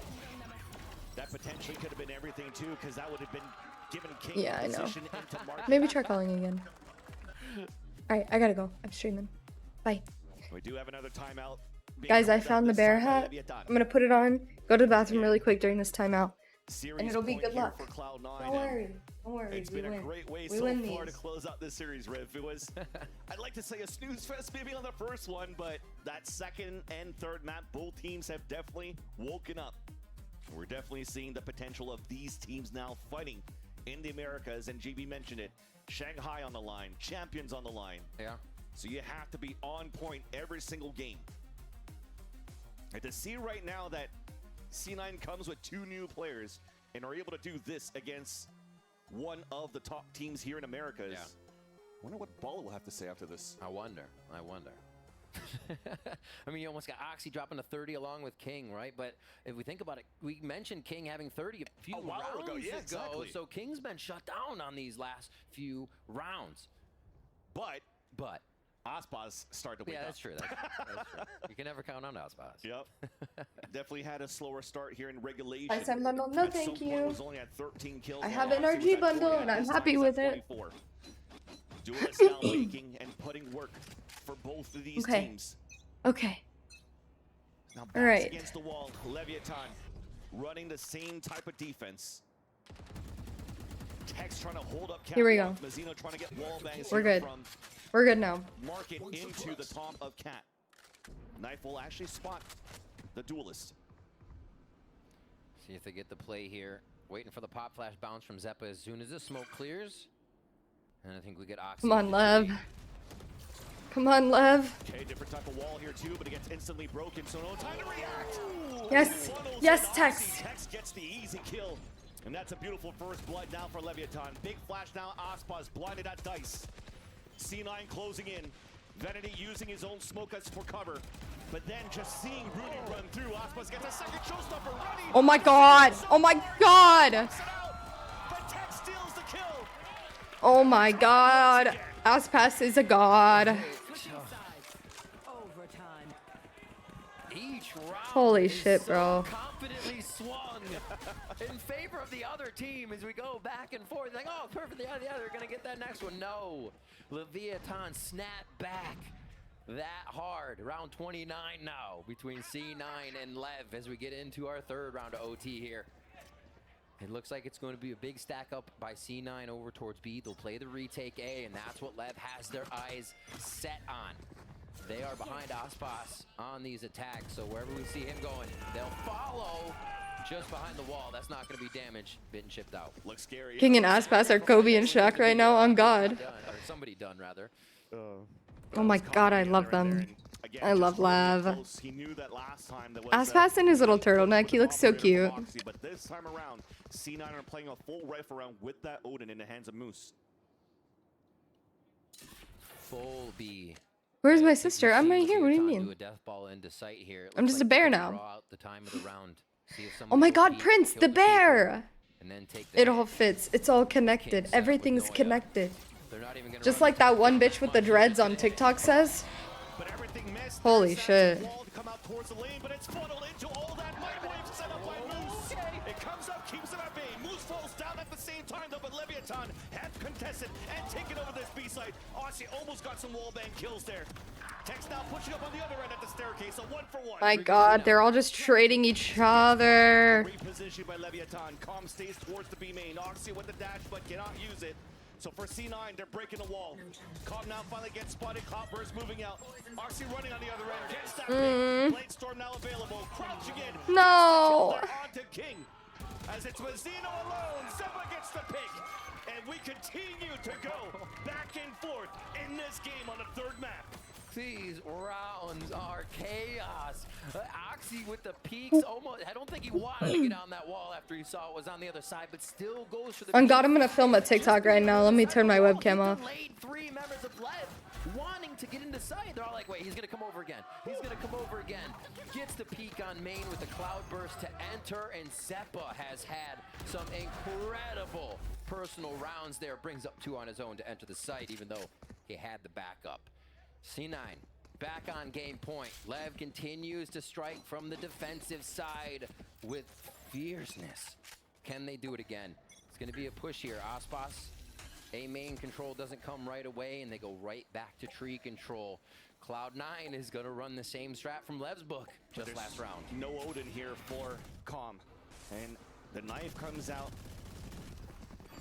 That potentially could have been everything too, because that would have been given King I know. position into market. Maybe try calling again. Alright, I gotta go. I'm streaming. Bye. We do have another timeout. Guys, I found the bear hat. I'm gonna put it on, go to the bathroom really quick during this timeout. And it'll be good luck. Don't worry. Don't worry. It's been a great way so far to close out this series, Riv. It was, I'd like to say a snooze fest maybe on the first one, but that second and third map, both teams have definitely woken up. We're definitely seeing the potential of these teams now fighting in the Americas, and GB mentioned it. Shanghai on the line, champions on the line. Yeah. So you have to be on point every single game. And to see right now that C9 comes with 2 new players and are able to do this against one of the top teams here in Americas. Yeah. Wonder what Ball will have to say after this. I wonder. I mean, you almost got Oxy dropping to 30 along with King, right? But if we think about it, we mentioned King having 30 a few rounds ago. Yeah, exactly. So King's been shut down on these last few rounds. But Aspas started to wake up. That's true. That's true. You can never count on Aspas. Yep. Definitely had a slower start here in regulation. SM bundle, no thank you. Was only at 13 kills. I have an RG bundle and I'm happy with it. Duelists now making and putting work for both of these teams. Okay. Now all right. Against the wall, Leviathan running the same type of defense. Tex trying to hold up. Here we go. Mazzino trying to get wall bangs. We're good. From We're good now. Market into the top of Cat. Knife will actually spot the duelist. See if they get the play here. Waiting for the pop flash bounce from Zeppa as soon as the smoke clears. And I think we get Oxy. Come on, Lev. Come on, Lev. Okay, different type of wall here too, but it gets instantly broken, so no time to react. Yes. Yes, Tex. Tex gets the easy kill. And that's a beautiful first blood now for Leviathan. Big flash now, Aspas blinded at Dice. C9 closing in. Vanity using his own smoke as for cover. But then just seeing Rudy run through, Aspas gets a second showstopper ready. Oh my god. Oh my god. But Tex steals the kill. Oh my god. Aspas is a god. Each round Holy shit, bro. Confidently swung in favor of the other team as we go back and forth. Like, oh, perfect, the other, they're gonna get that next one. No, Leviathan snapped back that hard. Round 29 now between C9 and Lev as we get into our third round of OT here. It looks like it's going to be a big stack up by C9 over towards B. They'll play the retake A, and that's what Lev has their eyes set on. They are behind Aspas on these attacks, so wherever we see him going, they'll follow just behind the wall. That's not going to be damaged. Bit and chipped out. Looks scary. King and Aspas are Kobe and Shaq right now. On God. Or somebody done, rather. Oh my god, I love them. I love Lev. Aspas in his little turtleneck, he looks so cute. But this time around, C9 are playing a full rifle round with that Odin in the hands of Moose. Full B. Where's my sister? I'm right here. What do you mean? Do a death ball into sight here. I'm just a bear now. Draw out the time of the round. See if Oh my god, Prince, the bear! And then take It all fits. It's all connected. Everything's connected. Just like that one bitch with the dreads on TikTok says. Holy shit. Come out towards the lane, but it's funneled into all that microwave set up by Moose. It comes up, keeps it at bay. Moose falls down at the same time though, but Leviathan have contested and taken over this B site. Aussie almost got some wallbang kills there. Tex now pushing up on the other end at the staircase, a 1-for-1. My god, they're all just trading each other. Repositioned by Leviathan. Calm stays towards the B main. Oxy with the dash, but cannot use it. So for C9, they're breaking the wall. Calm now finally gets spotted. Cloudburst moving out. Oxy running on the other end. Gets that pick. Blade Storm now available. Crouching in. No. On to King. As it's Mazzino alone. Zeppa gets the pick. continue to go back and forth in this game on the third map. These rounds are chaos. Oxy with the peaks almost. I don't think he wanted to get on that wall after he saw it was on the other side, but still goes for the. On God, I'm gonna film a TikTok right now. Let me turn my webcam off. Delayed 3 members of LEV wanting to get into sight. They're all like, wait, he's gonna come over again. He's gonna come over again. Gets the peak on main with the cloud burst to enter, and Zeppa has had some incredible personal rounds there. Brings up 2 on his own to enter the site, even though he had the backup. C9 back on game point. LEV continues to strike from the defensive side with fierceness. Can they do it again? It's going to be a push here. Aspas, A main control doesn't come right away, and they go right back to tree control. Cloud9 is going to run the same strat from LEV's book just last round. No Odin here for Calm. And the knife comes out.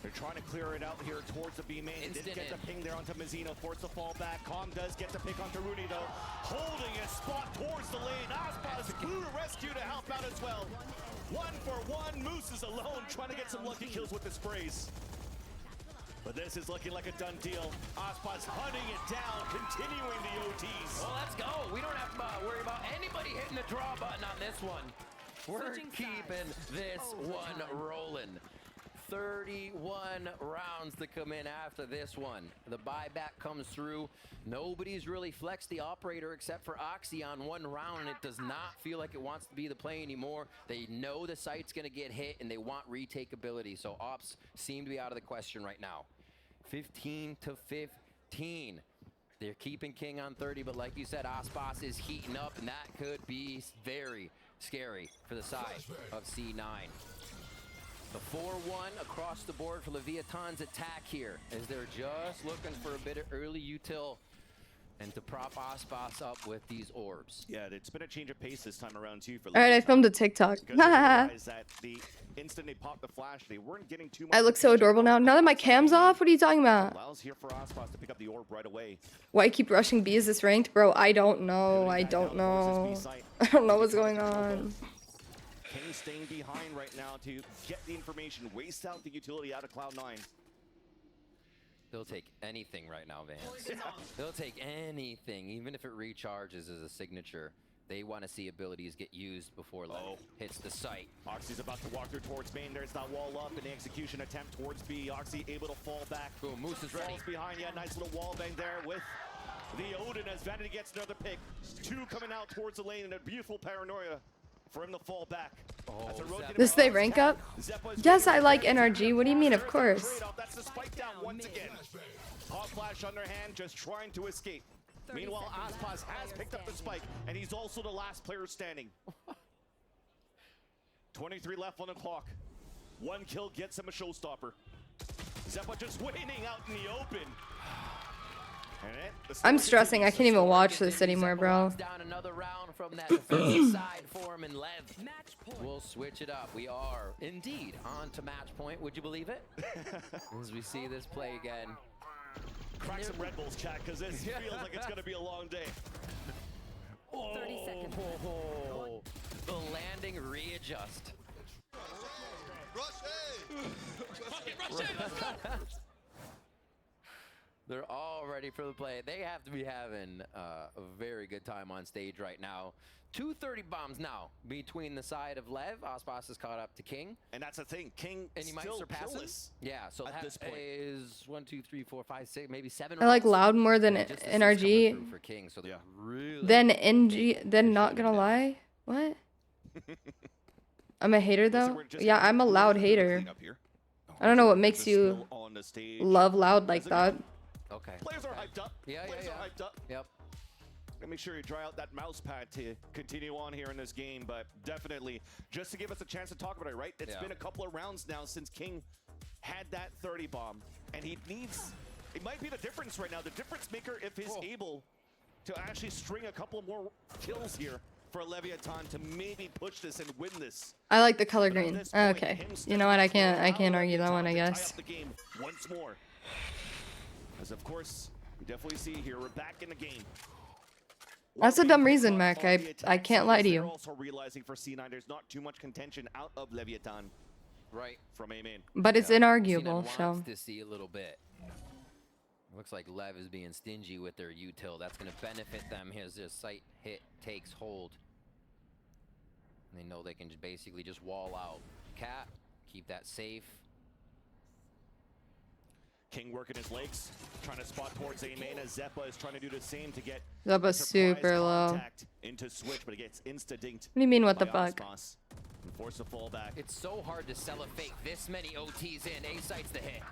They're trying to clear it out here towards the B main. Didn't get the ping there onto Mazzino, forced the fall back. Calm does get the pick onto Rooney though. Holding his spot towards the lane. Aspas flew to rescue to help out as well. 1 for 1. Moose is alone trying to get some lucky kills with the sprays. But this is looking like a done deal. Aspas hunting it down, continuing the OTs. Well, let's go. We don't have to worry about anybody hitting the draw button on this one. We're keeping this one rolling. 31 rounds to come in after this one. The buyback comes through. Nobody's really flexed the operator except for Oxy on 1 round, and it does not feel like it wants to be the play anymore. They know the site's going to get hit, and they want retake ability, so ops seem to be out of the question right now. 15 to 15. They're keeping King on 30, but like you said, Aspas is heating up, and that could be very scary for the side of C9. The 4-1 across the board for Leviathan's attack here, as they're just looking for a bit of early util and to prop Aspas up with these orbs. Yeah, it's been a change of pace this time around too. For Alright, I filmed a TikTok. that the instant they popped the flash, they weren't getting too much. I look so adorable now. Now that my cam's off, what are you talking about? Allows here for Aspas to pick up the orb right away. Why I keep rushing B? Is this ranked? Bro, I don't know. I don't know. I don't know what's going on. King staying behind right now to get the information, waste out the utility out of Cloud9. They'll take anything right now, Vance. They'll take anything, even if it recharges as a signature. They want to see abilities get used before LEV hits the site. Oxy's about to walk through towards main. There's that wall up in the execution attempt towards B. Oxy able to fall back. Boom, Moose is ready. Falls behind, yeah, nice little wall bang there with the Odin as Vanity gets another pick. 2 coming out towards the lane and a beautiful paranoia for him to fall back. This they rank up? Yes, I like NRG. What do you mean, of course? That's the spike down once again. Hot flash underhand, just trying to escape. Meanwhile, Aspas has picked up the spike, and he's also the last player standing. 23 left on the clock. 1 kill gets him a showstopper. Zeppa just waiting out in the open. I'm stressing. I can't even watch this anymore, bro. Down another round from that defensive side for him, and LEV will switch it up. We are indeed on to match point. Would you believe it? As we see this play again. Crack some Red Bulls, chat, because this feels like it's going to be a long day. 30 seconds. The landing readjust. They're all ready for the play. They have to be having a very good time on stage right now. 230 bombs now between the side of LEV. Aspas is caught up to King. And that's the thing. King and he might still surpass him. Yeah, so at this point is 1, 2, 3, 4, 5, 6, maybe 7. I like rounds. Loud more than And just the NRG. coming through for King, so they're really Then NG. Then not gonna lie. What? I'm a hater though. Yeah, I'm a Loud hater. I don't know what makes you love Loud like that. Okay. Players are hyped up. Yeah, Players are hyped up. Yep. And make sure you dry out that mouse pad to continue on here in this game, but definitely just to give us a chance to talk about it, right? It's been a couple of rounds now since King had that 30 bomb, and he needs, it might be the difference right now, the difference maker if he's able to actually string a couple more kills here for Leviathan to maybe push this and win this. I like the color green. Okay. You know what? I can't argue that one, I guess. The game once more. As of course, we definitely see here, we're back in the game. That's a dumb reason, Mac. I can't lie to They're you. also realizing for C9 there's not too much contention out of Leviathan. Right. From A main. But it's inarguable, C9 so. wants to see a little bit. Looks like LEV is being stingy with their util. That's going to benefit them as their site hit takes hold. And they know they can basically just wall out Cat, keep that safe. King working his legs, trying to spot towards A main as Zeppa is trying to do the same to get Zeppa's surprise super low. contact into switch, but it gets insta-dinked. What do you mean, what the by fuck? Osmos and force a fallback. It's so hard to sell a fake this many OTs in. A site's the hit.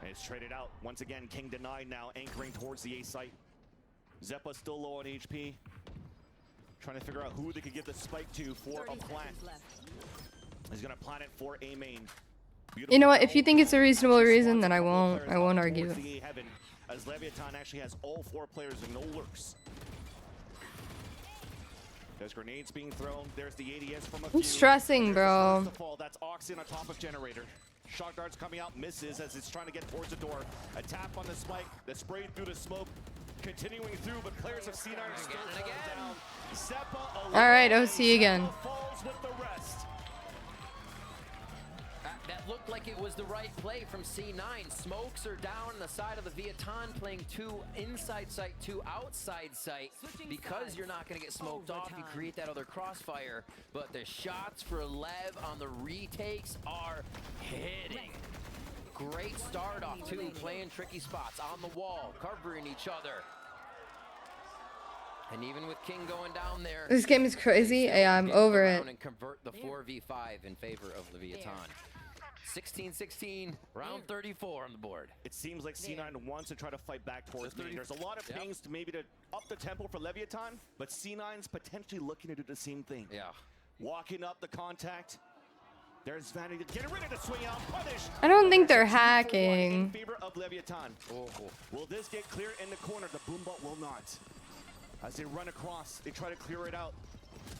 And it's traded out. Once again, King denied now, anchoring towards the A site. Zeppa still low on HP. Trying to figure out who they could give the spike to for a plant. He's gonna plant it for A main. You know what? If you think it's a reasonable reason, then I won't argue. Towards the A heaven, as Leviathan actually has all 4 players and no lurks. There's grenades being thrown. There's the ADS from a I'm few. stressing, bro. First of all, that's Oxy on top of generator. Shot darts coming out, misses as it's trying to get towards the door. A tap on the spike, the spray through the smoke, continuing through, but players of C9 are still down. Zeppa alone. All right, OC again. Falls with the rest. That looked like it was the right play from C9. Smokes are down on the side of the Viatan, playing 2 inside site, 2 outside site. Because you're not going to get smoked off, you create that other crossfire. But the shots for LEV on the retakes are hitting. Great start off too, playing tricky spots on the wall, covering each other. And even with King going down there, This game is crazy. Yeah, I'm over it. and convert the 4v5 in favor of Leviathan. 16-16, round 34 on the board. It seems like C9 wants to try to fight back towards me. There's a lot of pings to maybe to up the tempo for Leviathan, but C9's potentially looking to do the same thing. Yeah. Walking up the contact. There's Vanity getting ready to swing out, punish. I don't think they're In hacking. favor of Leviathan. Will this get clear in the corner? The Boombot will not. As they run across, they try to clear it out.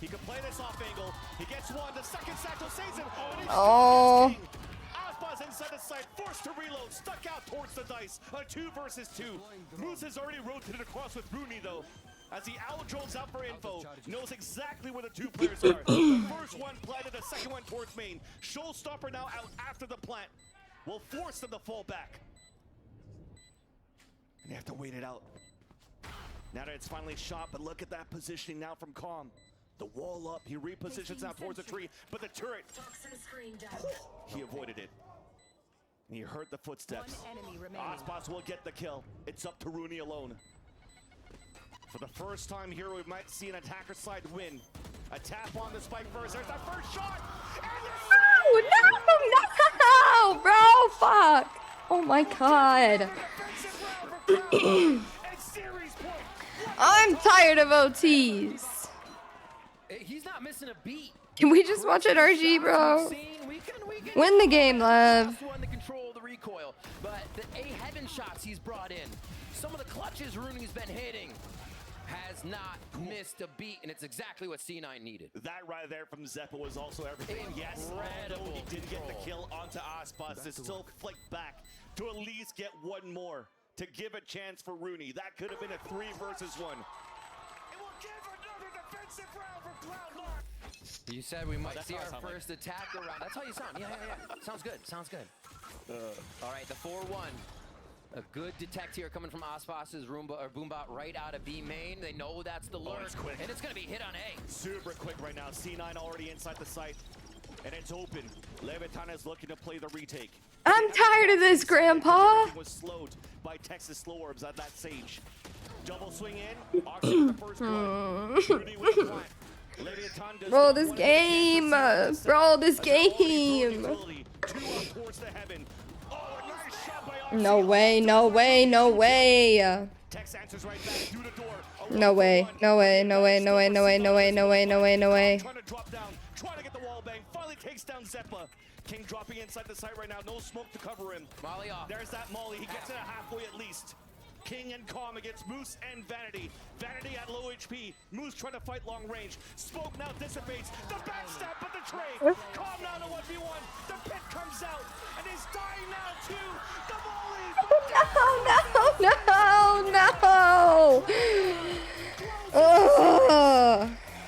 He can play this off angle. He gets one. The second satchel saves him. And he Oh. Aspas inside the site, forced to reload, stuck out towards the dice. A 2 versus 2. Moose has already rotated across with Rooney though. As the owl drones out for info, knows exactly where the 2 players are. The first one planted, the second one towards main. Showstopper now out after the plant. Will force them to fall back. And they have to wait it out. Now that it's finally shot, but look at that positioning now from Calm. The wall up, he repositions out towards the tree, but the turret, he avoided it. And he heard the footsteps. Aspas will get the kill. It's up to Rooney alone. For the first time here, we might see an attacker side win. A tap on the spike first. There's that first shot. No, bro, fuck. Oh my god. I'm tired of OTs. He's not missing a beat. Can we just watch an RG, bro? Win the game, Lev. Under control of the recoil, but the A heaven shots he's brought in, some of the clutches Rooney's been hitting, has not missed a beat, and it's exactly what C9 needed. That right there from Zeppa was also everything. Yes, although he did get the kill onto Aspas, to still flick back to at least get one more to give a chance for Rooney. That could have been a 3 versus 1. You said we might see our first attack around. That's how you sound. Yeah. Sounds good. Sounds good. All right, the 4-1. A good detect here coming from Aspas's Boombot right out of B main. They know that's the lurk, and it's going to be hit on A. Super quick right now. C9 already inside the site, and it's open. Leviathan is looking to play the retake. I'm tired of this, Grandpa. Everything was slowed by Texas slow orbs at that stage. Double swing in. Oxy with the first blood. Rooney with the plant. Leviathan does Bro, this game. Bro, this game. No way, no way, no way. Tex answers right back through the door. No way, no way, no way, no way, no way, no way, no way, no way, no way. Trying to drop down, trying to get the wall bang. Finally takes down Zeppa. King dropping inside the site right now. No smoke to cover him. Molly off. There's that Molly. He gets it halfway at least. King and Calm against Moose and Vanity. Vanity at low HP. Moose trying to fight long range. Smoke now dissipates. The backstab, but the trade. Calm now to 1v1. The pit comes out. And he's dying now too. The volley. No.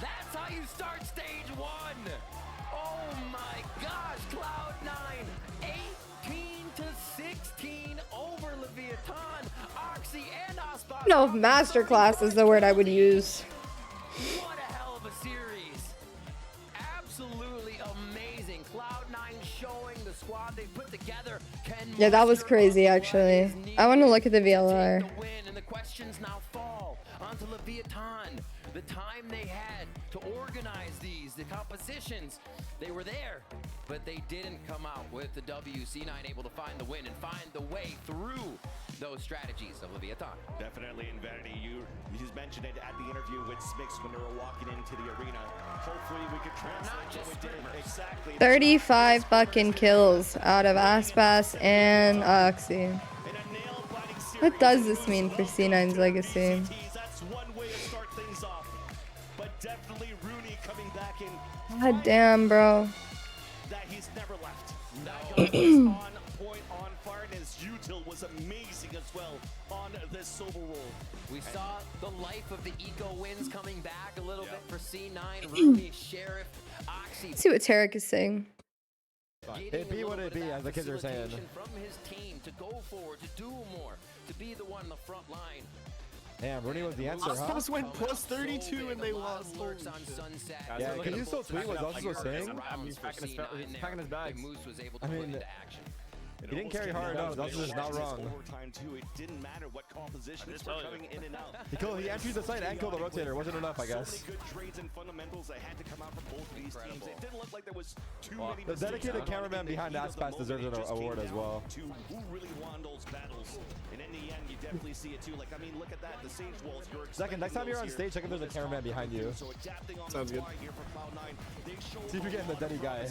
That know if masterclass is the word I would use. What a hell of a series. Absolutely amazing. Cloud9 showing the squad they put together. Yeah, that was crazy, actually. I want to look at the VLR. And the questions now fall onto Leviathan. The time they had to organize these, the compositions, they were there, but they didn't come out with the W. C9 able to find the win and find the way through those strategies of Leviathan. Definitely in Vanity. You mentioned it at the interview with Smix when they were walking into the arena. Hopefully we could translate what we did exactly. 35 fucking kills out of Aspas and Oxy. What does this mean for C9's legacy? That's one way to start things off. But definitely Rooney coming back in. God damn, bro. That he's never left. That guy was on point, on fire, and his util was amazing as well on this silver roll. We saw the life of the eco wins coming back a little bit for C9. Rooney, Sheriff, Oxy. Let's see what Tarek is saying. It be what it be, as the kids are saying. From his team to go forward, to do more, to be the one in the front line. Damn, Rooney was the answer, huh? Aspas went plus 32 and they lost. Yeah, can you still tweet what Zelda was saying? He's packing his bags. I mean, he didn't carry hard enough. Zelda is not wrong. Overtime too. It didn't matter what compositions were coming in and out. He entries the site and killed the rotator. Wasn't enough, I guess. So many good trades and fundamentals that had to come out from both of these teams. It didn't look like there was too many. The dedicated cameraman behind Aspas deserves an award as well. To who really won those battles, and in the end, you definitely see it too. Like, I mean, look at that. The Sage Walls. Second, next time you're on stage, check if there's a cameraman behind you. Sounds good. See if you're getting the Denny guy.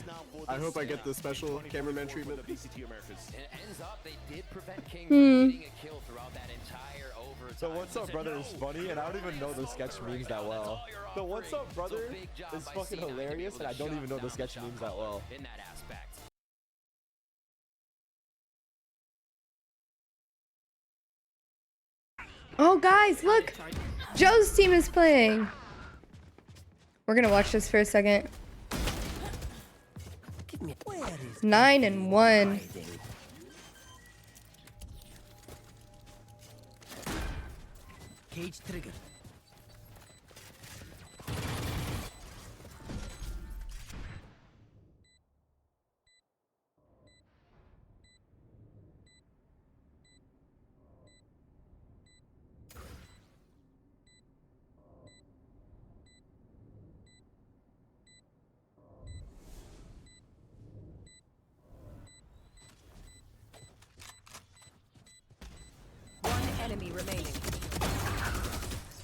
I hope I get the special cameraman treatment. And it ends up they did prevent King from getting a kill throughout that entire overtime. So What's Up Brother is funny, and I don't even know the sketch memes that well. The What's Up Brother is fucking hilarious, and I don't even know the sketch memes that well. In that aspect. Oh, guys, look! Joe's team is playing. We're gonna watch this for a second. 9-1. Cage trigger. One enemy remaining.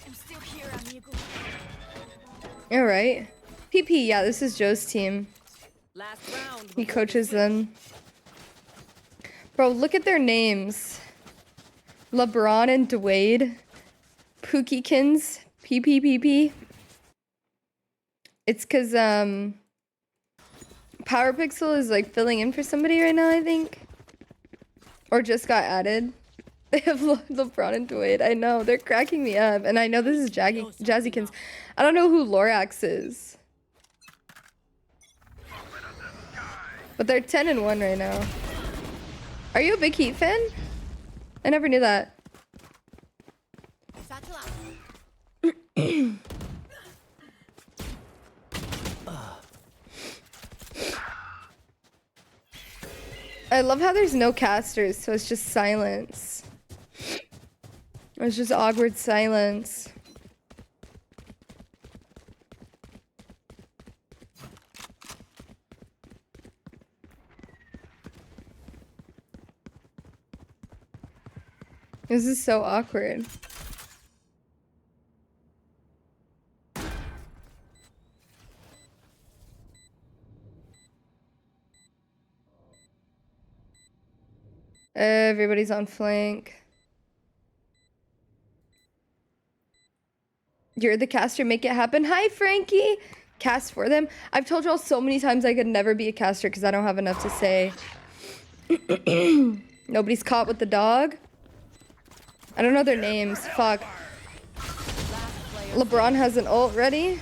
I'm still here, amigo. All right. PP, yeah, this is Joe's team. Last round. He coaches them. Bro, look at their names. LeBron and Dwayne. Pookykins. PPPP. It's because, PowerPixel is, like, filling in for somebody right now, I think. Or just got added. They have LeBron and Dwayne. I know. They're cracking me up. And I know this is Jazzykins. I don't know who Lorax is. But they're 10-1 right now. Are you a big Heat fan? I never knew that. I love how there's no casters, so it's just silence. It's just awkward silence. This is so awkward. Everybody's on flank. You're the caster, make it happen. Hi, Frankie! Cast for them. I've told y'all so many times I could never be a caster because I don't have enough to say. Nobody's caught with the dog. I don't know their names. Fuck. LeBron has an ult ready.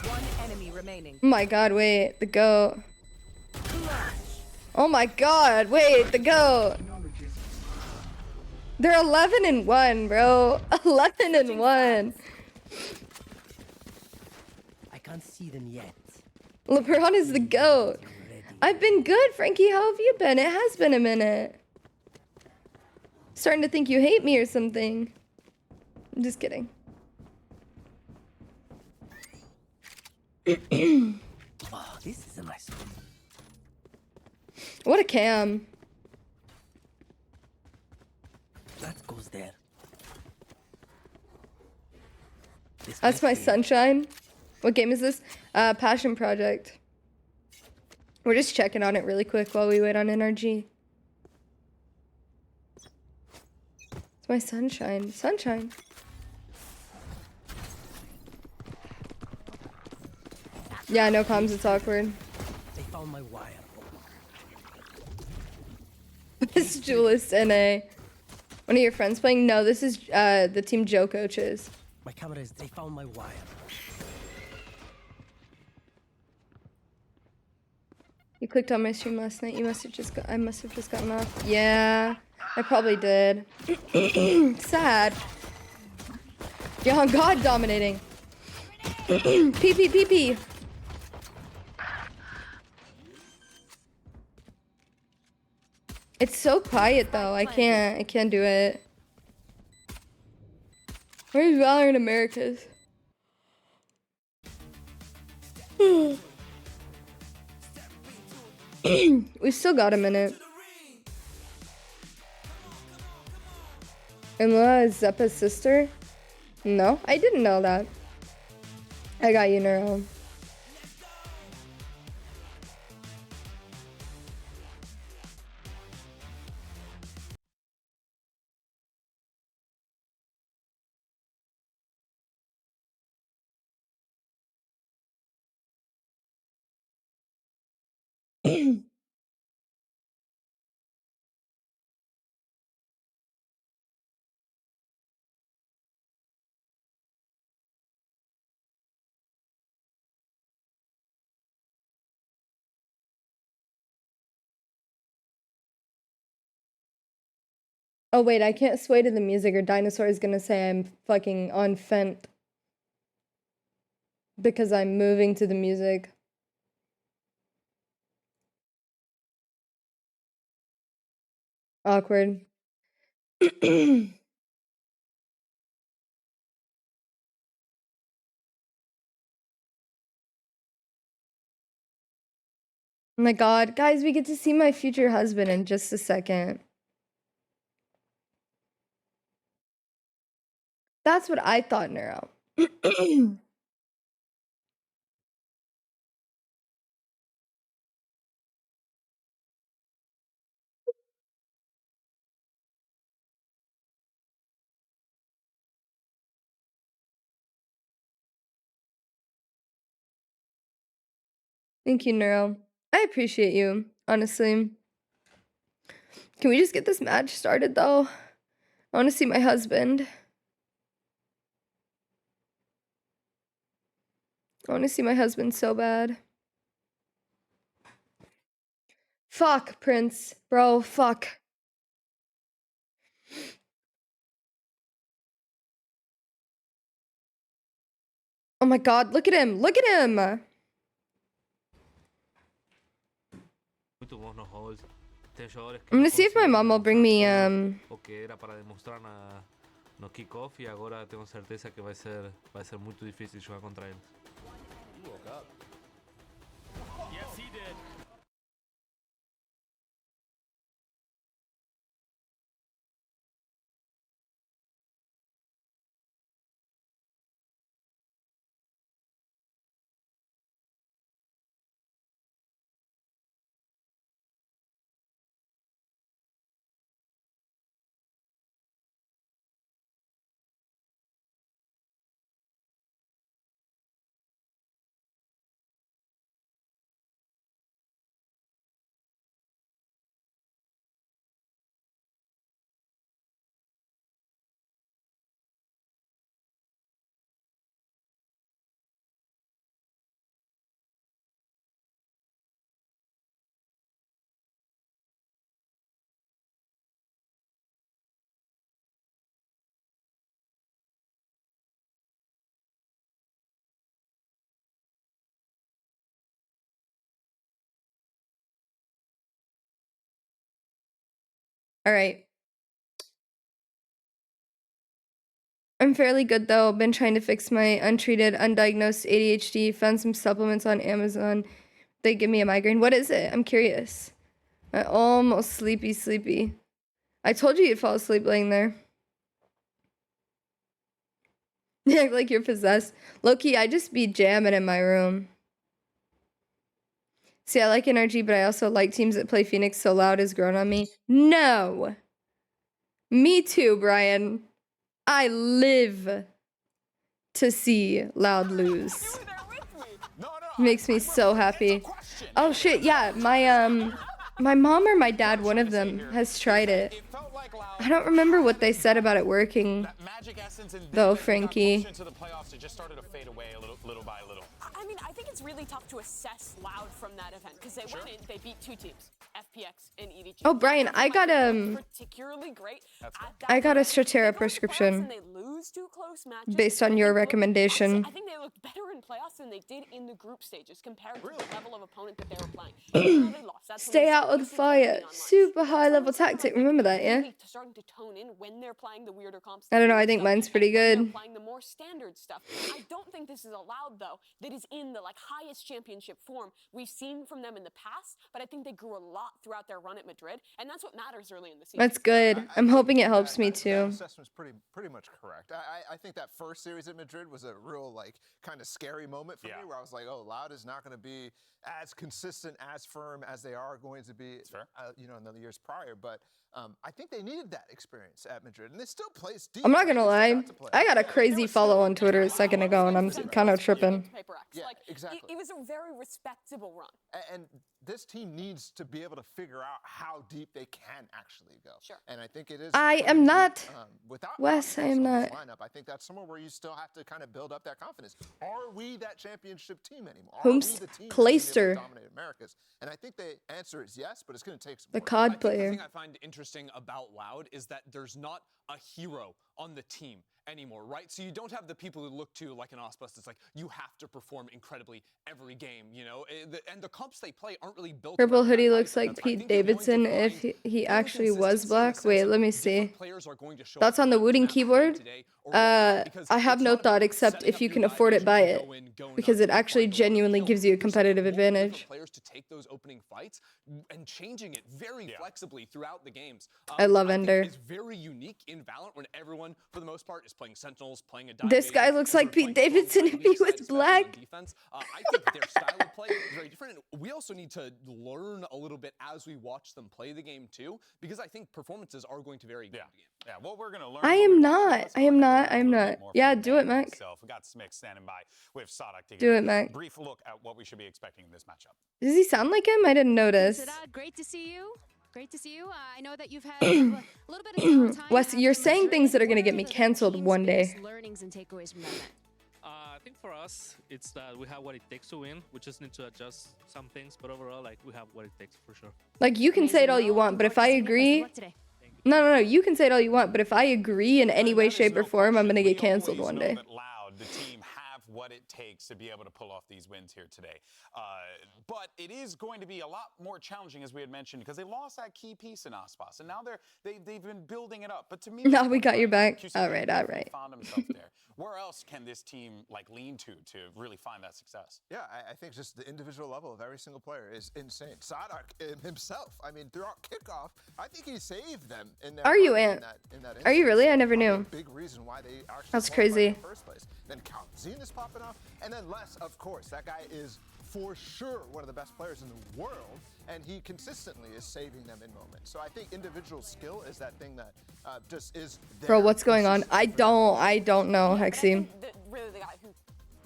One enemy remaining. Oh my god, wait. The goat. Oh my god, wait, the GOAT. They're 11-1, bro. 11-1. I can't see them yet. LeBron is the GOAT. I've been good, Frankie. How have you been? It has been a minute. Starting to think you hate me or something. I'm just kidding. Oh, this is a nice one. What a cam. That goes there. That's my sunshine. What game is this? Passion Project. We're just checking on it really quick while we wait on NRG. It's my sunshine. Sunshine. Yeah, no comms, it's awkward. They found my wire. This is Julius NA. One of your friends playing? No, this is the Team Joe coaches. My camera is. They found my wire. You clicked on my stream last night. You must have just got. I must have just gotten off. Yeah, I probably did. Sad. Yeah, God dominating. PP. It's so quiet though. I can't do it. Where's Valorant Americas? We still got a minute. Imla is Zeppa's sister? No, I didn't know that. I got you, Neuro. Oh wait, I can't sway to the music or Dinosaur is gonna say I'm fucking on Fent. Because I'm moving to the music. Awkward. Oh my god, guys, we get to see my future husband in just a second. That's what I thought, Neuro. Thank you, Neuro. I appreciate you, honestly. Can we just get this match started, though? I want to see my husband. I want to see my husband so bad. Fuck, Prince. Bro, fuck. Oh my god, look at him. Look at him. Muito bons no hold. Tem jogadores que I'm gonna see if my mom will bring me, o que era para demostrar no kickoff e agora tenho certeza que vai ser muito difícil jogar contra eles. Yes, he did. All right. I'm fairly good though. Been trying to fix my untreated, undiagnosed ADHD. Found some supplements on Amazon. They give me a migraine. What is it? I'm curious. I almost sleepy. I told you you'd fall asleep laying there. You act like you're possessed. Low-key, I just be jamming in my room. See, I like NRG, but I also like teams that play Phoenix so loud has grown on me. No! Me too, Brian. I live to see Loud lose. Makes me so happy. Oh shit, yeah, my mom or my dad, one of them, has tried it. I don't remember what they said about it working, though, Frankie. I mean, I think it's really tough to assess Loud from that event because they went in, they beat 2 teams, FPX and EDG. Oh, Brian, I got particularly great. I got a Stratera prescription based on your recommendation. I think they looked better in playoffs than they did in the group stages compared to the level of opponent that they were playing. They lost. That's Stay out of the fire. Super high level tactic. Remember that, yeah? Starting to tone in when they're playing the weirder comps. I don't know. I think mine's pretty good. Playing the more standard stuff. I don't think this is allowed though. That is in the highest championship form we've seen from them in the past. But I think they grew a lot throughout their run at Madrid, and that's what matters early in the season. That's good. I'm hoping it helps me too. That assessment's pretty much correct. I think that first series at Madrid was a real kind of scary moment for me, where I was like, oh, Loud is not going to be as consistent, as firm as they are going to be, in the years prior. But I think they needed that experience at Madrid, and they still plays deep. I'm not gonna lie. I got a crazy follow on Twitter a second ago, and I'm kind of tripping. Yeah, exactly. It was a very respectable run. And this team needs to be able to figure out how deep they can actually go. Sure. And I think it is. I am not. Without Wes, I am not. Lineup, I think that's somewhere where you still have to kind of build up that confidence. Are we that championship team anymore? Whom's Clayster? Dominate Americas? And I think the answer is yes, but it's going to take some. The COD player. The thing I find interesting about Loud is that there's not a hero on the team anymore, right? So you don't have the people who look to like an Osbus that's like, you have to perform incredibly every game, and the comps they play aren't really built. Purple hoodie looks like Pete Davidson if he actually was black. Wait, let me see. Thoughts on the Wooting keyboard? I have no thought except if you can afford it, buy it, because it actually genuinely gives you a competitive advantage. Players to take those opening fights and changing it very flexibly throughout the games. I love Ender. It's very unique in Valorant when everyone, for the most part, is playing Sentinels, playing a This guy looks like Pete Davidson if he was black. I think their style of play is very different. And we also need to learn a little bit as we watch them play the game too, because I think performances are going to vary game to game. Yeah, what we're going to learn. I am not. Yeah, do it, Mac. We got Smick standing by with Sadak to Do it, Mac. brief look at what we should be expecting in this matchup. Does he sound like him? I didn't notice. Great to see you. Great to see you. I know that you've had a little bit of time. Wes, you're saying things that are going to get me canceled one day. Learnings and takeaways from that event. I think for us, it's that we have what it takes to win. We just need to adjust some things, but overall, we have what it takes for sure. Like, you can say it all you want, but if I agree... No, you can say it all you want, but if I agree in any way, shape, or form, I'm going to get canceled one day. The team have what it takes to be able to pull off these wins here today. But it is going to be a lot more challenging, as we had mentioned, because they lost that key piece in Ospas, and now they've been building it up. But to me, now we got your back. All right. Found himself there. Where else can this team lean to really find that success? Yeah, I think just the individual level of every single player is insane. Sadak himself, I mean, throughout kickoff, I think he saved them in that. Are you, Ant? Are you really? I never knew. Big reason why they actually. That's crazy. In the first place. Then Calzine is popping off, and then Les, of course, that guy is for sure one of the best players in the world, and he consistently is saving them in moments. So I think individual skill is that thing that just is there. Bro, what's going on? I don't know, Hexy. Really, the guy who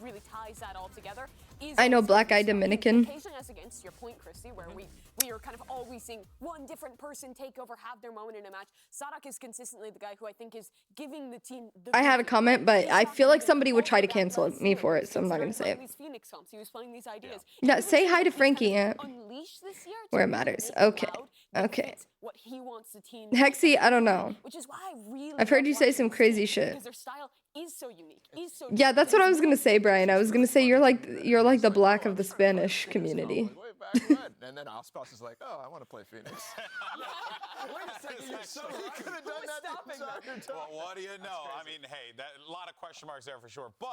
really ties that all together is. I know Black Eye Dominican. Occasionally, as against your point, Christy, where we are kind of always seeing one different person take over, have their moment in a match. Sadak is consistently the guy who I think is giving the team. I had a comment, but I feel like somebody would try to cancel me for it, so I'm not gonna say it. Phoenix comps. He was playing these ideas. Yeah, say hi to Frankie, Ant. Unleash this year where it matters. Okay. What he wants the team. Hexy, I don't know. Which is why I really. I've heard you say some crazy shit. Because their style is so unique. Yeah, that's what I was gonna say, Brian. I was gonna say you're like the Black of the Spanish community. back when. And then Ospas is like, oh, I want to play Phoenix. Wait a second, you're so He right. could have done that the entire time. Well, what do you know? I mean, hey, a lot of question marks there for sure. But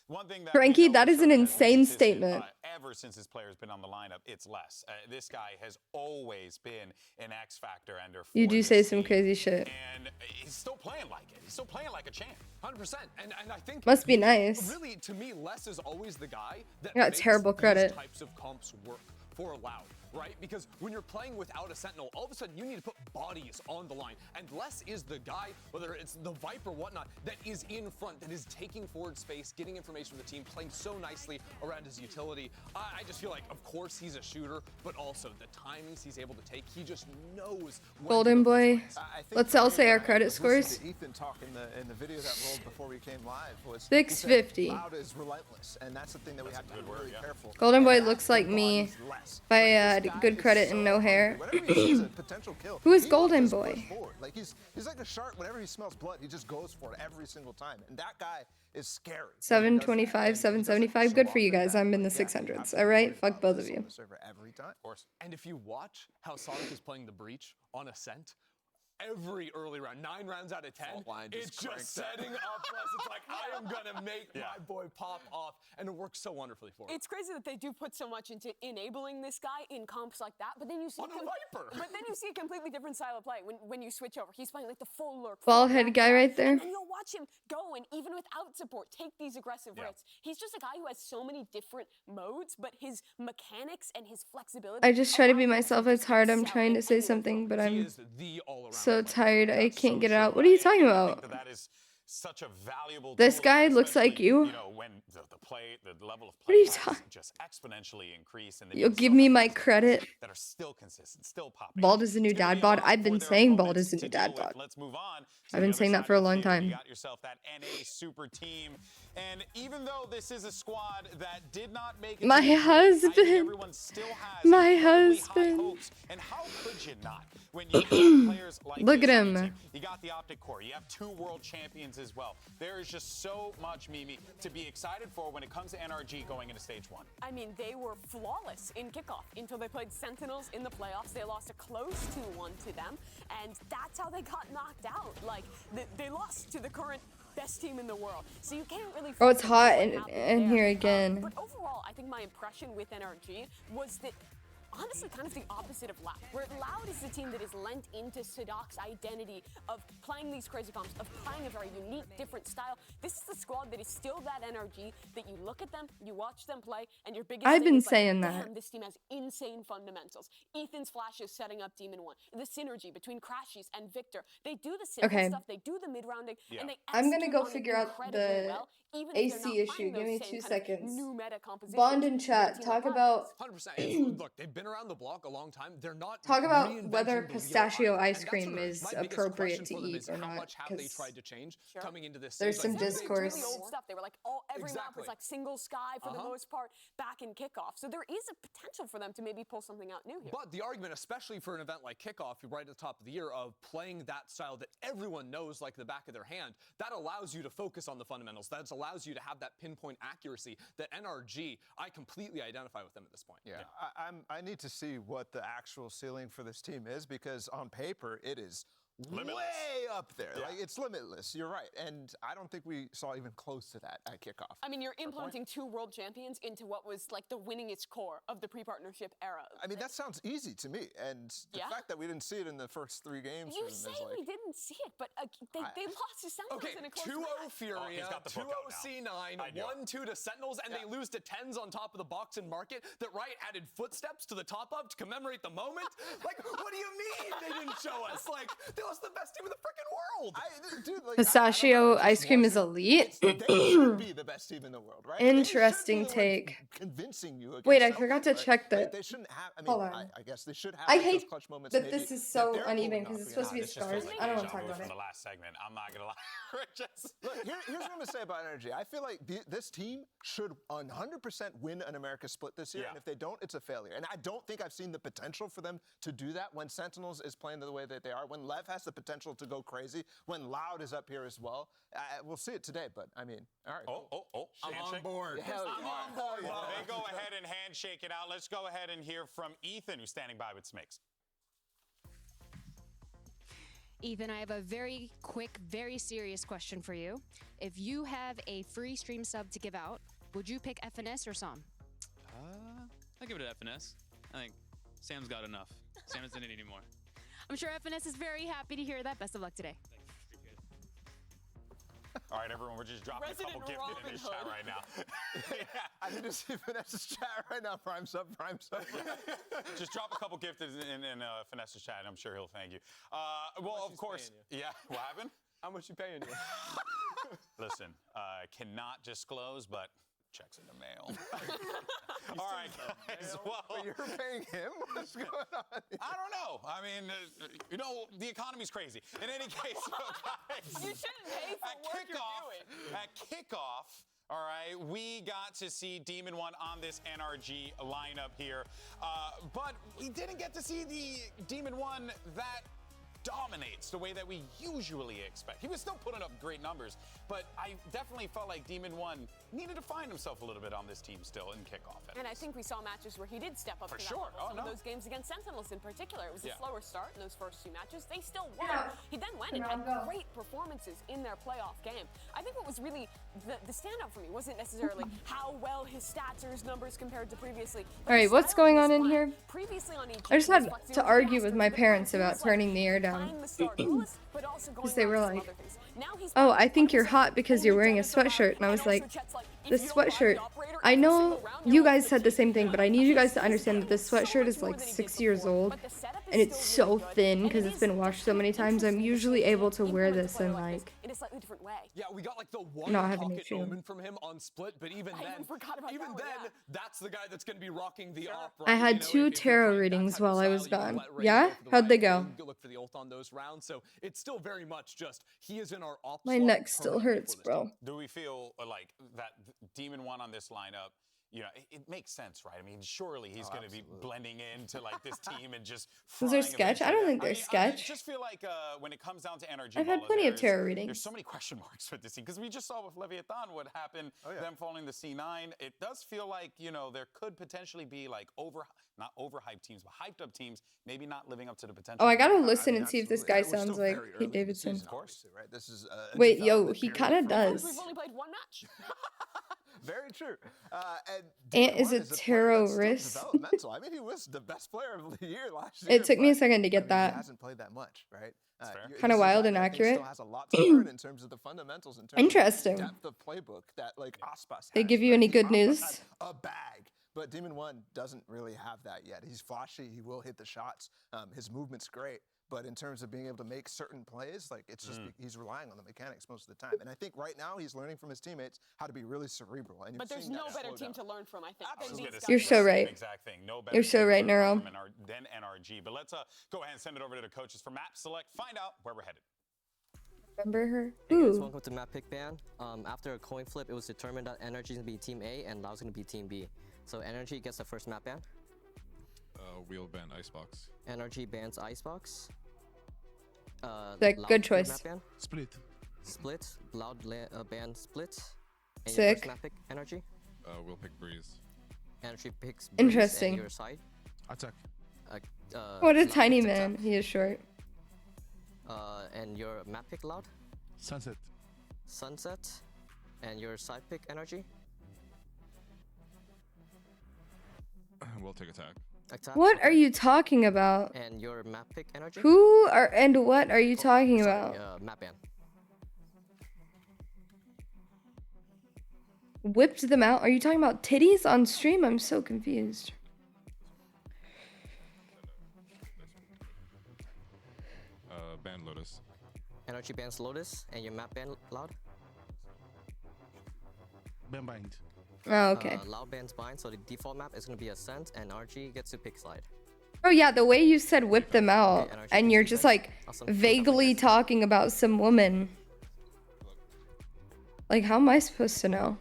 one thing that Frankie, we know that for is sure an has been insane consistent, statement. Ever since his player's been on the lineup, it's less. This guy has always been an X factor ender. You do say some crazy shit. And he's still playing like it. He's still playing like a champ. 100%. And I think Must be nice. Really, to me, Les is always the guy that Got makes terrible credit. these types of comps work for Loud, right? Because when you're playing without a Sentinel, all of a sudden you need to put bodies on the line. And Les is the guy, whether it's the Viper or whatnot, that is in front, that is taking forward space, getting information from the team, playing so nicely around his utility. I just feel like, of course, he's a shooter, but also the timings he's able to take, he just knows. Golden Boy. Let's all say our credit Listen scores. to Ethan talk in the video that rolled before we came live was 650. Loud is relentless, and that's the thing that we have to be really careful. Golden Boy looks like me. If I had good credit and no hair. Whatever he sees a potential kill, Who is he Golden just Boy? goes forward. Like he's like a shark. Whenever he smells blood, he just goes for it every single time. And that guy is scary. 725, 775. Good for you guys. I'm in the 600s. All right? Fuck both of you. Every time. Of course. And if you watch how Sonic is playing the Breach on Ascent, every early round, 9 rounds out of 10, it's just setting up Les. It's like, I am going to make my boy pop off. And it works so wonderfully for him. It's crazy that they do put so much into enabling this guy in comps like that, but then you see Viper. But then you see a completely different style of play when you switch over. He's playing like the full lurk. Bald head guy right there. And you'll watch him go and even without support, take these aggressive risks. He's just a guy who has so many different modes, but his mechanics and his flexibility. I just try to be myself. It's hard. I'm trying to say something, but I'm so tired. I can't get it out. What are you talking about? That is such a valuable This tool, guy looks like you. You know, when the level of What are you play talking? just exponentially increase, and You'll give me my credit. that are still consistent, still popping. Bald is the new dad bod. I've been saying bald is the new dad bod. Let's move on. I've been saying that for a long time. You got yourself that NA super team, and even though this is a squad that did not make it, My husband. everyone still has My incredibly high husband. hopes. And how could you not? When you have players like Look this at on your him. team, you got the Optic Core. You have 2 world champions as well. There is just so much, Mimi, to be excited for when it comes to NRG going into stage 1. I mean, they were flawless in kickoff until they played Sentinels in the playoffs. They lost a close 2-1 to them, and that's how they got knocked out. Like, they lost to the current best team in the world. So you can't really... Oh, it's hot in here again. But overall, I think my impression with NRG was that honestly kind of the opposite of Loud, where Loud is the team that is lent into Sadok's identity of playing these crazy comps, of playing a very unique, different style. This is the squad that is still that NRG that you look at them, you watch them play, and your biggest I've thing been is like, saying damn, that. this team has insane fundamentals. Ethan's flashes setting up Demon 1, the synergy between Crashies and Victor. They do the simple Okay. stuff, they do the mid-rounding, and they I'm gonna execute go on it figure out incredibly the well, even if they're not AC issue. playing Give those me same 2 kind of seconds. new meta compositions Bond in that a chat. team Talk like about 100%. Look, they've been around the block a long time. They're not talk about reinventing whether the wheel pistachio either. ice And that's cream what is my biggest appropriate question to for them eat is or how not. much have they 'Cause tried to change coming into this there's season? some They did discourse. really old stuff. They were like, every map was like single sky for the most part back in kickoff. So there is a potential for them to maybe pull something out new here. But the argument, especially for an event like Kickoff, you're right at the top of the year, of playing that style that everyone knows like the back of their hand, that allows you to focus on the fundamentals. That allows you to have that pinpoint accuracy that NRG, I completely identify with them at this point. Yeah, I need to see what the actual ceiling for this team is, because on paper it is Limitless. way up there. Yeah. Like, it's limitless. You're right, and I don't think we saw even close to that at kickoff. I mean, you're implementing 2 world champions into what was like the winningest core of the pre-partnership era. I mean, that sounds easy to me, and the fact that we didn't see it in the first 3 games. You for them say is like, we didn't see it, but they lost to Sentinels in a close 2-0 match. Furia, 2-0 C9, 1-2 to Sentinels, and they lose to 10s on top of the box and market that Riot added footsteps to the top of to commemorate the moment. Like, what do you mean they didn't show us? Like, they lost the best team in the freaking world. Dude, like, Pistachio ice cream is elite. they should be the best team in the world, right? Interesting take. Convincing you. Against Wait, I Celtics, forgot to right? check the. They shouldn't have. I mean, Hold on. I guess they should have. I like, hate those clutch moments that maybe this is that so they're uneven pulling because it's off supposed to be against us. stars. I don't want to talk about From it. the last segment, I'm not gonna lie. Look, here's what I'm gonna say about energy. I feel like this team should 100% win an America split this year, and if they don't, it's a failure. And I don't think I've seen the potential for them to do that when Sentinels is playing the way that they are, when Lev has the potential to go crazy, when Loud is up here as well. We'll see it today, but I mean, all right. I'm on board. I'm on board. Well, they go ahead and handshake it out. Let's go ahead and hear from Ethan, who's standing by with Smix. Ethan, I have a very quick, very serious question for you. If you have a free stream sub to give out, would you pick FNS or Sam? I'll give it to FNS. I think Sam's got enough. Sam doesn't need any more. I'm sure FNS is very happy to hear that. Best of luck today. All right, everyone, we're just dropping Resident a couple gifted in his chat right now. I need to see Vanessa's chat right now. Prime sub. Just drop a couple gifted in Finesse's chat, and I'm sure he'll thank you. Well, of course. Yeah, what happened? How much you paying you? Listen, cannot disclose, but checks in the mail. All right, guys. Well, but you're paying him? What's going on? I don't know. I mean, you know, the economy's crazy. In any case, guys, You shouldn't pay for what you're doing. at kickoff, all right, we got to see Demon One on this NRG lineup here, but we didn't get to see the Demon One that dominates the way that we usually expect. He was still putting up great numbers, but I definitely felt like Demon One needed to find himself a little bit on this team still in kickoff. And I think we saw matches where he did step up For to sure. that level. Oh, Some no. of those games against Sentinels in particular, it was Yeah. a slower start in those first two matches. They still won. He then went and had great performances in their playoff game. I think what was really the standout for me wasn't necessarily how well his stats or his numbers compared to previously. All right, what's going on in here? Previously on each I just had to argue with my parents about turning the air down. Because they were like, oh, I think you're hot because you're wearing a sweatshirt. And I was like, this sweatshirt, I know you guys said the same thing, but I need you guys to understand that this sweatshirt is like 6 years old. And it's so thin because it's been washed so many times. I'm usually able to wear this and like in a slightly different way. Yeah, we got like the one not have an pocket issue. omen from him on Split, but even then, that's the guy that's going to be rocking the op. I had 2 tarot readings while I was gone. Yeah? How'd they go? Look for the ult on those rounds, so it's still very much just he is in our op. My neck still hurts, bro. Do we feel like that Demon One on this lineup? You know, it makes sense, right? I mean, surely he's going to be blending into like this team and just. Was there sketch? I don't think there's I sketch. just feel like when it comes down to energy, I've had plenty of tarot readings. There's so many question marks with this team because we just saw with Leviathan what happened. Them falling the C9. It does feel like there could potentially be like not overhyped teams, but hyped up teams, maybe not living up to the potential. Oh, I gotta listen and see if this guy sounds like Pete Davidson. Of course, right? This is Wait, yo, he kind of does. We've only played one match. Very true. Ant is a tarot wrist. Developmental. I mean, he was the best player of the year last year. It took me a second to He get that. hasn't played that much, right? Kind of wild and accurate. Still has a lot to learn in terms of the fundamentals. In terms Interesting. Of depth of playbook that like Aspas. They has, give you right? any good Aspas news? has a bag. But Demon One doesn't really have that yet. He's flashy. He will hit the shots. His movement's great. But in terms of being able to make certain plays, like it's just he's relying on the mechanics most of the time. And I think right now he's learning from his teammates how to be really cerebral. And But there's no better team to learn from, I think. than these guys. You're so right. Exact thing. No better You're so team right, to Neuro. learn from than NRG. But let's go ahead and send it over to the coaches for map select. Find out where we're headed. Remember her? Hey guys, Ooh. welcome to Map Pick Ban. After a coin flip, it was determined that Energy is going to be Team A and Lao's going to be Team B. So Energy gets the first map ban. We'll ban Icebox. Energy bans Icebox. Sick, Loud good map choice. ban. Split. Split. Loud ban Split. And Sick. Your first map pick, Energy. We'll pick Breeze. Energy picks Breeze Interesting. And your side. Attack. What a Loud tiny picks man. attack. He is short. And your map pick, Loud. Sunset. Sunset. And your side pick, Energy. We'll take attack. Attack. What are you talking about? And your map pick, Energy. Who are and what are you talking Sorry, about? map ban. Whipped them out? Are you talking about titties on stream? I'm so confused. Ban Lotus. Energy bans Lotus. And your map ban, Loud. Ban Bind. Oh, okay. Loud bans Bind, so the default map is going to be Ascent, and RG gets to pick Slide. Oh yeah, the way you said whip them out, and you're just like vaguely talking about some woman. Like, how am I supposed to know?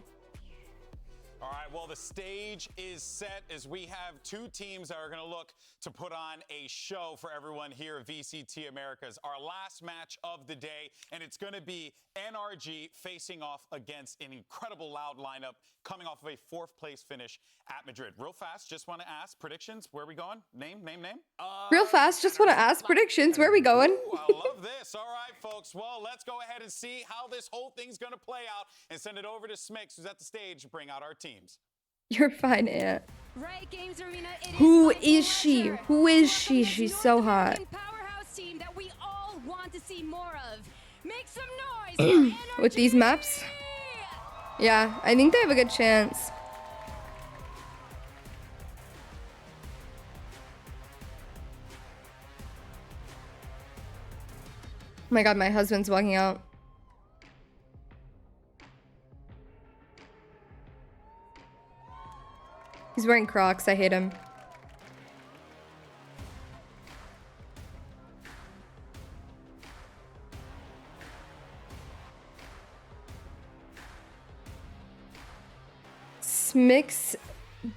All right, well, the stage is set as we have two teams that are going to look to put on a show for everyone here at VCT Americas. Our last match of the day, and it's going to be NRG facing off against an incredible Loud lineup coming off of a 4th place finish at Madrid. Real fast, just want to ask predictions. Where are we going? Name? Real fast, just want to ask predictions. Where are we going? Ooh, I love this. All right, folks. Well, let's go ahead and see how this whole thing's going to play out and send it over to Smix, who's at the stage, to bring out our teams. You're fine, Aunt. Right, Games Arena. Who is she? Who is she? She's so hot. Powerhouse team that we all want to see more of. Make some noise With these maps? Yeah, I think they have a good chance. Oh my god, my husband's walking out. He's wearing Crocs. I hate him. Smix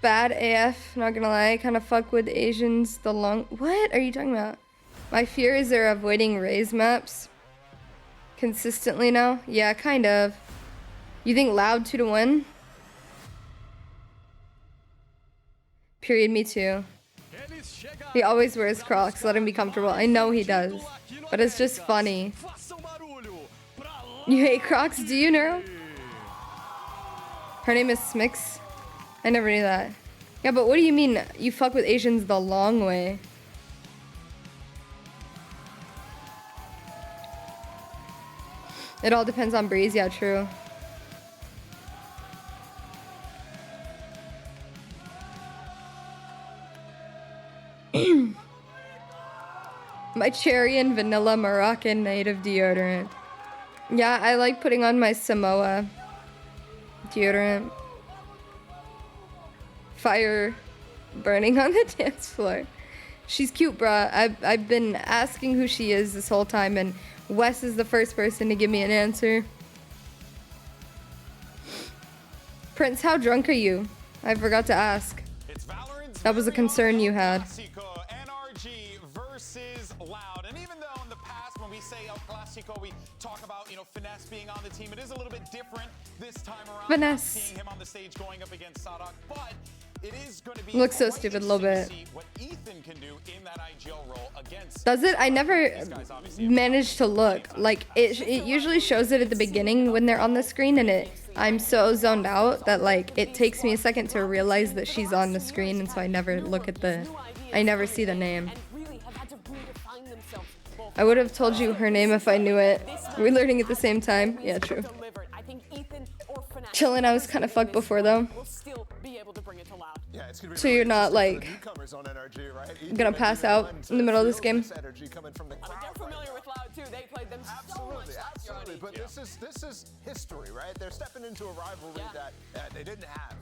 bad AF, not gonna lie. Kind of fuck with Asians the long. What are you talking about? My fear is they're avoiding raise maps consistently now. Yeah, kind of. You think Loud 2-1? Period, me too. He always wears Crocs, let him be comfortable. I know he does, but it's just funny. You hate Crocs, do you, Neuro? Her name is Smix. I never knew that. Yeah, but what do you mean you fuck with Asians the long way? It all depends on Breeze, yeah, true. My cherry and vanilla Moroccan native deodorant. Yeah, I like putting on my Samoa deodorant. Fire burning on the dance floor. She's cute, bruh. I've been asking who she is this whole time, and Wes is the first person to give me an answer. Prince, how drunk are you? I forgot to ask. That was a concern you had. NRG versus Loud. And even though in the past when we say El Clasico, we talk about, Finesse being on the team, it is a little bit different this time around. Finesse. Seeing him on the stage going up against Sadak, but it is going to be Looks so stupid a little bit. what Ethan can do in that IGL role against. Does it? I never managed to look. Like, it usually shows it at the beginning when they're on the screen, and I'm so zoned out that, like, it takes me a second to realize that she's on the screen, and so I never look at I never see the name. I would have told you her name if I knew it. We're learning at the same time. Yeah, true. Chillin', I was kind of fucked before, though. So you're not, like, gonna pass out in the middle of this game? They're familiar with Loud too. They played them so much last year. But this is history, right? They're stepping into a rivalry that they didn't have.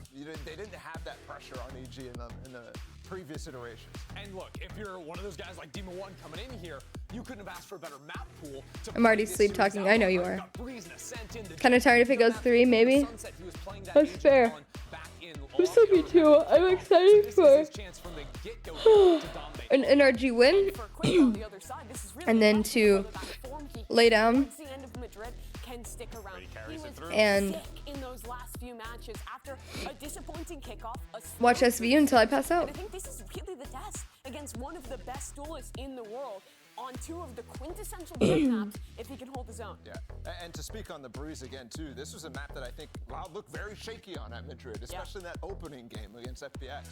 They didn't have that pressure on EG in the previous iterations. And look, if you're one of those guys like Demon One coming in here, you couldn't have asked for a better map pool. I'm already sleep talking. I know you are. Kind of tired if it goes 3, maybe. That's fair. I'm sleepy too. I'm excited for an NRG win, and then to lay down and watch SVU until I pass out. I think this is really the test against one of the best duelists in the world on 2 of the quintessential jet maps if he can hold his own. Yeah, and to speak on the Breeze again too, this was a map that I think Loud looked very shaky on at Madrid, especially in that opening game against FPX.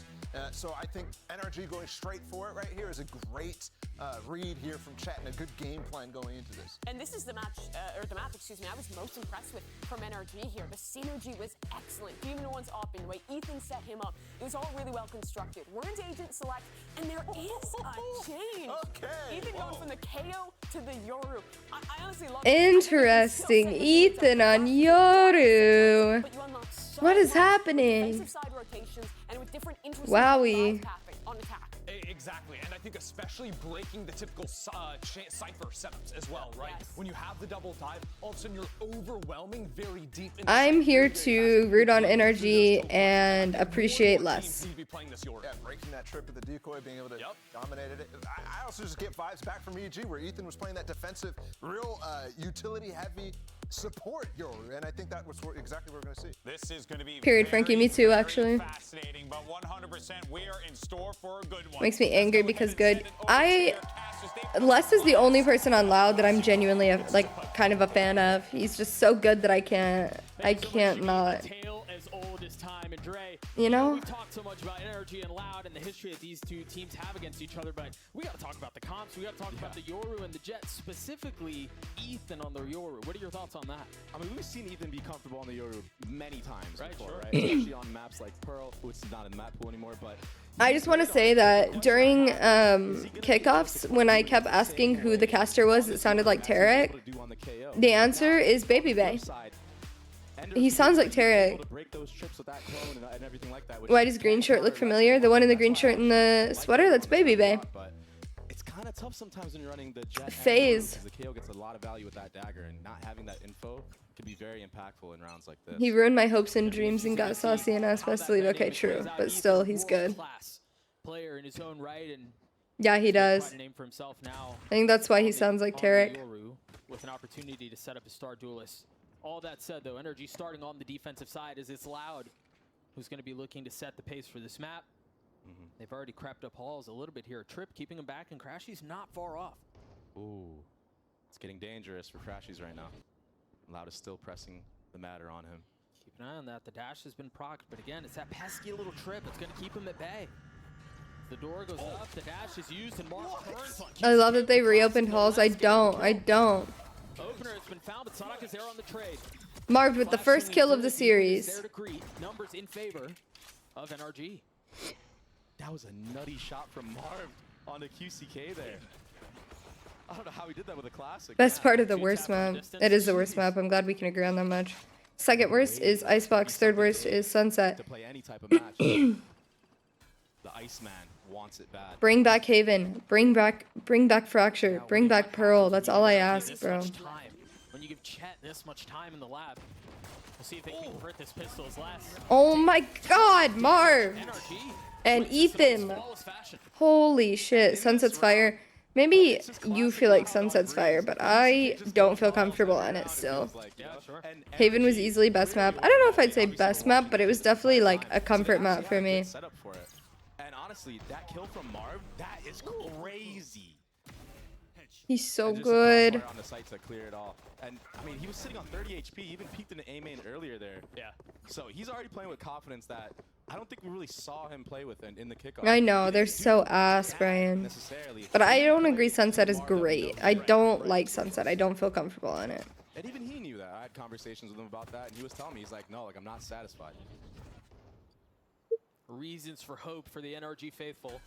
So I think NRG going straight for it right here is a great read here from Chet and a good game plan going into this. And this is the match, or the map, excuse me, I was most impressed with from NRG here. The synergy was excellent. Demon One's op in the way Ethan set him up. It was all really well constructed. We're into agent select, and there is a change. Okay. Ethan going from the KO to the Yoru. I honestly love Interesting. Ethan on Yoru. What is happening? Wowie. Exactly, and I think especially breaking the typical Cypher setups as well, right? When you have the double dive, all of a sudden you're overwhelming very deep. I'm here to root on energy and appreciate less. Yeah, breaking that trip of the decoy, being able to dominate it. I also just get vibes back from EG where Ethan was playing that defensive, real utility-heavy support Yoru, and I think that was exactly what we're going to see. This is going to be Period, Frankie. Me too, actually. fascinating, but 100% we are in store for a good one. Makes me angry because good. Les is the only person on Loud that I'm genuinely like kind of a fan of. He's just so good that I can't not. You know? We've talked so much about Energy and Loud and the history that these two teams have against each other, but we got to talk about the comps. We got to talk about the Yoru and the Jets, specifically Ethan on the Yoru. What are your thoughts on that? I mean, we've seen Ethan be comfortable on the Yoru many times before, sure. right? Especially on maps like Pearl, which is not in the map pool anymore, but I just want to say that during kickoffs, when I kept asking who the caster was, it sounded like Tarek. The answer is Baby Bay. He sounds like Tarek. Why does green shirt look familiar? The one in the green shirt and the sweater? That's Baby Bay. it's kind of tough sometimes when you're running the Jet Phase. because the KO gets a lot of value with that dagger, and not having that info can be very impactful in rounds like this. He ruined my hopes and dreams and got saucy and asked best to leave. Okay, true, but still, he's good. Player in his own right, and yeah, he does. name for himself now. I think that's why he sounds like Tarek. With an opportunity to set up a star duelist. All that said, though, Energy starting on the defensive side is it's Loud, who's going to be looking to set the pace for this map. They've already crept up halls a little bit here. Trip keeping him back, and Crashy's not far off. Ooh, it's getting dangerous for Crashies right now. Loud is still pressing the matter on him. Keep an eye on that. The dash has been procced, but again, it's that pesky little trip. It's going to keep him at bay. The door goes up, the dash is used, and Mark turns. I love that they reopened halls. I don't. Opener has been found, but Sonic is there on the trade. Marv with the first kill of the series. There to greet. Numbers in favor of NRG. That was a nutty shot from Marv on the QCK there. I don't know how he did that with a classic. Best part of the worst map. It is the worst map. I'm glad we can agree on that much. Second worst is Icebox. Third worst is Sunset. To play any type of match. The Iceman wants it bad. Bring back Haven. Bring back Fracture. Bring back Pearl. That's all I ask, bro. When you give Chet this much time in the lab, we'll see if they can convert this pistol as last. Oh my god, Marv! And Ethan! Holy shit, Sunset's fire. Maybe you feel like Sunset's fire, but I don't feel comfortable on it still. Haven was easily best map. I don't know if I'd say best map, but it was definitely like a comfort map for me. And honestly, that kill from Marv, that is crazy. He's so good. On the site to clear it all. And I mean, he was sitting on 30 HP, even peeked into A main earlier there. Yeah. So he's already playing with confidence that I don't think we really saw him play with in the kickoff. I know, they're so ass, Brian. But I don't agree Sunset is great. I don't like Sunset. I don't feel comfortable on it. And even he knew that. I had conversations with him about that, and he was telling me, he's like, no, like, I'm not satisfied. Reasons for hope for the NRG faithful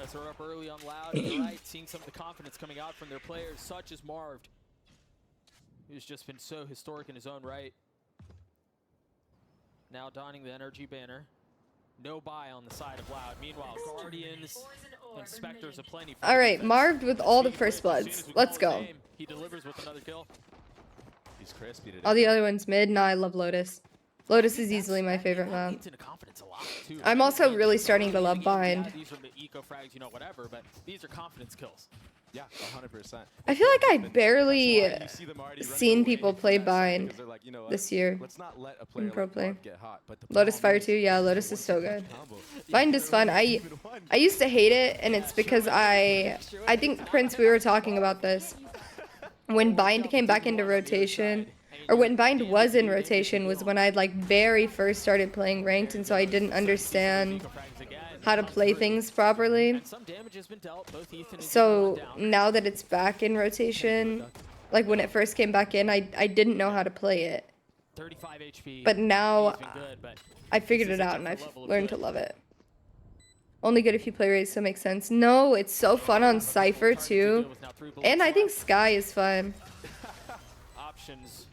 as they're up early on Loud and the right, seeing some of the confidence coming out from their players, such as Marv, who's just been so historic in his own right. Now donning the NRG banner. No buy on the side of Loud. Meanwhile, Guardians and Spectres aplenty. Alright, Marv with all the first bloods. Let's go. He delivers with another kill. He's crispy today. All the other ones mid. Nah, I love Lotus. Lotus is easily my favorite map. I'm also really starting to love Bind. These are the eco frags, you know, whatever, but these are confidence kills. Yeah, 100%. I feel like I barely seen people play Bind this year in pro play. Lotus Fire too, yeah, Lotus is so good. Bind is fun. I used to hate it, and it's because I think Prince, we were talking about this. When Bind came back into rotation, or when Bind was in rotation, was when I'd like very first started playing ranked, and so I didn't understand how to play things properly. So now that it's back in rotation, like when it first came back in, I didn't know how to play it. But now I figured it out and I've learned to love it. Only good if you play raid, so it makes sense. No, it's so fun on Cypher too. And I think Sky is fun. Options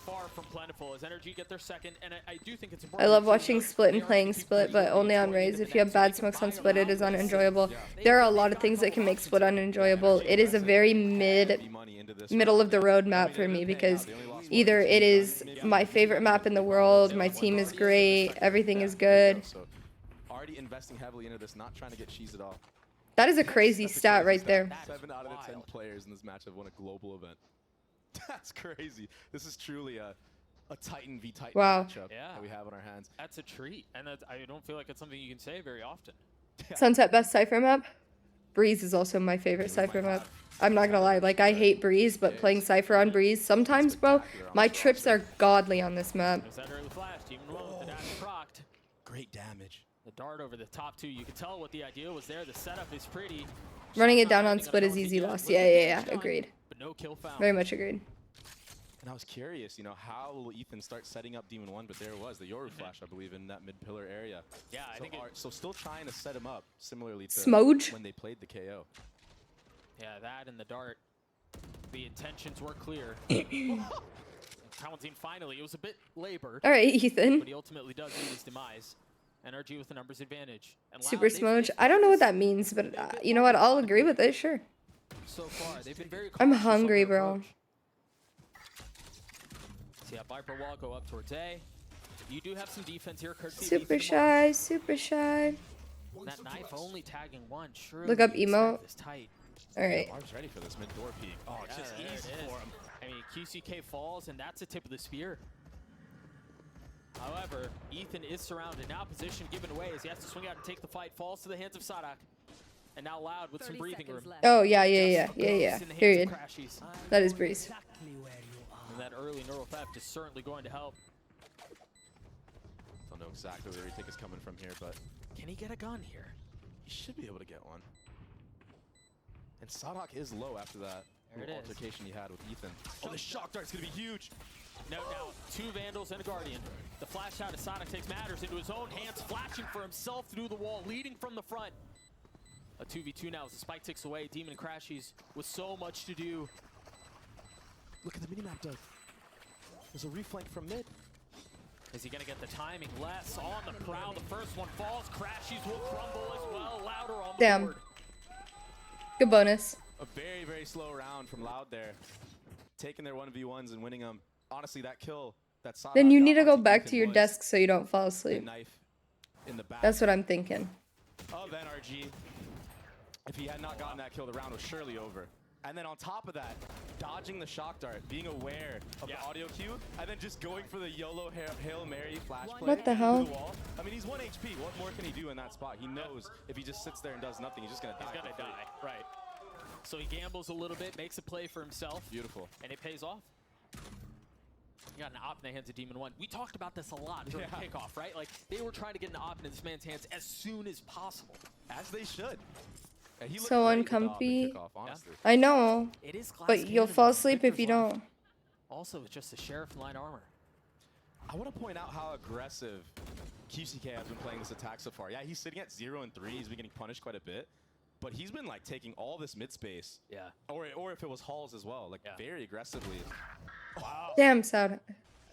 far far from plentiful as Energy get their second, and I do think it's I important. love watching Split and playing Split, but only on Raze. If you have bad smokes on Split, it is unenjoyable. There are a lot of things that can make Split unenjoyable. It is a very middle of the road map for me because either it is my favorite map in the world, my team is great, everything is good. So already investing heavily into this, not trying to get cheesed at all. That is a crazy stat right there. 7 out of the 10 players in this match have won a global event. That's crazy. This is truly a Titan v Titan matchup that we have on our hands. That's a treat, and I don't feel like it's something you can say very often. Sunset best Cypher map? Breeze is also my favorite Cypher map. I'm not gonna lie, like I hate Breeze, but playing Cypher on Breeze, sometimes, bro, my trips are godly on this map. There's that early flash, Demon One with the dash procced. Great damage. The dart over the top two, you can tell what the idea was there. The setup is pretty. Running it down on Split is easy loss. Yeah, agreed. But no kill found. Very much agreed. And I was curious, you know, how will Ethan start setting up Demon 1? But there it was, the Yoru flash, I believe, in that mid-pillar area. Yeah, I think so still trying to set him up, similarly to Smooge? when they played the KO. Yeah, that and the dart. The intentions were clear. Palatine finally, it was a bit labored. All right, Ethan. But he ultimately does meet his demise. NRG with the numbers advantage. And Super Smooge. I don't know what that means, but you know what? I'll agree with it, sure. So far, they've been very I'm cautious on hungry, their bro. approach. See how Viper Wall go up towards A. You do have some defense here, courtesy of Super Ethan shy, super shy. That knife only tagging one. Surely Look up you emote. expect this tight. All right. Marv's ready for this mid-door peek. Oh, it's just there it easy is. for him. I mean, QCK falls, and that's a tip of the spear. However, Ethan is surrounded. Now position given away as he has to swing out and take the fight. Falls to the hands of Sadak. And now Loud with some breathing room. Oh, yeah. Period. That is Breeze. And that early neural theft is certainly going to help. Don't know exactly where you think is coming from here, but can he get a gun here? He should be able to get one. And Sadak is low after that altercation he had with Ethan. Oh, the shock dart's gonna be huge. Now, two Vandals and a Guardian. The flash out of Sonic takes matters into his own hands, flashing for himself through the wall, leading from the front. A 2v2 now as the spike ticks away. Demon and Crashies with so much to do. Look at the minimap, Doug. There's a reflank from mid. Is he gonna get the timing? Less on the prowl. The first one falls. Crashies will crumble as well. Louder on the Damn. board. Good bonus. A very, very slow round from Loud there. Taking their 1v1s and winning them. Honestly, that kill, that Sadak Then you got need to go onto back Ethan to your was desk so you don't fall the asleep. knife in the back That's what I'm thinking. of NRG. If he had not gotten that kill, the round was surely over. And then on top of that, dodging the shock dart, being aware of the audio cue, and then just going for the YOLO Hail Mary flash play. What the hell? To the wall. I mean, he's 1 HP. What more can he do in that spot? He knows if he just sits there and does nothing, he's just going to die. He's gonna die, right. So he gambles a little bit, makes a play for himself. Beautiful. And it pays off. You got an op in the hands of Demon 1. We talked about this a lot during kickoff, right? Like, they were trying to get an op in this man's hands as soon as possible. As they should. And he looked So great with the op in uncomfy. kickoff, honestly. I know. It is glass But you'll cannon, fall but asleep if Victor's you left. don't. Also, with just the Sheriff in light armor. I want to point out how aggressive QCK has been playing this attack so far. Yeah, he's sitting at 0 and 3. He's been getting punished quite a bit. But he's been like taking all this mid space. Yeah. Or if it was Halls as well, like very aggressively. Wow. Damn, sad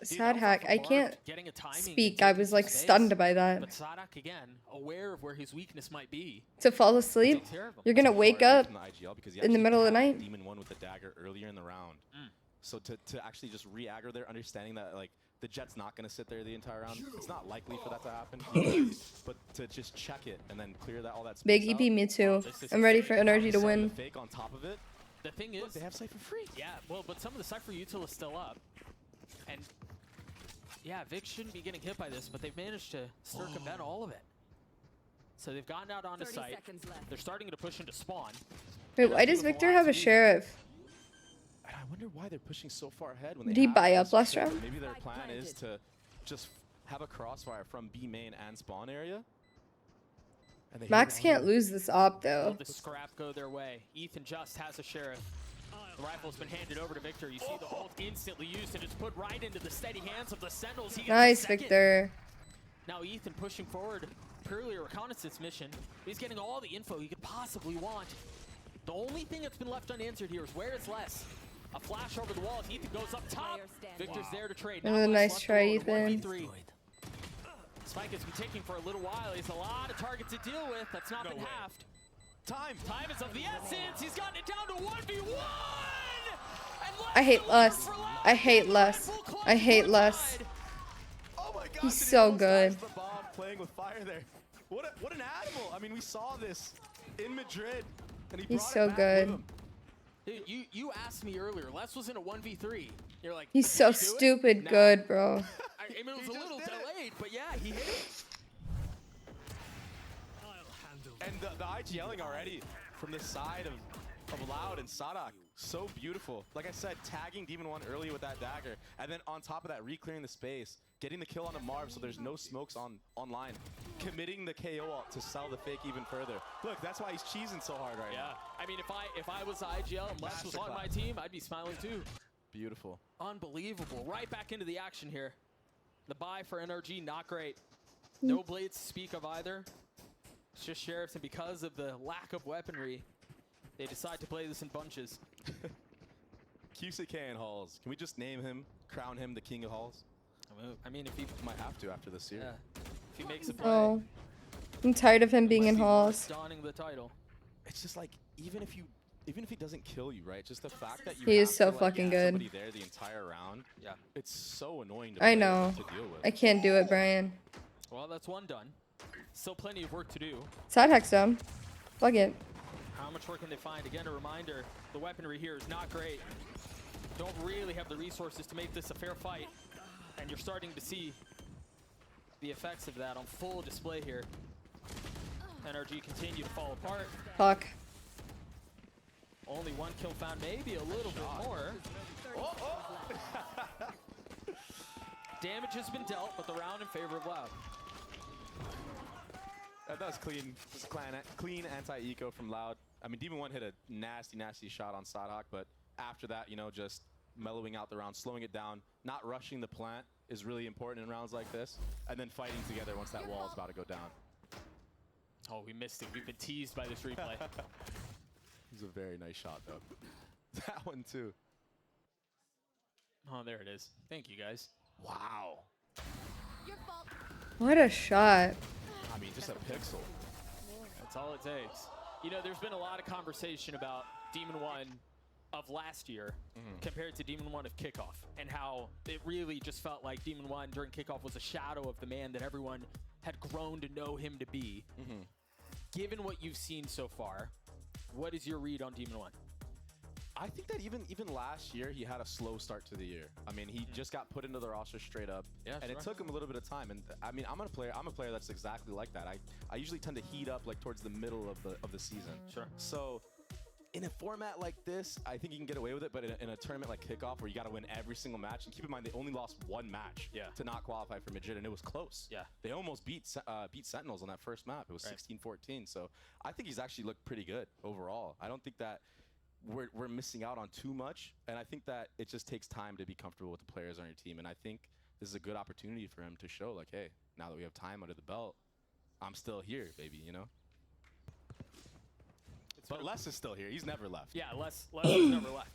hack. I can't Getting a timing speak. and I taking was some like space. stunned by that. But Sadak, again, aware of where his weakness might be. To fall asleep, you're gonna wake up From the IGL because he in the actually middle of the tapped night. Demon 1 with the dagger earlier in the round. So to actually just re-aggro there, understanding that like the Jet's not going to sit there the entire round. It's not likely for that to happen. But to just check it and then clear that all that space Big EP, out. me too. I'm ready for energy to win. Fake on top of it. The thing is, they have Cypher free. Yeah, well, but some of the Cypher util is still up. And yeah, Vic shouldn't be getting hit by this, but they've managed to circumvent all of it. So they've gotten out onto 30 site. seconds left. They're starting to push into spawn. Wait, why does Victor have a sheriff? I wonder why they're pushing so far ahead when they Did he have buy this up last sheriff. round? Maybe their plan is to just have a crossfire from B main and spawn area. And they Max hit can't lose this op though. Let the scrap go their way. Ethan just has a sheriff. The rifle's been handed over to Victor. You see the ult instantly used, and it's put right into the steady hands of the Sentinels. He gets Nice, a second. Victor. Now Ethan pushing forward, purely a reconnaissance mission. He's getting all the info he could possibly want. The only thing that's been left unanswered here is where is Les? A flash over the wall. Ethan goes up top. Victor's there to trade. Another nice try, Ethan. Spike has been ticking for a little while. He has a lot of targets to deal with. That's not been halved. Time is of the essence. He's gotten it down to 1v1. I hate Les. I hate Les. I hate Les. Oh my God, He's so good. The bomb playing with fire there. What an animal. I mean, we saw this in Madrid. And he He's brought so it back good. with him. Dude, you asked me earlier. Les was in a 1v3. You're like, He's so "Did he do it?" stupid Nah. good, bro. I mean, it was a little delayed, but yeah, he hit it. And the IGLing already from the side of Loud and Sadak. So beautiful. Like I said, tagging Demon 1 early with that dagger. And then on top of that, re-clearing the space. Getting the kill on the Marv so there's no smokes online. Committing the KO ult to sell the fake even further. Look, that's why he's cheesing so hard right now. I mean, if I was IGL and Les was on my team, I'd be smiling too. Beautiful. Unbelievable. Right back into the action here. The buy for NRG, not great. No blades to speak of either. It's just Sheriffs, and because of the lack of weaponry, they decide to play this in bunches. QCK and Halls. Can we just name him, crown him the king of Halls? I mean, if he might have to after this year. Yeah. If he makes a play. Oh. I'm tired of him being in halls. Donning the title. It's just like, even if he doesn't kill you, right? Just the fact that you He have is so to, like, fucking have good. somebody there the entire round. Yeah. It's so annoying to I play, know. to deal with. I can't do it, Brian. Well, that's one done. Still plenty of work to do. Side hex him. Plug it. How much work can they find? Again, a reminder, the weaponry here is not great. Don't really have the resources to make this a fair fight. And you're starting to see the effects of that on full display here. NRG continue to fall apart. Fuck. Only one kill found, maybe a little bit more. Damage has been dealt, but the round in favor of Loud. That was clean. Clean anti-eco from Loud. I mean, Demon 1 hit a nasty shot on Sadhawk, but after that, you know, just mellowing out the round, slowing it down, not rushing the plant is really important in rounds like this, and then fighting together once that wall is about to go down. Oh, we missed it. We've been teased by this replay. It was a very nice shot, though. That one, too. Oh, there it is. Thank you, guys. Wow. What a shot. I mean, just a pixel. That's all it takes. You know, there's been a lot of conversation about Demon 1 of last year compared to Demon 1 of Kickoff, and how it really just felt like Demon 1 during Kickoff was a shadow of the man that everyone had grown to know him to be. Given what you've seen so far, what is your read on Demon 1? I think that even last year, he had a slow start to the year. I mean, he just got put into the roster straight up, and it took him a little bit of time. And I mean, I'm a player that's exactly like that. I usually tend to heat up like towards the middle of the season. Sure. So in a format like this, I think you can get away with it. But in a tournament like Kickoff, where you got to win every single match, and keep in mind they only lost one match to not qualify for Madrid, and it was close. Yeah. They almost beat Sentinels on that first map. It was 16-14. So I think he's actually looked pretty good overall. I don't think that we're missing out on too much, and I think that it just takes time to be comfortable with the players on your team, and I think this is a good opportunity for him to show, like, hey, now that we have time under the belt, I'm still here, baby, you know? But Les is still here. He's never left. Yeah, Les has never left.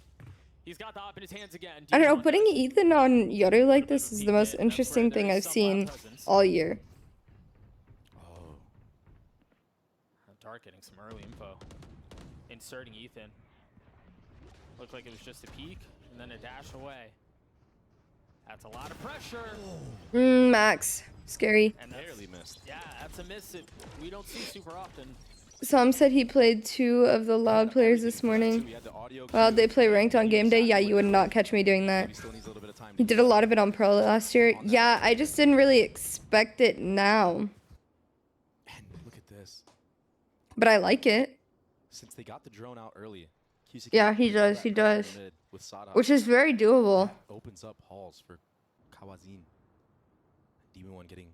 He's got the op in his hands again. I don't know, putting Ethan on Yoru like this is the most interesting thing I've seen all year. Oh. Dark getting some early info. Inserting Ethan. Looked like it was just a peek, and then a dash away. That's a lot of pressure. Max. Scary. And barely missed. Yeah, that's a miss that we don't see super often. Some said he played 2 of the Loud players this morning. Well, they play ranked on game day. Yeah, you would not catch me doing that. He did a lot of it on Pro last year. Yeah, I just didn't really expect it now. And look at this. But I like it. Since they got the drone out early, QCK Yeah, he does. He does. with Sadhawk, Which is very doable. opens up halls for Kawazin. Demon 1 getting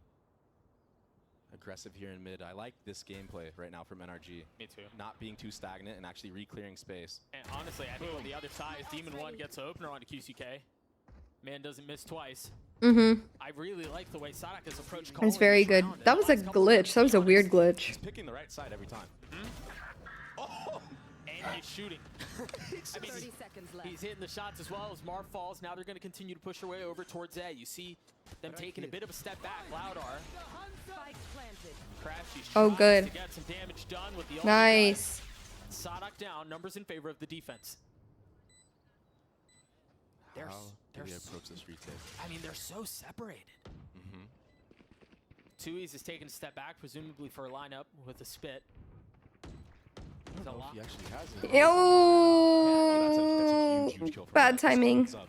aggressive here in mid. I like this gameplay right now from NRG. Me too. Not being too stagnant and actually re-clearing space. And honestly, I think on the other side, Demon 1 gets an opener onto QCK. Man doesn't miss twice. I really like the way Sadak has approached calling. It's very good. That was a glitch. That was a weird glitch. He's picking the right side every time. He's shooting. I mean, 30 seconds left. he's hitting the shots as well as Marv falls. Now they're going to continue to push their way over towards A. You see them taking a bit of a step back. Loud are. Spike planted. Crashy's Oh, trying good. to get some damage done with the Nice. Sadak down. Numbers in favor of the defense. How do we approach this retake? I mean, they're so separated. Tui's is taking a step back, presumably for a lineup with a spit. I don't know if he actually has it. Ew. That's a huge kill for Bad him. timing. What's up?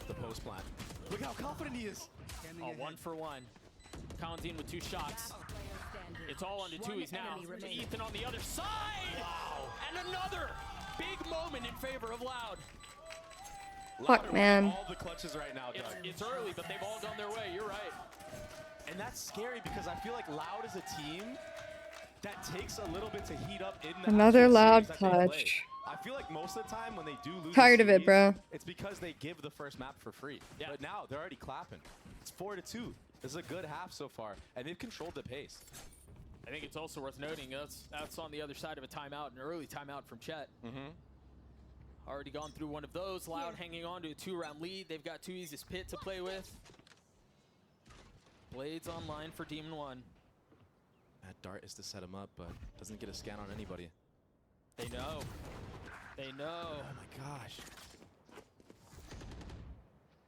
The post plant. Look how confident he is. A 1-for-1. Kalanzine with 2 shots. It's all under Tui's now. Ethan on the other side. Wow. And another big moment in favor of Loud. Fuck, man. All the clutches right now, Doug. It's early, but they've all gone their way. You're right. And that's scary because I feel like Loud is a team that takes a little bit to heat up in the Another actual Loud series that they play. clutch. I feel like most of the time when they do lose Tired a of it, series, bro. it's because they give the first map for free. Yeah. But now they're already clapping. It's 4-2. This is a good half so far, and they've controlled the pace. I think it's also worth noting that's on the other side of a timeout, an early timeout from Chet. Already gone through one of those. Loud hanging on to a 2-round lead. They've got Tui's pit to play with. Blades online for Demon 1. That dart is to set him up, but doesn't get a scan on anybody. They know. They know. Oh my gosh.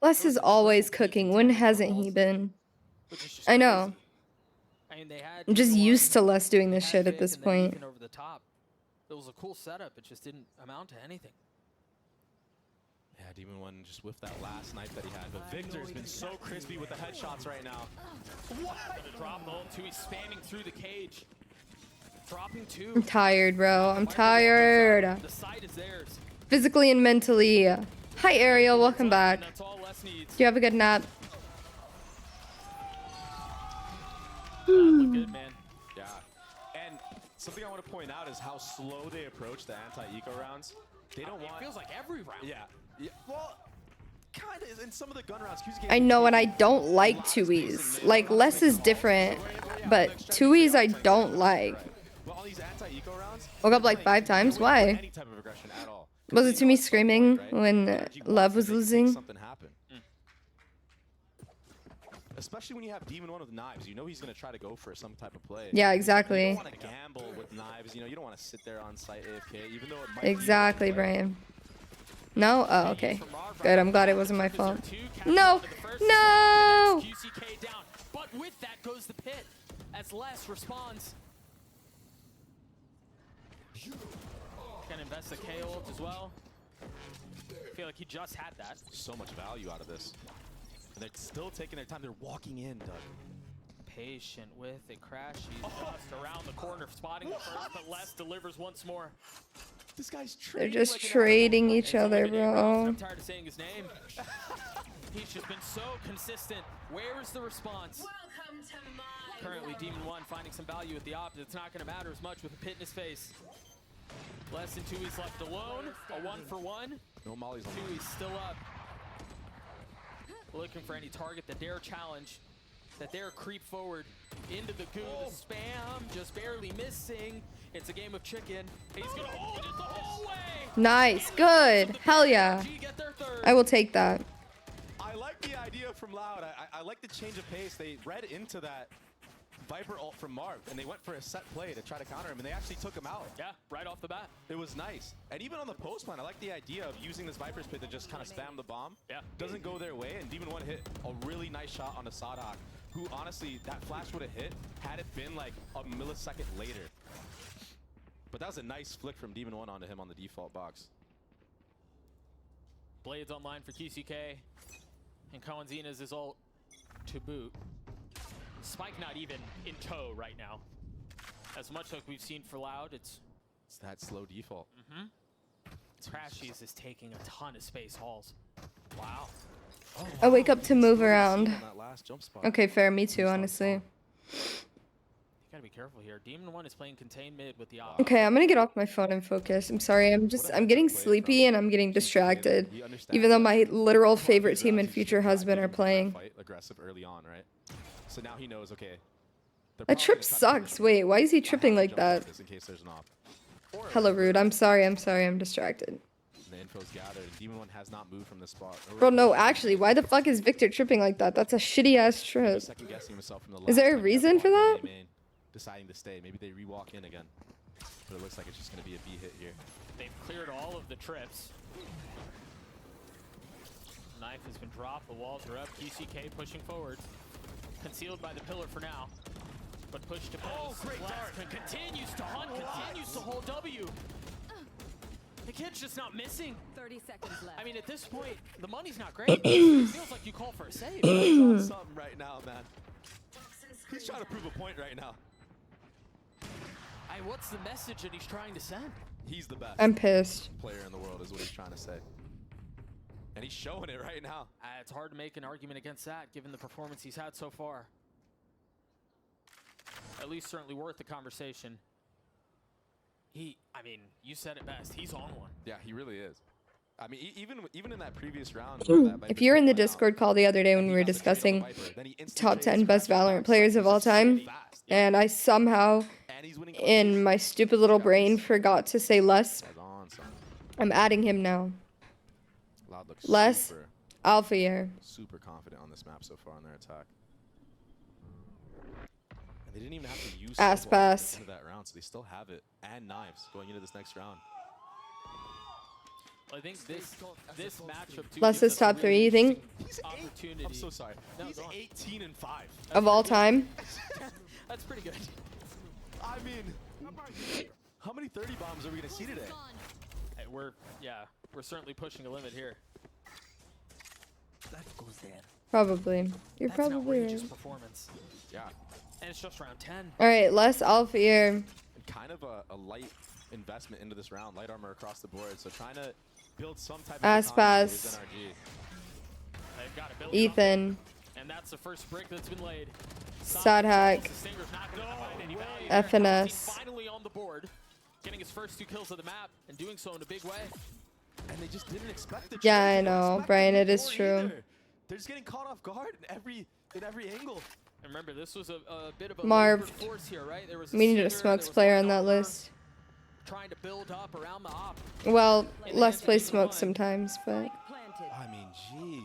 Les is always cooking. When hasn't he been? I know. I mean, they had I'm just Demon used 1, to Les doing this had shit at Vic, this and then point. Ethan over the top. It was a cool setup. It just didn't amount to anything. Yeah, Demon 1 just whiffed that last knife that he had, but Victor's been so crispy with the headshots right now. What? Gonna drop the ult. Tui's spamming through the cage. Dropping 2. I'm tired, bro. I'm tired. The side is theirs. Physically and mentally. Hi, Ariel. Welcome back. That's all Les needs. Do you have a good nap? Good, man. Yeah. And something I want to point out is how slow they approach the anti-eco rounds. They don't want... It feels like every round. Yeah. Well, kind of. In some of the gun rounds, I know, and I don't like Tui's. Like, Les is different, but Tui's I don't like. But on these anti-eco rounds, Woke up like 5 times. Why? any type of aggression at all. Was it to me screaming when Love was losing? Something happen. Especially when you have Demon 1 with knives, you know he's going to try to go for some type of play. Yeah, exactly. You don't want to gamble with knives, you know, you don't want to sit there on site AFK, even though it might Exactly, Brian. No? Oh, okay. Good. I'm glad it wasn't my fault. No! No! QCK down. But with that goes the pit as Les responds. Can invest the K ult as well. I feel like he just had that. So much value out of this. And they're still taking their time. They're walking in, Doug. Patient with it. Crash. He's just around the corner, spotting the first, but Les delivers once more. This guy's They're trading just like an trading each other, bro. I'm tired of saying his name. He's just been so consistent. Where is the response? Currently, Demon 1 finding some value at the opposite. It's not going to matter as much with a pit in his face. Less than 2, he's left alone. A 1-for-1. No mollies on 2, he's still up. Looking for any target that dare challenge, that dare creep forward into the goo. The spam just barely missing. It's a game of chicken. He's going to hold it the whole way. Nice. Good. Hell yeah. I will take that. I like the idea from Loud. I like the change of pace. They read into that Viper ult from Marv, and they went for a set play to try to counter him, and they actually took him out. Yeah, right off the bat. It was nice. And even on the post plan, I like the idea of using this Viper's pit to just kind of spam the bomb. Yeah. Doesn't go their way, and Demon 1 hit a really nice shot on the Sadhawk, who honestly, that flash would have hit had it been like a millisecond later. But that was a nice flick from Demon 1 onto him on the default box. Blades online for QCK, and Kawanzina's his ult to boot. Spike not even in tow right now. As much like we've seen for Loud, it's that slow default. Trashies is taking a ton of space halls. Wow. I wake up to move around. On that last jump spot. Okay, fair. Me too, honestly. You gotta be careful here. Demon 1 is playing contain mid with the op. Okay, I'm gonna get off my phone and focus. I'm sorry. I'm getting sleepy and I'm getting distracted. Even though my literal favorite team and future husband are playing. Fight aggressive early on, right? So now he knows, okay. That trip sucks. Wait, why is he tripping like that? In case there's an op. Hella rude. I'm sorry. I'm distracted. The info's gathered, and Demon One has not moved from the spot. Bro, no, actually, why the fuck is Victor tripping like that? That's a shitty ass trip. Second guessing himself from the Is there a reason for that? Deciding to stay. Maybe they re-walk in again. But it looks like it's just going to be a B hit here. They've cleared all of the trips. Knife has been dropped. The walls are up. QCK pushing forward. Concealed by the pillar for now. But push to post. Oh, great dart. Continues to hunt. Continues to hold W. The kid's just not missing. 30 seconds left. I mean, at this point, the money's not great. It feels like you call for a save. He's on something right now, man. He's trying to prove a point right now. What's the message that he's trying to send? He's the best. I'm pissed. Player in the world is what he's trying to say. And he's showing it right now. It's hard to make an argument against that, given the performance he's had so far. At least certainly worth the conversation. I mean, you said it best. He's on one. Yeah, he really is. I mean, even in that previous round. If you were in the Discord call the other day when we were discussing top 10 best Valorant players of all time, and I somehow, in my stupid little brain, forgot to say Les, I'm adding him now. Les Alphayer. Super confident on this map so far on their attack. And they didn't even have to use Ass pass. into that round, so they still have it and knives going into this next round. I think this matchup too. Les is top 3, you think? Opportunity. I'm so sorry. He's 18 and 5 of all time? That's pretty good. I mean, how many 30 bombs are we gonna see today? Hey, we're certainly pushing a limit here. That goes there. Probably. You're That's probably an right. outrageous performance. Yeah. And it's just round 10. All right, Les Alphayer. Kind of a light investment into this round, light armor across the board. So trying to build some type of Ass economy with pass. NRG. They've got to build Ethan. something. And that's the first brick that's been laid. Sad hack. FNS. Finally on the board, getting his first 2 kills of the map and doing so in a big way. And they just didn't expect the Yeah, I know, Brian. It is true. They're just getting caught off guard in every angle. And remember, this was a bit of a Marv. labor force here, right? There was We needed a Seeger, smokes there was player an on that armor, list. Trying to build up around the op. Well, Les plays smokes sometimes, but I mean, jeez.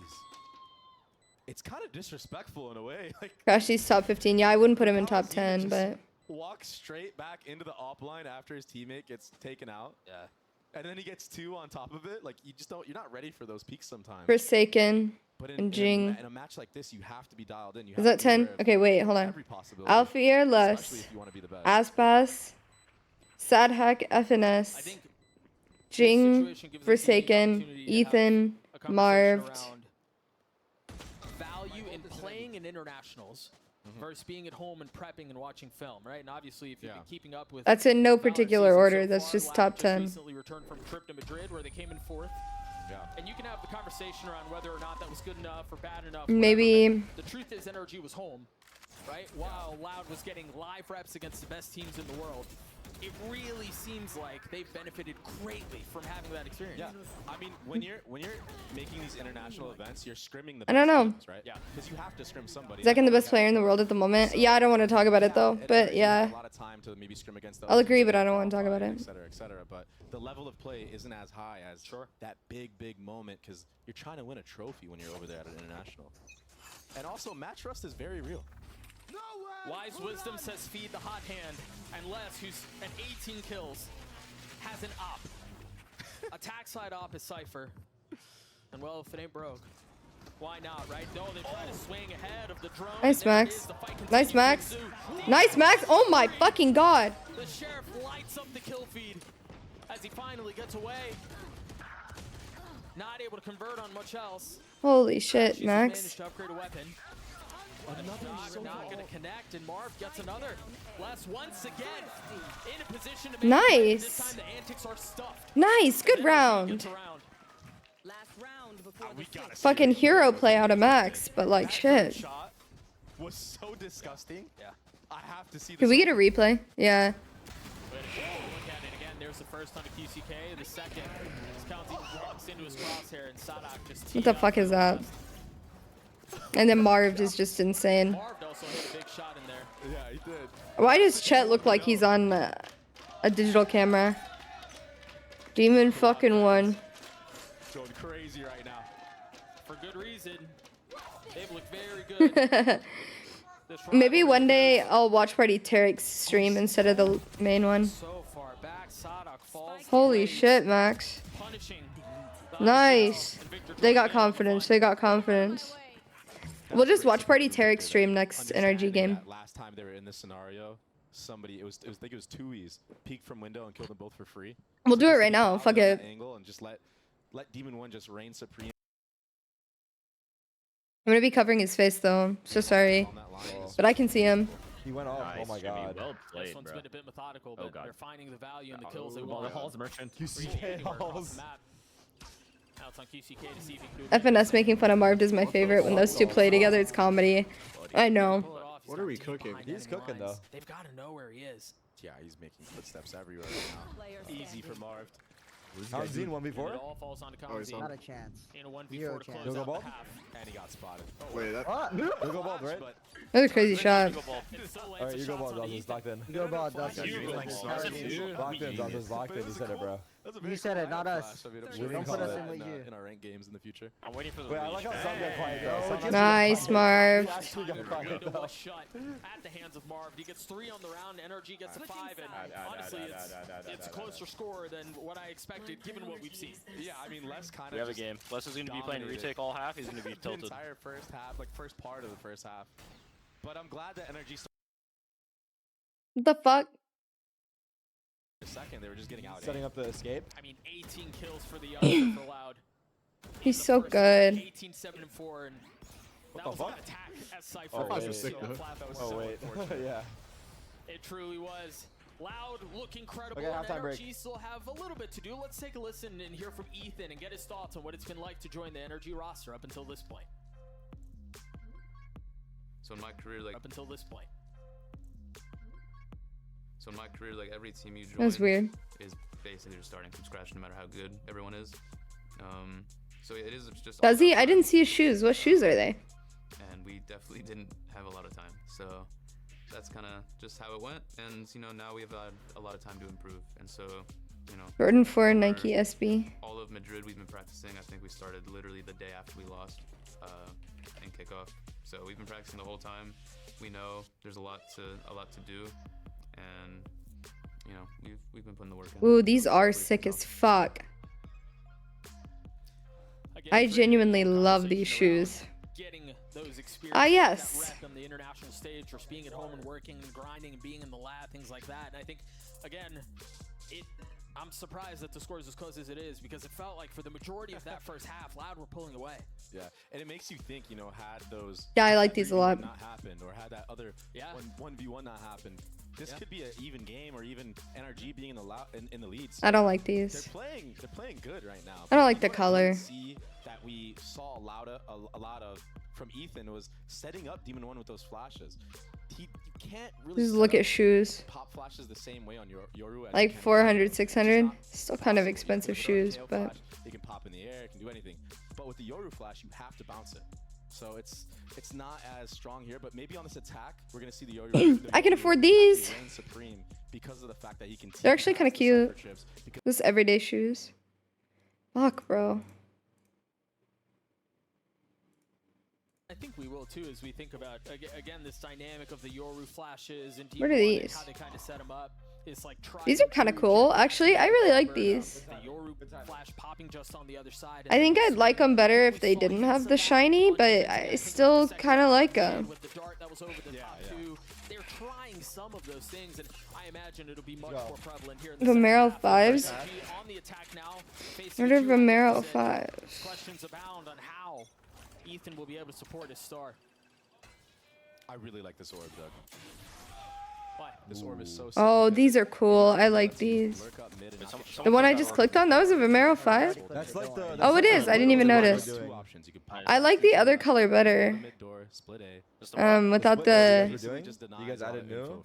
It's kind of disrespectful in a way. Like, Crashy's top 15. Yeah, I wouldn't put him in top 10, but walks straight back into the op line after his teammate gets taken out. Yeah. And then he gets 2 on top of it. Like, you just don't, you're not ready for those peaks sometimes. Forsaken But and Jing. in a match like this, you have to be dialed in. You Is have that to be 10? aware of Okay, wait, hold on. every possibility, Alphayer, especially Les. if you want to be the best. Aspas. Sad hack, FNS. Jing. Forsaken. Ethan. Marv. Value in playing in internationals versus being at home and prepping and watching film, right? And obviously, if you've been keeping up with That's in no Valorant particular season order. so That's far, just Loud top 10. recently returned from a trip to Madrid where they came in 4th. Yeah. And you can have the conversation around whether or not that was good enough or bad enough. Maybe- whatever, but the truth is, NRG was home, right? While Loud was getting live reps against the best teams in the world. It really seems like they've benefited greatly from having that experience. Yeah, I mean, when you're making these international events, you're scrimming the best I don't know. teams, right? Yeah, because you have to scrim somebody. Second the best player in the world at the moment. Yeah, I don't want to talk about it though, but yeah. A lot of time to maybe scrim against I'll agree, but I don't want to talk about it. Et cetera, but the level of play isn't as high as that big moment because you're trying to win a trophy when you're over there at an international. And also, match rust is very real. Wise Wisdom says feed the hot hand, and Les, who's at 18 kills, has an op. Attack side op is Cypher. And well, if it ain't broke, why not, right? No, they try to swing ahead of the drone. Nice, Max. Nice, Max. Nice, Max. Oh my fucking god. The Sheriff lights up the kill feed as he finally gets away. Not able to convert on much else. Holy shit, She's Max. managed to upgrade a weapon. Not gonna connect, and Marv gets another. Les once again in a position to make Nice. This time the antics are stuffed. Nice. Good round. Gets around. Fucking hero play out of Max, but like shit. Shot was so disgusting. Yeah, I have to see. Can we get a replay? Yeah. Look at it again. There's the first on the QCK. The second, County walks into his crosshair, and Sadak just. What the fuck is that? And then Marv is just insane. Marv also hit a big shot in there. Yeah, he did. Why does Chet look like he's on a digital camera? Demon fucking won. Going crazy right now. For good reason. They've looked very good. Maybe one day I'll watch Party Tarek's stream instead of the main one. So far back, Sadok falls. Holy shit, Max. Nice. They got confidence. They got confidence. We'll just watch Party Tarek's stream next NRG game. Last time they were in this scenario, somebody I think it was 2Es peeked from window and killed them both for free. We'll do it right now. Fuck it. Angle and just let Demon One just reign supreme. I'm gonna be covering his face though. So sorry, but I can see him. He went off. Nice, oh my Jimmy. god. Well played, This one's bro. been a bit methodical, but they're finding the value in the kills they Oh, want. the Halls merchant. QCK Halls. Now it's on QCK to see if he can do it. FNS making fun of Marv is my favorite. When those two play together, it's comedy. I know. What are we cooking? He's cooking though. They've got to know where he is. Yeah, he's making footsteps everywhere right now. Easy for Marv. I've seen one before. It all falls onto Oh, he's Kamzeen. on. Not a chance. In a 1v4 Zero to chance. close Go out ball? the half. And he got spotted. Wait, that. You go ball, right? That was a crazy shot. Alright, you go ball, Dawson. It's locked in. Go ball, Dustin. Locked in, Dawson. It's locked in. You said it, bro. You said it, not us. Don't put us in with you. In our ranked games in the future. I'm waiting for the Wait, I like how some got quiet though. Nice, Marv. Actually got quiet Window though. was shut at the hands of Marv. He gets 3 on the round. NRG gets a 5, and honestly, it's a closer score than what I expected, given what we've seen. Yeah, I mean, Les kind of. We have a game. Les is going to be playing retake all half. He's going to be the tilted. entire first half, like first part of the first half. But I'm glad that Energy started What the fuck? second. They were just getting out. Setting up the escape. I mean, 18 kills for the youngster for Loud. He's so good. 18, 7, and 4, and that was fuck? an attack as Cypher. Oh, was wait. so flat. That was Oh so wait. unfortunate. Yeah. It truly was. Loud look incredible, Okay, and halftime NRG break. still have a little bit to do. Let's take a listen and hear from Ethan and get his thoughts on what it's been like to join the NRG roster up until this point. So in my career, like Up until this point. every team you join That was weird. is basically just starting from scratch, no matter how good everyone is. So it is just. Does he? I didn't see his shoes. What shoes are they? And we definitely didn't have a lot of time, so that's kind of just how it went. And now we've had a lot of time to improve, and so Jordan 4 for Nike SB. all of Madrid, we've been practicing. I think we started literally the day after we lost in kickoff. So we've been practicing the whole time. We know there's a lot to do, and we've been putting the work in. Ooh, these are sick as fuck. I genuinely love these shoes. Getting those experiences Ah, yes. that rep on the international stage, or being at home and working and grinding and being in the lab, things like that. And I think, again, I'm surprised that the score is as close as it is, because it felt like for the majority of that first half, Loud were pulling away. Yeah, and it makes you think, had those. Yeah, I like these a lot. Not happened, or had that other 1v1 not happened. This could be an even game, or even NRG being in the leads. I don't like these. They're playing good right now. I don't like the color. See that we saw a lot of from Ethan was setting up Demon One with those flashes. You can't really Just set look up at shoes. pop flashes the same way on Yoru. as Like you can 400, 600. Still kind of expensive shoes, tail but flash, it can pop in the air, it can do anything. But with the Yoru flash, you have to bounce it. So it's not as strong here, but maybe on this attack, we're gonna see the Yoru. I can afford these. Reign supreme because of the fact that he can. They're actually kind of cute. Just everyday shoes. Fuck, bro. I think we will too, as we think about again this dynamic of the Yoru flashes and What are D1 and these? how they kind of set them up. It's like These are kind of cool. Actually, I really like these. the Yoru flash popping just on the other side. I think I'd like them better if they didn't have the shiny, but I still kind of like them. With the dart that was over the top too. They're trying some of those things, and I imagine it'll be much more prevalent here in the Vomero second half. 5s? On the attack now, facing What are a duo Vomero deficit. 5s? Questions abound on how Ethan will be able to support his star. I really like this orb, Doug. Why? This orb is so sick. Oh, these are cool. I like these. The one I just clicked on, that was a Vomero 5? That's like the. Oh, it is. I didn't even notice. I like the other color better. Without the... You guys added new?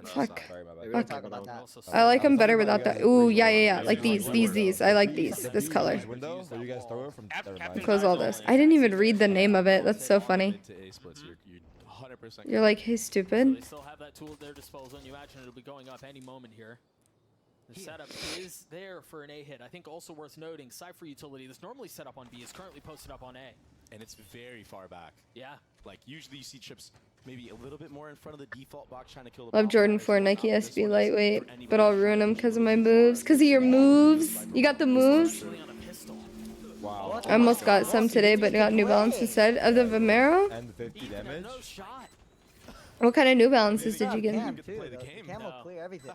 Fuck. Sorry, my bad. We're gonna talk about that. I like them better without that. Ooh, yeah. Like these. I like these. This color. Window? Where you guys throw it from? Never mind. Close all this. I didn't even read the name of it. That's so funny. You're like, hey, stupid. They still have that tool at their disposal, and you imagine it'll be going up any moment here. The setup is there for an A hit. I think also worth noting, Cypher utility that's normally set up on B is currently posted up on A. And it's very far back. Yeah. Like, usually you see chips maybe a little bit more in front of the default box trying to kill the Love bomb Jordan fires, 4 but Nike not. This SB one is lightweight, for anybody but I'll trying ruin to them kill because the of my bomb moves. Because of your moves. You got the moves? Wow. I almost got some today, but got New Balance instead of the Vomero. And 50 damage. What kind of New Balances did you get? Cam too. Cam will clear everything.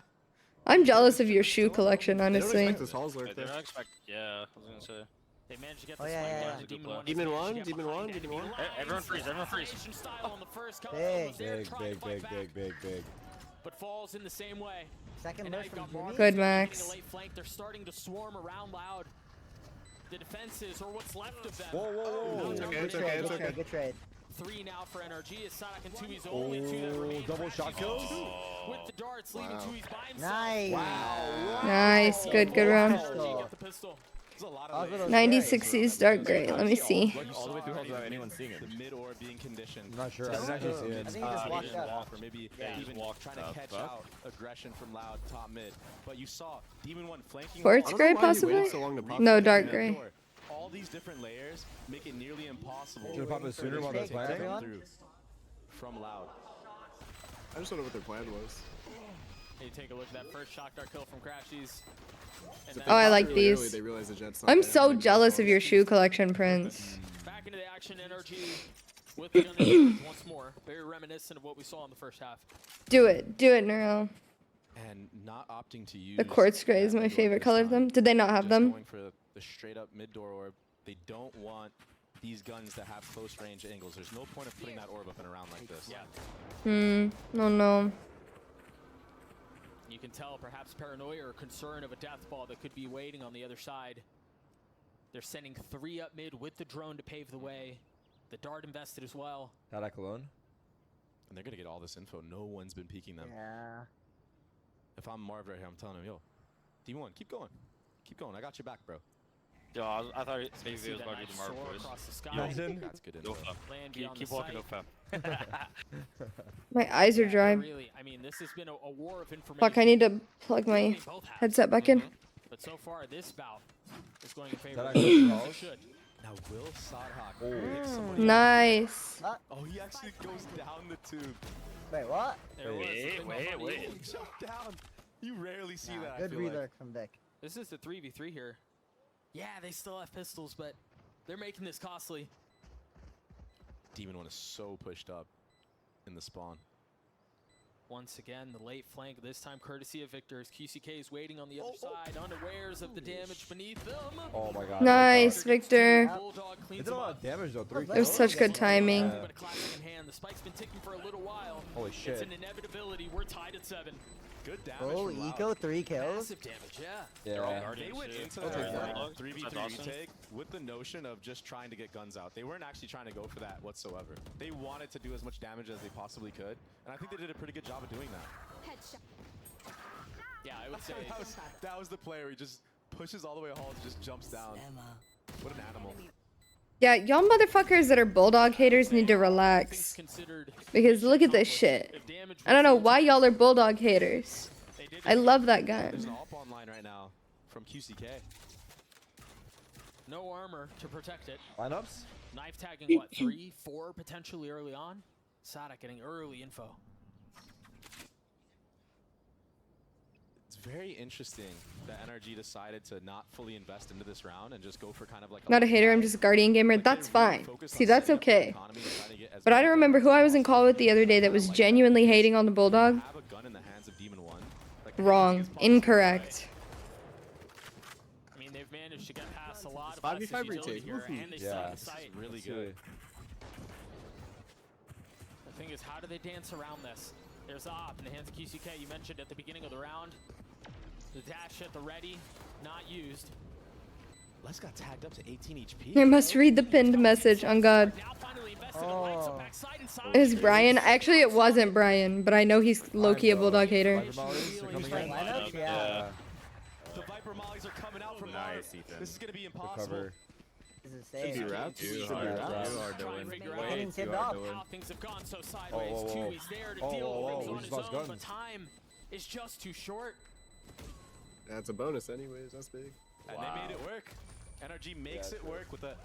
I'm jealous of your shoe collection, honestly. They don't expect. Yeah, I was gonna say. They managed to get Oh, the yeah, swing yeah, down. yeah. Demon one. Demon 1, Demon 1. Everyone freeze, everyone freeze. Big. But falls in the same way. Second And now burst you've from got Jimmy. Marvin Good, getting Max. a late flank. They're starting to swarm around Loud. The defenses, or what's left of them. Whoa. It's okay. Good trade. 3 now for NRG. As Sadak and Tui's only 2 that remain. Double shot kills. With the darts, leaving Tui's by himself. Nice. Nice. Good round. NRG get the pistol. There's a lot of 90-60s dark gray. Let me see. all the way through without anyone seeing it. The mid orb being conditioned. I'm not sure. I didn't actually see it. I think he just walked out. Or maybe even trying to catch out aggression from Loud top mid. But you saw Demon 1 flanking. Quartz gray, possibly? No, dark gray. All these different layers make it nearly impossible. Should've popped it sooner while that's fighting. Through from Loud. I just don't know what their plan was. Hey, take a look at that first shock dart kill from Crashies. Oh, I like these. They realize the Jet's not I'm there. so jealous of your shoe collection, Prince. Back into the action, NRG with the gun once more. Very reminiscent of what we saw in the first half. Do it, Neuro. And not opting to use The quartz gray is my favorite color of them. Did they not have them? Going for the straight up mid door orb. They don't want these guns to have close range angles. There's no point of putting that orb up and around like this. Yeah. Oh no. You can tell perhaps paranoia or concern of a death ball that could be waiting on the other side. They're sending 3 up mid with the drone to pave the way. The dart invested as well. Tadak alone. And they're going to get all this info. No one's been peeking them. Yeah. If I'm Marv right here, I'm telling him, yo, Demon 1, keep going. Keep going. I got your back, bro. Yo, I thought maybe it was about to do the Marv boys. That's good info. Keep walking, no fap. My eyes are dry. Really, I mean, this has been a war of information. Fuck, I need to plug my headset back in. But so far, this bout is going in favor That of actually the calls? should. Now, Will Sodhawk picks somebody Nice. Oh, he actually goes down the tube. Wait, what? Wait. He jumped down. You rarely see that. Good I feel relurk from Vic. This is the 3v3 here. Yeah, they still have pistols, but they're making this costly. Demon 1 is so pushed up in the spawn. Once again, the late flank, this time courtesy of Victor's. QCK is waiting on the other side, unawares of the damage beneath them. Oh my god. Nice, Victor. Bulldog They cleans did a him lot up. of damage though. 3 It was such good timing. But a classic in hand. The spike's been ticking for a little while. Holy shit. It's an inevitability. We're tied at 7. Good damage. Oh, from Loud. Eco 3 kills. Massive damage, yeah. Yeah. They went into That's that awesome. 3v3 retake with the notion of just trying to get guns out. They weren't actually trying to go for that whatsoever. They wanted to do as much damage as they possibly could, and I think they did a pretty good job of doing that. Yeah, I would say that was the player. He just pushes all the way hall and just jumps down. What an animal. Yeah, y'all motherfuckers that are Bulldog haters need to relax. Because look at this shit. I don't know why y'all are Bulldog haters. I love that There's an gun. AWP online right now from QCK. no armor to protect it. Lineups? Knife tagging, what, 3, 4 potentially early on? Sadak getting early info. It's very interesting that NRG decided to not fully invest into this round and just go for kind of like Not a hater, I'm just a Guardian gamer. That's fine. See, that's okay. But I don't remember who I was in call with the other day that was genuinely hating on the Bulldog. have a gun in the hands of Demon 1. Like, Wrong. Incorrect. I mean, they've managed to get past a lot of 5v5 agility retake. here, and they still Yeah, have the this sight. really good. The thing is, how do they dance around this? There's op in the hands of QCK. You mentioned at the beginning of the round. The dash at the ready, not used. Les got tagged up to 18 HP. I must read the pinned message on God. Now finally invested in lights up backside inside. It was Brian. Actually, it wasn't Brian, but I know he's low-key a Bulldog hater. Yeah. The Viper Mollies are coming out from Nice, Ethan. This is going to be impossible. Cover. This is Should be insane. wrapped. You Try are and doing figure way out too how hard. things have gone so sideways. whoa, whoa. He's there to Oh, deal whoa, with things whoa, on we his just lost own, but guns. time is just too short. That's a bonus anyways. That's big. And they made it work. NRG makes it work with a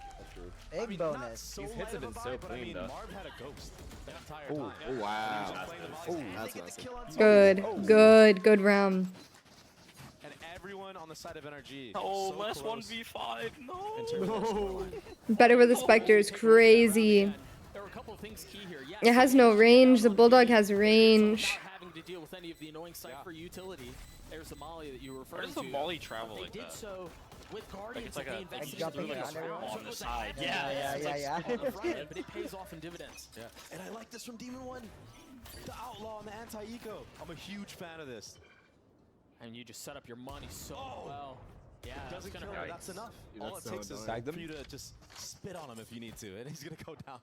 Big bonus. These hits have been so clean, though. Marv had a ghost the entire time. Oh, wow. Oh, that's nice. Good round. And everyone on the side of NRG. Oh, so last close 1v5. No. Better with the Spectre is crazy. There were a couple of things key here. Yes, It has no range. The Bulldog has range. having to deal with any of the annoying Cypher utility. There's the molly that you were referring Where does to. the molly travel They like did that? so with Guardians. Like it's like they a invested jumping in on there. on the side. Yeah. but it pays off in dividends. Yeah. And I like this from Demon 1. The Outlaw and the Anti-Eco. I'm a huge fan of this. And you just set up your money so well. Yeah, Doesn't that's kill gonna him. hurt. That's enough. Dude, All that's it so takes is annoying. for you to just spit on him if you need to, and he's gonna go down.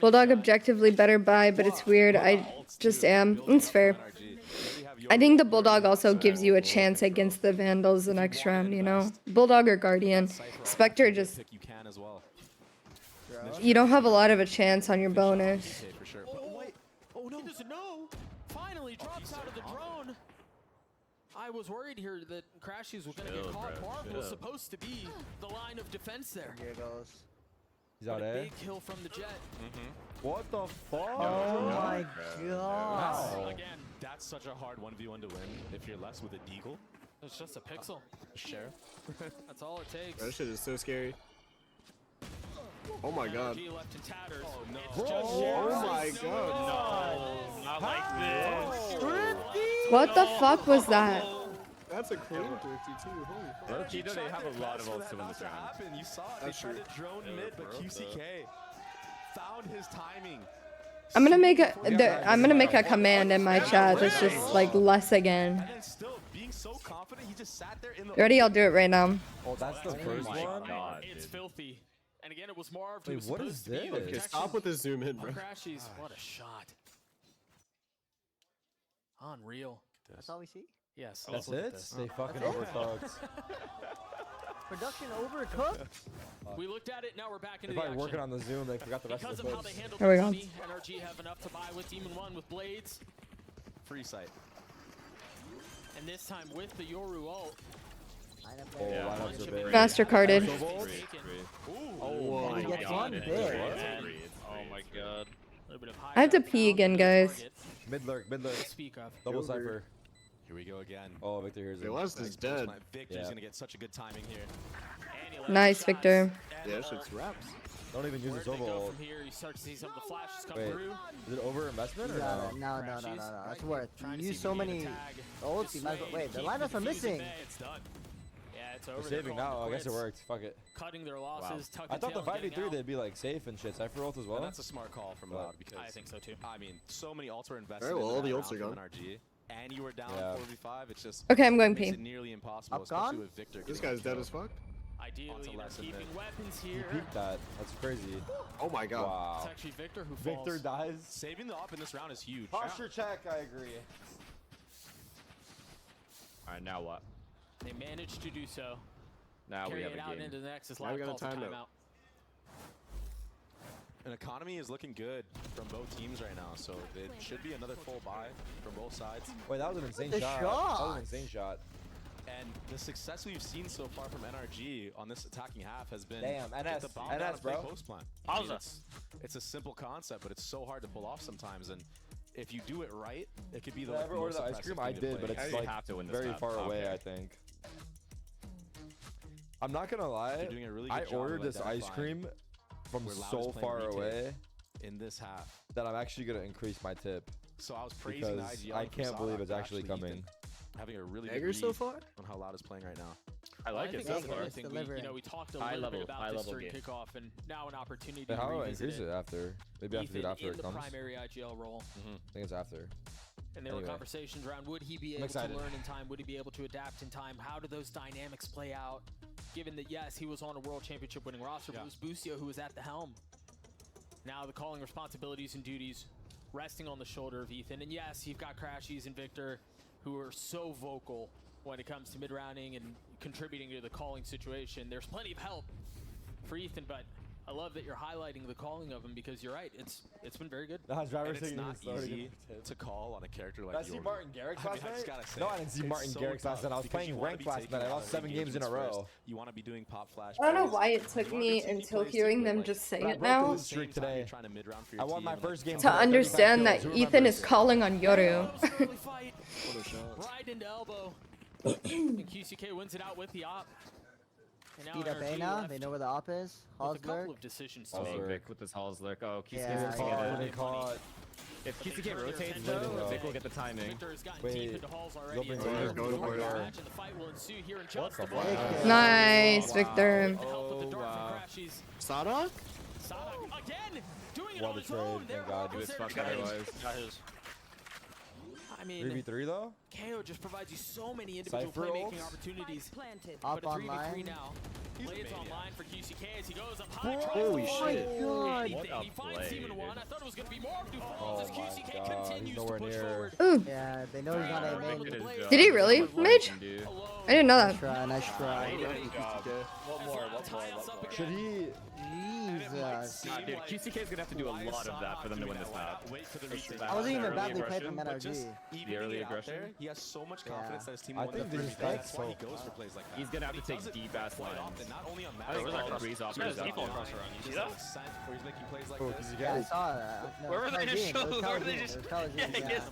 Bulldog objectively better buy, but it's weird. I just am. It's fair. I think the Bulldog also gives you a chance against the Vandals the next round, you know? Bulldog or Guardian. Spectre just... You can as well. You don't have a lot of a chance on your bonus. For sure. Oh, wait. Oh, no. He doesn't know. Finally drops out of the drone. I was worried here that Crashies was going to get caught. Marv was supposed to be the line of defense there. Here goes. He's out there. Big kill from the Jet. What the fuck? Oh my god. Again, That's such a hard 1v1 to win if you're less with a deagle. it's just a pixel. Sheriff. That's all it takes. That shit is so scary. Oh my god. Energy left in tatters. Oh, no. It's just Oh my god. No, not like this. What the fuck was that? That's a clean thrifty too. Holy fuck. They have a lot of ults to win this round. You saw it. They tried to drone mid, but QCK found his timing. I'm gonna make a command in my chat that's just like less again. And then still being so confident, he just sat there in the Ready? I'll do it right now. Oh, that's the first one? It's filthy. And again, it was Marv who Wait, was what supposed is to be the this? Okay, protection stop with the zoom in, bro. on Crashies. What a shot. Unreal. That's all we see? Yes. That's look at it? this. They fucking That's it? overcooked. Production overcooked? We looked at it, now we're back into They're the probably action. working on the zoom. They forgot the rest Because of of the how they clips. handled There we the go. money, NRG have enough to buy with Demon 1 with Blades. free sight. And this time with the Yoru ult. Oh, lineups are big. Master carded. Oh my my god. Oh my god. A little bit of I have to high pee ground again, found guys. target Mid lurk, mid lurk. to speak of. Double Cypher. Here we go again. Oh, Victor here's Hey, him. West is dead. Victor's Yeah. gonna get such a good timing here. And he left Nice, shots. Victor. Yeah, that shit's wraps. Don't even use Where his do they Sova go ult. from here? You start to see some of the flashes come Wait, through. is it over investment or No, no? no. That's worth. Trying You to use see so if we can many tag. ults. You might as well. Wait, the lineups are missing. It's done. Yeah, it's They're over. saving They're now. calling I guess it quits. worked. Fuck it. Cutting their losses, tucking I thought the tail and getting 5v3 out. they'd be like safe and shit. Cypher ult as well. And that's a smart call from Loud because I think so too. I mean, so many ults were invested. Alright, well, into all the that ults are round gone. from NRG, and you were down Yeah. 4v5. It's just Okay, I'm going makes pee. it nearly impossible, Up especially gone? with Victor. This getting guy's dead killed. as fuck. Ideally, Onto you know, less than keeping that. weapons He here. peeked that. That's crazy. Oh my god. Wow. It's actually Victor who falls. Victor dies. Saving the op in this round is huge. Posture check. I agree. Alright, now what? They managed to do so. Now Carry we have it a out game. into the Nexus. Now we Live got a calls a timeout. timeout. An economy is looking good from both teams right now, so it should be another full buy from both sides. Wait, that was an insane The shot. shot. That was an insane shot. And the success we've seen so far from NRG on this attacking half has been Damn, get NS, the bomb NS, down and play bro. post plan. Pausa. It's a simple concept, but it's so hard to pull off sometimes. And if you do it right, it could be the Did I ever order most the ice impressive cream? I thing to did, but play. it's You like have to win this very map. far away, Okay. I think. I'm not gonna lie. You're doing a really good I job ordered of this ice identifying cream from where Loud is so playing far retake away in this half. that I'm actually gonna increase my tip So I was praising the because IGL I from can't believe Sadak, it's but actually coming. Ethan having a really good Dagger read so far? on how Loud is playing right now. I like I it think so that's far. another thing. Delivering. We talked a High little bit level- about high this level during game. kickoff, and now an opportunity Hey, to how do I revisit increase it after? Maybe I have to do it Ethan after in it the comes. primary IGL role. I think it's after. And there were Anyway. conversations around would he be I'm able to excited. learn in time? Would he be able to adapt in time? How do those dynamics play out? Given that, yes, he was on a world championship winning roster, but it was Busio who was at the helm. Now the calling responsibilities and duties resting on the shoulder of Ethan. And yes, you've got Crashies and Victor who are so vocal when it comes to mid-rounding and contributing to the calling situation. There's plenty of help for Ethan, but I love that you're highlighting the calling of him because you're right. It's been very good. Nah, driver And it's taking not it started easy again. to call on a character like Did I see yours. Martin Garrix I mean, last I just night? gotta say, No, I didn't see it's Martin so Garrix last tough night. I was because you playing wanna ranked be last taking night. I out lost the 7 games in a engagements row. first. You want to be doing pop flash. I don't know plays. why it You took wanna me be taking until plays too, hearing but, them like, just say But I it broke the now lose streak today. trying to mid-round for your I won team my and, first game. to understand that Ethan is calling on Yoru. Right into elbow. And QCK wins it out with the op. And now Speed up A NRG now. left They know where the op is. with a Halls couple lurk. of decisions to Oh, make. Vic with his Halls lurk. Oh, QCK Yeah, will yeah. get it. Caught. If QCK Turn their rotates attention though, to Vic will A. get the timing. Victor has gotten Wait, deep into Halls already. open It's door, a go short door. match, and the fight will ensue here in just a the moment. fuck? Nice, Wow. Victor. Help with the dart wow. from Crashies. Sadak? Sadak again doing it What on a his trade, own. thank There God. Do his opposite fuck trade. otherwise. Got his. I mean, 3v3 though? KO just provides you so many individual Cypher playmaking ults? opportunities. Up But a 3v3 online. now. Blades online for QCK as he goes up Holy high. Holy shit. Anything. What a He finds play, Demon dude. 1. I thought it was going to be more of Dufals Oh as my QCK God, he's continues to nowhere push near. forward. Ooh. Yeah, they know he's not a main. Did his job. Did he really? Mage? I didn't know Nice that. try, nice try. One more. Should he? Jesus. Nah, dude, QCK is gonna have to do a lot of that for them to win this map. I wasn't even Early badly played aggression, from but NRG. The early Out there, aggression. he has so much Yeah. confidence that his team I will win think the they 3v3. just That's why he so goes for plays like that. He's gonna have to He take does it deep ass quite lines. often, not only on I match think balls, that but Breeze he offers does that it one. on Cross around. You see just on that? the side where he's making plays like Oh, this. QCK? Yeah, I saw that. No, Where were they College just Dean, it was showing? College Where were they Dean, just- it was College Dean, Yeah, yeah. yes.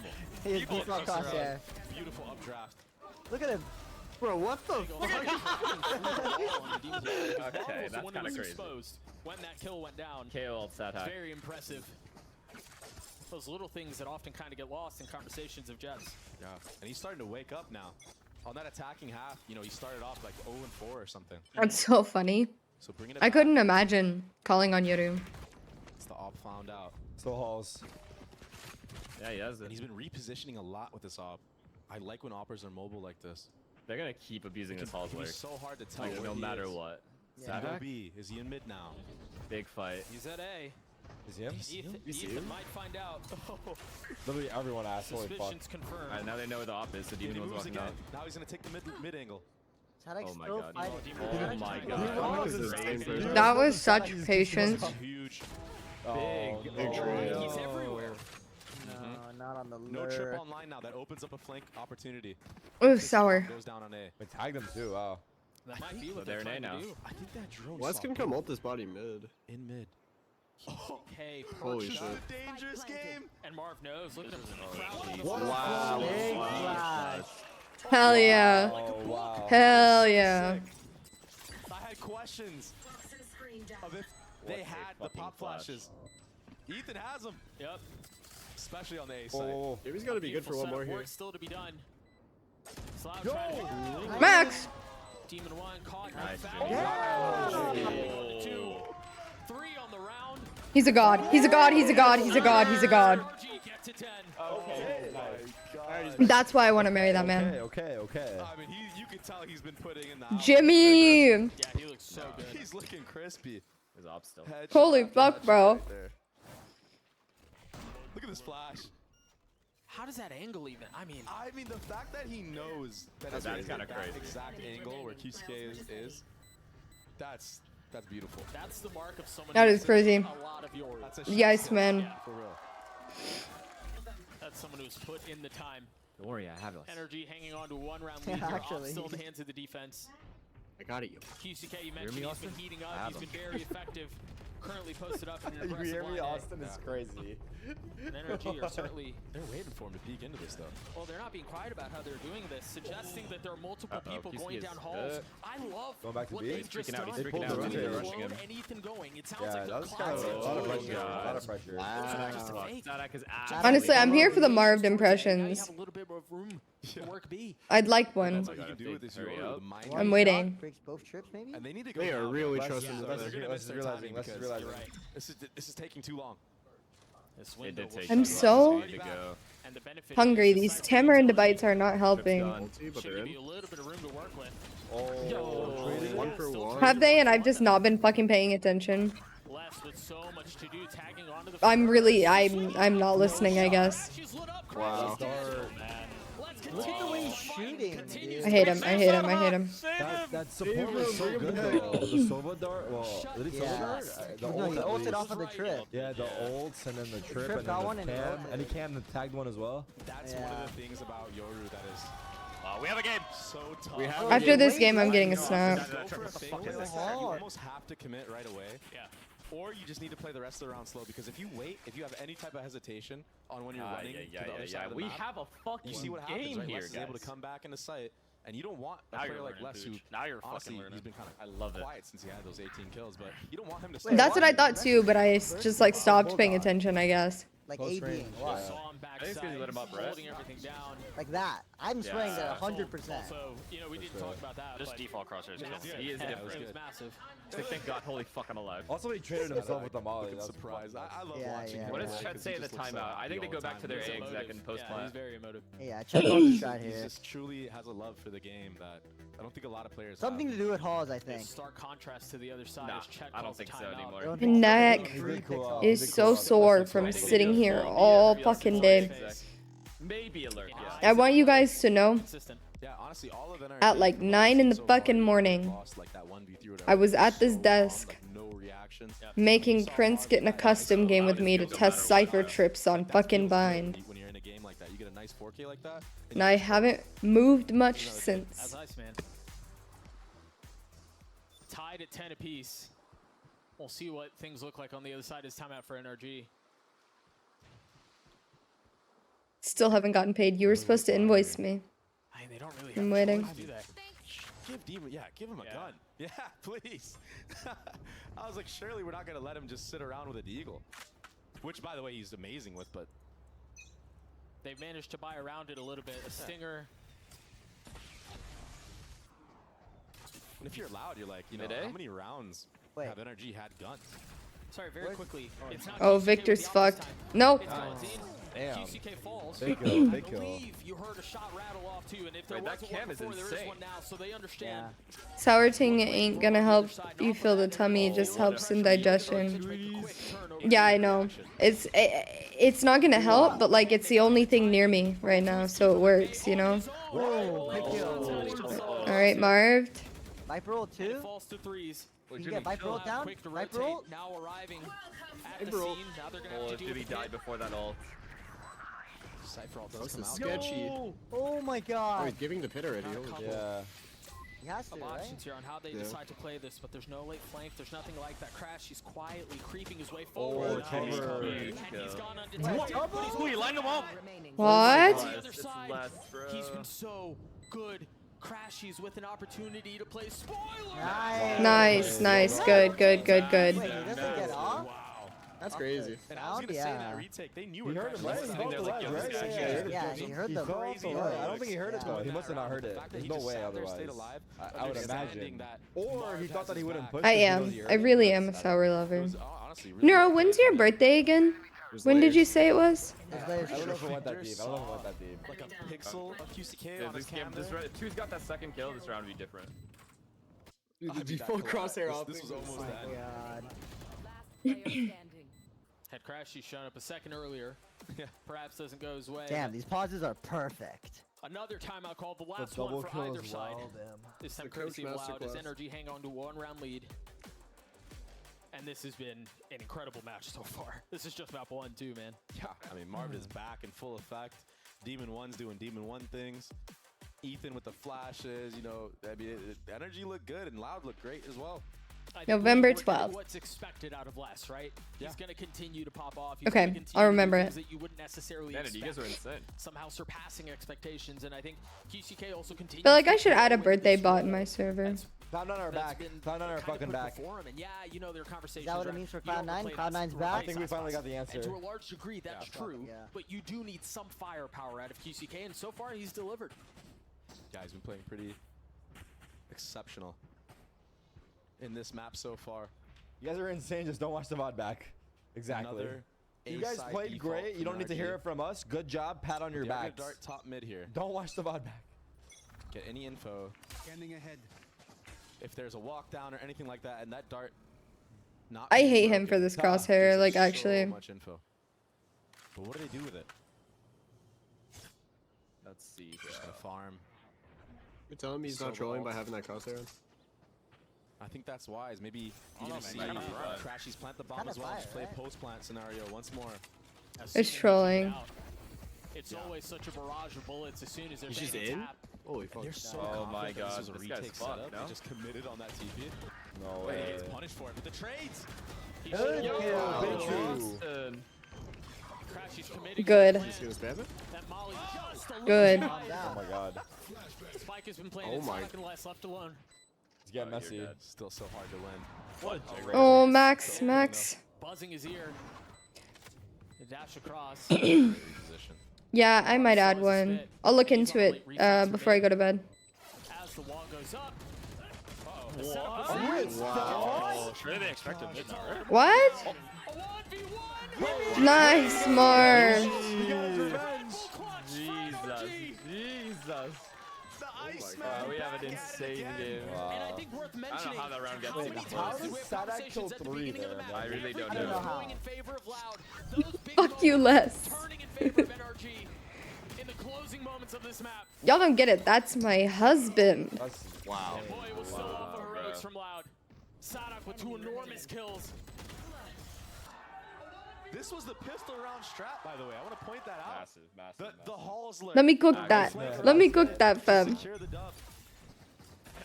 He is People default across cross, the yeah. road. Beautiful updraft. Look at him. Bro, what the fuck? Okay, that's kind of crazy. When that kill went down. KO ult stat hack. Very impressive. Those little things that often kind of get lost in conversations of Jets. Yeah, and he's starting to wake up now. On that attacking half, you know, he started off like 0-4 or something. That's so funny. So bringing it I back, couldn't imagine calling on Yoru. it's the op found out. Still Halls. Yeah, he has And it. he's been repositioning a lot with this op. I like when oppers are mobile like this. They're gonna keep abusing this Halls It can be lurk. so hard to tell Like, where no he matter is. what. Is he Sadak? in B? Is he in mid now? Big fight. He's at A. Is he him? Ethan might find out. Literally everyone asked. Holy fuck. Suspicions confirmed. Alright, now they know where the op is, so He Demon was moves walking again. out. Now he's gonna take the mid angle. Sadek's Oh my still god. fighting. Oh my He god. lost. This is crazy. That was such patience. Huge. Oh, Big no. trade. He's everywhere. No, not on the No lure. trip online now. That opens up a flank opportunity. Ooh, sour. Goes down on A. We tagged them too. Wow. That might be So what they're they're in A trying now. to do. I think that drone Wes saw can come ult this body mid. in mid. Okay, Holy purchase shit. A dangerous game. And Marv knows. Look at him. Wow. Big Wow. flash. Hell yeah. Oh wow. Hell yeah. I had questions of if they What a had the fucking pop flash. flashes. Ethan has them, Yep. especially on the A side. Oh, He's got to be good for Beautiful one more setup, here. work still to be done. Slough trying to Max. Demon 1 caught. Nice, foul. Jimmy. 2, 3 on the round. He's a god. He's a god. He's a god. He's a god. He's a god. RG gets to 10. That's why I want to marry that man. Okay. I mean, you can tell he's been putting in the hours. Jimmy. Yeah, he looks so good. He's looking crispy. His op still. Headshot Holy after fuck, headshot bro. right there. Look at this flash. How does that angle even? I mean, The fact that he knows that That's it's kinda that crazy. exact angle where QCK is that's beautiful. that's the mark of someone That who's is crazy. a lot of yours. That's a Yes, shit man. Yeah. for real. That's someone who's put in the time. Don't worry, I have it. Energy hanging on to a one-round lead Yeah, here. actually. Still in the hands of the defense. I got it, you. QCK, you mentioned me, he's Austin? been heating I up. have He's him. been very effective. Currently posted up in an You aggressive hear me? line A. Austin is crazy. And NRG are certainly, They're waiting for him to peek into this though. well, they're not being quiet about how they're doing this, suggesting that there are multiple Uh-oh, people QCK going is down halls. good. I love Going back to what B? they've just Freaking out, done. he's They freaking pulled out. the They're rotate. rushing him. And Ethan going. It sounds Yeah, like that they're was kind of a lot of constantly pressure. A lot of going. pressure. Wow. fake. Sadak is Honestly, I'm here for the Marved Now you impressions. have a little bit of room to work B. I'd like one. That's what you can do with this Hurry Yoru, up. the mind I'm game. waiting. Breaks both trips, maybe? And they need to go They are down. really Let's- trusting yeah, each they're other. gonna Let's miss their realizing, timing let's because realizing. you're right. This is taking too long. This It window did will take I'm too so long to go. and the benefit Hungry. is the These cycle tamarind utility bites are not helping. Done. But should they're give you in. a little bit of room to work with. Oh, One for one. Have they? And I've just not been fucking paying attention. Left with so much to do, tagging onto the I'm not listening, I guess. She's lit up. Wow. Man. Let's Look at the way he's shooting. Dude. I hate him. I hate him. I hate him. That support was so good though. The Sova dart, well, did he Sova dart? The No, he ult ulted off of the trip. Yeah, the ults and then the trip trip and got then one the and he cam. ulted. And he cam the tagged one as well. That's one of the things about Yoru that is We have a game. so tough. After this game, I'm getting a snap. Go for a fake kill like that, you almost have to commit right away. Yeah. Or you just need to play the rest of the round slow, because if you wait, if you have any type of hesitation on when you're running to the other side of the We map, have a fucking you see what happens, game right? here, Les is able to guys. come back into sight, and you don't want a Now player you're like learning, Les who, Pooch. Now you're honestly, fucking learning. he's been kind I of love it. quiet since he had those 18 kills, but you don't want him to. That's what I thought too, but I just like stopped paying attention, I guess. Like Close AD. range, Wow. yeah. Saw him I think it's because you let him up, right? holding everything down. Like that. I'm spraying that 100%. Also, you know, we didn't talk about that. Just but default crosshairs. massive. He is Yeah, different. It was massive. Thank God, holy fuck, I'm alive. Also, he traded himself with the molly. That was surprised. I love Yeah, watching yeah. him. What does play, Chet 'cause say he in the just looks so timeout? I think they happy go all the back to time. their He's eggs emotive. back in post Yeah, plant. he's very emotive. Yeah, check out the shot He here. just truly has a love for the game that I don't think a lot of players Something have. to do with Halls, I In think. stark contrast to the other side. Nah, as Chet I don't calls the think so timeout. anymore. I don't My think so. neck He did cool off. is so sore from sitting here all fucking day. Maybe alert, yeah. I want you guys to know, Consistent. Yeah, honestly, all of NRG at like 9 in the fucking morning, lost like that 1v3 or whatever. I was at this So calm, desk like, no reactions. making Prince get in a custom game with me to test cipher trips on fucking Bind. When you're in a game like that, you get a nice 4K like that. And I haven't moved much That's since. ice, man. Tied at 10 apiece. We'll see what things look like on the other side as timeout for NRG. Still haven't gotten paid. You were supposed to invoice me. I mean, they don't really I'm have a waiting. choice, do they? Give Demon, give him a gun. Yeah, please. I was like, surely we're not gonna let him just sit around with a deagle, which, by the way, he's amazing with. But They've managed to buy around it a little bit. A stinger. and if you're loud, you're like, Mid-A? how many rounds have NRG had guns? Sorry, very quickly. It's not Oh, QCK Victor's with the offense fucked. time. Nope. It's Valentine. Damn. QCK falls. Big kill, I big kill. believe you heard a shot rattle off too, and if there Wait, that wasn't one cam is before, there is insane. one now, so they understand. Sour ting ain't gonna help you feel the tummy, it just helps in digestion. Yeah, I know. It's not gonna help, but like it's the only thing near me right now, so it works, you know? Whoa, good kill. Alright, Marv. Viper ult And it 2. falls to threes. You can get Viper ult down. Quick to Viper rotate. ult. Now arriving at the Viper ult. scene. Now they're gonna have Oh, to deal did he with the die pit. before that ult? Cypher all does This come is out. sketchy. Oh my Oh, god. he's giving the pit already. Holy shit. Yeah. He has to, Of right? options here on how they Yeah. decide to play this, but there's no late flank. There's nothing like that. Crash, he's quietly creeping his way forward. cover. And he's gone undetected. But he's Ooh, you lined him up. What? on the other side. He's been so good. Crash, he's with an opportunity to play spoiler. Nice, nice, good, good, good, good. Wait, he doesn't get off? That's crazy. And I was gonna say Yeah. that retake, they knew He where heard him, Crash right? was He sitting there, felt like, the yo, ledge, this right? guy's Yeah, just- yeah, he heard he them. fell off crazy the ledge. I don't analytics. think he heard it Yeah. though. He must have not heard The it. fact that There's he no just way sat there, stayed otherwise. alive, I would understanding imagine. that Or Marv he thought has that he his wouldn't back. push. I because he am. knows he I heard really it. am a sour lover. It was honestly really Neuro, good when's play. your birthday again? When did you say it was? His layers I don't know shoot. if it went that deep. I don't know if it went that deep. Like a pixel of QCK Yeah, on his this game, cam this there. round, if 2's got that second kill, this round would be different. Dude, I the mean, default that crosshair collapse, off. This was almost Oh that. my god. Had Crash, he's shown up a second earlier. Yeah. Perhaps doesn't go his way. Damn, these pauses are perfect. Another timeout called, the last double one for kill either as side. well, damn. This time The coach courtesy of Loud as masterclass. NRG hang on to a one-round lead. And this has been an incredible match so far. This is just about 1-2, man. Yeah, I mean, Marv is back in full effect. Demon 1's doing Demon 1 things. Ethan with the flashes, you know, I mean, Energy looked good and Loud looked great as well. I think November we're getting 12th. What's expected out of Les, right? He's going to continue to pop off. Okay, gonna continue I'll to do remember things it. That you wouldn't necessarily Man, you guys are expect. insane. Somehow surpassing expectations, and I think QCK also continues. I feel like I to should add a grow with birthday this bot in role. my server. That's- Found on our that's back. been Found on our kind of fucking put back. before him. And yeah, you know, there are conversations. Is that what it around, means for you don't Cloud9? play Cloud9's this back? I think we finally got the And answer. to a large degree, that's true. yeah. But you do need some firepower out of QCK, and so far he's delivered. Yeah, he's been playing pretty exceptional in this map so far. You guys are insane. Just don't watch the VOD back. Exactly. Another You guys A-side played default great. You from don't need to hear NRG. it from us. Good job. Pat on your They're gonna back. dart top mid here. Don't watch the VOD back. Get any info. Scanning ahead. If there's a walk down or anything like that, and that dart not I being hate him for broken, this crosshair, gives like, so actually. much info. But what do they do with it? That's see. Just gonna farm. You're telling me he's So not trolling by bald. having that crosshair on? I think that's wise. Maybe I you're don't gonna see know, man. Kinda fire. Crashy's plant the bomb Kinda as well. Just fire, play right? post plant scenario once more. It's trolling. It's always such a barrage of bullets as soon as they're He's just getting in? tapped. Holy fuck. They're so Oh confident my that god, this was a this retake guy's setup. fucked, They no? just committed on that TP. No But he way. gets punished for it. But the trades. He Good should've- kill, big Boston. Crashy's committing Good. to the He's gonna plan. spam it? That Molly just a little Good. shy. Oh my god. Spike has been playing Oh it my. second less left alone. It's getting messy. Still so hard to win. What? Oh, Max, Max. Buzzing his ear. The dash across. Yeah, I might add one. I'll look into it before I go to bed. As the wall goes up. Uh-oh. Wow. Sure they expected mid now, right? What? Nice, Marv. Jesus. Jesus. Wow, we have an insane game. And I think worth I mentioning. don't know how that round gets how taken many place. times How we did have Sadak kill conversations at the 3 beginning of there, the match. I really don't Everything know. was going in favor of Loud. Those big Fuck you, moments Les. turning in favor of NRG in the closing moments of this map. Y'all don't get it. That's my husband. That's Wow. And boy, it was so Wow, awful heroics bro. from Loud. Sadak with 2 enormous kills. This was the pistol round strat, by the way. I want to point that out. Massive. The halls lurk. Let me cook that. Let me cook that, fam. Secure the dub.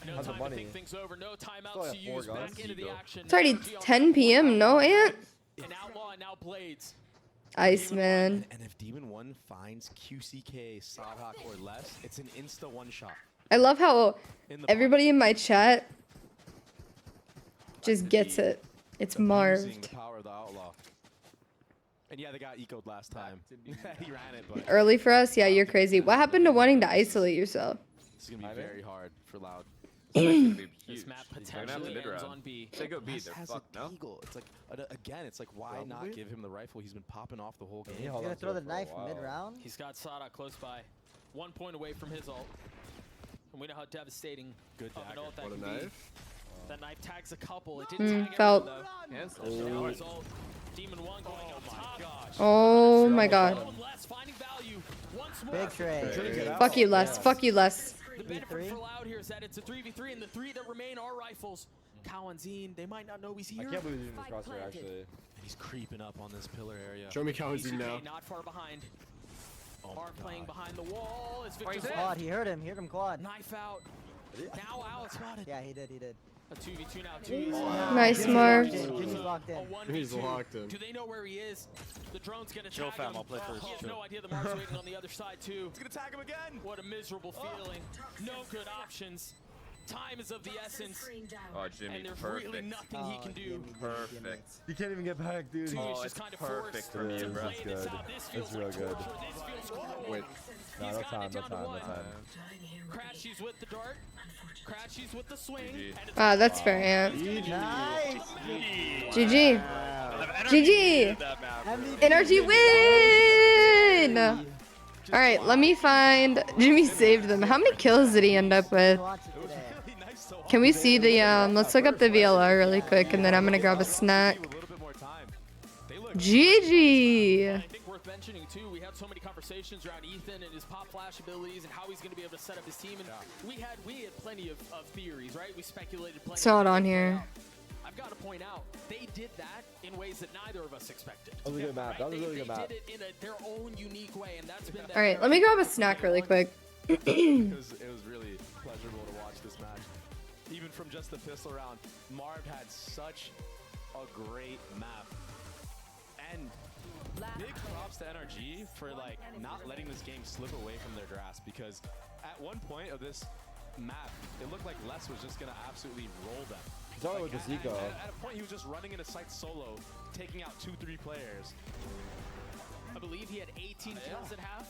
No How's the time to money? think things over. No Still timeouts have to 4 use. Back guns. into the action. It's already NRG on 10 p.m., no, Ant? An outlaw and now Blades. Iceman. And if Demon 1 finds QCK, Sadhak, or less, it's an insta one shot. I love how In the everybody in my chat just gets it. It's Abusing Marved. the power of the outlaw. And yeah, they got ecoed last time. He ran it, but Early for us? Yeah, you're crazy. What happened to wanting to isolate yourself? this is gonna be very hard for Loud. This map potentially ends on B. They go B, Wes they're has fucked, a no? deagle. It's like again, it's like why not Probably. give him the rifle? He's been popping off the whole game. He He's held gonna on to throw it the for a knife while. mid-round. He's got Sadak close by. 1 point away from his ult. And we know how devastating Good of an dagger. ult that What a can be. knife. That knife tags a couple. It didn't tag felt. everyone, though. Hands Now his ult. Demon 1 going up top. Oh my god. Les finding value once more. Big trade. Fuck you, Les. Fuck you, Les. The benefit for Loud here is that it's a 3v3, and the 3 that remain are rifles. Cow and Zine, they might not know he's I here. can't believe he's using this crosshair actually. And he's creeping up on this pillar area. Show me Cowan's ECK now. not far behind. Oh my Marv playing God. behind the wall as Victor's Quad, he heard him. Heard him quad. knife out. Now out spotted. Yeah, he did. A 2v2 now. 2v2. Nice, Marv. Jimmy's locked in. A 1v2. He's locked in. Do they know where he is? The drone's gonna Chill, tag fam, him. I'll play first. He has Chill. no idea the Marv's waiting on the other side too. He's gonna tag him again. What a miserable feeling. No good options. Time is of the essence. Oh, Jimmy, And there's perfect. really nothing he can do. Perfect. You can't even get back, dude. Two is Oh, just it's kind of perfect forced from you, to bro. play That's this good. out. This That's feels real like good. torture. This feels cruel. Wait. No, He's no got time, it no down to time, no one. time. Crashies with the dart. Crashies with the swing. GG. And it's Ah, that's fair, Ant. Nice. GG. GG. MVP. Energy win! Alright, let me find... Jimmy saved them. How many kills did he end up with? Watch it today. Really nice so Can we see the, let's look up the VLR really quick, and then I'm gonna grab a snack. a little bit more time. They look GG! I think worth mentioning too, we had so many conversations around Ethan and his pop flash abilities and how he's going to be able to set up his team. And we had plenty of theories, right? We speculated plenty. Saw it of on things here. play out. I've got to point out, they did that in ways that neither of us expected. That was a good map. That was a really good map. They did it in their own unique way, and that's been. Alright, let me grab a snack really quick. it was really pleasurable to watch this match. Even from just the pistol round, Marv had such a great map. And big props to NRG for like not letting this game slip away from their grasp, because at one point of this map, it looked like Les was just gonna absolutely roll them. He started with the Zico. At a point, he was just running into sight solo, taking out 2-3 players. I believe he had 18 kills at half.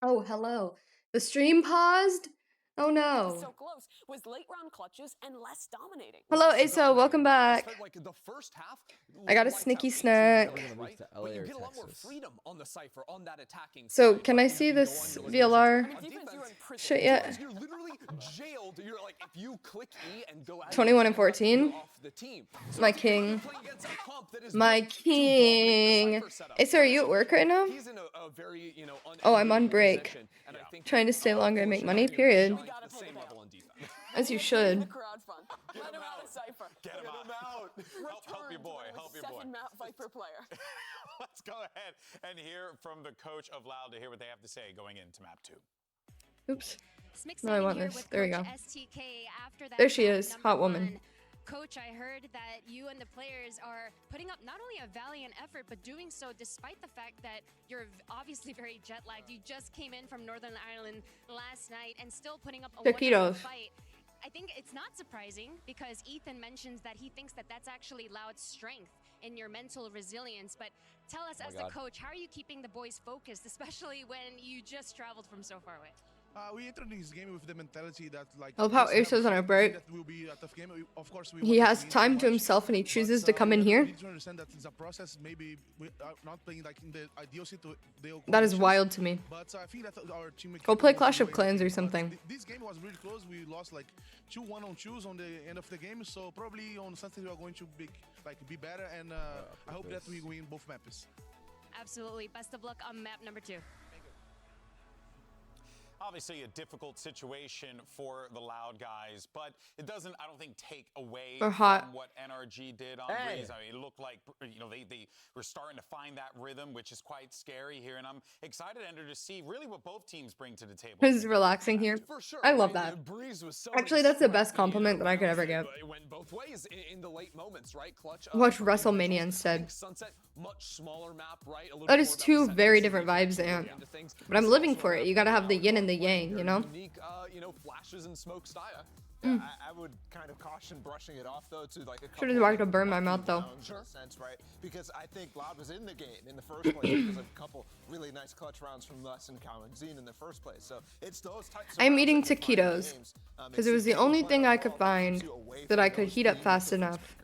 Oh, hello. The stream paused? Oh no. So close was late round clutches and less dominating. Hello, ASO. Welcome back. Like the first half, I got a sneaky snack. right? But you get a lot more freedom on the Cypher on that attacking. So, can I see this VLR shit yet? You're literally jailed. You're like, if you click E and go out 21 and 14. My king. My king. Hey, sir, are you at work right now? Oh, I'm on break. Trying to stay longer and make money, period. As you should. Let him out of Cypher. Get him out. Help your boy. Help your boy. 7-map Viper player. Let's go ahead and hear from the coach of Loud to hear what they have to say going into map 2. Oops. No, I want this. There we go. There she is. Hot woman. Coach, I heard that you and the players are putting up not only a valiant effort, but doing so despite the fact that you're obviously very jet-lagged. You just came in from Northern Ireland last night and still putting up a wonderful fight. I think it's not surprising because Ethan mentions that he thinks that that's actually Loud's strength in your mental resilience. But tell us, as the coach, how are you keeping the boys focused, especially when you just traveled from so far away? We entered this game with the mentality that, like, I love how Aso's on a break. He has time to himself and he chooses to come in here. That is wild to me. Go play Clash of Clans or something. This game was really close. We lost like 2 1-on-2s on the end of the game, so probably on Sunday we are going to be better, and I hope that we win both maps. Absolutely. Best of luck on map number 2. Obviously a difficult situation for the Loud guys, but it doesn't, I don't think, take away Or from hot. what NRG did on Breeze. I mean, it looked like, you know, they were starting to find that rhythm, which is quite scary here, and I'm excited, Ender, to see really what both teams bring to the table. This is relaxing here. I love that. Actually, that's the best compliment that I could ever get. It went both ways in the late moments, right? Clutch. Watch WrestleMania instead. Sunset, much smaller map, right? That is 2 very different vibes, and but I'm living for it. You gotta have the yin and the yang, you know? Unique, flashes and smoke style. Yeah, I would kind of caution brushing it off though to like a Should have walked to burn my mouth though. Sense, right? Because I think Loud was in the game in the first place because of a couple really nice clutch rounds from us and Cow and Zine in the first place. So it's those types of I'm eating taquitos because it was the only thing I could find that I could heat up fast enough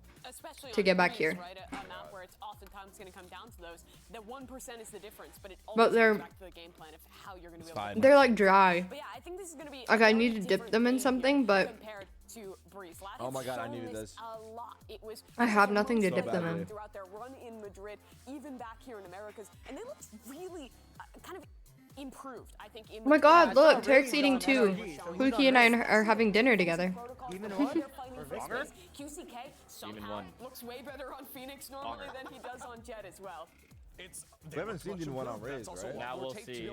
to get back here. Right? A map where it's oftentimes going to come down to those. The 1% is the difference, but it But always they're goes back to the game plan of how you're going to be able to. they're like dry. But yeah, I think this is going to be Like I need to dip them in something, but compared to Breeze. Oh my god, I needed this. A lot. It was I have nothing to dip them in. throughout their run in Madrid, even back here in Americas, and they looked really kind of improved, I think. In Oh my god, look, Tarek's eating too. Pookie and I are having dinner together. QCK somehow looks way better on Phoenix normally than he does on Jet as well. We haven't seen Demon 1 on Raze, right? Now we'll see.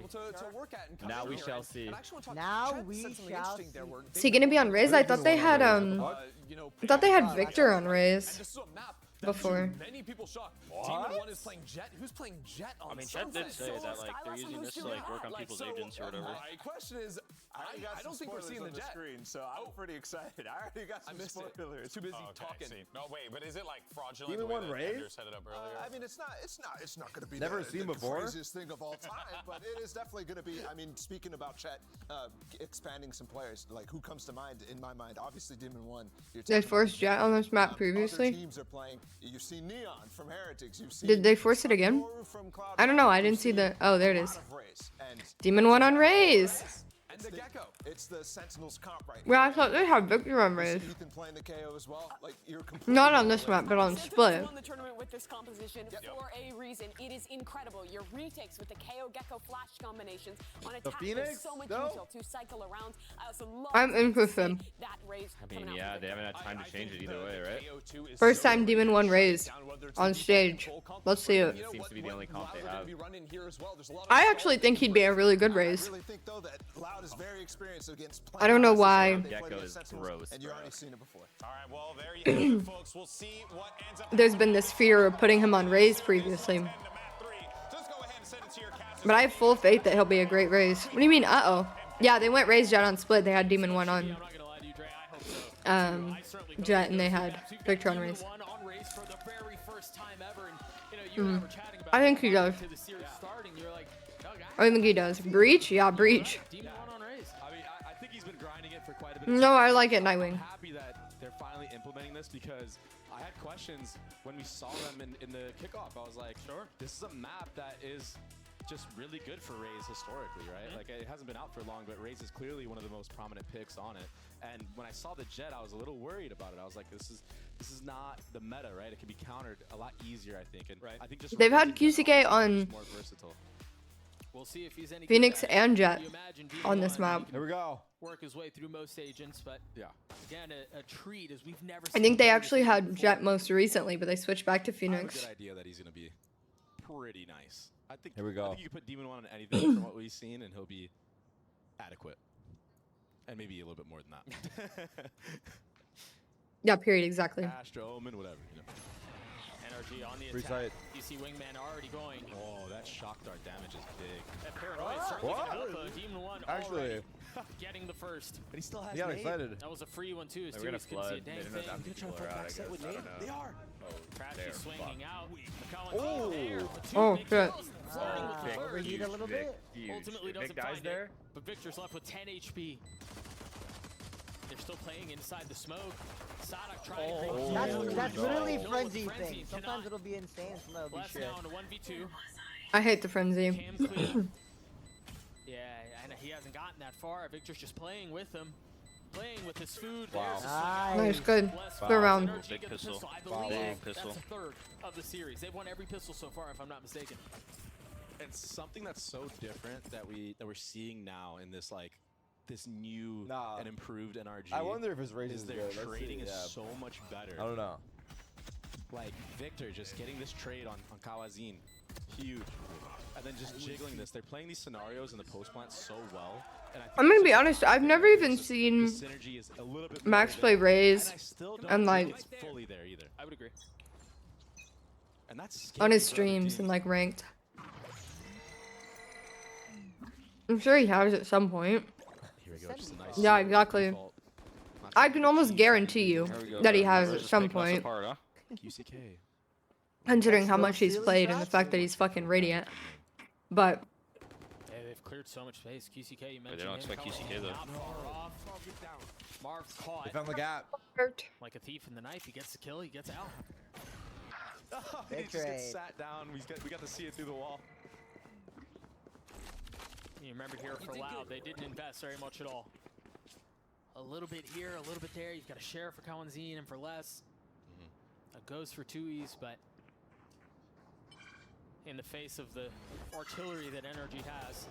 Now we shall see. Now we shall see. Is he gonna be on Raze? I thought they had Victor on Raze before. Many people shocked. Demon 1 is playing Jet. Who's playing Jet on Jet did say that like they're using this to like work on people's agents or whatever. My question is, I don't think we're seeing the Jet screen, so I'm pretty excited. I already got some spoilers. Too busy talking. No, wait, but is it like fraudulent? Demon 1 Raze? Set it up earlier. I mean, it's not going to be Never seen before. Craziest thing of all time, but it is definitely going to be. I mean, speaking about Chet, expanding some players, like who comes to mind in my mind? Obviously, Demon 1. They forced Jet on this map previously. Other teams are playing. You've seen Neon from Heretics. You've seen Did they force it again? I don't know. I didn't see the. Oh, there it is. Demon 1 on Raze. And the Gecko. It's the Sentinels comp right Well, I thought they had Victor on Raze. Ethan playing the KO as well. Like you're Not on this map, but on Split. Won the tournament with this composition for a reason. It is incredible. Your retakes with the KO Gecko flash combinations on attack is so much usual to cycle around. I also love I'm interested. that Raze. I mean, yeah, they haven't had time to change it either way, right? First time Demon 1 Raze on stage. Let's see it. It seems to be the only comp they have. I actually think he'd be a really good Raze. I really think though that Loud is very experienced against. I don't know why. Gecko is gross. And you've already seen it before. All right, well there you have it, folks. We'll see what ends up. There's been this fear of putting him on Raze previously. But I have full faith that he'll be a great Raze. What do you mean, uh-oh? Yeah, they went Raze Jet on Split. They had Demon 1 on Jet, and they had Victor on Raze. I think he does. I think he does. Breach? Yeah, breach. Demon 1 on Raze. I mean, I think he's been grinding it for quite a bit. No, I like it, Nightwing. I'm happy that they're finally implementing this because I had questions when we saw them in the kickoff. I was like, sure, this is a map that is just really good for Raze historically, right? Like, it hasn't been out for long, but Raze is clearly one of the most prominent picks on it. And when I saw the Jet, I was a little worried about it. I was like, this is not the meta, right? It can be countered a lot easier, I think. And I think just They've had QCK on more versatile. We'll see if he's any Phoenix good. and Jet You imagine Demon on this 1, map. he can Here we go. Work his way through most agents, but yeah, again, a treat as we've never. I think they actually had Jet most recently, but they switched back to I have a Phoenix. good idea that he's going to be pretty nice. I think. Here we I go. think you can put Demon 1 on anything from what we've seen, and he'll be adequate. And maybe a little bit more than that. Yeah, period, exactly. Astro, Omen, whatever. You know. Energy on the Free attack. sight. You see Wingman already going. Oh, that shock dart damage is big. That paranoia is certainly What? gonna help Demon 1 Actually, already getting the first. But he still has he got nade. excited. That was a free one too. They're gonna Stewies couldn't see a flood. They dang didn't know thing. that many people are out, I guess. I don't know. They are. Trash They're is swinging fucked. out. Oh. Oh, shit. Flirting with the Vic, lure. Overheat a little bit. huge. Ultimately If doesn't Vic dies find there. it, but Victor's left with 10 HP. They're still playing inside the smoke. Sadak trying to creep. That's No. literally No, frenzy with thing. Sometimes cannot. it'll be insane, sometimes it'll be Blast shit. now into 1v2. I hate the frenzy. Cam clear. Yeah, and he hasn't gotten that far. Victor's just playing with him. Playing with his food. Wow. There's the swing. Nice, good. Bless Good Fox. round. Energy Big get the pistol. I Wow. believe Big pistol. that's a third of the series. They've won every pistol so far, if I'm not mistaken. And something that's so different that we're seeing now in this this new and improved NRG. I wonder if his race is is their good. Let's trading see, is yeah. so much better. I don't know. Like Victor just getting this trade on Kawazin, huge. And then just jiggling this. They're playing these scenarios in the post plant so well. And I think I'm gonna it's be just honest, I've never even seen the synergy is a little bit Max more play there. Raze And I still don't and think like it's fully there either. I would agree. And that's on his scary for other streams and teams. like ranked. I'm sure he has at some point. Here we go, just a nice Yeah, zero exactly. default. Not I trying can to almost cheat, guarantee you There we go, that he bro. has We're at just some picking us point, apart, huh? QCK. considering how That's much he's still played and the fast. fact that he's fucking radiant. But Yeah, they've cleared so much space. QCK, you mentioned they don't him. expect QCK though. Not far off. Marv They caught. found the gap. Like a thief in the night. He gets the kill, he gets out. Oh, he Big just gets trade. sat down. We got to see it through the wall. You remember here for Loud, they didn't invest very much at all. A little bit here, a little bit there. You've got a share for Kawanzine and for less. A goes for Tui's, but in the face of the artillery that Energy has,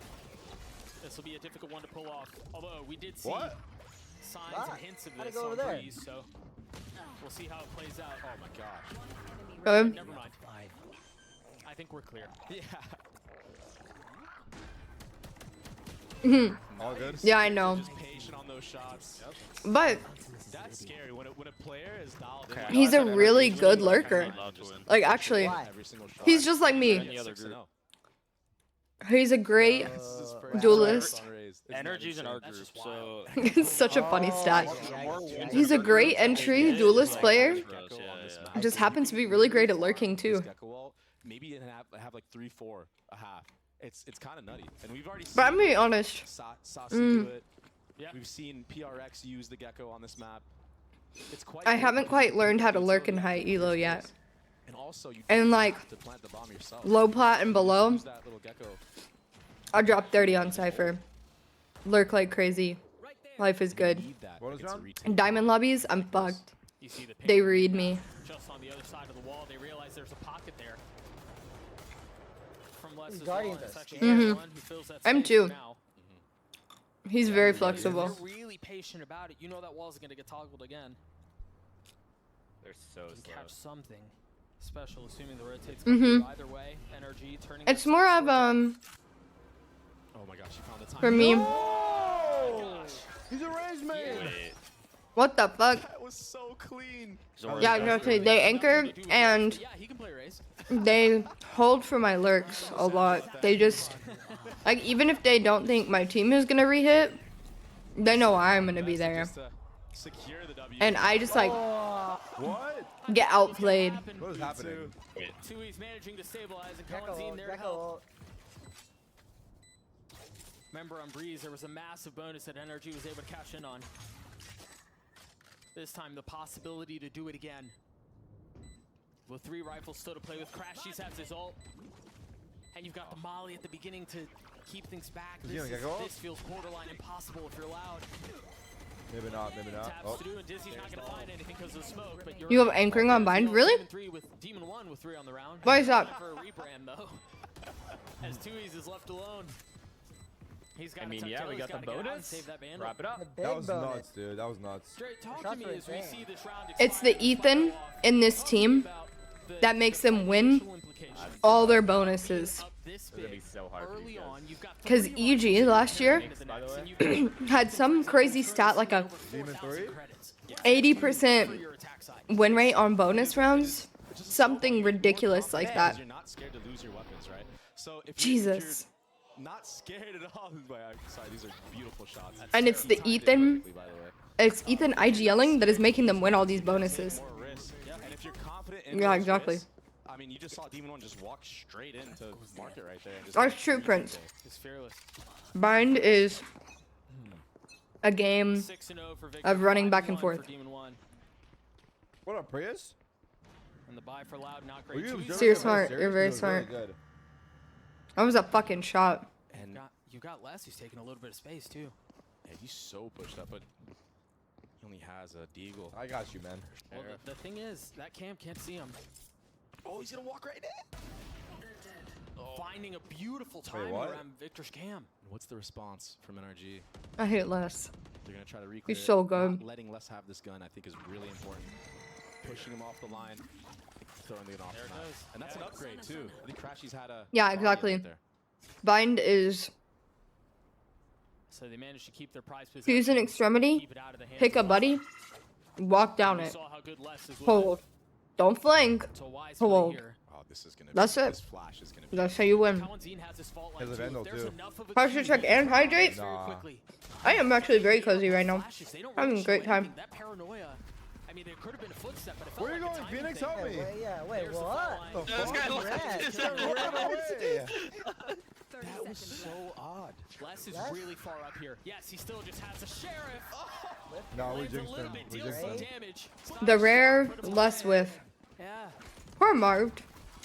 this will be a difficult one to pull off. Although we did see signs and hints of How'd it this go on over there? Breeze, so we'll see how it plays out. Oh my gosh. Good. Never mind. I think we're clear. Yeah. All good? yeah, I know. Just patient on those shots. But That's scary when a player is dialed in. he's a really good lurker. Like actually, Why? Every single shot. he's just like me. Any other group. He's a great duelist. Energy's in our group, so It's such a funny stat. Yeah. He's a great entry duelist player. Gross, yeah. Just happens to be really great at lurking too. Maybe you have like 3-4 a half. It's kind of nutty, and we've already. But I'm seen being honest. Saucy Mm. do it. Yeah. We've seen PRX use the gecko on this map. It's quite. I good. haven't quite learned how to lurk in high elo yet. And also, you And don't like have to plant the bomb yourself. low plat and below, Use that little gecko. I dropped 30 on Cypher. Lurk like crazy. Life is good. Need that. What Like, was it's a round? retake. In diamond lobbies, I'm fucked. You see the They ping read me. just on the other side of the wall. They realize there's a pocket there. From Les These as well, Guardians and it's are actually scary. Mhm. one who fills that I'm space too. for now. He's very If flexible. you're really patient about it, you know that wall's gonna get toggled again. They're so You can slow. catch something special, assuming the rotate's Mhm. going through either way. Energy turning. It's their more sights of towards it. Oh my gosh, you found the time. for me. Oh! He's a raise man. Wait. What the fuck? That was so clean. So Yeah, no, they anchor and Yeah, he can play race. they hold for my lurks a lot. They just like even if they don't think my team is gonna rehit, they know I'm gonna be there. Just to secure the W. And I just like What? get outplayed. What is happening? Tui's managing to stabilize and Gecko Kawanzine ult, there to Gecko help. ult. Remember on Breeze, there was a massive bonus that Energy was able to cash in on. This time, the possibility to do it again. With 3 rifles still to play with, Crashies has his ult. And you've got the Molly at the beginning to keep things back. This feels borderline impossible if you're loud. Maybe not, maybe not. Taps to do, and Dizzy's not gonna find anything because of the smoke. But You have anchoring on bind, really? Demon 1 with 3 on the round. Why is that? For a rebrand though. As Tui's is left alone. He's got we got the bonus. Wrap it up. That was nuts, dude. That was nuts. Straight talk to me as we see this round. It's the Ethan in this team that makes them win all their bonuses. It's gonna be so hard for these guys. Because EG last year had some crazy stat like a 80% win rate on bonus rounds. Something ridiculous like that. You're not scared to lose your weapons, right? So if Jesus. you're not scared at all, sorry, these are beautiful shots. And it's the Ethan, it's Ethan IGLing that is making them win all these bonuses. And if you're confident in Yeah, those exactly. risks, I mean, you just saw Demon 1 just walk straight into market right there. And just That's true, Prince. It's fearless. Bind is a game 6-0 for Victor, of running back and 5-1 forth. for Demon 1. What up, Prius? And the buy for Loud, not Were great. you Tui's observing You're that smart. series? You're very It was smart. really good. That was a fucking shot. And you got Les, who's taking a little bit of space too. yeah, he's so pushed up, but he only has a deagle. I got you, man. Well, the thing is, that camp can't see him. Oh, he's gonna walk right in. Finding a beautiful timing what? around Victor's cam. What's the response from NRG? I hate Les. They're gonna try to reclear. He's so it. good. Not letting Les have this gun, I think, is really important. Pushing him off the line, throwing it off the map. And that's an upgrade too. I think Crashy's had a Yeah, Guardian exactly. right there. Bind is So they managed to keep their prize possession. fuse an extremity, keep it out of the hands pick a of buddy, walk down We it. saw how good Les is with Hold. Don't flank. it. So wise play Hold. here. Oh, this is gonna That's be, it. This flash is gonna be That's how you win. Kalenzine has his fault line Has a too. If Vandal, there's too. enough of a Posture queue, check they and can hydrate? very Nah. quickly. I am actually very cozy right now. Flashes, they don't Having a really great show time. anything. That paranoia. I mean, there could have been a footstep, but it felt Where are you like a going, timing Phoenix? thing. Help me. Wait, There's the what? foul line. This guy That was so odd. Les is really far up here. Yes, he still just has a sheriff. No, we Lands a jinxed little him. bit, We deals jinxed some him. damage. The rare less with. Yeah. Poor Marv.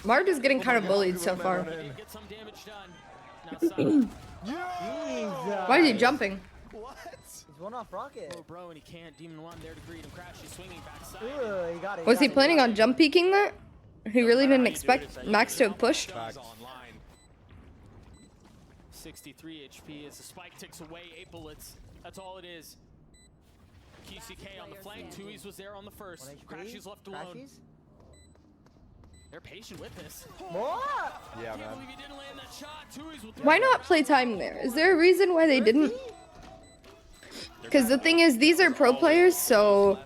Marv is getting kind of bullied so far. Get some damage done. Now, Why is he jumping? He's one off rocket. Oh, bro, and he can't. Demon 1 there to greet him. Crash, he's swinging backside. Ooh, he got it. Was he planning on jump peeking that? He really didn't expect Max to have pushed. Online. 63 HP as the spike ticks away. 8 bullets. That's all it is. QCK on the flank. Tui's was there on the first. Crashy's left alone. They're patient with this. What? Yeah, I can't man. believe he didn't land that shot. Tui's with Why not play time there? Is there a reason why they didn't? Because the thing is, these are pro players, so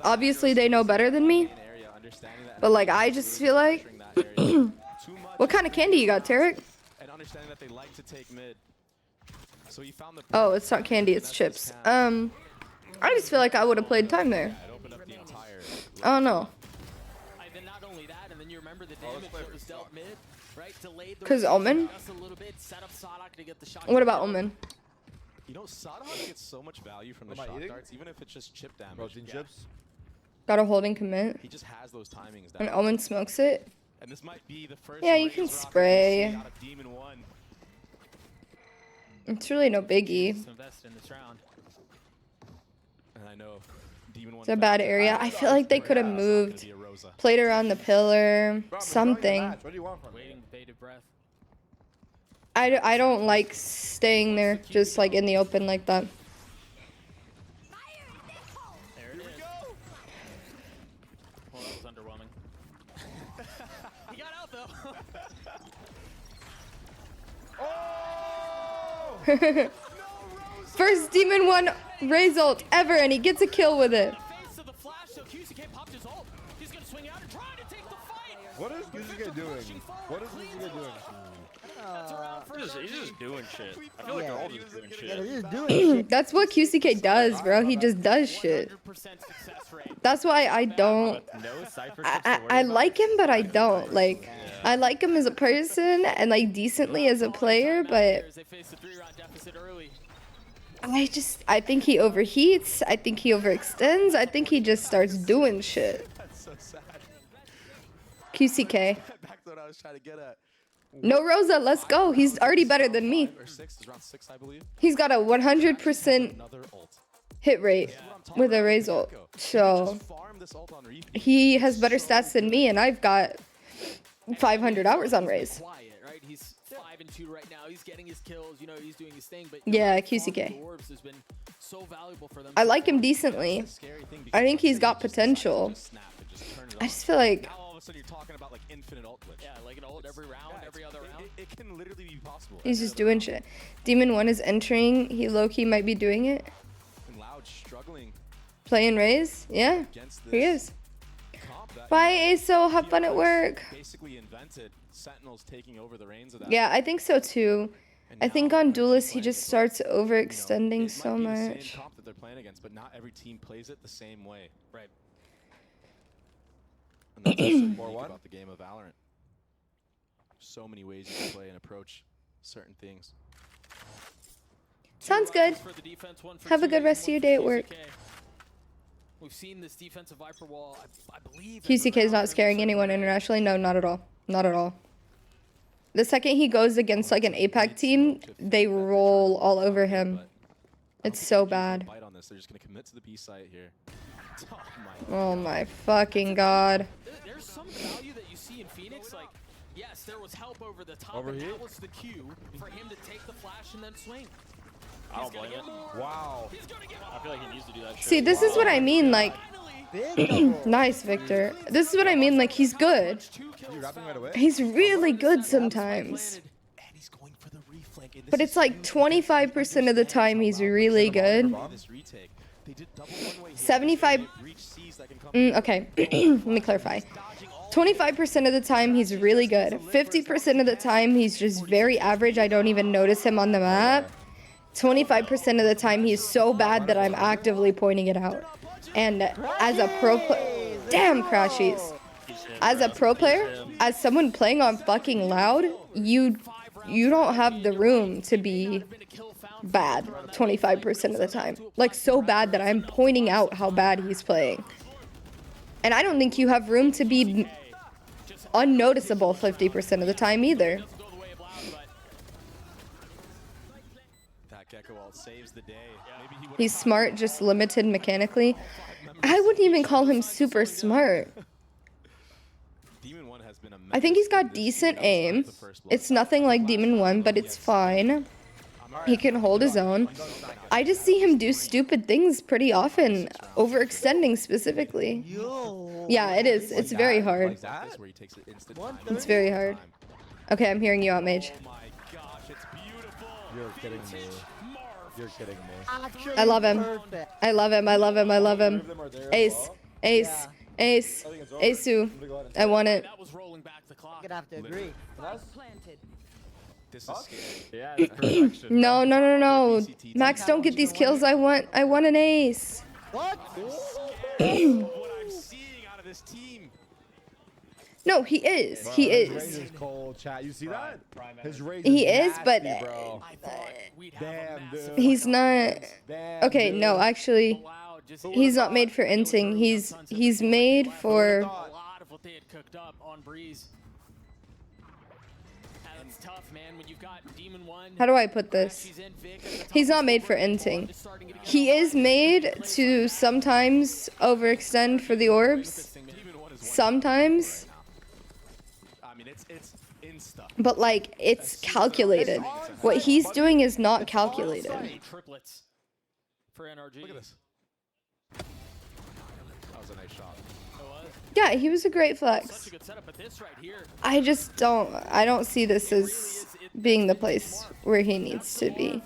obviously they know better than me. But like, I just feel like, what kind of candy you got, Tarek? And understanding that they like to take mid. So he found the Oh, it's not candy, it's chips. I just feel like I would have played time there. it opened up the entire I don't know. And then not only that, and then you remember the damage that was dealt mid, right? Delayed the 'Cause Omen? just a little bit, set up Sadok to get the shot. What about Omen? You know, Sadok gets so much value from the Am I shock eating? darts, even if it's just chip damage. Protein chips? Got a holding commit. He just has those timings down. And Omen smokes it. And this might be the first Yeah, you raise can rock we spray. see out of Demon 1. It's really no biggie. To invest in this round. And I know Demon 1 It's a bad area. I feel like they could have moved, played around the pillar, something. What do you want from me? Waiting with bated breath. I don't like staying there, just like in the open like that. There it is. Well, that was underwhelming. He got out though. First Demon 1 Raze ult ever, and he gets a kill with it. Face of the flash, so QCK popped his ult. He's gonna swing out and try to take the fight. What is QCK doing? What is QCK doing? That's a round for He's just doing shit. I feel like they're all just doing shit. They're just doing shit. That's what QCK does, bro. He just does shit. 100% success rate. That's why I don't. No Cypher I like him, but I don't. Like, I like him as a person and like decently as a player, but I think he overheats. I think he overextends. I think he just starts doing shit. That's so sad. QCK. Back to what I was trying to get at. No Rosa, let's go. He's already better than me. Or six, is round 6, I believe. He's got a 100% Another ult. hit rate with a Raze ult. So he has better stats than me, and I've got 500 hours on Raze. Quiet, right? He's 5-2 right now. He's getting his kills. You know, he's doing his thing. But Yeah, the QCK. orbs has been so valuable for them. I like him decently. I think he's got potential. I just feel like All of a sudden you're talking about like infinite ult glitch. Yeah, like an ult every round, every other round. It can literally be possible. he's just doing shit. Demon 1 is entering. He low-key might be doing it. And Loud struggling Playing Raze? Yeah, he is. Bye, ASO. Have fun at work. Basically invented Sentinels taking over the reins of that. Yeah, I think so too. I think on Duelist he just starts overextending so It might be the much. same comp that they're playing against, but not every team plays it the same way. Right. And that's what's so unique about the game of Valorant. So many ways you can play and approach certain things. Sounds good. Have a good rest of your day at work. We've seen this defensive Viper wall, I believe. QCK is not scaring anyone internationally. No, not at all. Not at all. The second he goes against like an APAC team, they roll all over him. It's so bad. Bite on this. They're just going to commit to the B site here. Oh my fucking god. There's some value that you see in Phoenix. Like, yes, there was help over the top, Overheat? and that was the cue for him to take the flash and then swing. I don't blame it. Wow. I feel like he needs to do that shit. See, this is what I mean, like nice, Victor. This is what I mean, like he's good. You wrapping right away? He's really good sometimes. But it's like 25% of the time he's really good. 75 okay, let me clarify. 25% of the time he's really good. 50% of the time he's just very average. I don't even notice him on the map. 25% of the time he's so bad that I'm actively pointing it out. And as a pro player, damn Crashies. As a pro player, as someone playing on fucking Loud, you don't have the room to be bad 25% of the time. Like so bad that I'm pointing out how bad he's playing. And I don't think you have room to be unnoticeable 50% of the time either. He's smart, just limited mechanically. I wouldn't even call him super smart. I think he's got decent aim. It's nothing like Demon 1, but it's fine. He can hold his own. I just see him do stupid things pretty often, overextending specifically. Yeah, it is. It's very hard. It's very hard. Okay, I'm hearing you out, Mage. You're kidding me. You're kidding me. I love him. I love him. I love him. I love him. Ace. Ace. Ace. Aceu. I want it. You're gonna have to agree. This is scary. Yeah, perfection. No, no, no, no. Max, don't get these kills. I want an ace. What? What I'm seeing out of this team. No, he is. He His Raze is. is cold, chat. You see that? His Raze He is is, but nasty, bro. Damn, dude. he's not. Damn, Okay, dude. no, actually, he's not made for inting. He's made for. A lot of what they had cooked up on Breeze. And it's tough, man, when you've got Demon 1. How do I put this? He's not made for inting. He is made to sometimes overextend for the orbs. Sometimes. I mean, it's insta. But like, it's calculated. What he's doing is not calculated. Triplets for NRG. Look at this. That was a nice shot. Yeah, he was a great flex. Such a good setup, but this right here. I just don't see this as being the place where he needs to be.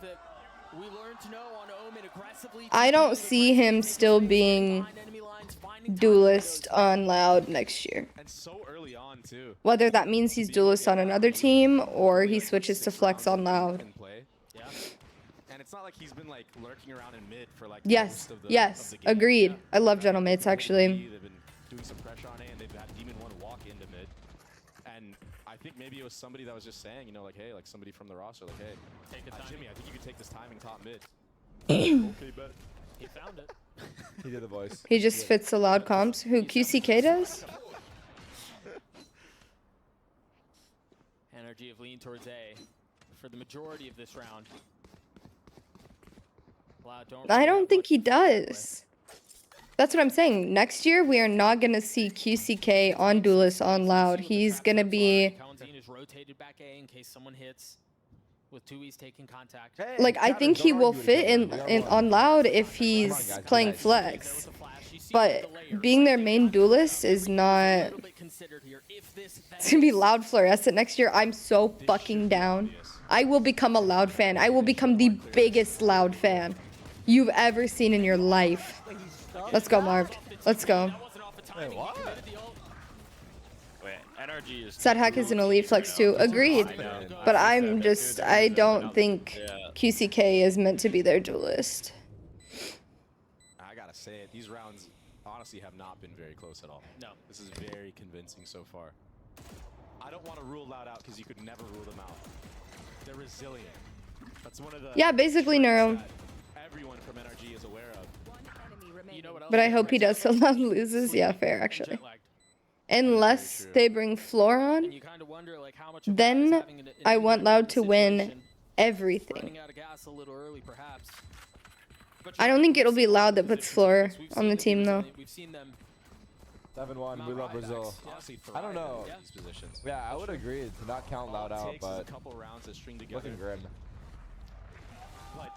I don't see him still being duelist on Loud next year. And so early on too. Whether that means he's duelist on another team or he switches to flex on Loud. Yeah. And it's not like he's been like lurking around in mid for like Yes, most of the, yes, of the game. agreed. Yeah. I love Gentlemates actually. They've been doing some pressure on A and they've had Demon 1 walk into mid. And I think maybe it was somebody that was just saying, you know, like, hey, like somebody from the roster, like, hey, Jimmy, I think you could take this timing top mid. Okay, bet. He found it. He did the voice. He just fits the loud comms. Who, QCK does? Energy of lean towards A for the majority of this round. Loud, I don't think he does. That's what I'm saying. Next year, we are not going to see QCK on Duelist on Loud. He's going to be... Kalentzine is rotated back A in case someone hits with 2Es taking contact. Like, I think he will fit in on Loud if he's playing flex. But being their main duelist is not... It's going to be Loud fluorescent next year. I'm so fucking down. I will become a Loud fan. I will become the biggest Loud fan you've ever seen in your life. Let's go, Marv. Let's go. Wait, what? Wait, energy is... Sad Hack is an elite flex too. Agreed. But I'm just... I don't think QCK is meant to be their duelist. I gotta say it, these rounds honestly have not been very close at all. No. This is very convincing so far. I don't want to rule Loud out because you could never rule them out. They're resilient. That's one of the... Yeah, basically Neuro. Everyone from NRG is aware of. You know what else? But I hope he does so Loud loses. Yeah, fair, actually. Unless they bring Floor on, then I want Loud to win everything. I don't think it'll be Loud that puts Floor on the team, though. 7-1, we love Brazil. I don't know. Yeah, I would agree to not count Loud out, but looking grim.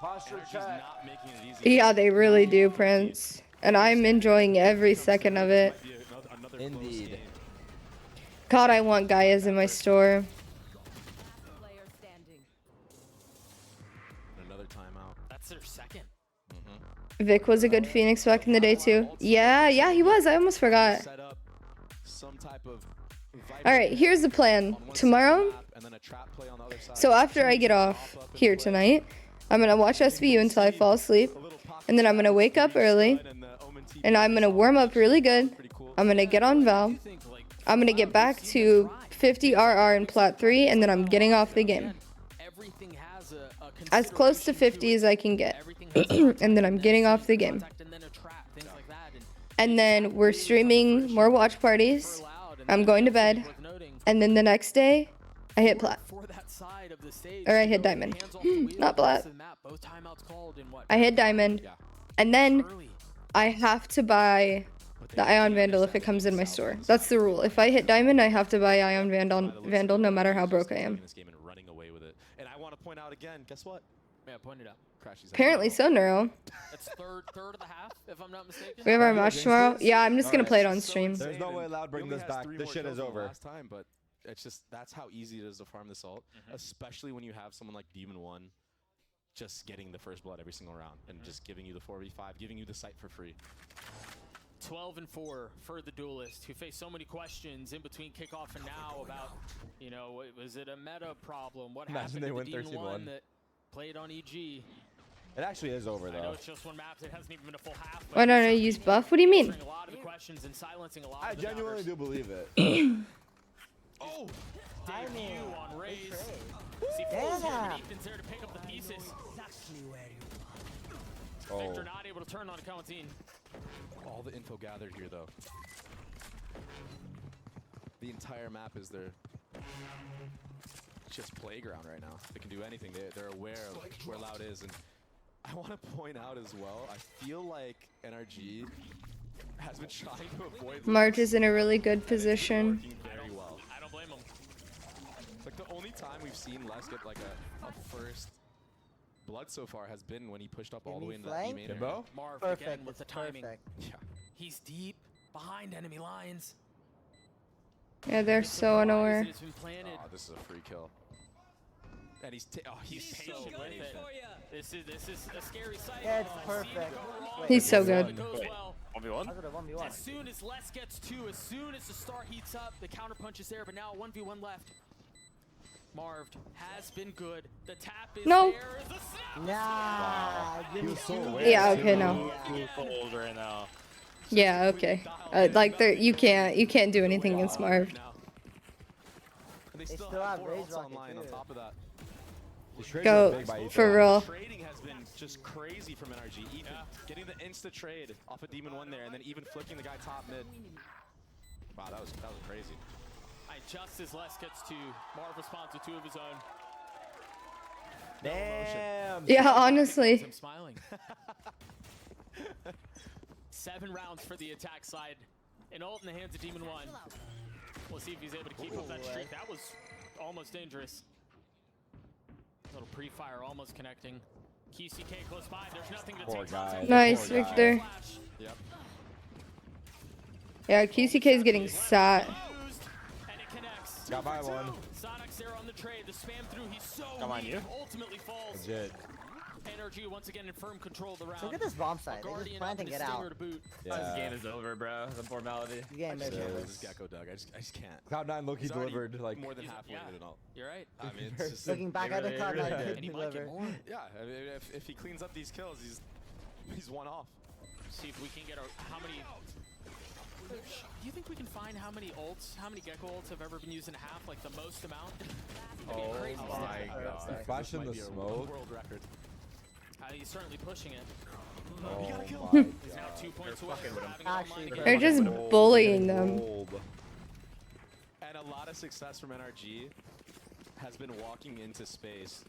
Posture check. Yeah, they really do, Prince. And I'm enjoying every second of it. Indeed. God, I want Gaias in my store. Another timeout. That's their second. Vic was a good Phoenix back in the day, too. Yeah, he was. I almost forgot. Alright, here's the plan. Tomorrow, so after I get off here tonight, I'm going to watch SVU until I fall asleep. And then I'm going to wake up early. And I'm going to warm up really good. I'm going to get on Val. I'm going to get back to 50 RR in Plat 3. And then I'm getting off the game. As close to 50 as I can get. And then I'm getting off the game. And then we're streaming more watch parties. I'm going to bed. And then the next day, I hit Plat. Or I hit Diamond. Not Plat. I hit Diamond. And then I have to buy the Ion Vandal if it comes in my store. That's the rule. If I hit Diamond, I have to buy Ion Vandal no matter how broke I am. And I want to point out again, guess what? Yeah, point it out. Apparently so, Neuro. That's third of the half, if I'm not mistaken. We have our match tomorrow? Yeah, I'm just going to play it on stream. There's no way Loud bring this back. This shit is over. Last time, but it's just, that's how easy it is to farm this ult, especially when you have someone like Demon 1 just getting the first blood every single round and just giving you the 4v5, giving you the site for free. 12-4 for the Duelist, who face so many questions in between kickoff and now about, you know, was it a meta problem? What happened to the Demon 1 that played on EG? It actually is over, though. I know it's just one map, it hasn't even been a full half. Why don't I use buff? What do you mean? A lot of the questions and silencing a lot I of the genuinely do believe it. Oh! Debut on Raze. Yeah. Ethan's there to pick up the pieces. Oh. Victor not able to turn on Kalentzine. All the info gathered here, though. The entire map is their just playground right now. They can do anything. They're aware of where Loud is, and I want to point out as well, I feel like NRG has been trying to avoid March is in a really good position. Very well. I don't blame him. Like the only time we've seen Les get like a first blood so far has been when he pushed up all the way into that main area. Marv Perfect. again with the timing. Yeah. He's deep behind enemy lines. Yeah, they're so unaware. It's been planted. Oh, this is a free kill. And he's patient so with it. This is a scary sight. Yeah, it's perfect. He's so good. 1v1? As soon as Les gets 2, as soon as the start heats up, the counter punch is there, but now 1v1 left. Marv has been good. The tap is No. there. Is the snap. Nah. He was so aware. Yeah, okay, no. Cold right now. Yeah, okay. Like you can't do anything against Marv. still still have have 4 Rage ults Rocket online on too. top of that. The trades Go, are big by each for other. real. Trading has been just crazy from NRG. Even getting the insta trade off of Demon 1 there, and then even flicking the guy top mid. Wow, that was crazy. Just as Les gets to, Marv responds with 2 of his own. Damn. Yeah, honestly. I'm smiling. 7 rounds for the attack side. An ult in the hands of Demon 1. We'll see if he's able to keep up that streak. That was almost dangerous. Little pre-fire almost connecting. QCK close by. There's nothing to Poor take. guy. Nice, Poor guy. Victor. Yep. Yeah, QCK is getting sat. And it connects. Got by one. Sonic's there on the trade. The spam through. He's so Come on, weak. you. Ultimately falls. Legit. NRG once again in firm control of the round. Look at this bomb site. They Guardian just plant and up get his out. stinger to boot. Yeah. This game is over, bro. The formality. The game is over. This Gecko Doug. I just can't. Cloud9 Loki He's already delivered like more than halfway yeah. with an ult. You're right. I mean, it's just, Looking back at the really- cloud, really I did. could And he might get deliver. more. yeah. I mean, if he cleans up these kills, he's one off. See if we can get how many. Do you think we can find how many ults, how many Gecko ults have ever been used in a half? Like the most amount? Oh crazy my god. Flash in the Might be a smoke. world record. He's certainly pushing it. Oh my He's god. now 2 points away fucking from with him. having it Actually, online again. They're just bullying them. Gold. And a lot of success from NRG has been walking into space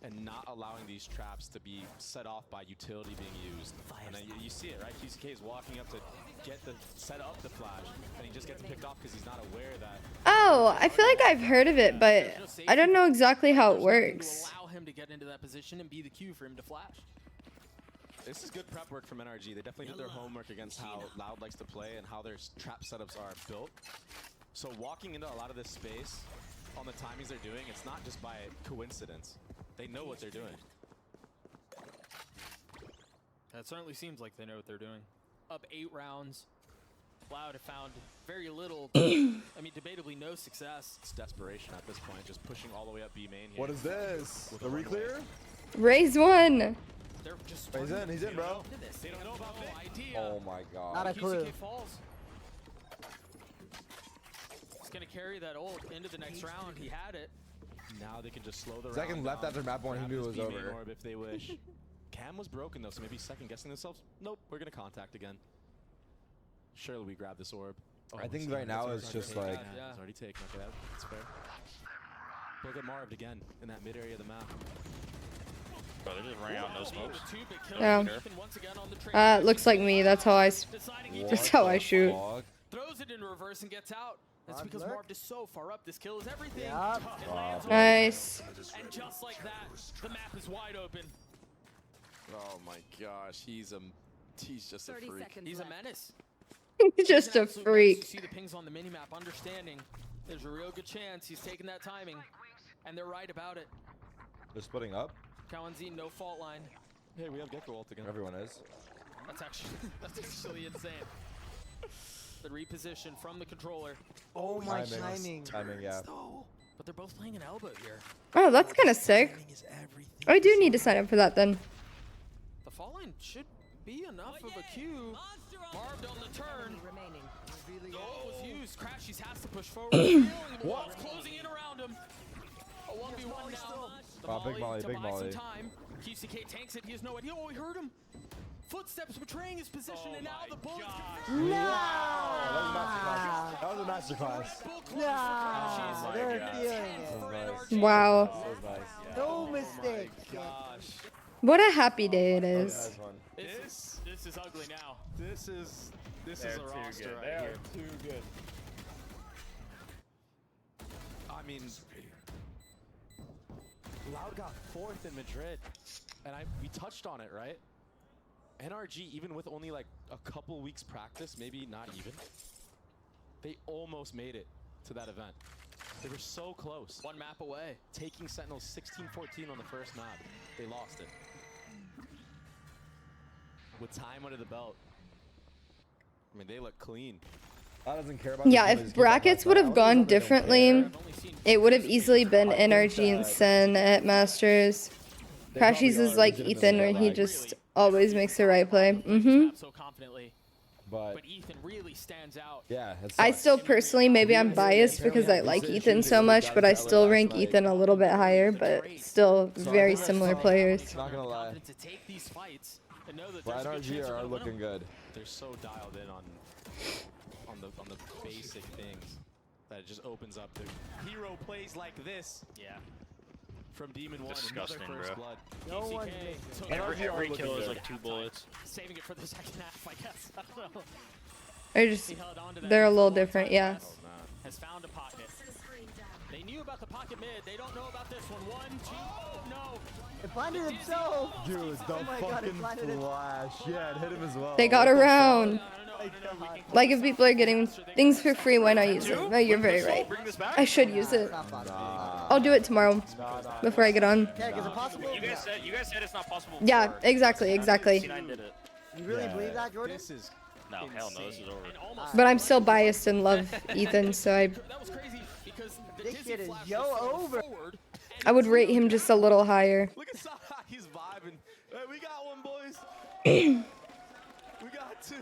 and not allowing these traps to be set off by utility being used. And then you see it, right? QCK is walking up to set up the flash, and he just gets picked off because he's not aware that. Oh, I feel like I've heard of it, but I don't know exactly how it works. To allow him to get into that position and be the cue for him to flash. This is good prep work from NRG. They definitely did their homework against how Loud likes to play and how their trap setups are built. So walking into a lot of this space on the timings they're doing, it's not just by coincidence. They know what they're doing. That certainly seems like they know what they're doing. Up 8 rounds. Loud have found very little, I mean, debatably no success. It's desperation at this point, just pushing all the way up B main here. What is this? The re-clear? Raise one. They're just He's in, bro. They don't know about no idea. Oh my god. Not a clue. QCK falls. He's gonna carry that ult into the next round. He had it. Now they can just slow the Second round left down, after map one, he grab knew it this was B main over. orb if they wish. Cam was broken though, so maybe second guessing themselves. Nope, we're gonna contact again. Surely we grab this orb. Oh, I think right now it's just like. Yeah. It's already taken. Okay, that's fair. Look at Marv again in that mid area of the map. Bro, they're just running out no smokes. Yeah. Looks like me. That's how I. That's how I shoot. Throws it in reverse and gets out. That's because Marv is so far up. This kill is everything. Yep. It lands Nice. and just like that, the map is wide open. Oh my gosh, he's just a freak. He's a menace. He's just He's an a absolute menace. freak. You see the pings on the minimap, understanding there's a real good chance he's taking that timing, and they're right about it. They're splitting up. Kawanzi, no fault line. Hey, we have Gecko ult again. Everyone is. That's actually insane. The reposition from the controller. Oh my Timing. timing. Timing, yeah. But they're both playing an elbow here. Oh, that's kind of sick. I do need to sign up for that then. The fall line should be enough of a cue. Marved on the turn. The ult was used. Crashies has to push forward. What's closing in around him? A 1v1 now. The Wow, big molly, to big buy molly. some time. QCK tanks it. He has no idea. Oh, he heard him. Footsteps betraying his position, and now the bullets. No! That was a masterclass. No! They're feeling it. Wow. That was nice. No mistake. Gosh. What a happy day it is. This is ugly now. This is They're a too roster good. right They are here. too good. I mean, Loud got 4th in Madrid, and we touched on it, right? NRG, even with only like a couple weeks practice, maybe not even, they almost made it to that event. They were so close. 1 map away. Taking Sentinels 16-14 on the first map. They lost it. With time under the belt. I mean, they look clean. I doesn't care about Yeah, if brackets would have gone differently, it would have easily been NRG and Sen at Masters. Crashies is like Ethan, where he just always makes the right play. So confidently. but Ethan really stands out. yeah, I still personally, maybe I'm biased because I like Ethan so much, but I still rank Ethan a little bit higher, but still very similar players. Not gonna lie. To take these fights and know that But there's a good NRG chance are they're gonna win looking them. good. They're so dialed in on the basic things that it just opens up. The hero plays like this. Yeah. From Demon 1, Disgusting, another first bro. blood. No one's took Every kill is like 2 bullets. Saving it for the second half, I guess. I don't know. They're just, they're a little different, yeah. Has found a pocket. They knew about the pocket mid. They don't know about this one. 1, 2, no. It blinded himself. Dude, the Oh my God, it fucking blinded him. flash. Yeah, it hit him as well. They got around. Like if people are getting things for free, why not use it? No, you're very right. I should use it. I'll do it tomorrow before I get on. Yeah, is it possible? You guys said it's not possible. Yeah, before. exactly, exactly. C9 did it. You really believe that, Jordan? This is No, hell no, this is over. But I'm still biased and love Ethan, so That was crazy because This shit is over. I would rate him just a little higher. Look at Saha, he's vibing. Hey, we got one, boys. We got 2.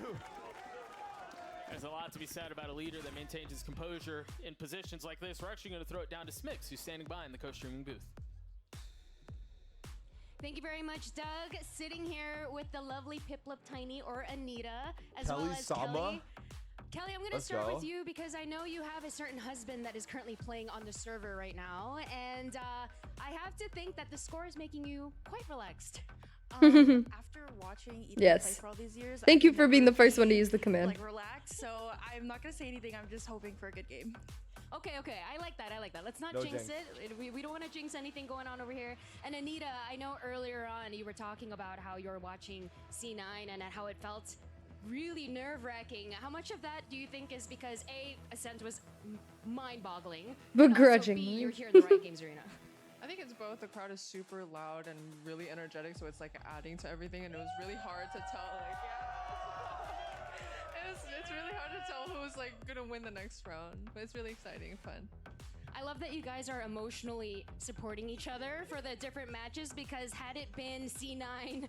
There's a lot to be said about a leader that maintains his composure in positions like this. We're actually going to throw it down to Smix, who's standing by in the co-streaming booth. Thank you very much, Doug. Sitting here with the lovely Piplup Tiny or Anita, as Kelly well as Sama. Kelly. Kelly, I'm going to Let's start go. with you because I know you have a certain husband that is currently playing on the server right now, and I have to think that the score is making you quite relaxed. After watching Ethan play Yes. for all these years, Thank I you for being the first one to use the command. like relax. So I'm not gonna say anything. I'm just hoping for a good game. Okay, I like that. Let's not No jinx jinx. it. We don't want to jinx anything going on over here. And Anita, I know earlier on you were talking about how you were watching C9 and how it felt really nerve-wracking. How much of that do you think is because A, Ascent was mind-boggling, Begrudgingly. and also B, you're here in the Riot Games arena? I think it's both. The crowd is super loud and really energetic, so it's like adding to everything, and it was really hard to tell. Like, yeah, it's really hard to tell who's like gonna win the next round, but it's really exciting and fun. I love that you guys are emotionally supporting each other for the different matches, because had it been C9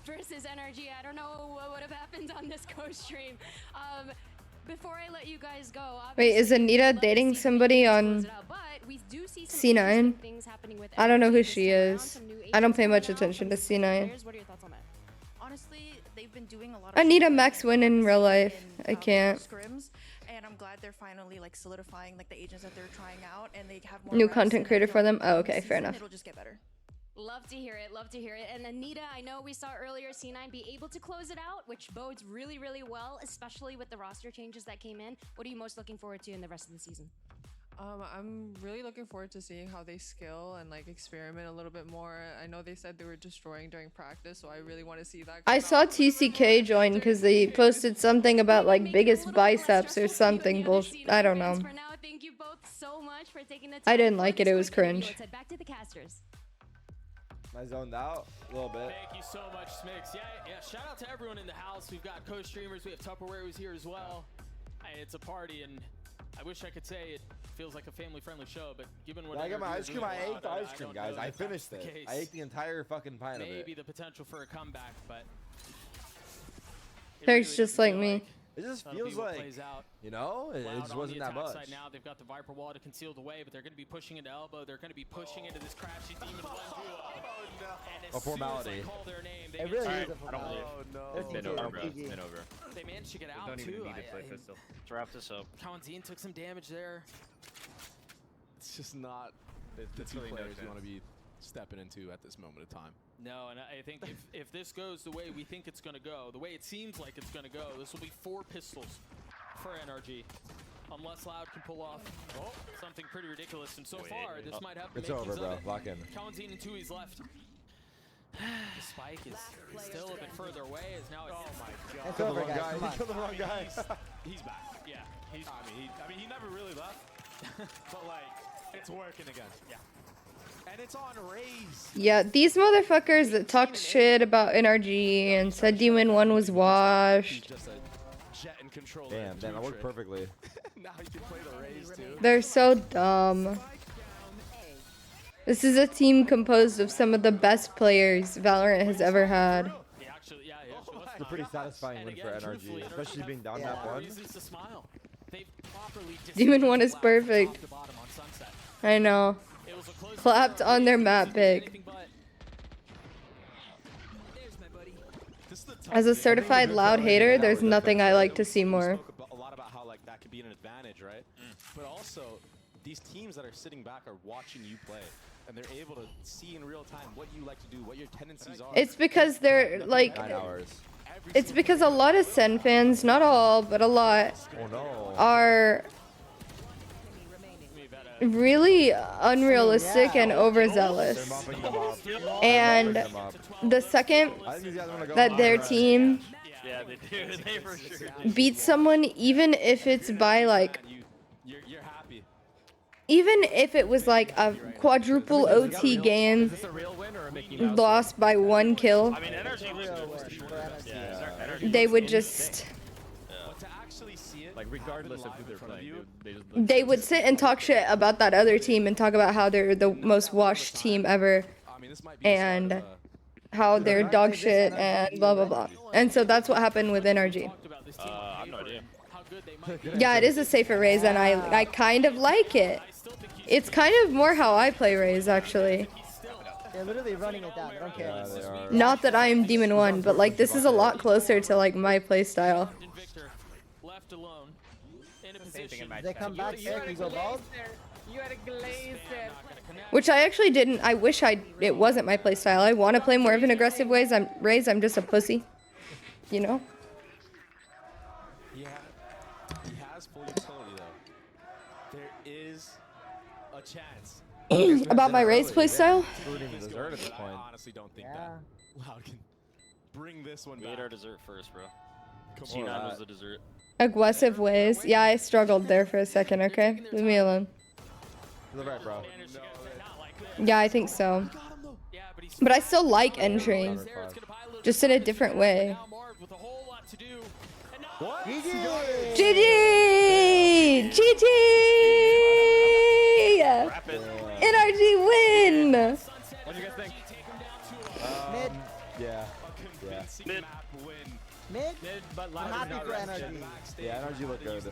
versus NRG, I don't know what would have happened on this co-stream. Before I let you guys go, Wait, is Anita dating somebody on C9? I don't know who she is. I don't pay much attention to C9. What are your thoughts on that? Honestly, they've been doing a lot of Anita max win in real life. I can't. scrims, and I'm glad they're finally like solidifying like the agents that they're trying out, and they have more New reps, content and I creator feel for them? like Oh, this okay, fair season enough. It'll just get better. Love to hear it. Love to hear it. And Anita, I know we saw earlier C9 be able to close it out, which bodes really, really well, especially with the roster changes that came in. What are you most looking forward to in the rest of the season? I'm really looking forward to seeing how they skill and like experiment a little bit more. I know they said they were destroying during practice, so I really want to see that. I saw TCK join because they posted something about like biggest biceps or something bullshit. I don't know. For now, thank you both so much for taking the time. I didn't like for it. this It was quick interview. cringe. Let's head back to the casters. I zoned out a little bit. Thank you so much, Smix. Yeah. Shout out to everyone in the house. We've got co-streamers. We have Tupperware who's here as well. It's a party, and I wish I could say it feels like a family-friendly show, but given what I got my NRG ice is cream. doing I a lot, ate the ice cream, don't guys. know I if that's finished the it. case. I ate the entire fucking pint of it. Maybe the potential for a comeback, but There's just like me. It just that'll feels be what like, plays out. you know, it Loud just on wasn't the that attack much. side now. They've got the Viper wall to conceal the way, but they're going to be pushing into elbow. They're going to be pushing into this crashy Demon 1 duo. And as A soon as formality. I call their name, they It get really to- is a formality. Their Been team over, is bro. GG. Been over. They managed to get out Don't even too. need to play pistol. Let's wrap this up. Kawanzine took some damage there. It's just not the two really no players you chance. want to be stepping into at this moment of time. No, and I think if this goes the way we think it's going to go, the way it seems like it's going to go, this will be 4 pistols for NRG. Unless Loud can pull off something pretty ridiculous. And so far, this might have the It's makings over, bro. of it. Lock in. Kawanzine and Tui's left. The spike is still a bit further away. Is now. Oh my god! It's over, guys. Come on. He killed the wrong guy. He's back. Yeah. I mean, he never really left, but like, it's working again. Yeah. And it's on Raze. Yeah, these motherfuckers that talked shit about NRG and said Demon 1 was washed. Just a jet and controller. Damn, that worked perfectly. Now you can play the Raze too. They're so dumb. This is a team composed of some of the best players Valorant has ever had. Yeah, actually, let's It's a pretty satisfying win for NRG, especially being down that one. Demon 1 is perfect. I know. Clapped on their map big. As a certified loud hater, there's nothing I like to see more. A lot about how like that could be an advantage, right? But also, these teams that are sitting back are watching you play, and they're able to see in real time what you like to do, what your tendencies are. It's because they're like, 9 hours. it's because a lot of Sen fans, not all, but a lot, are really unrealistic and overzealous. And the second that their team Yeah, they do. They for sure beats someone, even if it's by like, You're happy. even if it was like a quadruple OT game, lost by 1 kill, I mean, energy looks good. Yeah, energy they would just, Like regardless of who they're playing, they would sit and talk shit about that other team and talk about how they're the most washed team ever, and how they're dog shit and blah blah blah. And so that's what happened with NRG. I have no idea. Yeah, it is a safer Raze, and I kind of like it. It's kind of more how I play Raze, actually. They're literally running it down. They don't care. Not that I am Demon 1, but like this is a lot closer to like my playstyle. Left alone in a position. They come back there, you go bald. You had a glaze there. Which I actually didn't. I wish it wasn't my playstyle. I want to play more of an aggressive Raze. I'm just a pussy. You know? Yeah, he has full utility though. There is a chance. About my Raze playstyle? Including the dessert at this point. I honestly don't think that Loud can bring this one We back. ate our dessert first, bro. Come C9 on. was the dessert. Aggressive ways. Yeah, I struggled there for a second, okay? Leave me alone. To the right, bro. Yeah, I think so. But I still like entry. Just in a different way. GG! GG! NRG win! What do you guys think? Mid. Yeah. Yeah. Mid. Mid? But I'm Loud is happy not for right. NRG. Yeah, NRG looked good.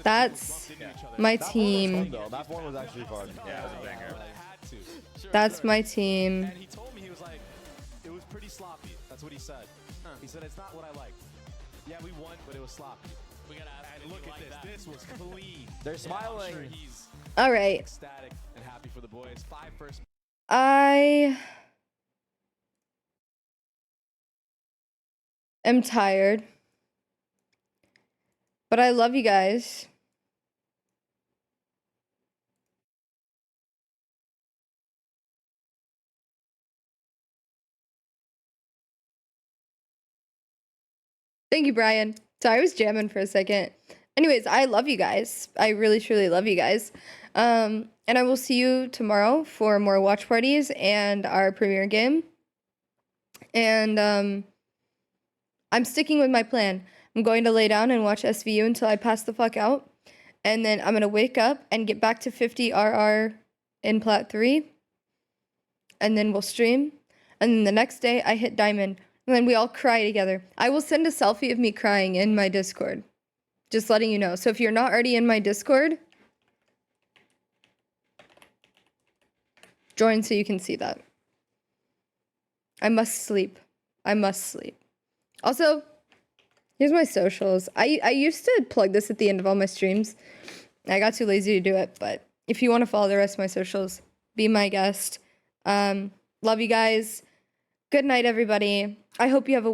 That's my team. That one was actually fun. Yeah, it was a banger. That's my team. And he told me, he was like, it was pretty sloppy. That's what he said. He said, it's not what I liked. Yeah, we won, but it was sloppy. We gotta ask And look at this. This was clean. They're I'm smiling. sure he's All right. ecstatic and happy for the boys. 5 first. I am tired. But I love you guys. Thank you, Brian. Sorry, I was jamming for a second. Anyways, I love you guys. I really, truly love you guys. And I will see you tomorrow for more watch parties and our premiere game. And I'm sticking with my plan. I'm going to lay down and watch SVU until I pass the fuck out. And then I'm going to wake up and get back to 50 RR in Plat 3. And then we'll stream. And then the next day, I hit Diamond. And then we all cry together. I will send a selfie of me crying in my Discord. Just letting you know. So if you're not already in my Discord, join so you can see that. I must sleep. I must sleep. Also, here's my socials. I used to plug this at the end of all my streams. I got too lazy to do it, but if you want to follow the rest of my socials, be my guest. Love you guys. Good night, everybody. I hope you have a